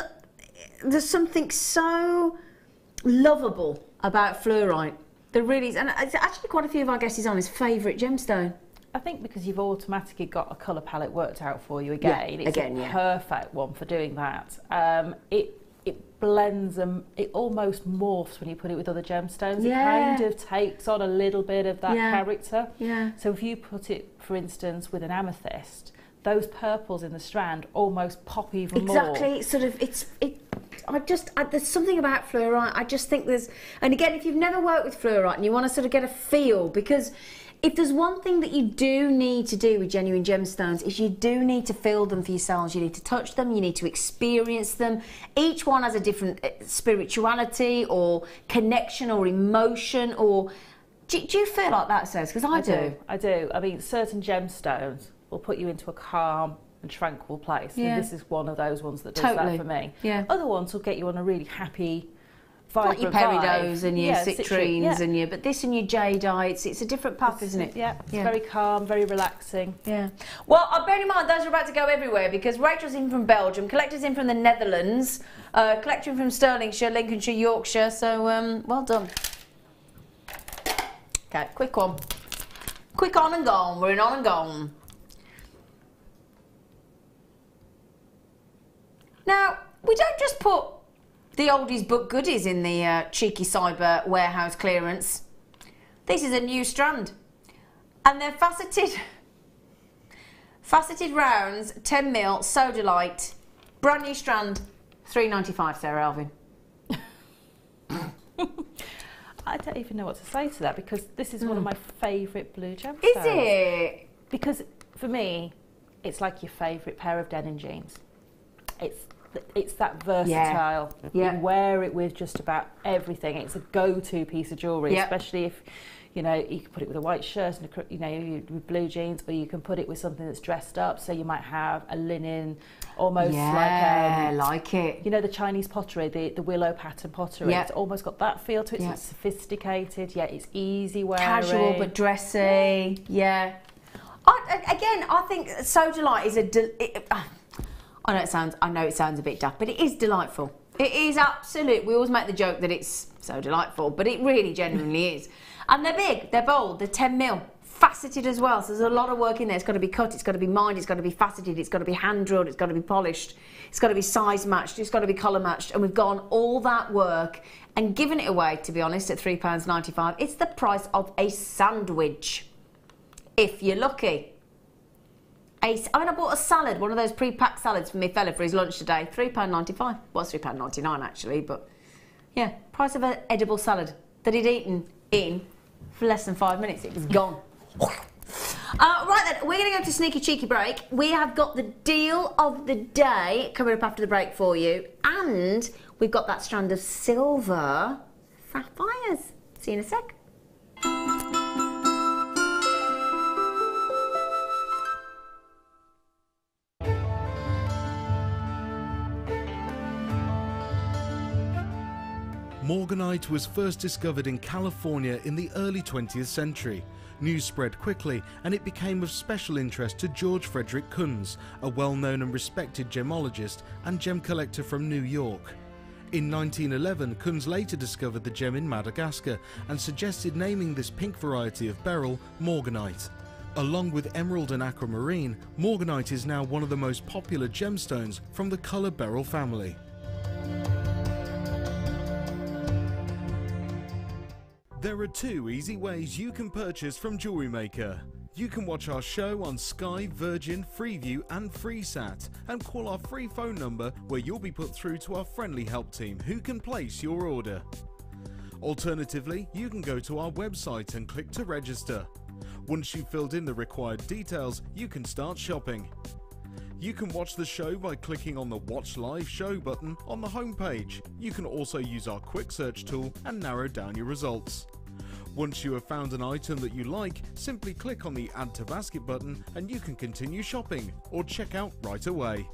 there's something so lovable about fluorite. There really is, and it's actually quite a few of our guests on his favourite gemstone. I think because you've automatically got a colour palette worked out for you again. It's a perfect one for doing that. It blends and it almost morphs when you put it with other gemstones. It kind of takes on a little bit of that character. Yeah. So if you put it, for instance, with an amethyst, those purples in the strand almost pop even more. Exactly. Sort of. There's something about fluorite. I just think there's. And again, if you've never worked with fluorite and you want to sort of get a feel, because if there's one thing that you do need to do with genuine gemstones is you do need to feel them for yourselves. You need to touch them, you need to experience them. Each one has a different spirituality or connection or emotion or... Do you feel like that, Sara? Because I do. I do. I mean, certain gemstones will put you into a calm and tranquil place. Yeah. And this is one of those ones that does that for me. Yeah. Other ones will get you on a really happy... Like your peridots and your citrines and your, but this and your jadeite, it's a different path, isn't it? Yeah, it's very calm, very relaxing. Yeah. Well, bear in mind, those are about to go everywhere because Rachel's in from Belgium, Collector's in from the Netherlands, Collector in from Stirlingshire, Lincolnshire, Yorkshire, so well done. Okay, quick one. Quick on and gone, we're in on and gone. Now, we don't just put the oldies but goodies in the cheeky cyber warehouse clearance. This is a new strand. And they're faceted rounds, 10mm, sodalite, brand new strand, £3.95, Sara, Elvin. I don't even know what to say to that because this is one of my favourite blue gemstones. Is it? Because for me, it's like your favourite pair of denim jeans. It's that versatile. You can wear it with just about everything. It's a go-to piece of jewellery, especially if, you know, you can put it with a white shirt and, you know, with blue jeans, or you can put it with something that's dressed up. So you might have a linen, almost like it. You know, the Chinese pottery, the willow pattern pottery. It's almost got that feel to it. So it's sophisticated. Yeah, it's easy wearing. Casual but dressy. Yeah. I think sodalite is I know it sounds a bit daft, but it is delightful. It is absolute. We always make the joke that it's so delightful, but it really genuinely is. And they're big, they're bold, they're 10mm, faceted as well. So there's a lot of work in there. It's got to be cut, it's got to be mined, it's got to be faceted, it's got to be hand drilled, it's got to be polished, it's got to be size matched, it's got to be colour matched. And we've gone all that work and given it away, to be honest, at £3.95. It's the price of a sandwich, if you're lucky. I bought a salad, one of those pre-packed salads for my fella for his lunch today. £3.95. Well, it's £3.99 actually, but yeah, price of an edible salad that he'd eaten in for less than 5 minutes. It was gone. Right then, we're going to go to sneaky cheeky break. We have got the deal of the day coming up after the break for you, and we've got that strand of silver sapphires. See you in a sec. Morganite was first discovered in California in the early 20th century. News spread quickly and it became of special interest to George Frederick Kunz, a well-known and respected gemologist and gem collector from New York. In 1911, Kunz later discovered the gem in Madagascar and suggested naming this pink variety of beryl Morganite. Along with emerald and aquamarine, Morganite is now one of the most popular gemstones from the colour beryl family. There are 2 easy ways you can purchase from Jewellery Maker. You can watch our show on Sky, Virgin, Freeview and FreeSat and call our free phone number where you'll be put through to our friendly help team who can place your order. Alternatively, you can go to our website and click to register. Once you've filled in the required details, you can start shopping. You can watch the show by clicking on the Watch Live Show button on the homepage. You can also use our quick search tool and narrow down your results. Once you have found an item that you like, simply click on the Add to Basket button and you can continue shopping or check out right away.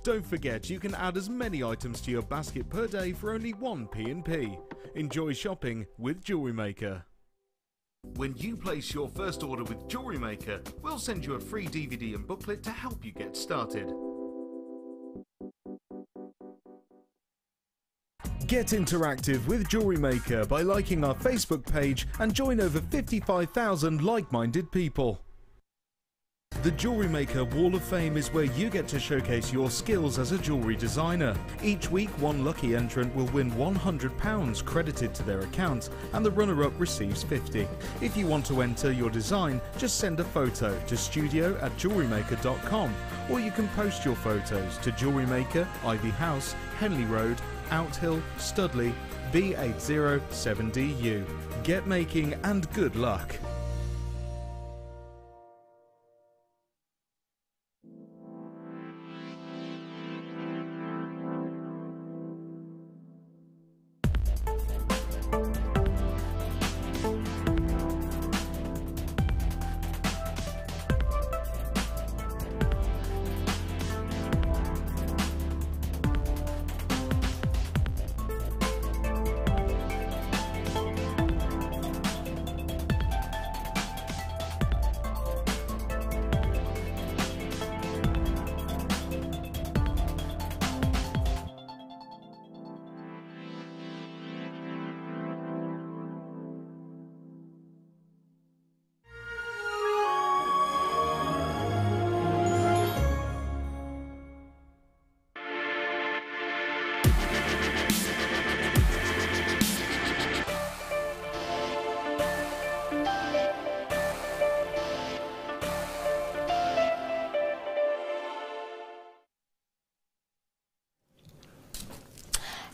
Don't forget you can add as many items to your basket per day for only 1 P&P. Enjoy shopping with Jewellery Maker. When you place your first order with Jewellery Maker, we'll send you a free DVD and booklet to help you get started. Get interactive with Jewellery Maker by liking our Facebook page and join over 55,000 like-minded people. The Jewellery Maker Wall of Fame is where you get to showcase your skills as a jewellery designer. Each week, one lucky entrant will win £100 credited to their account and the runner-up receives £50. If you want to enter your design, just send a photo to studio@jewellerymaker.com or you can post your photos to Jewellery Maker, Ivy House, Henley Road, Outhill, Studley, B807DU. Get making and good luck.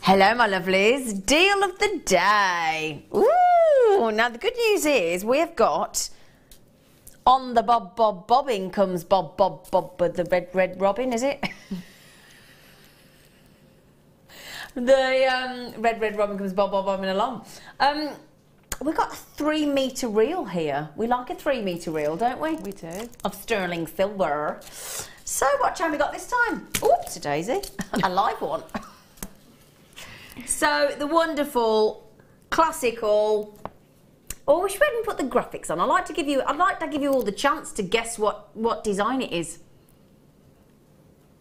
Hello my lovelies, deal of the day. Ooh, now the good news is we've got on the bobbing comes Bob with the red robin, is it? The red robin comes bobbing along. We've got a 3 metre reel here. We like a 3 metre reel, don't we? We do. Of sterling silver. So what time we got this time? Oops, a daisy. A live one. So the wonderful, classical. Oh, we should go ahead and put the graphics on. I'd like to give you all the chance to guess what design it is.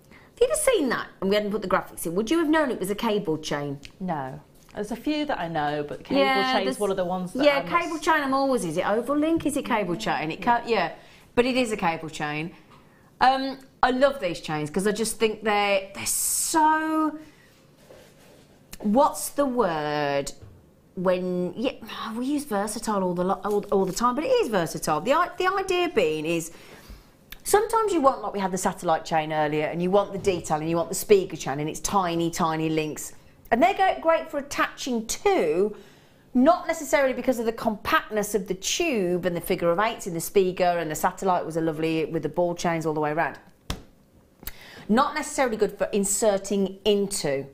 Have you ever seen that? And we hadn't put the graphics in. Would you have known it was a cable chain? No. There's a few that I know, but the cable chain is one of the ones that cable chain I'm always, is it oval link? Is it cable chain? Yeah, but it is a cable chain. I love these chains because I just think they're so... What's the word when... Yeah, we use versatile all the time, but it is versatile. The idea being is sometimes you want, like we had the satellite chain earlier, and you want the detail and you want the speaker chain and it's tiny, tiny links. And they're great for attaching to, not necessarily because of the compactness of the tube and the figure of 8s in the speaker, and the satellite was a lovely with the ball chains all the way around. Not necessarily good for inserting into.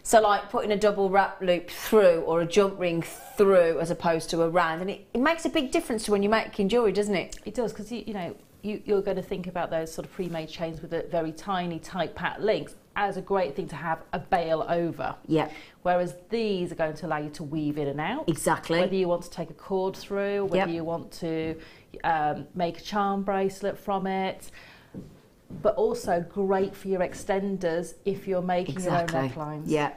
So like putting a double wrap loop through or a jump ring through as opposed to around, and it makes a big difference to when you're making jewellery, doesn't it? It does, because you're going to think about those sort of pre-made chains with the very tiny tight pat links as a great thing to have a bail over. Yeah. Whereas these are going to allow you to weave in and out. Exactly. Whether you want to take a cord through, whether you want to make a charm bracelet from it. But also great for your extenders if you're making your own necklines. Yeah,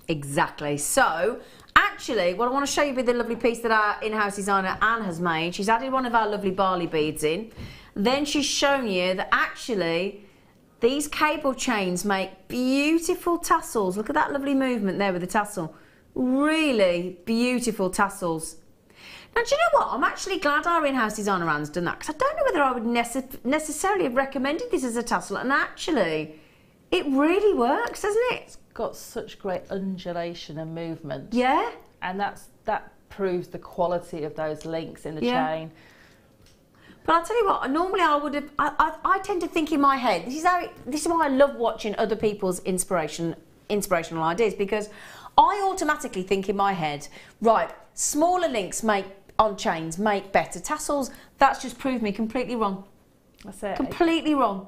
exactly. So, actually, what I want to show you with the lovely piece that our in-house designer Anne has made, she's added one of our lovely barley beads in. Then she's shown you that actually these cable chains make beautiful tassels. Look at that lovely movement there with the tassel. Really beautiful tassels. Now, do you know what? I'm actually glad our in-house designer Anne's done that, because I don't know whether I would necessarily have recommended this as a tassel, and actually, it really works, doesn't it? It's got such great undulation and movement. Yeah. And that proves the quality of those links in the chain. But I'll tell you what, normally I would have, I tend to think in my head, this is why I love watching other people's inspirational ideas, because I automatically think in my head, right, smaller links on chains make better tassels. That's just proved me completely wrong. That's it. Completely wrong.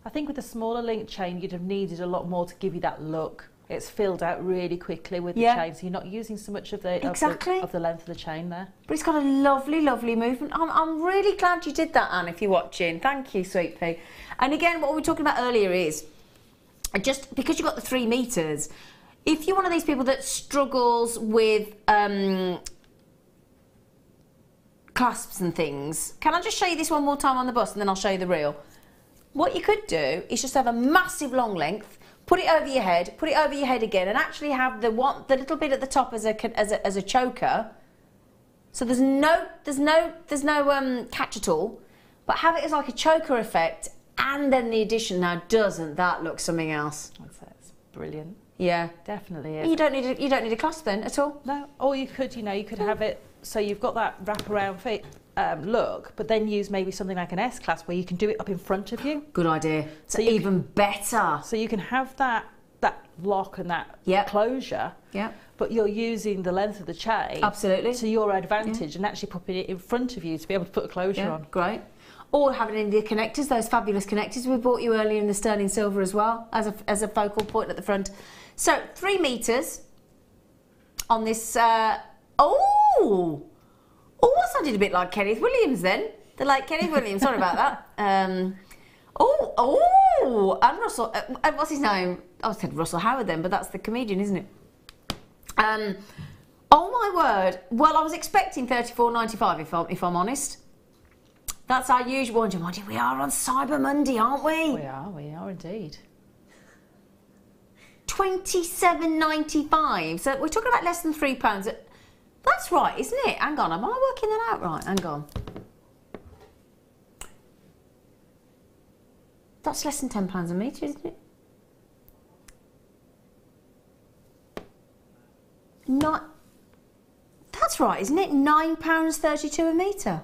I think with a smaller link chain, you'd have needed a lot more to give you that look. It's filled out really quickly with the chain, so you're not using so much of the of the length of the chain there. But it's got a lovely, lovely movement. I'm really glad you did that, Anne, if you're watching. Thank you, sweet pea. And again, what we were talking about earlier is, just because you've got the 3 meters, if you're one of these people that struggles with clasps and things, can I just show you this one more time on the bust and then I'll show you the reel? What you could do is just have a massive long length, put it over your head again, and actually have the little bit at the top as a choker. So there's no catch at all, but have it as like a choker effect, and then the addition. Now, doesn't that look something else? That's brilliant. Yeah, definitely is. You don't need a clasp then at all. No, or you could have it so you've got that wraparound fit look, but then use maybe something like an S clasp where you can do it up in front of you. Good idea. So even better. So you can have that lock and that closure. Yeah. But you're using the length of the chain to your advantage and actually putting it in front of you to be able to put a closure on. Great. Or having in the connectors, those fabulous connectors we bought you earlier in the sterling silver as well, as a focal point at the front. So 3 meters on this. Oh, that sounded a bit like Kenneth Williams then. The late Kenneth Williams. Sorry about that. And Russell. What's his name? I said Russell Howard then, but that's the comedian, isn't it? Oh my word. Well, I was expecting $34.95 if I'm honest. That's our usual. We are on Cyber Monday, aren't we? We are indeed. $27.95. So we're talking about less than £3. That's right, isn't it? Hang on, am I working that out right? Hang on. That's less than £10 a metre, isn't it? That's right, isn't it? £9.32 a metre.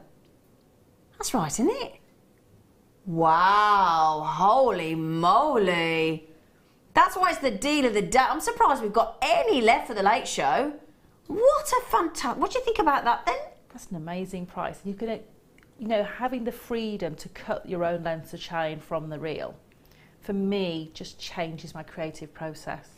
That's right, isn't it? Wow, holy moly. That's why it's the deal of the day. I'm surprised we've got any left for the late show. What a fantastic... What do you think about that then? That's an amazing price. You could, having the freedom to cut your own lengths of chain from the reel, for me, just changes my creative process.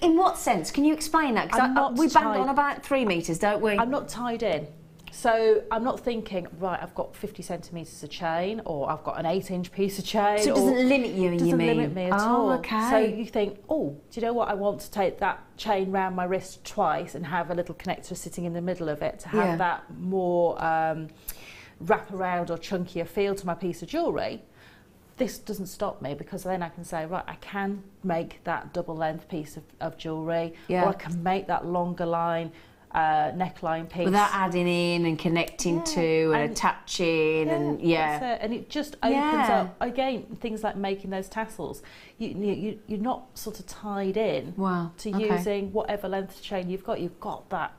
In what sense? Can you explain that? Because we bang on about 3 meters, don't we? I'm not tied in. So I'm not thinking, right, I've got 50 centimetres of chain, or I've got an 8-inch piece of chain. So it doesn't limit you, It doesn't limit me at all. Okay. So you think, do you know what? I want to take that chain round my wrist twice and have a little connector sitting in the middle of it to have that more wraparound or chunkier feel to my piece of jewellery. This doesn't stop me, because then I can say, right, I can make that double length piece of jewellery, or I can make that longer line neckline piece without adding in and connecting to and attaching and that's it. And it just opens up again things like making those tassels. You're not sort of tied in to using whatever length chain you've got. You've got that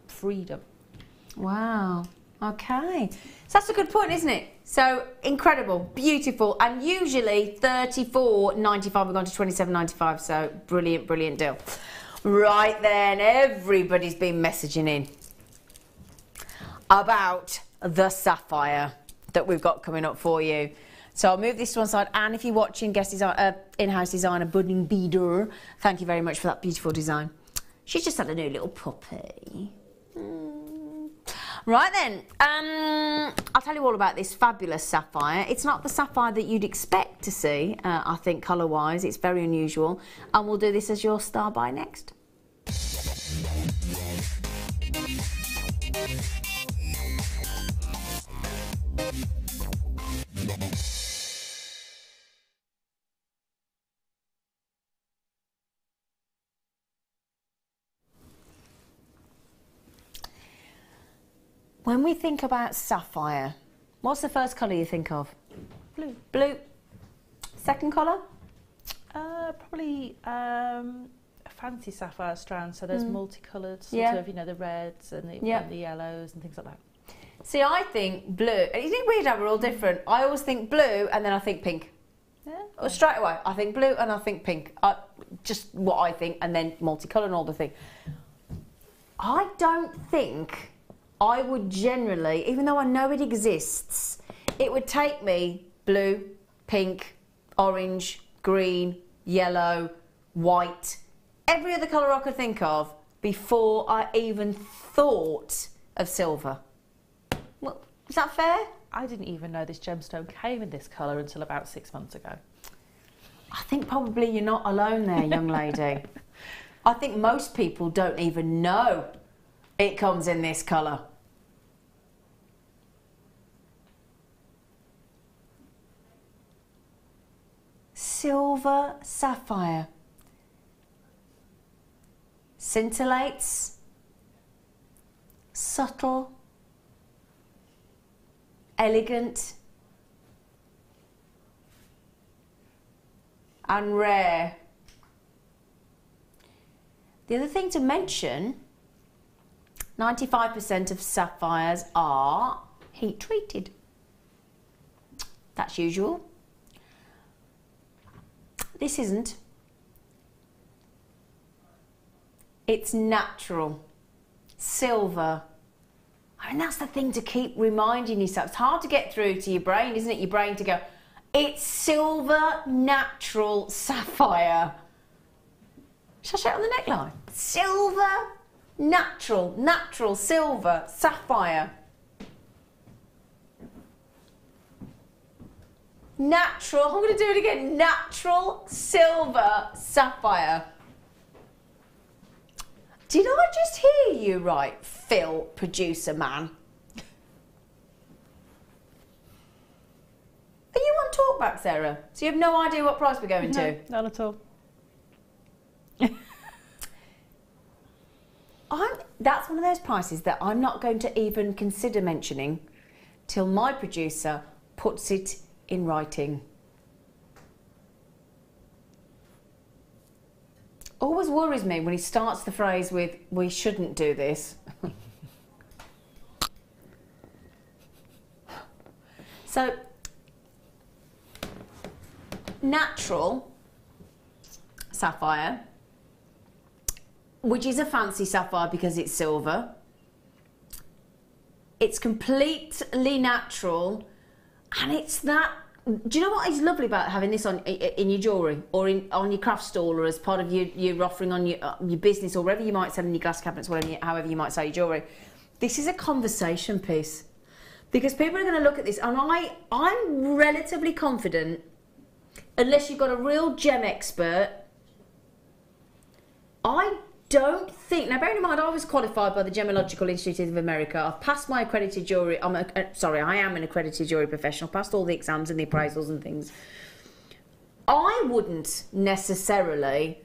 freedom. Wow. Okay, so that's a good point, isn't it? So incredible, beautiful, and usually $34.95. We've gone to $27.95. So brilliant deal. Right then, everybody's been messaging in about the sapphire that we've got coming up for you. So I'll move this to one side, and if you're watching guest design, in-house designer Budding Beader, thank you very much for that beautiful design. She's just had a new little puppy. Right then, I'll tell you all about this fabulous sapphire. It's not the sapphire that you'd expect to see, I think, colour-wise. It's very unusual. And we'll do this as your star buy next. When we think about sapphire, what's the first colour you think of? Blue. Blue. Second colour? Probably a fancy sapphire strand, so there's multicoloured, sort of, you know, the reds and the yellows and things like that. See, I think blue. Isn't it weird how we're all different? I always think blue and then I think pink. Yeah. Or straight away, I think blue and I think pink. Just what I think, and then multicolour and all the thing. I don't think I would generally, even though I know it exists, it would take me blue, pink, orange, green, yellow, white, every other colour I could think of before I even thought of silver. Well, is that fair? I didn't even know this gemstone came in this colour until about 6 months ago. I think probably you're not alone there, young lady. I think most people don't even know it comes in this colour. Silver sapphire. Scintillates. Subtle. Elegant. And rare. The other thing to mention, 95% of sapphires are heat treated. That's usual. This isn't. It's natural. Silver. I mean, that's the thing to keep reminding yourself. It's hard to get through to your brain, isn't it? Your brain to go, it's silver, natural sapphire. Shall I show it on the neckline? Silver, natural silver sapphire. Natural, I'm going to do it again. Natural silver sapphire. Did I just hear you right, Phil, producer man? Are you on talkback, Sarah? So you have no idea what price we're going to? None at all. That's one of those prices that I'm not going to even consider mentioning till my producer puts it in writing. Always worries me when he starts the phrase with, we shouldn't do this. So, natural sapphire, which is a fancy sapphire because it's silver. It's completely natural, and it's that. Do you know what is lovely about having this on in your jewellery or on your craft stall or as part of your offering on your business or wherever you might sell in your glass cabinets, however you might sell your jewellery? This is a conversation piece because people are going to look at this, and I'm relatively confident, unless you've got a real gem expert, I don't think, now bearing in mind I was qualified by the Gemological Institute of America, I've passed my accredited jewellery, I am an accredited jewellery professional, passed all the exams and the appraisals and things. I wouldn't necessarily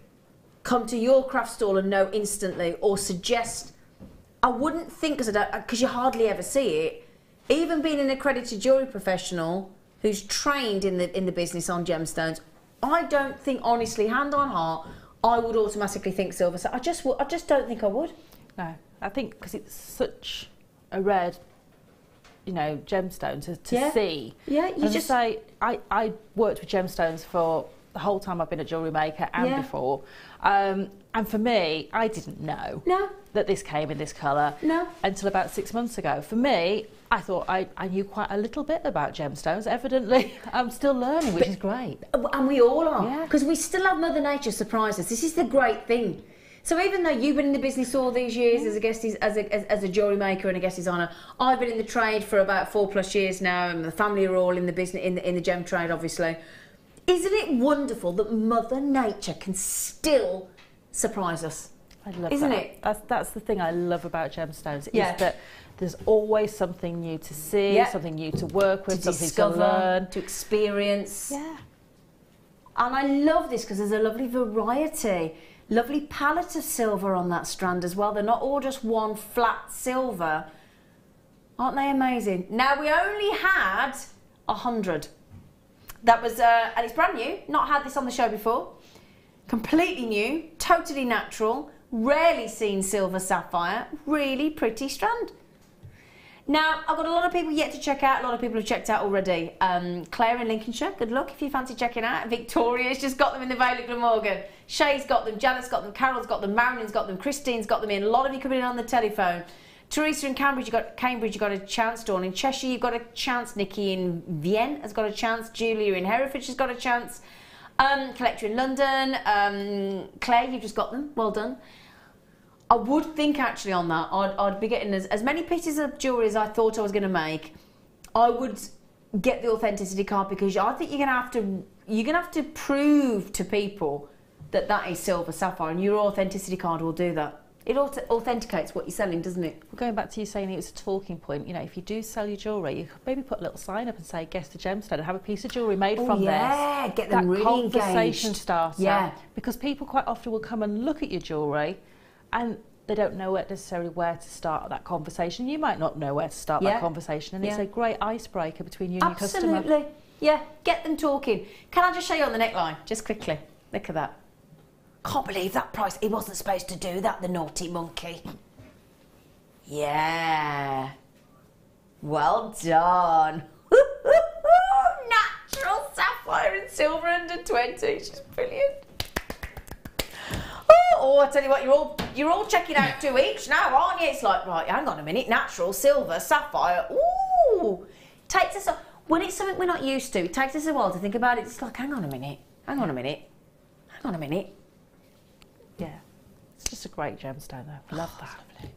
come to your craft stall and know instantly or suggest, I wouldn't think, because you hardly ever see it, even being an accredited jewellery professional who's trained in the business on gemstones, I don't think, honestly, hand on heart, I would automatically think silver. So I just don't think I would. No, I think because it's such a rare, you know, gemstone to see. Yeah, you and just say I worked with gemstones for the whole time I've been at Jewellery Maker and before. And for me, I didn't know that this came in this colour until about 6 months ago. For me, I thought I knew quite a little bit about gemstones. Evidently, I'm still learning, which is great. And we all are, because we still have Mother Nature surprise us. This is the great thing. So even though you've been in the business all these years as a guest, as a jewellery maker and a guest designer, I've been in the trade for about 4+ years now, and the family are all in the business, in the gem trade, obviously. Isn't it wonderful that Mother Nature can still surprise us? I love Isn't that. it? That's the thing I love about gemstones, is that there's always something new to see, something new to work with, something discover, to learn, to experience. Yeah. And I love this because there's a lovely variety, lovely palette of silver on that strand as well. They're not all just one flat silver. Aren't they amazing? Now, we only had 100. That was, and it's brand new, not had this on the show before. Completely new, totally natural, rarely seen silver sapphire, really pretty strand. Now, I've got a lot of people yet to check out. A lot of people have checked out already. Claire in Lincolnshire, good luck if you fancy checking out. Victoria's just got them in the Vale of Glamorgan. Shay's got them, Janet's got them, Carol's got them, Marion's got them, Christine's got them in. A lot of you coming in on the telephone. Teresa in Cambridge, you got a chance. Dawn in Cheshire, you've got a chance. Nikki in Vienne has got a chance. Julia in Hereford has got a chance. Collector in London. Claire, you've just got them. Well done. I would think actually on that, I'd be getting as many pieces of jewellery as I thought I was going to make. I would get the authenticity card, because I think you're gonna have to prove to people that that is silver sapphire, and your authenticity card will do that. It authenticates what you're selling, doesn't it? Well, going back to you saying it was a talking point, you know, if you do sell your jewellery, you could maybe put a little sign up and say, guess the gemstone, and have a piece of jewellery made from this. Yeah, get them really engaged. That conversation starter. Yeah. Because people quite often will come and look at your jewellery and they don't know necessarily where to start that conversation. You might not know where to start that conversation, and it's a great icebreaker between you and your customer. Absolutely. Yeah, get them talking. Can I just show you on the neckline, just quickly? Look at that. Can't believe that price. He wasn't supposed to do that, the naughty monkey. Yeah. Well done. Natural sapphire and silver under 20. It's just brilliant. Oh, I tell you what, you're all checking out 2 each now, aren't you? It's like, right, hang on a minute, natural, silver, sapphire. Ooh. Takes us, when it's something we're not used to, it takes us a while to think about it. It's like, hang on a minute, hang on a minute, hang on a minute. Yeah, it's just a great gemstone though. Love that. Lovely.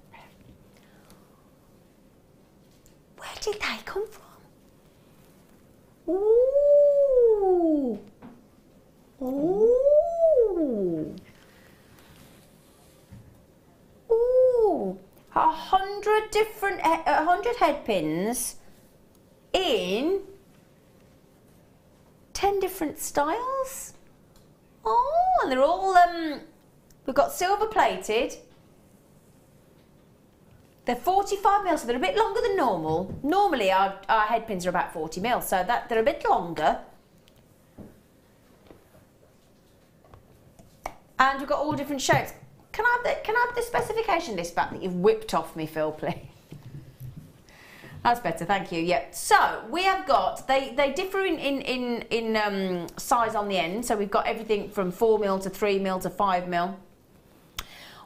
Where did they come from? Ooh. Ooh. Ooh. 100 head pins in 10 different styles. Oh, and they're all we've got silver plated. They're 45 mil, so they're a bit longer than normal. Normally our head pins are about 40 mil, so they're a bit longer. And we've got all different shapes. Can I have the specification list back that you've whipped off me, Phil, please? That's better, thank you. Yeah. So we have got, they differ in size on the end. So we've got everything from 4 mil to 3 mil to 5 mil.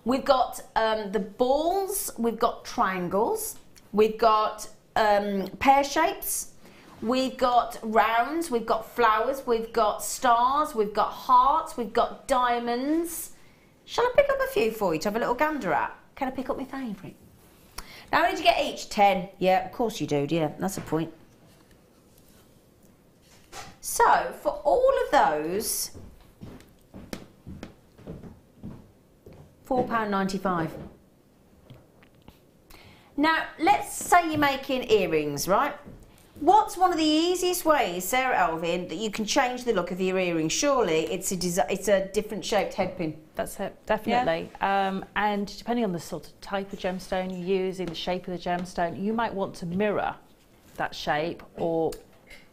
We've got the balls, we've got triangles, we've got pear shapes, we've got rounds, we've got flowers, we've got stars, we've got hearts, we've got diamonds. Shall I pick up a few for you to have a little gander at? Can I pick up my favourite? Now, how many did you get each? 10. Yeah, of course you do, yeah, that's a point. So, for all of those, £4.95. Now, let's say you're making earrings, right? What's one of the easiest ways, Sarah Elvin, that you can change the look of your earring? Surely it's a different shaped head pin. That's it, definitely. Yeah. And depending on the sort of type of gemstone you're using, the shape of the gemstone, you might want to mirror that shape or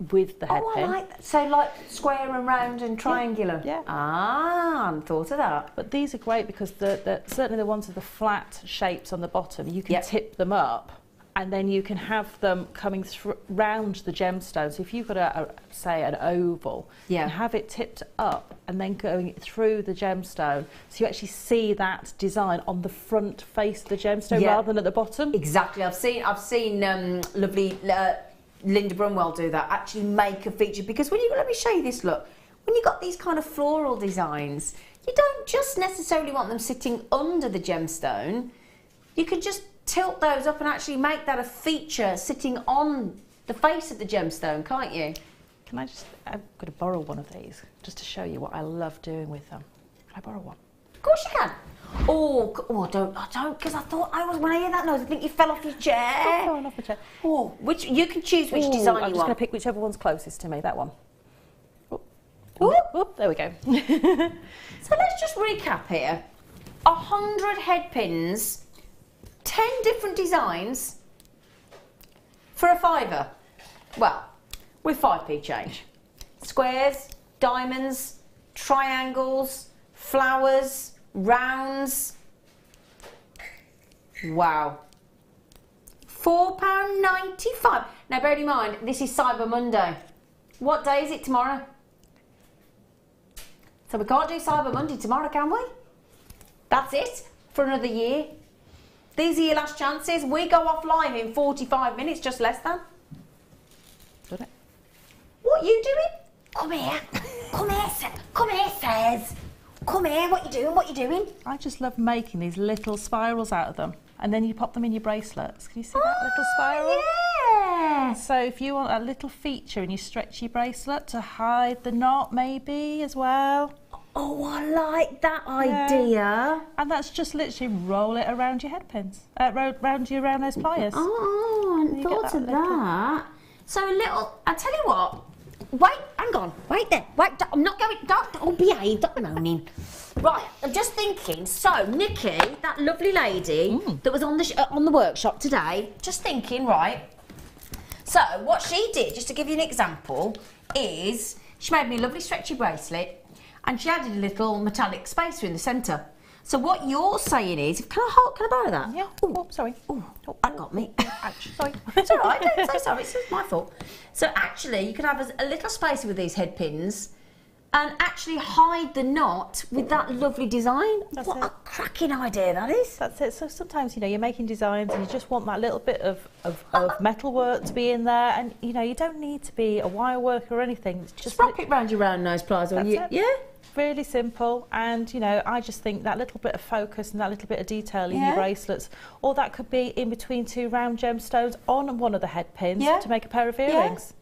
with the head pin. I like that. So like square and round and triangular. Yeah. Ah, I hadn't thought of that. But these are great because certainly the ones with the flat shapes on the bottom, you can tip them up and then you can have them coming round the gemstone. So if you've got say an oval, you can have it tipped up and then going through the gemstone, so you actually see that design on the front face of the gemstone rather than at the bottom. Exactly. I've seen lovely Linda Brunwell do that. Actually make a feature, because when you, let me show you this look. When you've got these kind of floral designs, you don't just necessarily want them sitting under the gemstone. You can just tilt those up and actually make that a feature sitting on the face of the gemstone, can't you? Can I just, I'm going to borrow one of these just to show you what I love doing with them. Can I borrow one? Of course you can. Oh, don't, because I thought when I hear that noise, I think you fell off your chair. I've fallen off my chair. Oh, you can choose which design you want. I'm just going to pick whichever one's closest to me, that one. Oh, there we go. So let's just recap here. 100 head pins, 10 different designs for a £5. Well, with 5p change. Squares, diamonds, triangles, flowers, rounds. Wow. £4.95. Now bear in mind, this is Cyber Monday. What day is it tomorrow? So we can't do Cyber Monday tomorrow, can we? That's it for another year. These are your last chances. We go off live in 45 minutes, just less than. Done it. What are you doing? Come here. Come here, come here, Says. Come here, what you doing, what you doing? I just love making these little spirals out of them. And then you pop them in your bracelets. Can you see that little spiral? Yeah. So if you want a little feature in your stretchy bracelet to hide the knot maybe as well. Oh, I like that idea. And that's just literally roll it around your head pins. Around those pliers. Oh, I hadn't thought of that. So a little, I tell you what. Wait, hang on. Wait there. Wait, I'm not going, don't behave, don't be moaning. Right, I'm just thinking, so Nikki, that lovely lady that was on the workshop today, just thinking, right, so what she did, just to give you an example, is she made me a lovely stretchy bracelet and she added a little metallic spacer in the centre. So what you're saying is, can I borrow that? Yeah. Oh, sorry. Oh, that got me. Sorry. It's all right, don't say sorry, it's my fault. So actually, you could have a little spacer with these head pins and actually hide the knot with that lovely design. What a cracking idea that is. That's it. So sometimes, you know, you're making designs and you just want that little bit of metal work to be in there, and, you know, you don't need to be a wire worker or anything. It's just wrap it round your round nose pliers. Yeah? Really simple, and, you know, I just think that little bit of focus and that little bit of detail in your bracelets, or that could be in between two round gemstones on one of the head pins to make a pair of earrings.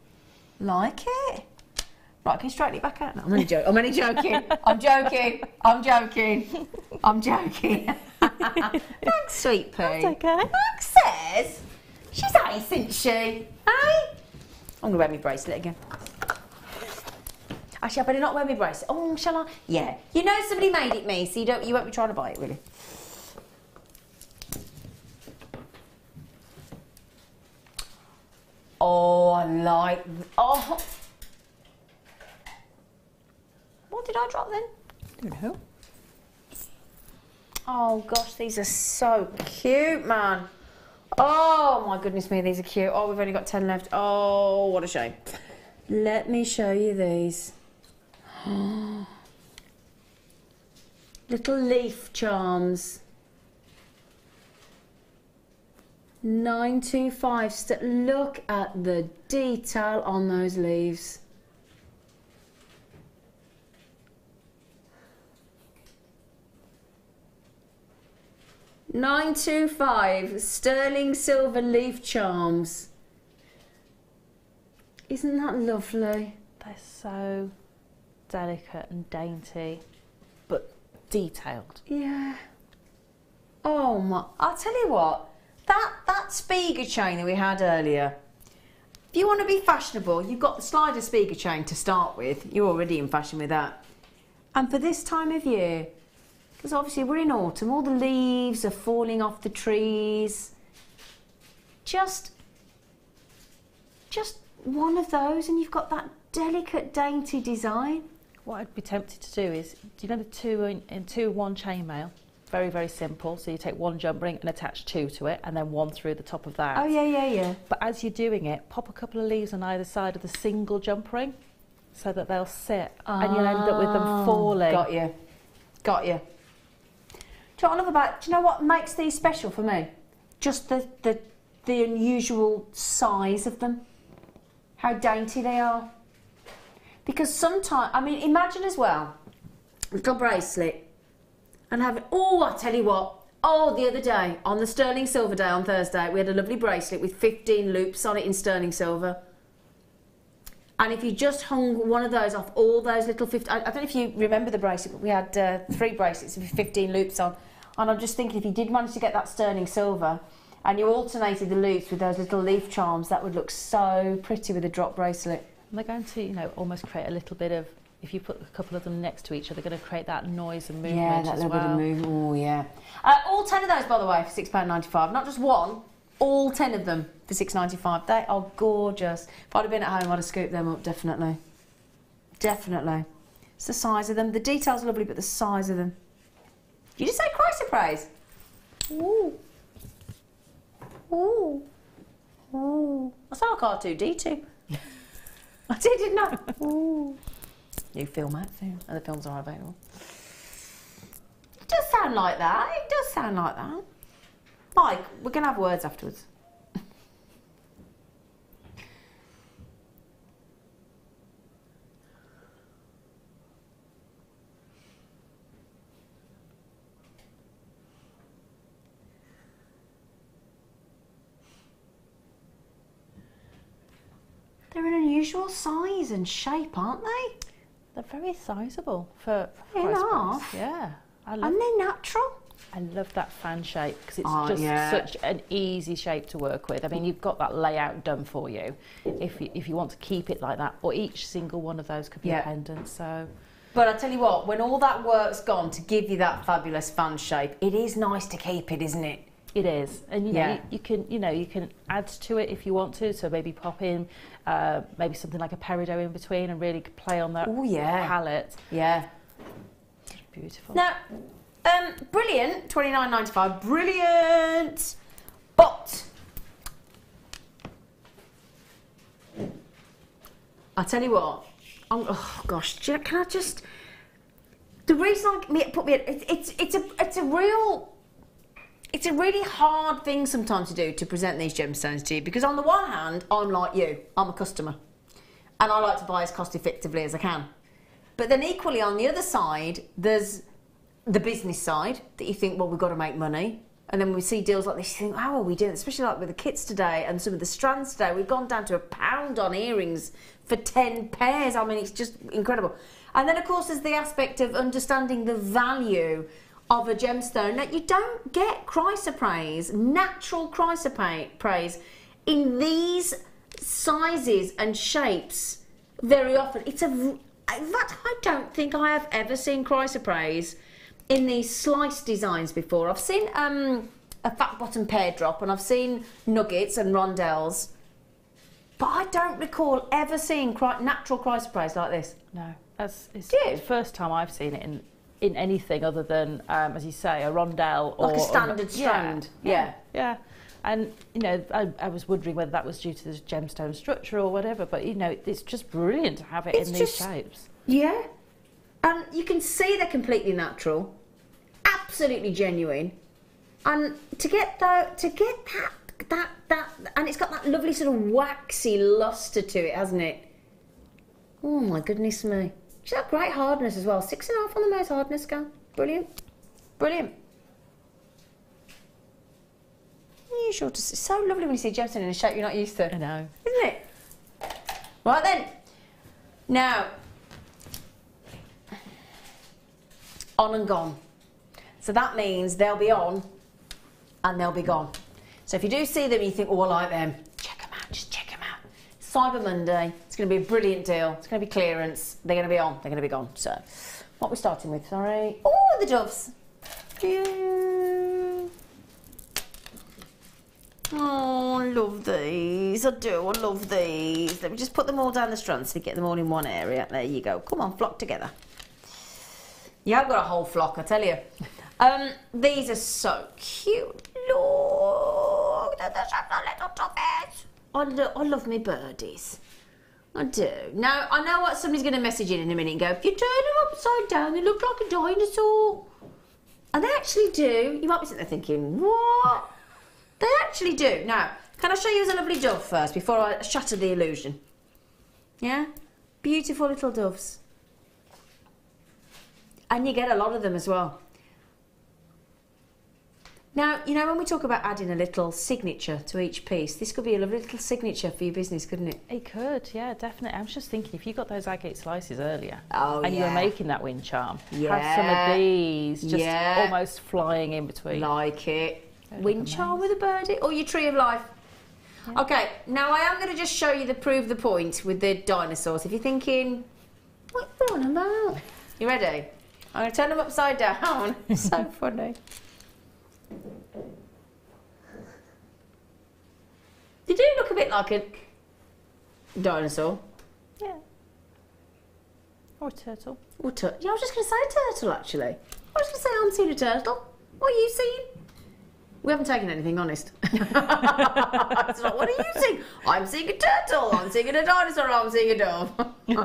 Like it. Right, can you straighten it back out? No, I'm only joking. I'm joking. I'm joking. I'm joking. I'm joking. Thanks, sweet pea. That's okay. Max says she's ace, isn't she? Hey? I'm going to wear my bracelet again. Actually, I better not wear my bracelet. Oh, shall I? Yeah. You know somebody made it me, so you won't be trying to buy it, really. Oh, I like... Oh... What did I drop then? I don't know. Oh gosh, these are so cute, man. Oh my goodness me, these are cute. Oh, we've only got 10 left. Oh, what a shame. Let me show you these. Little leaf charms. 925. Look at the detail on those leaves. £925 sterling silver leaf charms. Isn't that lovely? They're so delicate and dainty, but detailed. Yeah. Oh my! I'll tell you what. That Spiga chain that we had earlier. If you want to be fashionable, you've got the slider Spiga chain to start with. You're already in fashion with that. And for this time of year, because obviously we're in autumn, all the leaves are falling off the trees. Just one of those and you've got that delicate, dainty design. What I'd be tempted to do is, do you know the 2-in-1 chainmail very, very simple. So you take one jump ring and attach 2 to it, and then 1 through the top of that. Oh, yeah. But as you're doing it, pop a couple of leaves on either side of the single jump ring so that they'll sit, and you'll end up with them falling. Got you. Do you know what I love about, do you know what makes these special for me? Just the unusual size of them. How dainty they are. Because sometimes, I mean, imagine as well, a little bracelet, and have it, oh, I tell you what, oh, the other day, on the sterling silver day on Thursday, we had a lovely bracelet with 15 loops on it in sterling silver. And if you just hung one of those off all those little 15, I don't know if you remember the bracelet, but we had 3 bracelets with 15 loops on. And I'm just thinking, if you did manage to get that sterling silver, and you alternated the loops with those little leaf charms, that would look so pretty with a drop bracelet. And they're going to, you know, almost create a little bit of, if you put a couple of them next to each other, they're going to create that noise and movement yeah, that as little well. bit of movement. Oh, yeah. All 10 of those, by the way, for £6.95. Not just one, all 10 of them for £6.95. They are gorgeous. If I'd have been at home, I'd have scooped them up, definitely. Definitely. It's the size of them. The details are lovely, but the size of them. You just say Chrysoprase. Ooh. Ooh. Ooh. I sound like R2-D2. I did, didn't I? Ooh. New film out soon, and the films are available. It does sound like that. It does sound like that. Mike, we're going to have words afterwards. They're an unusual size and shape, aren't they? They're very sizable for enough. Yeah. And they're natural. I love that fan shape because it's just such an easy shape to work with. I mean, you've got that layout done for you if you want to keep it like that, or each single one of those could be a pendant. So, but I tell you what, when all that work's gone to give you that fabulous fan shape, it is nice to keep it, isn't it? It is, and you know, you can add to it if you want to. So maybe pop in maybe something like a peridot in between, and really play on that palette. Yeah, beautiful. Now, brilliant, £29.95, brilliant. But I tell you what, oh gosh, can I just? The reason it's a really hard thing sometimes to do to present these gemstones to you, because on the one hand, I'm like you, I'm a customer, and I like to buy as cost effectively as I can. But then equally on the other side, there's the business side that you think, well, we've got to make money. And then when we see deals like this, you think, how are we doing? Especially like with the kits today and some of the strands today, we've gone down to £1 on earrings for 10 pairs. I mean, it's just incredible. And then of course there's the aspect of understanding the value of a gemstone. Now, you don't get chrysoprase, natural chrysoprase, in these sizes and shapes very often. In fact, I don't think I have ever seen chrysoprase in these slice designs before. I've seen a fat bottom pear drop, and I've seen nuggets and rondelles, but I don't recall ever seeing natural chrysoprase like this. No, it's the first time I've seen it in anything other than, as you say, a rondelle or like a standard strand. Yeah. And you know, I was wondering whether that was due to the gemstone structure or whatever, but you know, it's just brilliant to have it in these shapes. Yeah, and you can see they're completely natural, absolutely genuine, and to get that, and it's got that lovely sort of waxy lustre to it, hasn't it? Oh my goodness me! She's got great hardness as well. 6.5 on the most hardness scale. Brilliant, brilliant. Unusual to see. So lovely when you see gemstone in a shape you're not used to. I know, isn't it? Right then. Now, on and gone. So that means they'll be on and they'll be gone. So if you do see them and you think, oh, I like them, check them out, just check them out. Cyber Monday, it's going to be a brilliant deal. It's going to be clearance. They're going to be on, they're going to be gone. So, what are we starting with? Sorry. Oh, the doves. Oh, I love these. I do, I love these. Let me just put them all down the strand so we get them all in one area. There you go. Come on, flock together. You have got a whole flock, I tell you. These are so cute. Look, they're the little toffees. I love me birdies. I do. Now, I know what somebody's going to message in a minute and go, if you turn them upside down, they look like a dinosaur. And they actually do. You might be sitting there thinking, what? They actually do. Now, can I show you as a lovely dove first before I shatter the illusion? Yeah? Beautiful little doves. And you get a lot of them as well. Now, you know when we talk about adding a little signature to each piece, this could be a lovely little signature for your business, couldn't it? It could, yeah, definitely. I was just thinking, if you got those agate slices earlier and you were making that wind charm, have some of these just almost flying in between. Like it. Wind charm with a birdie or your tree of life. Yeah. Okay, now I am going to just show you the prove the point with the dinosaurs. If you're thinking, what's on about? You ready? I'm going to turn them upside down. So funny. They do look a bit like a dinosaur. Yeah. Or a turtle. Yeah, I was just going to say turtle actually. I was going to say I'm seeing a turtle. What are you seeing? We haven't taken anything, honest. It's like, what are you seeing? I'm seeing a turtle. I'm seeing a dinosaur. I'm seeing a dove. You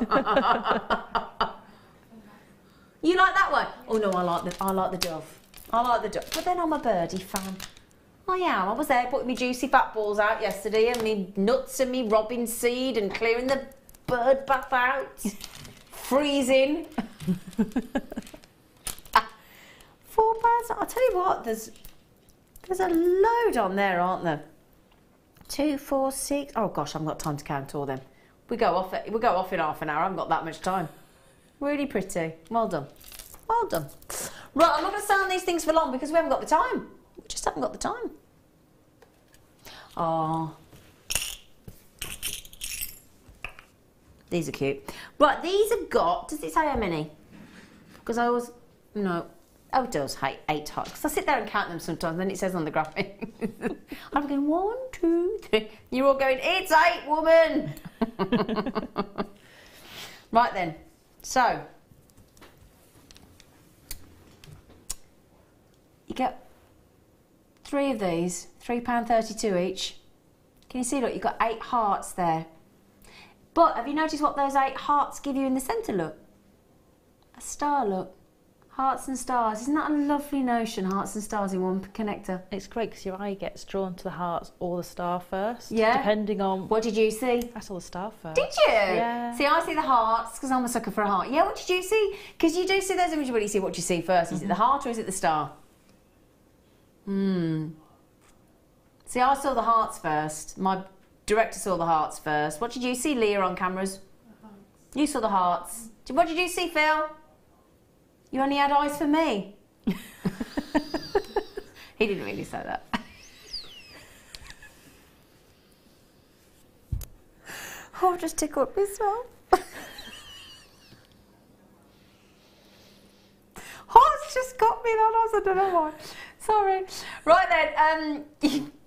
like that one? Oh no, I like the dove. I like the dove. But then I'm a birdie fan. I am. I was there putting my juicy fat balls out yesterday and me nuts and me robin seed and clearing the bird bath out. Freezing. £4. I'll tell you what, there's a load on there, aren't there? 2, 4, 6. Oh gosh, I haven't got time to count all them. We go off in half an hour. I haven't got that much time. Really pretty. Well done. Well done. Right, I'm not going to stay on these things for long because we haven't got the time. We just haven't got the time. Oh. These are cute. Right, these have got, does it say how many? Because I always, no. Oh, it does, 8 hearts. Because I sit there and count them sometimes, and then it says on the graphic. I'm going 1, 2, 3. You're all going, it's 8, woman. Right then, so. You get 3 of these, £3.32 each. Can you see, look, you've got 8 hearts there. But have you noticed what those 8 hearts give you in the centre, look? A star, look. Hearts and stars. Isn't that a lovely notion, hearts and stars in one connector? It's great because your eye gets drawn to the hearts or the star first. Yeah. Depending on... What did you see? I saw the star first. Did you? Yeah. See, I see the hearts because I'm a sucker for a heart. Yeah, what did you see? Because you do see those images where you see what you see first. Is it the heart or is it the star? See, I saw the hearts first. My director saw the hearts first. What did you see, Leah, on cameras? The hearts. You saw the hearts. What did you see, Phil? You only had eyes for me. He didn't really say that. Oh, I've just tickled myself. Oh, it's just got me that I don't know why. Sorry. Right then,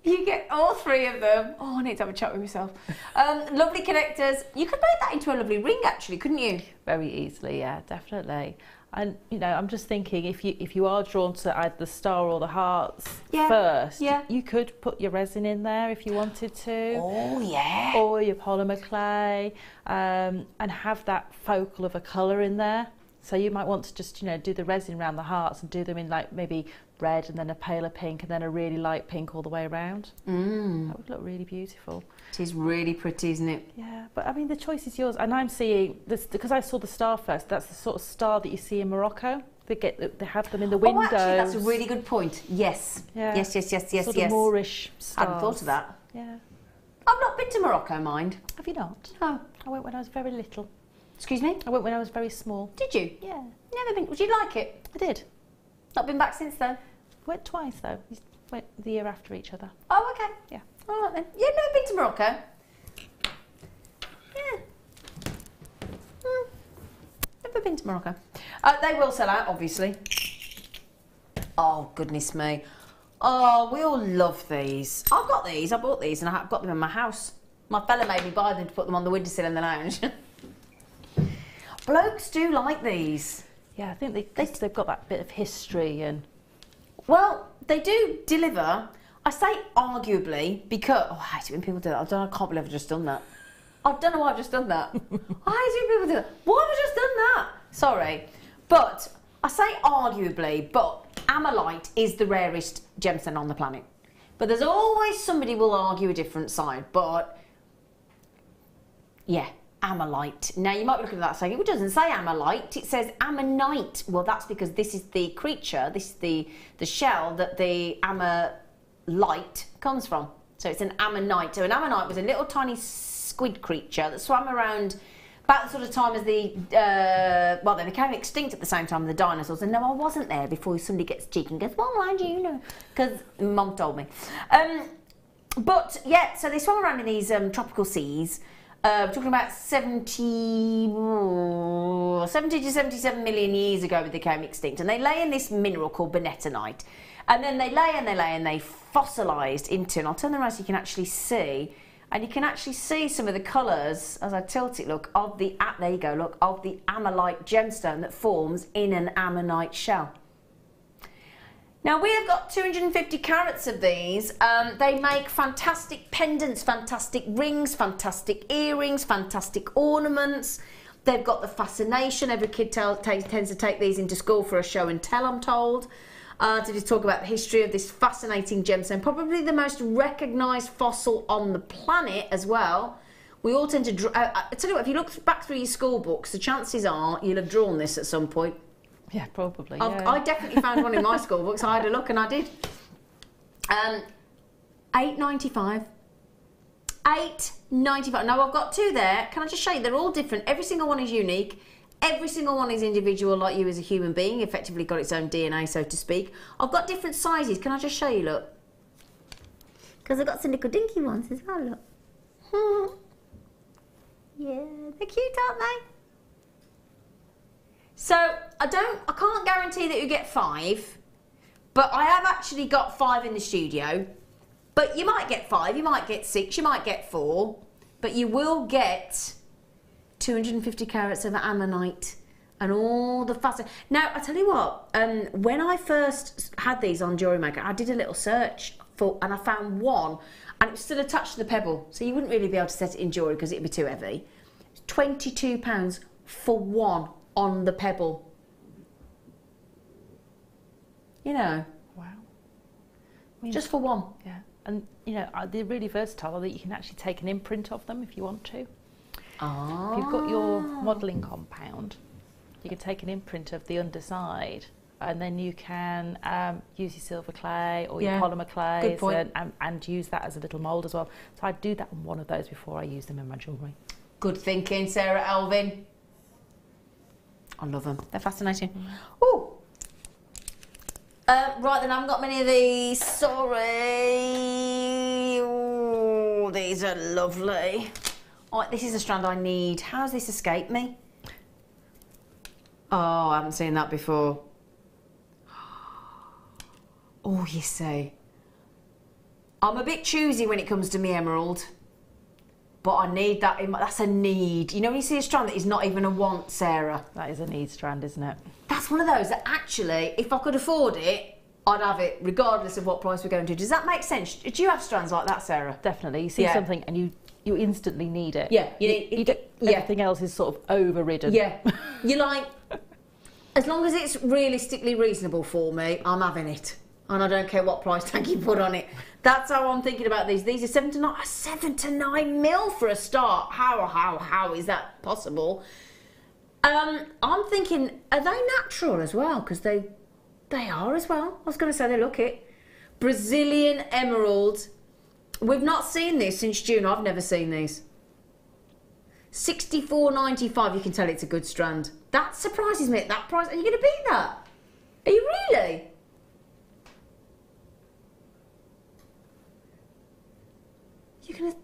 you get all 3 of them. Oh, I need to have a chat with myself. Lovely connectors. You could make that into a lovely ring, actually, couldn't you? Very easily, yeah, definitely. And you know, I'm just thinking if you are drawn to either the star or the hearts first, you could put your resin in there if you wanted to. Oh yeah. Or your polymer clay, and have that focal of a colour in there. So you might want to just, you know, do the resin around the hearts and do them in like maybe red and then a paler pink and then a really light pink all the way around. That would look really beautiful. It is really pretty, isn't it? Yeah, but I mean the choice is yours. And I'm seeing this because I saw the star first. That's the sort of star that you see in Morocco. They have them in the windows. Oh, actually, that's a really good point. Yes. Yeah. Yes. Sort of Moorish stars. I hadn't thought of that. Yeah. I've not been to Morocco, mind. Have you not? No. I went when I was very little. Excuse me? I went when I was very small. Did you? Yeah. Never been. Would you like it? I did. Not been back since then? Went twice though. We went the year after each other. Oh, okay. Yeah. All right then. Yeah, never been to Morocco. Yeah. Never been to Morocco. They will sell out, obviously. Oh, goodness me. Oh, we all love these. I've got these. I bought these and I've got them in my house. My fella made me buy them to put them on the windowsill in the lounge. Blokes do like these. Yeah, I think they've got that bit of history and Well, they do deliver. I say arguably because... Oh, I hate it when people do that. I can't believe I've just done that. I don't know why I've just done that. I hate it when people do that. Why have I just done that? Sorry. But I say arguably, but Amalite is the rarest gemstone on the planet. But there's always somebody will argue a different side. But, yeah, Amalite. Now, you might be looking at that saying, it doesn't say Amalite, it says Ammonite. Well, that's because this is the creature, this is the shell that the Amalite comes from. So it's an Ammonite. So an Ammonite was a little tiny squid creature that swam around about the sort of time as the, well, they became extinct at the same time as the dinosaurs. And no, I wasn't there before somebody gets cheeky and goes, well, why do you know? Because Mum told me. But, yeah, so they swam around in these tropical seas. We're talking about 70 to 77 million years ago they became extinct. And they lay in this mineral called bonnetonite. And then they lay and they lay and they fossilised into, and I'll turn them around so you can actually see. And you can actually see some of the colours, as I tilt it, look, of the, there you go, look, of the Amalite gemstone that forms in an ammonite shell. Now, we have got 250 carats of these. They make fantastic pendants, fantastic rings, fantastic earrings, fantastic ornaments. They've got the fascination. Every kid tends to take these into school for a show and tell, I'm told. To just talk about the history of this fascinating gemstone, probably the most recognised fossil on the planet as well. We all tend to I tell you what, if you look back through your school books, the chances are you'll have drawn this at some point. Yeah, probably. I definitely found one in my school books. I had a look and I did. $8.95. $8.95. Now I've got two there. Can I just show you? They're all different. Every single one is unique. Every single one is individual, like you as a human being, effectively got its own DNA, so to speak. I've got different sizes. Can I just show you, look? Because I've got some little dinky ones as well, look. Yeah, they're cute, aren't they? So, I can't guarantee that you get 5, but I have actually got 5 in the studio. But you might get 5, you might get 6, you might get 4, but you will get 250 carats of ammonite and all the facet. Now, I tell you what, when I first had these on Jewellery Maker, I did a little search and I found one, and it was still attached to the pebble, so you wouldn't really be able to set it in jewellery because it'd be too heavy. £22 for one on the pebble. You know. Wow. I mean, just for one. Yeah, and you know, they're really versatile that you can actually take an imprint of them if you want to. If you've got your modelling compound, you can take an imprint of the underside, and then you can use your silver clay or your polymer clays and use that as a little mould as well. So I'd do that on one of those before I use them in my jewellery. Good thinking, Sarah, Elvin. I love them. They're fascinating. Oh, right then, I haven't got many of these. Sorry. Oh, these are lovely. Oh, this is a strand I need. How has this escaped me? Oh, I haven't seen that before. Oh, you see. I'm a bit choosy when it comes to me emerald. But I need that in my, that's a need. You know when you see a strand that is not even a want, Sarah? That is a need strand, isn't it? That's one of those that actually, if I could afford it, I'd have it regardless of what price we're going to. Does that make sense? Do you have strands like that, Sarah? Definitely. You see something and you instantly need it. Yeah. Everything else is sort of overridden. Yeah. You're like, as long as it's realistically reasonable for me, I'm having it. And I don't care what price tag you put on it. That's how I'm thinking about these. These are 7 to 9 mil for a start. How is that possible? I'm thinking, are they natural as well? Because they are as well. I was going to say they look it. Brazilian emerald. We've not seen this since June. I've never seen these. $64.95. You can tell it's a good strand. That surprises me at that price. Are you going to beat that? Are you really? You're going to...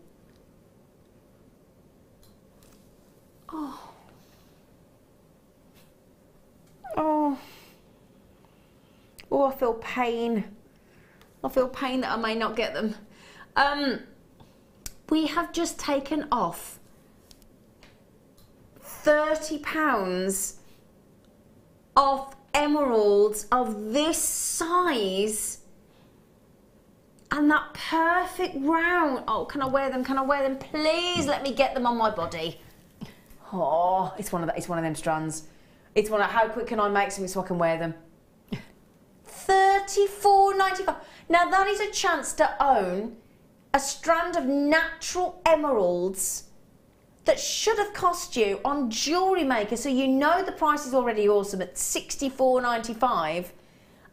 Oh. Oh. Oh, I feel pain. I feel pain that I may not get them. We have just taken off £30 off emeralds of this size and that perfect round. Oh, can I wear them? Can I wear them? Please let me get them on my body. Oh, it's one of them strands. It's one of, how quick can I make something so I can wear them? $34.95. Now that is a chance to own a strand of natural emeralds that should have cost you on Jewellery Maker, so you know the price is already awesome at $64.95,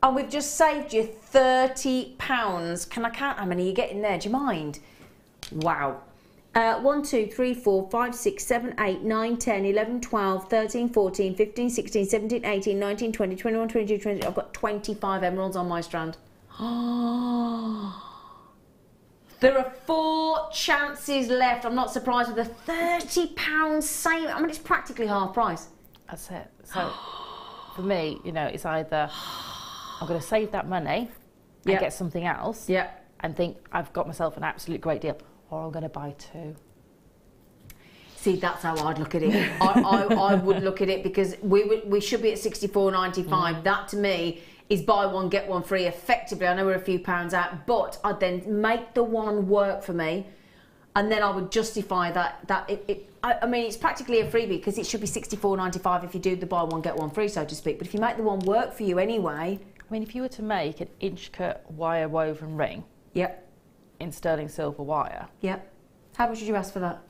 and we've just saved you £30. Can I count how many you get in there? Do you mind? Wow. 1, 2, 3, 4, 5, 6, 7, 8, 9, 10, 11, 12, 13, 14, 15, 16, 17, 18, 19, 20, 21, 22, 23. I've got 25 emeralds on my strand. There are 4 chances left. I'm not surprised with a £30 save. I mean, it's practically half price. That's it. So for me, you know, it's either I'm going to save that money and get something else and think I've got myself an absolute great deal, or I'm going to buy 2. See, that's how I'd look at it. I would look at it, because we should be at $64.95. That to me is buy one get one free effectively. I know we're a few pounds out, but I'd then make the one work for me, and then I would justify that I mean, it's practically a freebie, because it should be $64.95 if you do the buy one get one free, so to speak. But if you make the one work for you anyway. I mean, if you were to make an inch-cut wire woven ring in sterling silver wire, how much would you ask for that?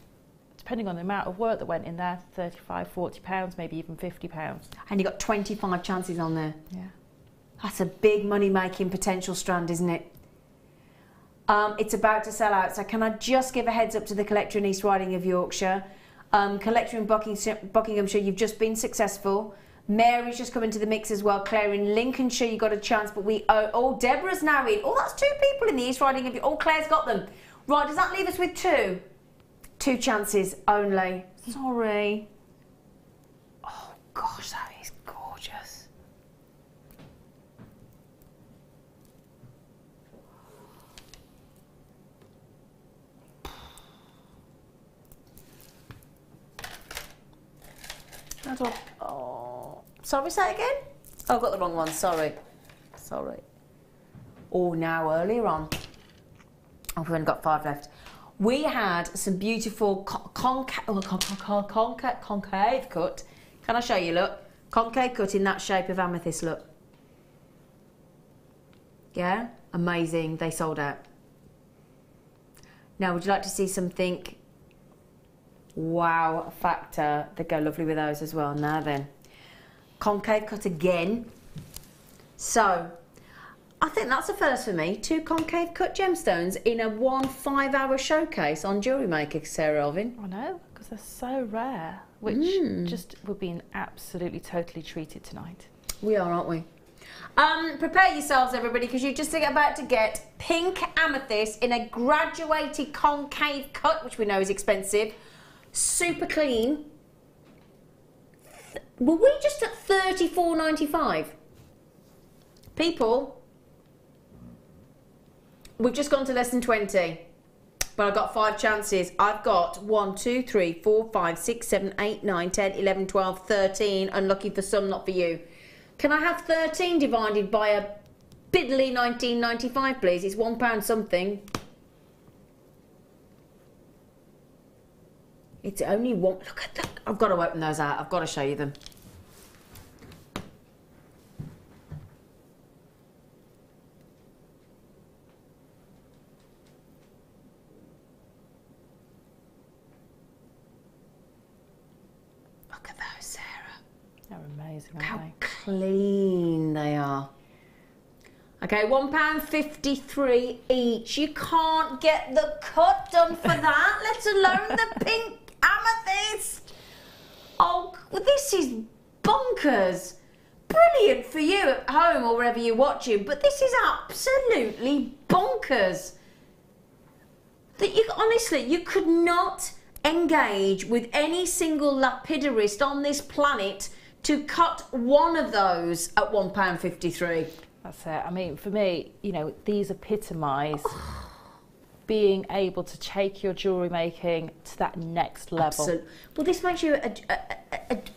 Depending on the amount of work that went in there, £35, £40, maybe even £50. And you got 25 chances on there. Yeah. That's a big money-making potential strand, isn't it? It's about to sell out, so can I just give a heads up to the collector in East Riding of Yorkshire? Collector in Buckinghamshire, you've just been successful. Mary's just come into the mix as well. Claire in Lincolnshire, you got a chance, but Deborah's now in. Oh, that's 2 people in the East Riding of Yorkshire. Oh, Claire's got them. Right, does that leave us with 2? 2 chances only. Sorry. Oh, gosh, that is gorgeous. Oh, sorry, say it again? Oh, I've got the wrong one, sorry. Sorry. Oh, now earlier on. Oh, we've only got 5 left. We had some beautiful concave cut. Can I show you, look? Concave cut in that shape of amethyst, look. Yeah? Amazing. They sold out. Now, would you like to see something wow factor that go lovely with those as well? Now then. Concave cut again. So, I think that's a first for me. 2 concave cut gemstones in a 1 5-hour showcase on Jewellery Maker, Sarah Elvin. I know, because they're so rare, which just would be an absolutely totally treated tonight. We are, aren't we? Prepare yourselves, everybody, because you're just about to get pink amethyst in a graduated concave cut, which we know is expensive. Super clean. Were we just at $34.95? People, we've just gone to less than 20, but I've got 5 chances. I've got 1, 2, 3, 4, 5, 6, 7, 8, 9, 10, 11, 12, 13. Unlucky for some, not for you. Can I have 13 divided by a piddly 19.95, please? It's £1 something. It's only 1. Look at that. I've got to open those out. I've got to show you them. Look at those, Sarah. They're amazing, aren't How they? clean they are. Okay, £1.53 each. You can't get the cut done for that, let alone the pink amethyst. Oh, this is bonkers. Brilliant for you at home or wherever you're watching, but this is absolutely bonkers. That you honestly, you could not engage with any single lapidarist on this planet to cut one of those at £1.53. That's it. I mean, for me, you know, these epitomise being able to take your jewellery making to that next level. Absolutely. Well, this makes you,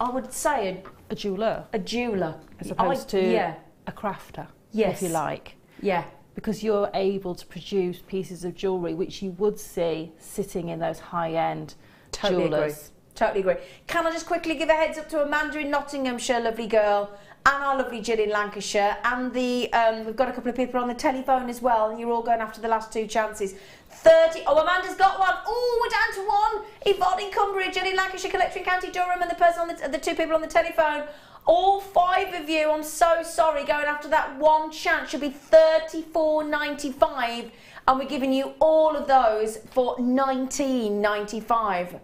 I would say, a jeweller. A jeweller. As opposed to a crafter, if you like. Yeah. Because you're able to produce pieces of jewellery which you would see sitting in those high-end jewellers. Totally agree. Can I just quickly give a heads up to Amanda in Nottinghamshire, lovely girl, and our lovely Jill in Lancashire, and the we've got a couple of people on the telephone as well. You're all going after the last 2 chances. 30. Oh, Amanda's got one. Oh, we're down to 1. Yvonne in Cumbria, Jill in Lancashire, Collector in County Durham, and the person on the 2 people on the telephone. All 5 of you, I'm so sorry, going after that 1 chance. Should be $34.95, and we're giving you all of those for $19.95.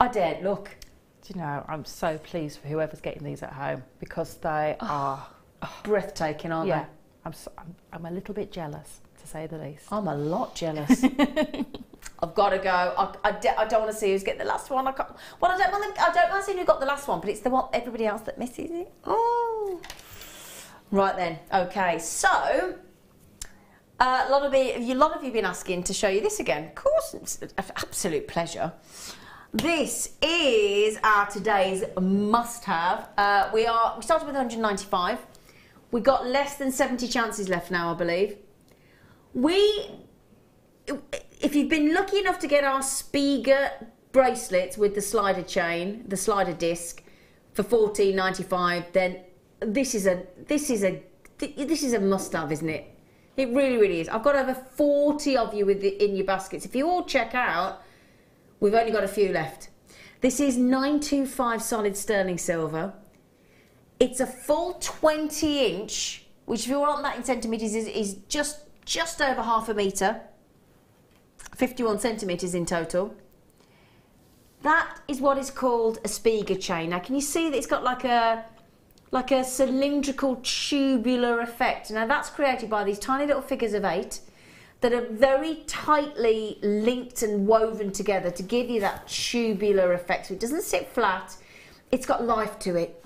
I daren't look. Do you know, I'm so pleased for whoever's getting these at home, because they are breathtaking, aren't they? I'm a little bit jealous, to say the least. I'm a lot jealous. I've got to go. I don't want to see who's getting the last one. I don't mind seeing who got the last one, but it's the one everybody else that misses it. Oh. Right then. Okay. So, a lot of you have been asking to show you this again. Of course, it's an absolute pleasure. This is our today's must-have. We started with 195. We got less than 70 chances left now, I believe. If you've been lucky enough to get our Spiga bracelets with the slider chain, the slider disc, for $14.95, then this is a must-have, isn't it? It really, really is. I've got over 40 of you in your baskets. If you all check out, we've only got a few left. This is 925 solid sterling silver. It's a full 20-inch, which if you want that in centimetres is just over half a metre. 51 centimetres in total. That is what is called a Spiga chain. Now, can you see that it's got like a cylindrical tubular effect? Now, that's created by these tiny little figures of 8 that are very tightly linked and woven together to give you that tubular effect. So it doesn't sit flat, it's got life to it.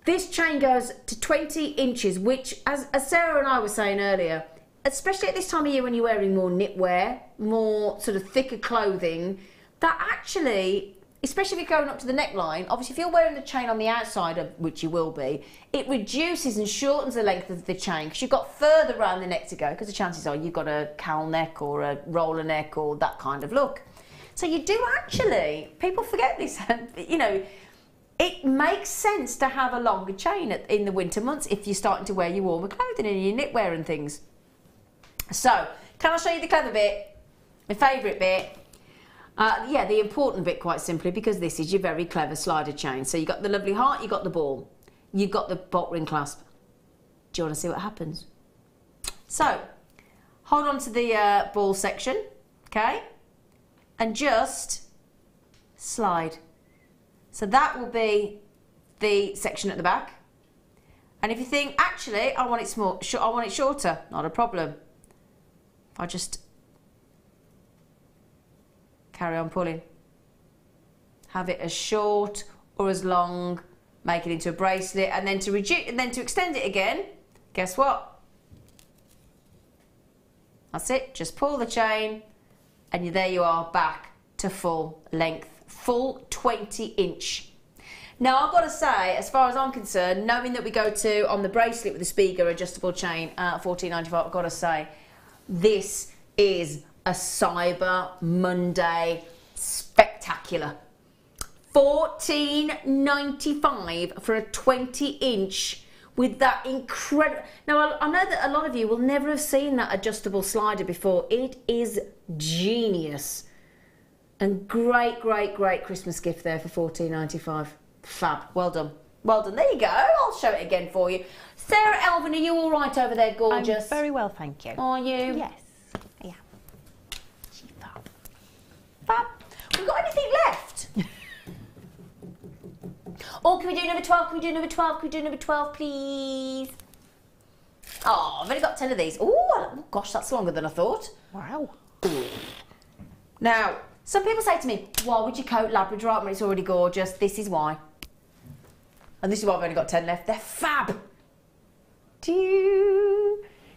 This chain goes to 20 inches, which, as Sarah and I were saying earlier, especially at this time of year when you're wearing more knitwear, more sort of thicker clothing, that actually, especially if you're going up to the neckline, obviously if you're wearing the chain on the outside, of which you will be, it reduces and shortens the length of the chain because you've got further around the neck to go, because the chances are you've got a cowl neck or a roller neck or that kind of look. So you do actually, people forget this, you know, it makes sense to have a longer chain in the winter months if you're starting to wear your warmer clothing and your knitwear and things. So, can I show you the clever bit? My favourite bit? Yeah, the important bit, quite simply, because this is your very clever slider chain. So you've got the lovely heart, you've got the ball, you've got the bolt ring clasp. Do you want to see what happens? So, hold on to the ball section, okay? And just slide. So that will be the section at the back. And if you think, actually, I want it small, I want it shorter, not a problem. If I just carry on pulling, have it as short or as long, make it into a bracelet, and then to reduce and then to extend it again, guess what? That's it, just pull the chain and there you are, back to full length, full 20-inch. Now, I've got to say, as far as I'm concerned, knowing that we go to, on the bracelet with the Spiga adjustable chain, $14.95, I've got to say, this is a Cyber Monday spectacular. $14.95 for a 20-inch with that incredible... Now, I know that a lot of you will never have seen that adjustable slider before. It is genius. And great, great, great Christmas gift there for $14.95. Fab. Well done. Well done. There you go. I'll show it again for you. Sarah, Elvin, are you all right over there, gorgeous? I'm very well, thank you. Are you? Yes. Yeah. She's fab. Fab. We've got anything left? Oh, can we do number 12? Can we do number 12? Can we do number 12, please? Oh, I've only got 10 of these. Oh, gosh, that's longer than I thought. Wow. Now, some people say to me, why would you coat Labrador when it's already gorgeous? This is why. And this is why I've only got 10 left. They're fab.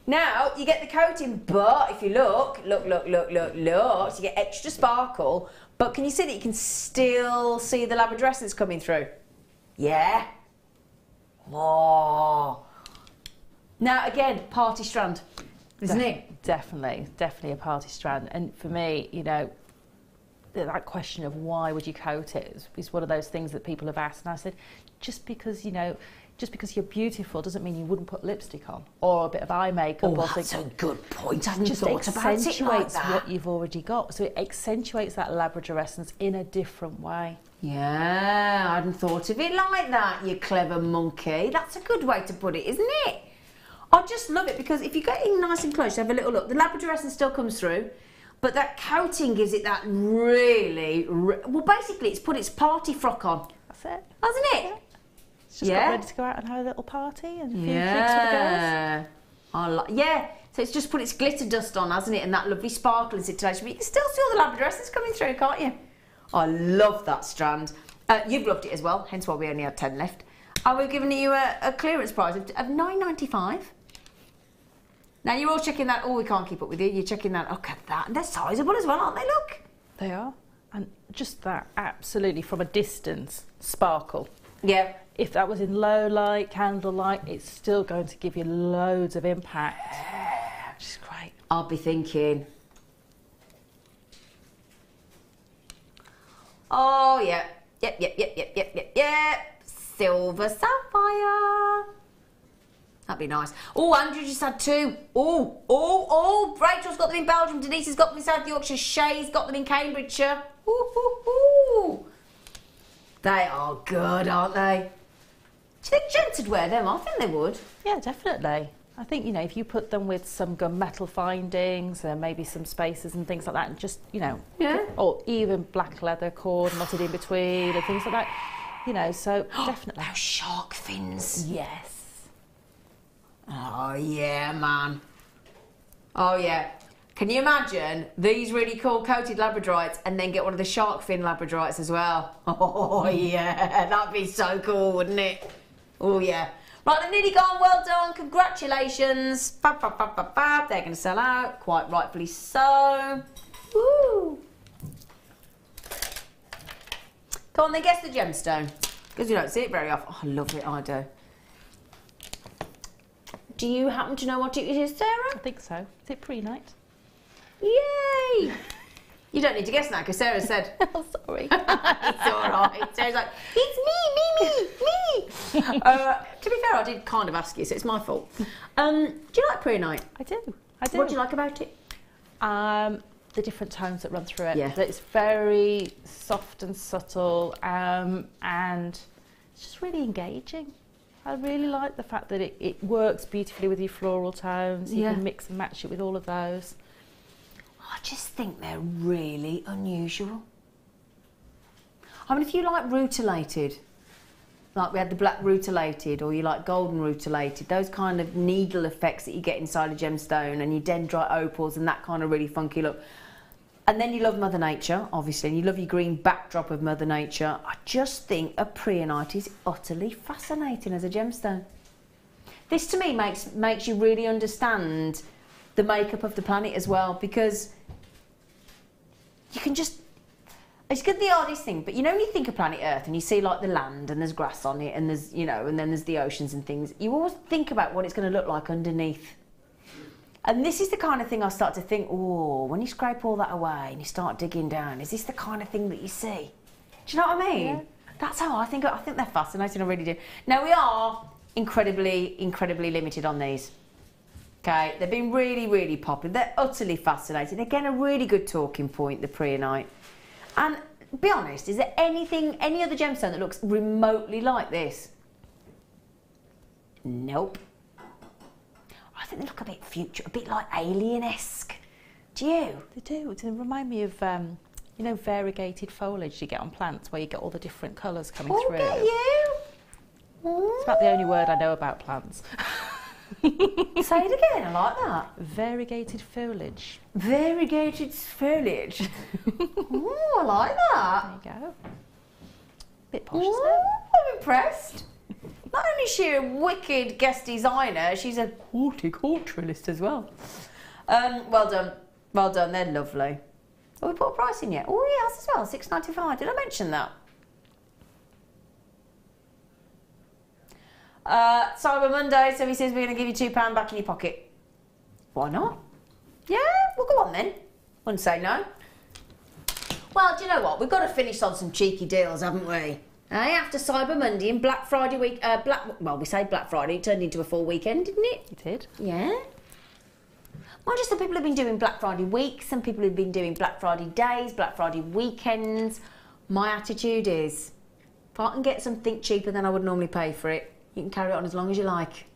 Now you get the coating, but if you look, so you get extra sparkle. But can you see that you can still see the labradescence coming through? Yeah. Oh. Now again, party strand, isn't it? Definitely a party strand. And for me, you know, that question of why would you coat it is one of those things that people have asked. And I said, just because, you know, just because you're beautiful doesn't mean you wouldn't put lipstick on or a bit of eye makeup. Oh, that's a good point. I hadn't thought about it like accentuates that. what you've already got. So it accentuates that labradescence in a different way. Yeah, I hadn't thought of it like that, you clever monkey. That's a good way to put it, isn't it? I just love it because if you get in nice and close, you have a little look, the labradescence still comes through, but that coating gives it that really, well, basically it's put its party frock on. That's it. Hasn't it? Yeah. It's just got ready to go out and have a little party and a few drinks with the girls. Yeah, so it's just put its glitter dust on, hasn't it? And that lovely sparkling situation. But you can still see all the labradescence coming through, can't you? I love that strand. You've loved it as well, hence why we only had 10 left. And we're giving you a clearance price of $9.95. Now you're all checking that, oh, we can't keep up with you. You're checking that, look at that. And they're sizable as well, aren't they? Look. They are. And just that, absolutely, from a distance, sparkle. Yeah. If that was in low light, candlelight, it's still going to give you loads of impact. Yeah, which is great. I'll be thinking. Oh, yeah. Yep. Silver sapphire. That'd be nice. Oh, Andrew just had 2. Oh. Rachel's got them in Belgium. Denise has got them in South Yorkshire. Shay's got them in Cambridgeshire. Ooh. They are good, aren't they? Do you think gents would wear them? I think they would. Yeah, definitely. I think, you know, if you put them with some gunmetal findings and maybe some spacers and things like that, and just, you know, or even black leather cord knotted in between and things like that, you know, so definitely. Those shark fins. Yes. Oh, yeah, man. Oh, yeah. Can you imagine these really cool coated labradorites and then get one of the shark fin labradorites as well? Oh, yeah. That'd be so cool, wouldn't it? Oh, yeah. Right, they're nearly gone. Well done. Congratulations. Fab. They're going to sell out. Quite rightfully so. Woo. Go on then, guess the gemstone. Because you don't see it very often. Oh, I love it, I do. Do you happen to know what it is, Sarah? I think so. Is it pre-night? Yay! You don't need to guess now because Sarah said. Oh, sorry. It's all right. Sarah's like, it's me. To be fair, I did kind of ask you, so it's my fault. Do you like pre-night? I do. What do you like about it? The different tones that run through it. Yeah. It's very soft and subtle, and it's just really engaging. I really like the fact that it works beautifully with your floral tones. You can mix and match it with all of those. I just think they're really unusual. I mean, if you like rutilated, like we had the black rutilated, or you like golden rutilated, those kind of needle effects that you get inside a gemstone, and your dendrite opals and that kind of really funky look. And then you love Mother Nature, obviously, and you love your green backdrop of Mother Nature. I just think a preonite is utterly fascinating as a gemstone. This, to me, makes you really understand the makeup of the planet as well, because you can just... It's good, the oddest thing, but you know when you think of planet Earth and you see like the land and there's grass on it and there's, you know, and then there's the oceans and things, you always think about what it's going to look like underneath. And this is the kind of thing I start to think, oh, when you scrape all that away and you start digging down, is this the kind of thing that you see? Do you know what I mean? Yeah. That's how I think they're fascinating, I really do. Now, we are incredibly limited on these. Okay, they've been really popular. They're utterly fascinating. Again, a really good talking point, the preonite. And be honest, is there any other gemstone that looks remotely like this? Nope. I think they look a bit future, a bit like alien-esque. Do you? They do. They remind me of, you know, variegated foliage you get on plants where you get all the different colours coming through. Oh, get you? It's about the only word I know about plants. Say it again, I like that. Variegated foliage. Variegated foliage. Oh, I like that. There you go. Bit posh, isn't it? I'm impressed. Not only is she a wicked guest designer, she's a horticulturalist as well. Well done. Well done, they're lovely. Oh, we put a price in yet? Oh, he has as well, £6.95. Did I mention that? Cyber Monday, so he says we're going to give you £2 back in your pocket. Why not? Yeah, well, go on then. Wouldn't say no. Well, do you know what? We've got to finish on some cheeky deals, haven't we? After Cyber Monday and Black Friday week, well, we say Black Friday, it turned into a full weekend, didn't it? It did. Yeah. Well, just some people have been doing Black Friday week, some people have been doing Black Friday days, Black Friday weekends. My attitude is, if I can get something cheaper than I would normally pay for it, you can carry it on as long as you like.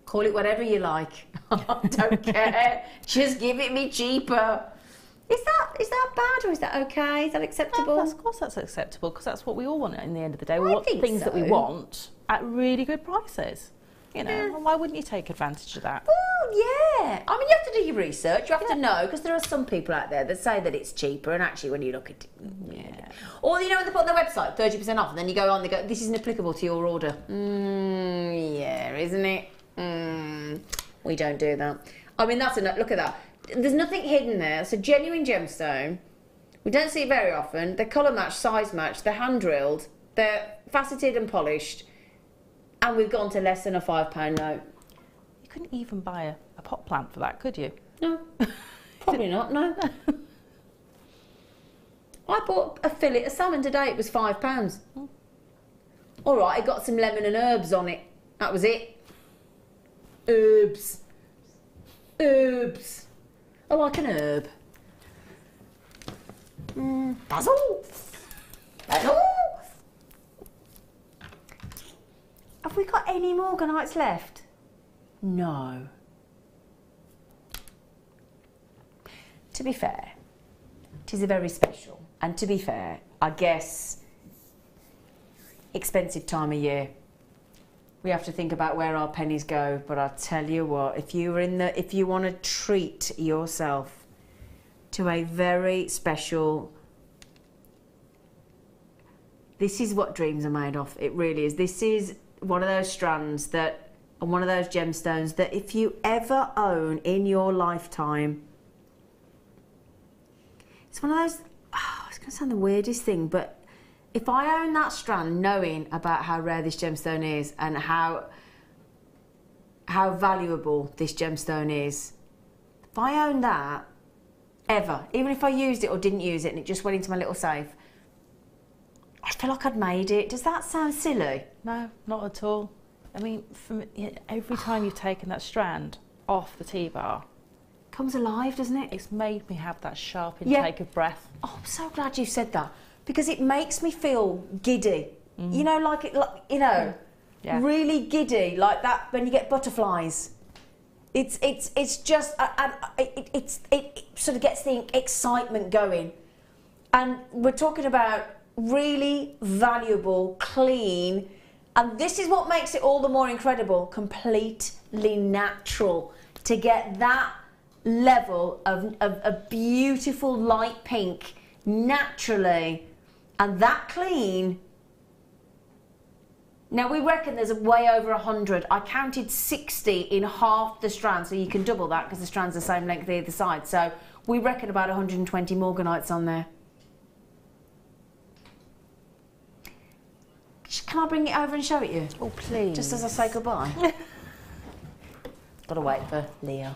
Call it whatever you like. I don't care. Just give it me cheaper. Is that bad or is that okay? Is that acceptable? Of course that's acceptable, because that's what we all want in the end of the day. We I want think things so. that we want at really good prices. You know, and why wouldn't you take advantage of that? Well, yeah. I mean, you have to do your research. You have to know, because there are some people out there that say that it's cheaper, and actually, when you look at it, yeah. Or you know, when they put on their website 30% off, and then you go on, they go, "This isn't applicable to your order." Yeah, isn't it? We don't do that. I mean, that's enough. Look at that. There's nothing hidden there. It's a genuine gemstone. We don't see it very often. They're colour matched, size matched. They're hand drilled. They're faceted and polished. And we've gone to less than a £5 note. You couldn't even buy a pot plant for that, could you? No, probably not, no. I bought a fillet of salmon today, it was £5. All right, it got some lemon and herbs on it. That was it. Herbs. Herbs. I like an herb. Basil. Basil. Have we got any morganites left? No. To be fair, it is a very special, and to be fair, I guess, expensive time of year. We have to think about where our pennies go, but I'll tell you what, if you want to treat yourself to a very special, this is what dreams are made of. It really is. This is one of those strands that, and one of those gemstones that if you ever own in your lifetime, it's one of those, it's going to sound the weirdest thing, but if I own that strand knowing about how rare this gemstone is and how valuable this gemstone is, if I own that, ever, even if I used it or didn't use it and it just went into my little safe, I feel like I'd made it. Does that sound silly? No, not at all. I mean, every time you've taken that strand off the T-bar, comes alive, doesn't it? It's made me have that sharp intake of breath. Oh, I'm so glad you said that, because it makes me feel giddy. You know, really giddy, like that when you get butterflies. It's just, it sort of gets the excitement going. And we're talking about really valuable, clean, and this is what makes it all the more incredible, completely natural. To get that level of a beautiful light pink naturally and that clean. Now we reckon there's way over 100. I counted 60 in half the strand, so you can double that because the strand's the same length either side. So we reckon about 120 morganites on there. Can I bring it over and show it you? Oh, please. Just as I say goodbye. Gotta wait for Leah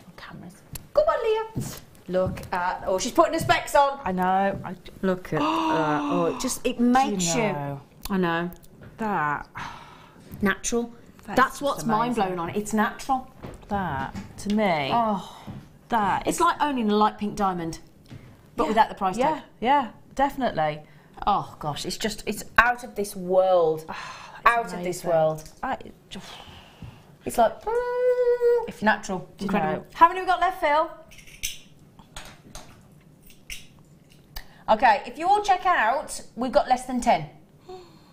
on cameras. Go on, Leah. Look at, oh, she's putting her specs on. I know. Look at that. Oh, it makes you. I know. That. Natural. That's what's mind blowing on it. It's natural. That, to me. Oh. That. It's like owning a light pink diamond, but without the price tag. Yeah, definitely. Oh gosh, it's out of this world. Out of this world. It's like, it's natural. Incredible. How many have we got left, Phil? Okay, if you all check out, we've got less than 10.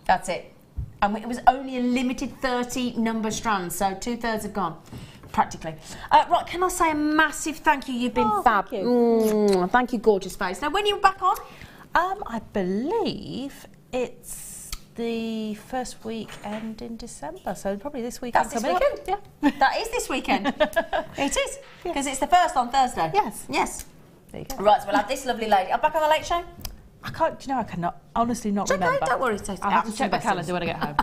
That's it. And it was only a limited 30 number strands, so 2/3 have gone, practically. Right, can I say a massive thank you? You've been fab. Thank you. Thank you, gorgeous face. Now, when are you back on? I believe it's the first weekend in December, so probably this weekend. That's this weekend? Yeah. That is this weekend. It is, because it's the first on Thursday. Yes. Yes. There you go. Right, so we'll have this lovely lady. I'm back on the Late Show. I can't, do you know, I cannot, honestly not remember. Okay, don't worry. I'll have to check my calendar when I get home.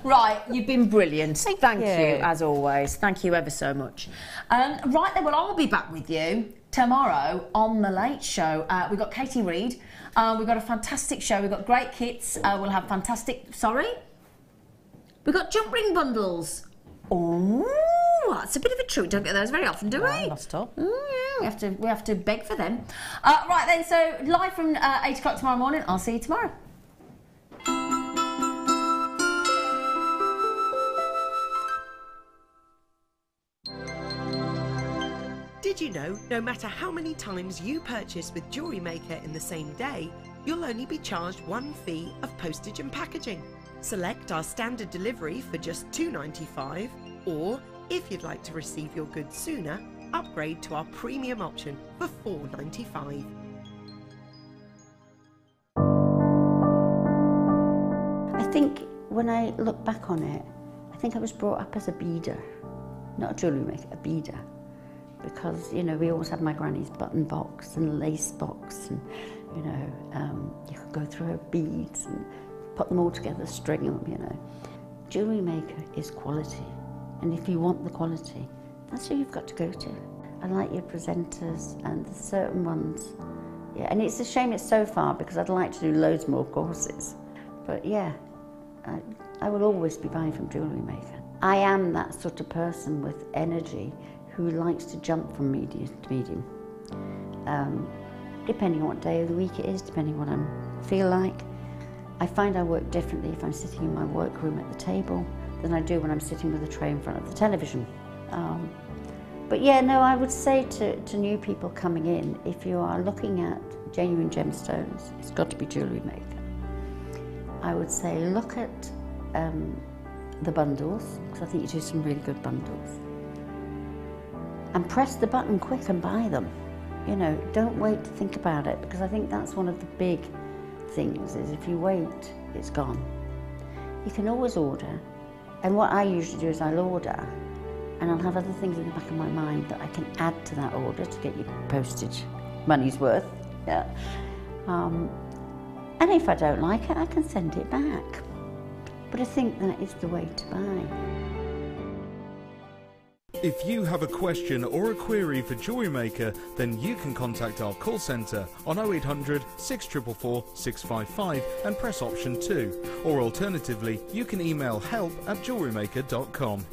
Right, you've been brilliant. Thank you, you. as always. Thank you ever so much. Right then, well, I'll be back with you tomorrow on The Late Show. We've got Katie Reid. We've got a fantastic show. We've got great kits. We'll have fantastic... Sorry? We've got jump ring bundles. Oh, that's a bit of a treat. Don't get those very often, do we? No, not at all. We have to beg for them. Right then, so live from 8 o'clock tomorrow morning. I'll see you tomorrow. Did you know, no matter how many times you purchase with Jewellery Maker in the same day, you'll only be charged one fee of postage and packaging. Select our standard delivery for just $2.95, or if you'd like to receive your goods sooner, upgrade to our premium option for $4.95. I think when I look back on it, I think I was brought up as a beader, not a jewellery maker, a beader. Because, you know, we always had my granny's button box and lace box, and, you know, you could go through her beads and put them all together, string them, you know. Jewellery Maker is quality, and if you want the quality, that's who you've got to go to. I like your presenters and the certain ones. Yeah, and it's a shame it's so far, because I'd like to do loads more courses. But yeah, I will always be buying from Jewellery Maker. I am that sort of person with energy who likes to jump from medium to medium. Depending on what day of the week it is, depending on what I feel like. I find I work differently if I'm sitting in my workroom at the table than I do when I'm sitting with a tray in front of the television. But yeah, no, I would say to new people coming in, if you are looking at genuine gemstones, it's got to be Jewellery Maker. I would say look at the bundles, because I think you do some really good bundles. And press the button quick and buy them. You know, don't wait to think about it, because I think that's one of the big things, is if you wait, it's gone. You can always order, and what I usually do is I'll order, and I'll have other things in the back of my mind that I can add to that order to get your postage money's worth. Yeah. And if I don't like it, I can send it back. But I think that is the way to buy. If you have a question or a query for Jewellery Maker, then you can contact our call centre on 0800 644 655 and press option 2. Or alternatively, you can email help@jewellerymaker.com.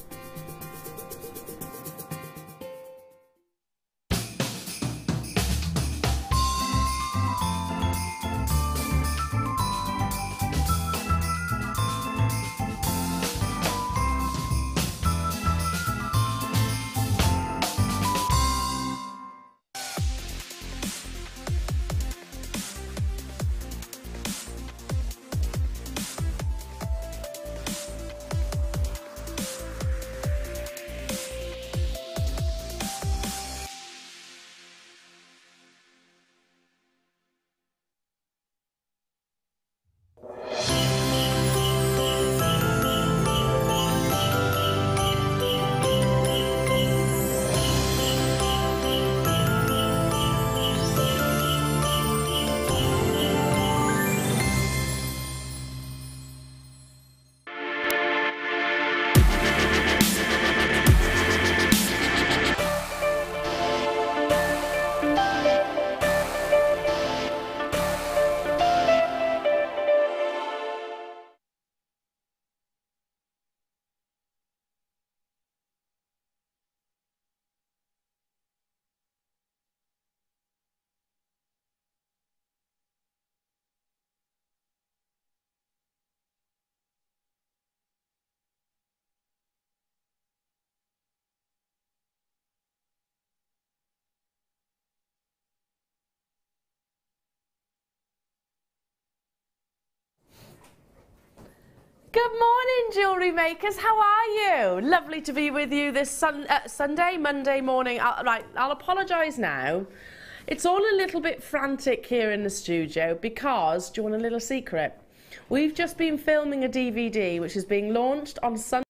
Good morning, Jewellery Makers. How are you? Lovely to be with you this Monday morning. I'll apologise now. It's all a little bit frantic here in the studio because, do you want a little secret? We've just been filming a DVD which is being launched on Sunday.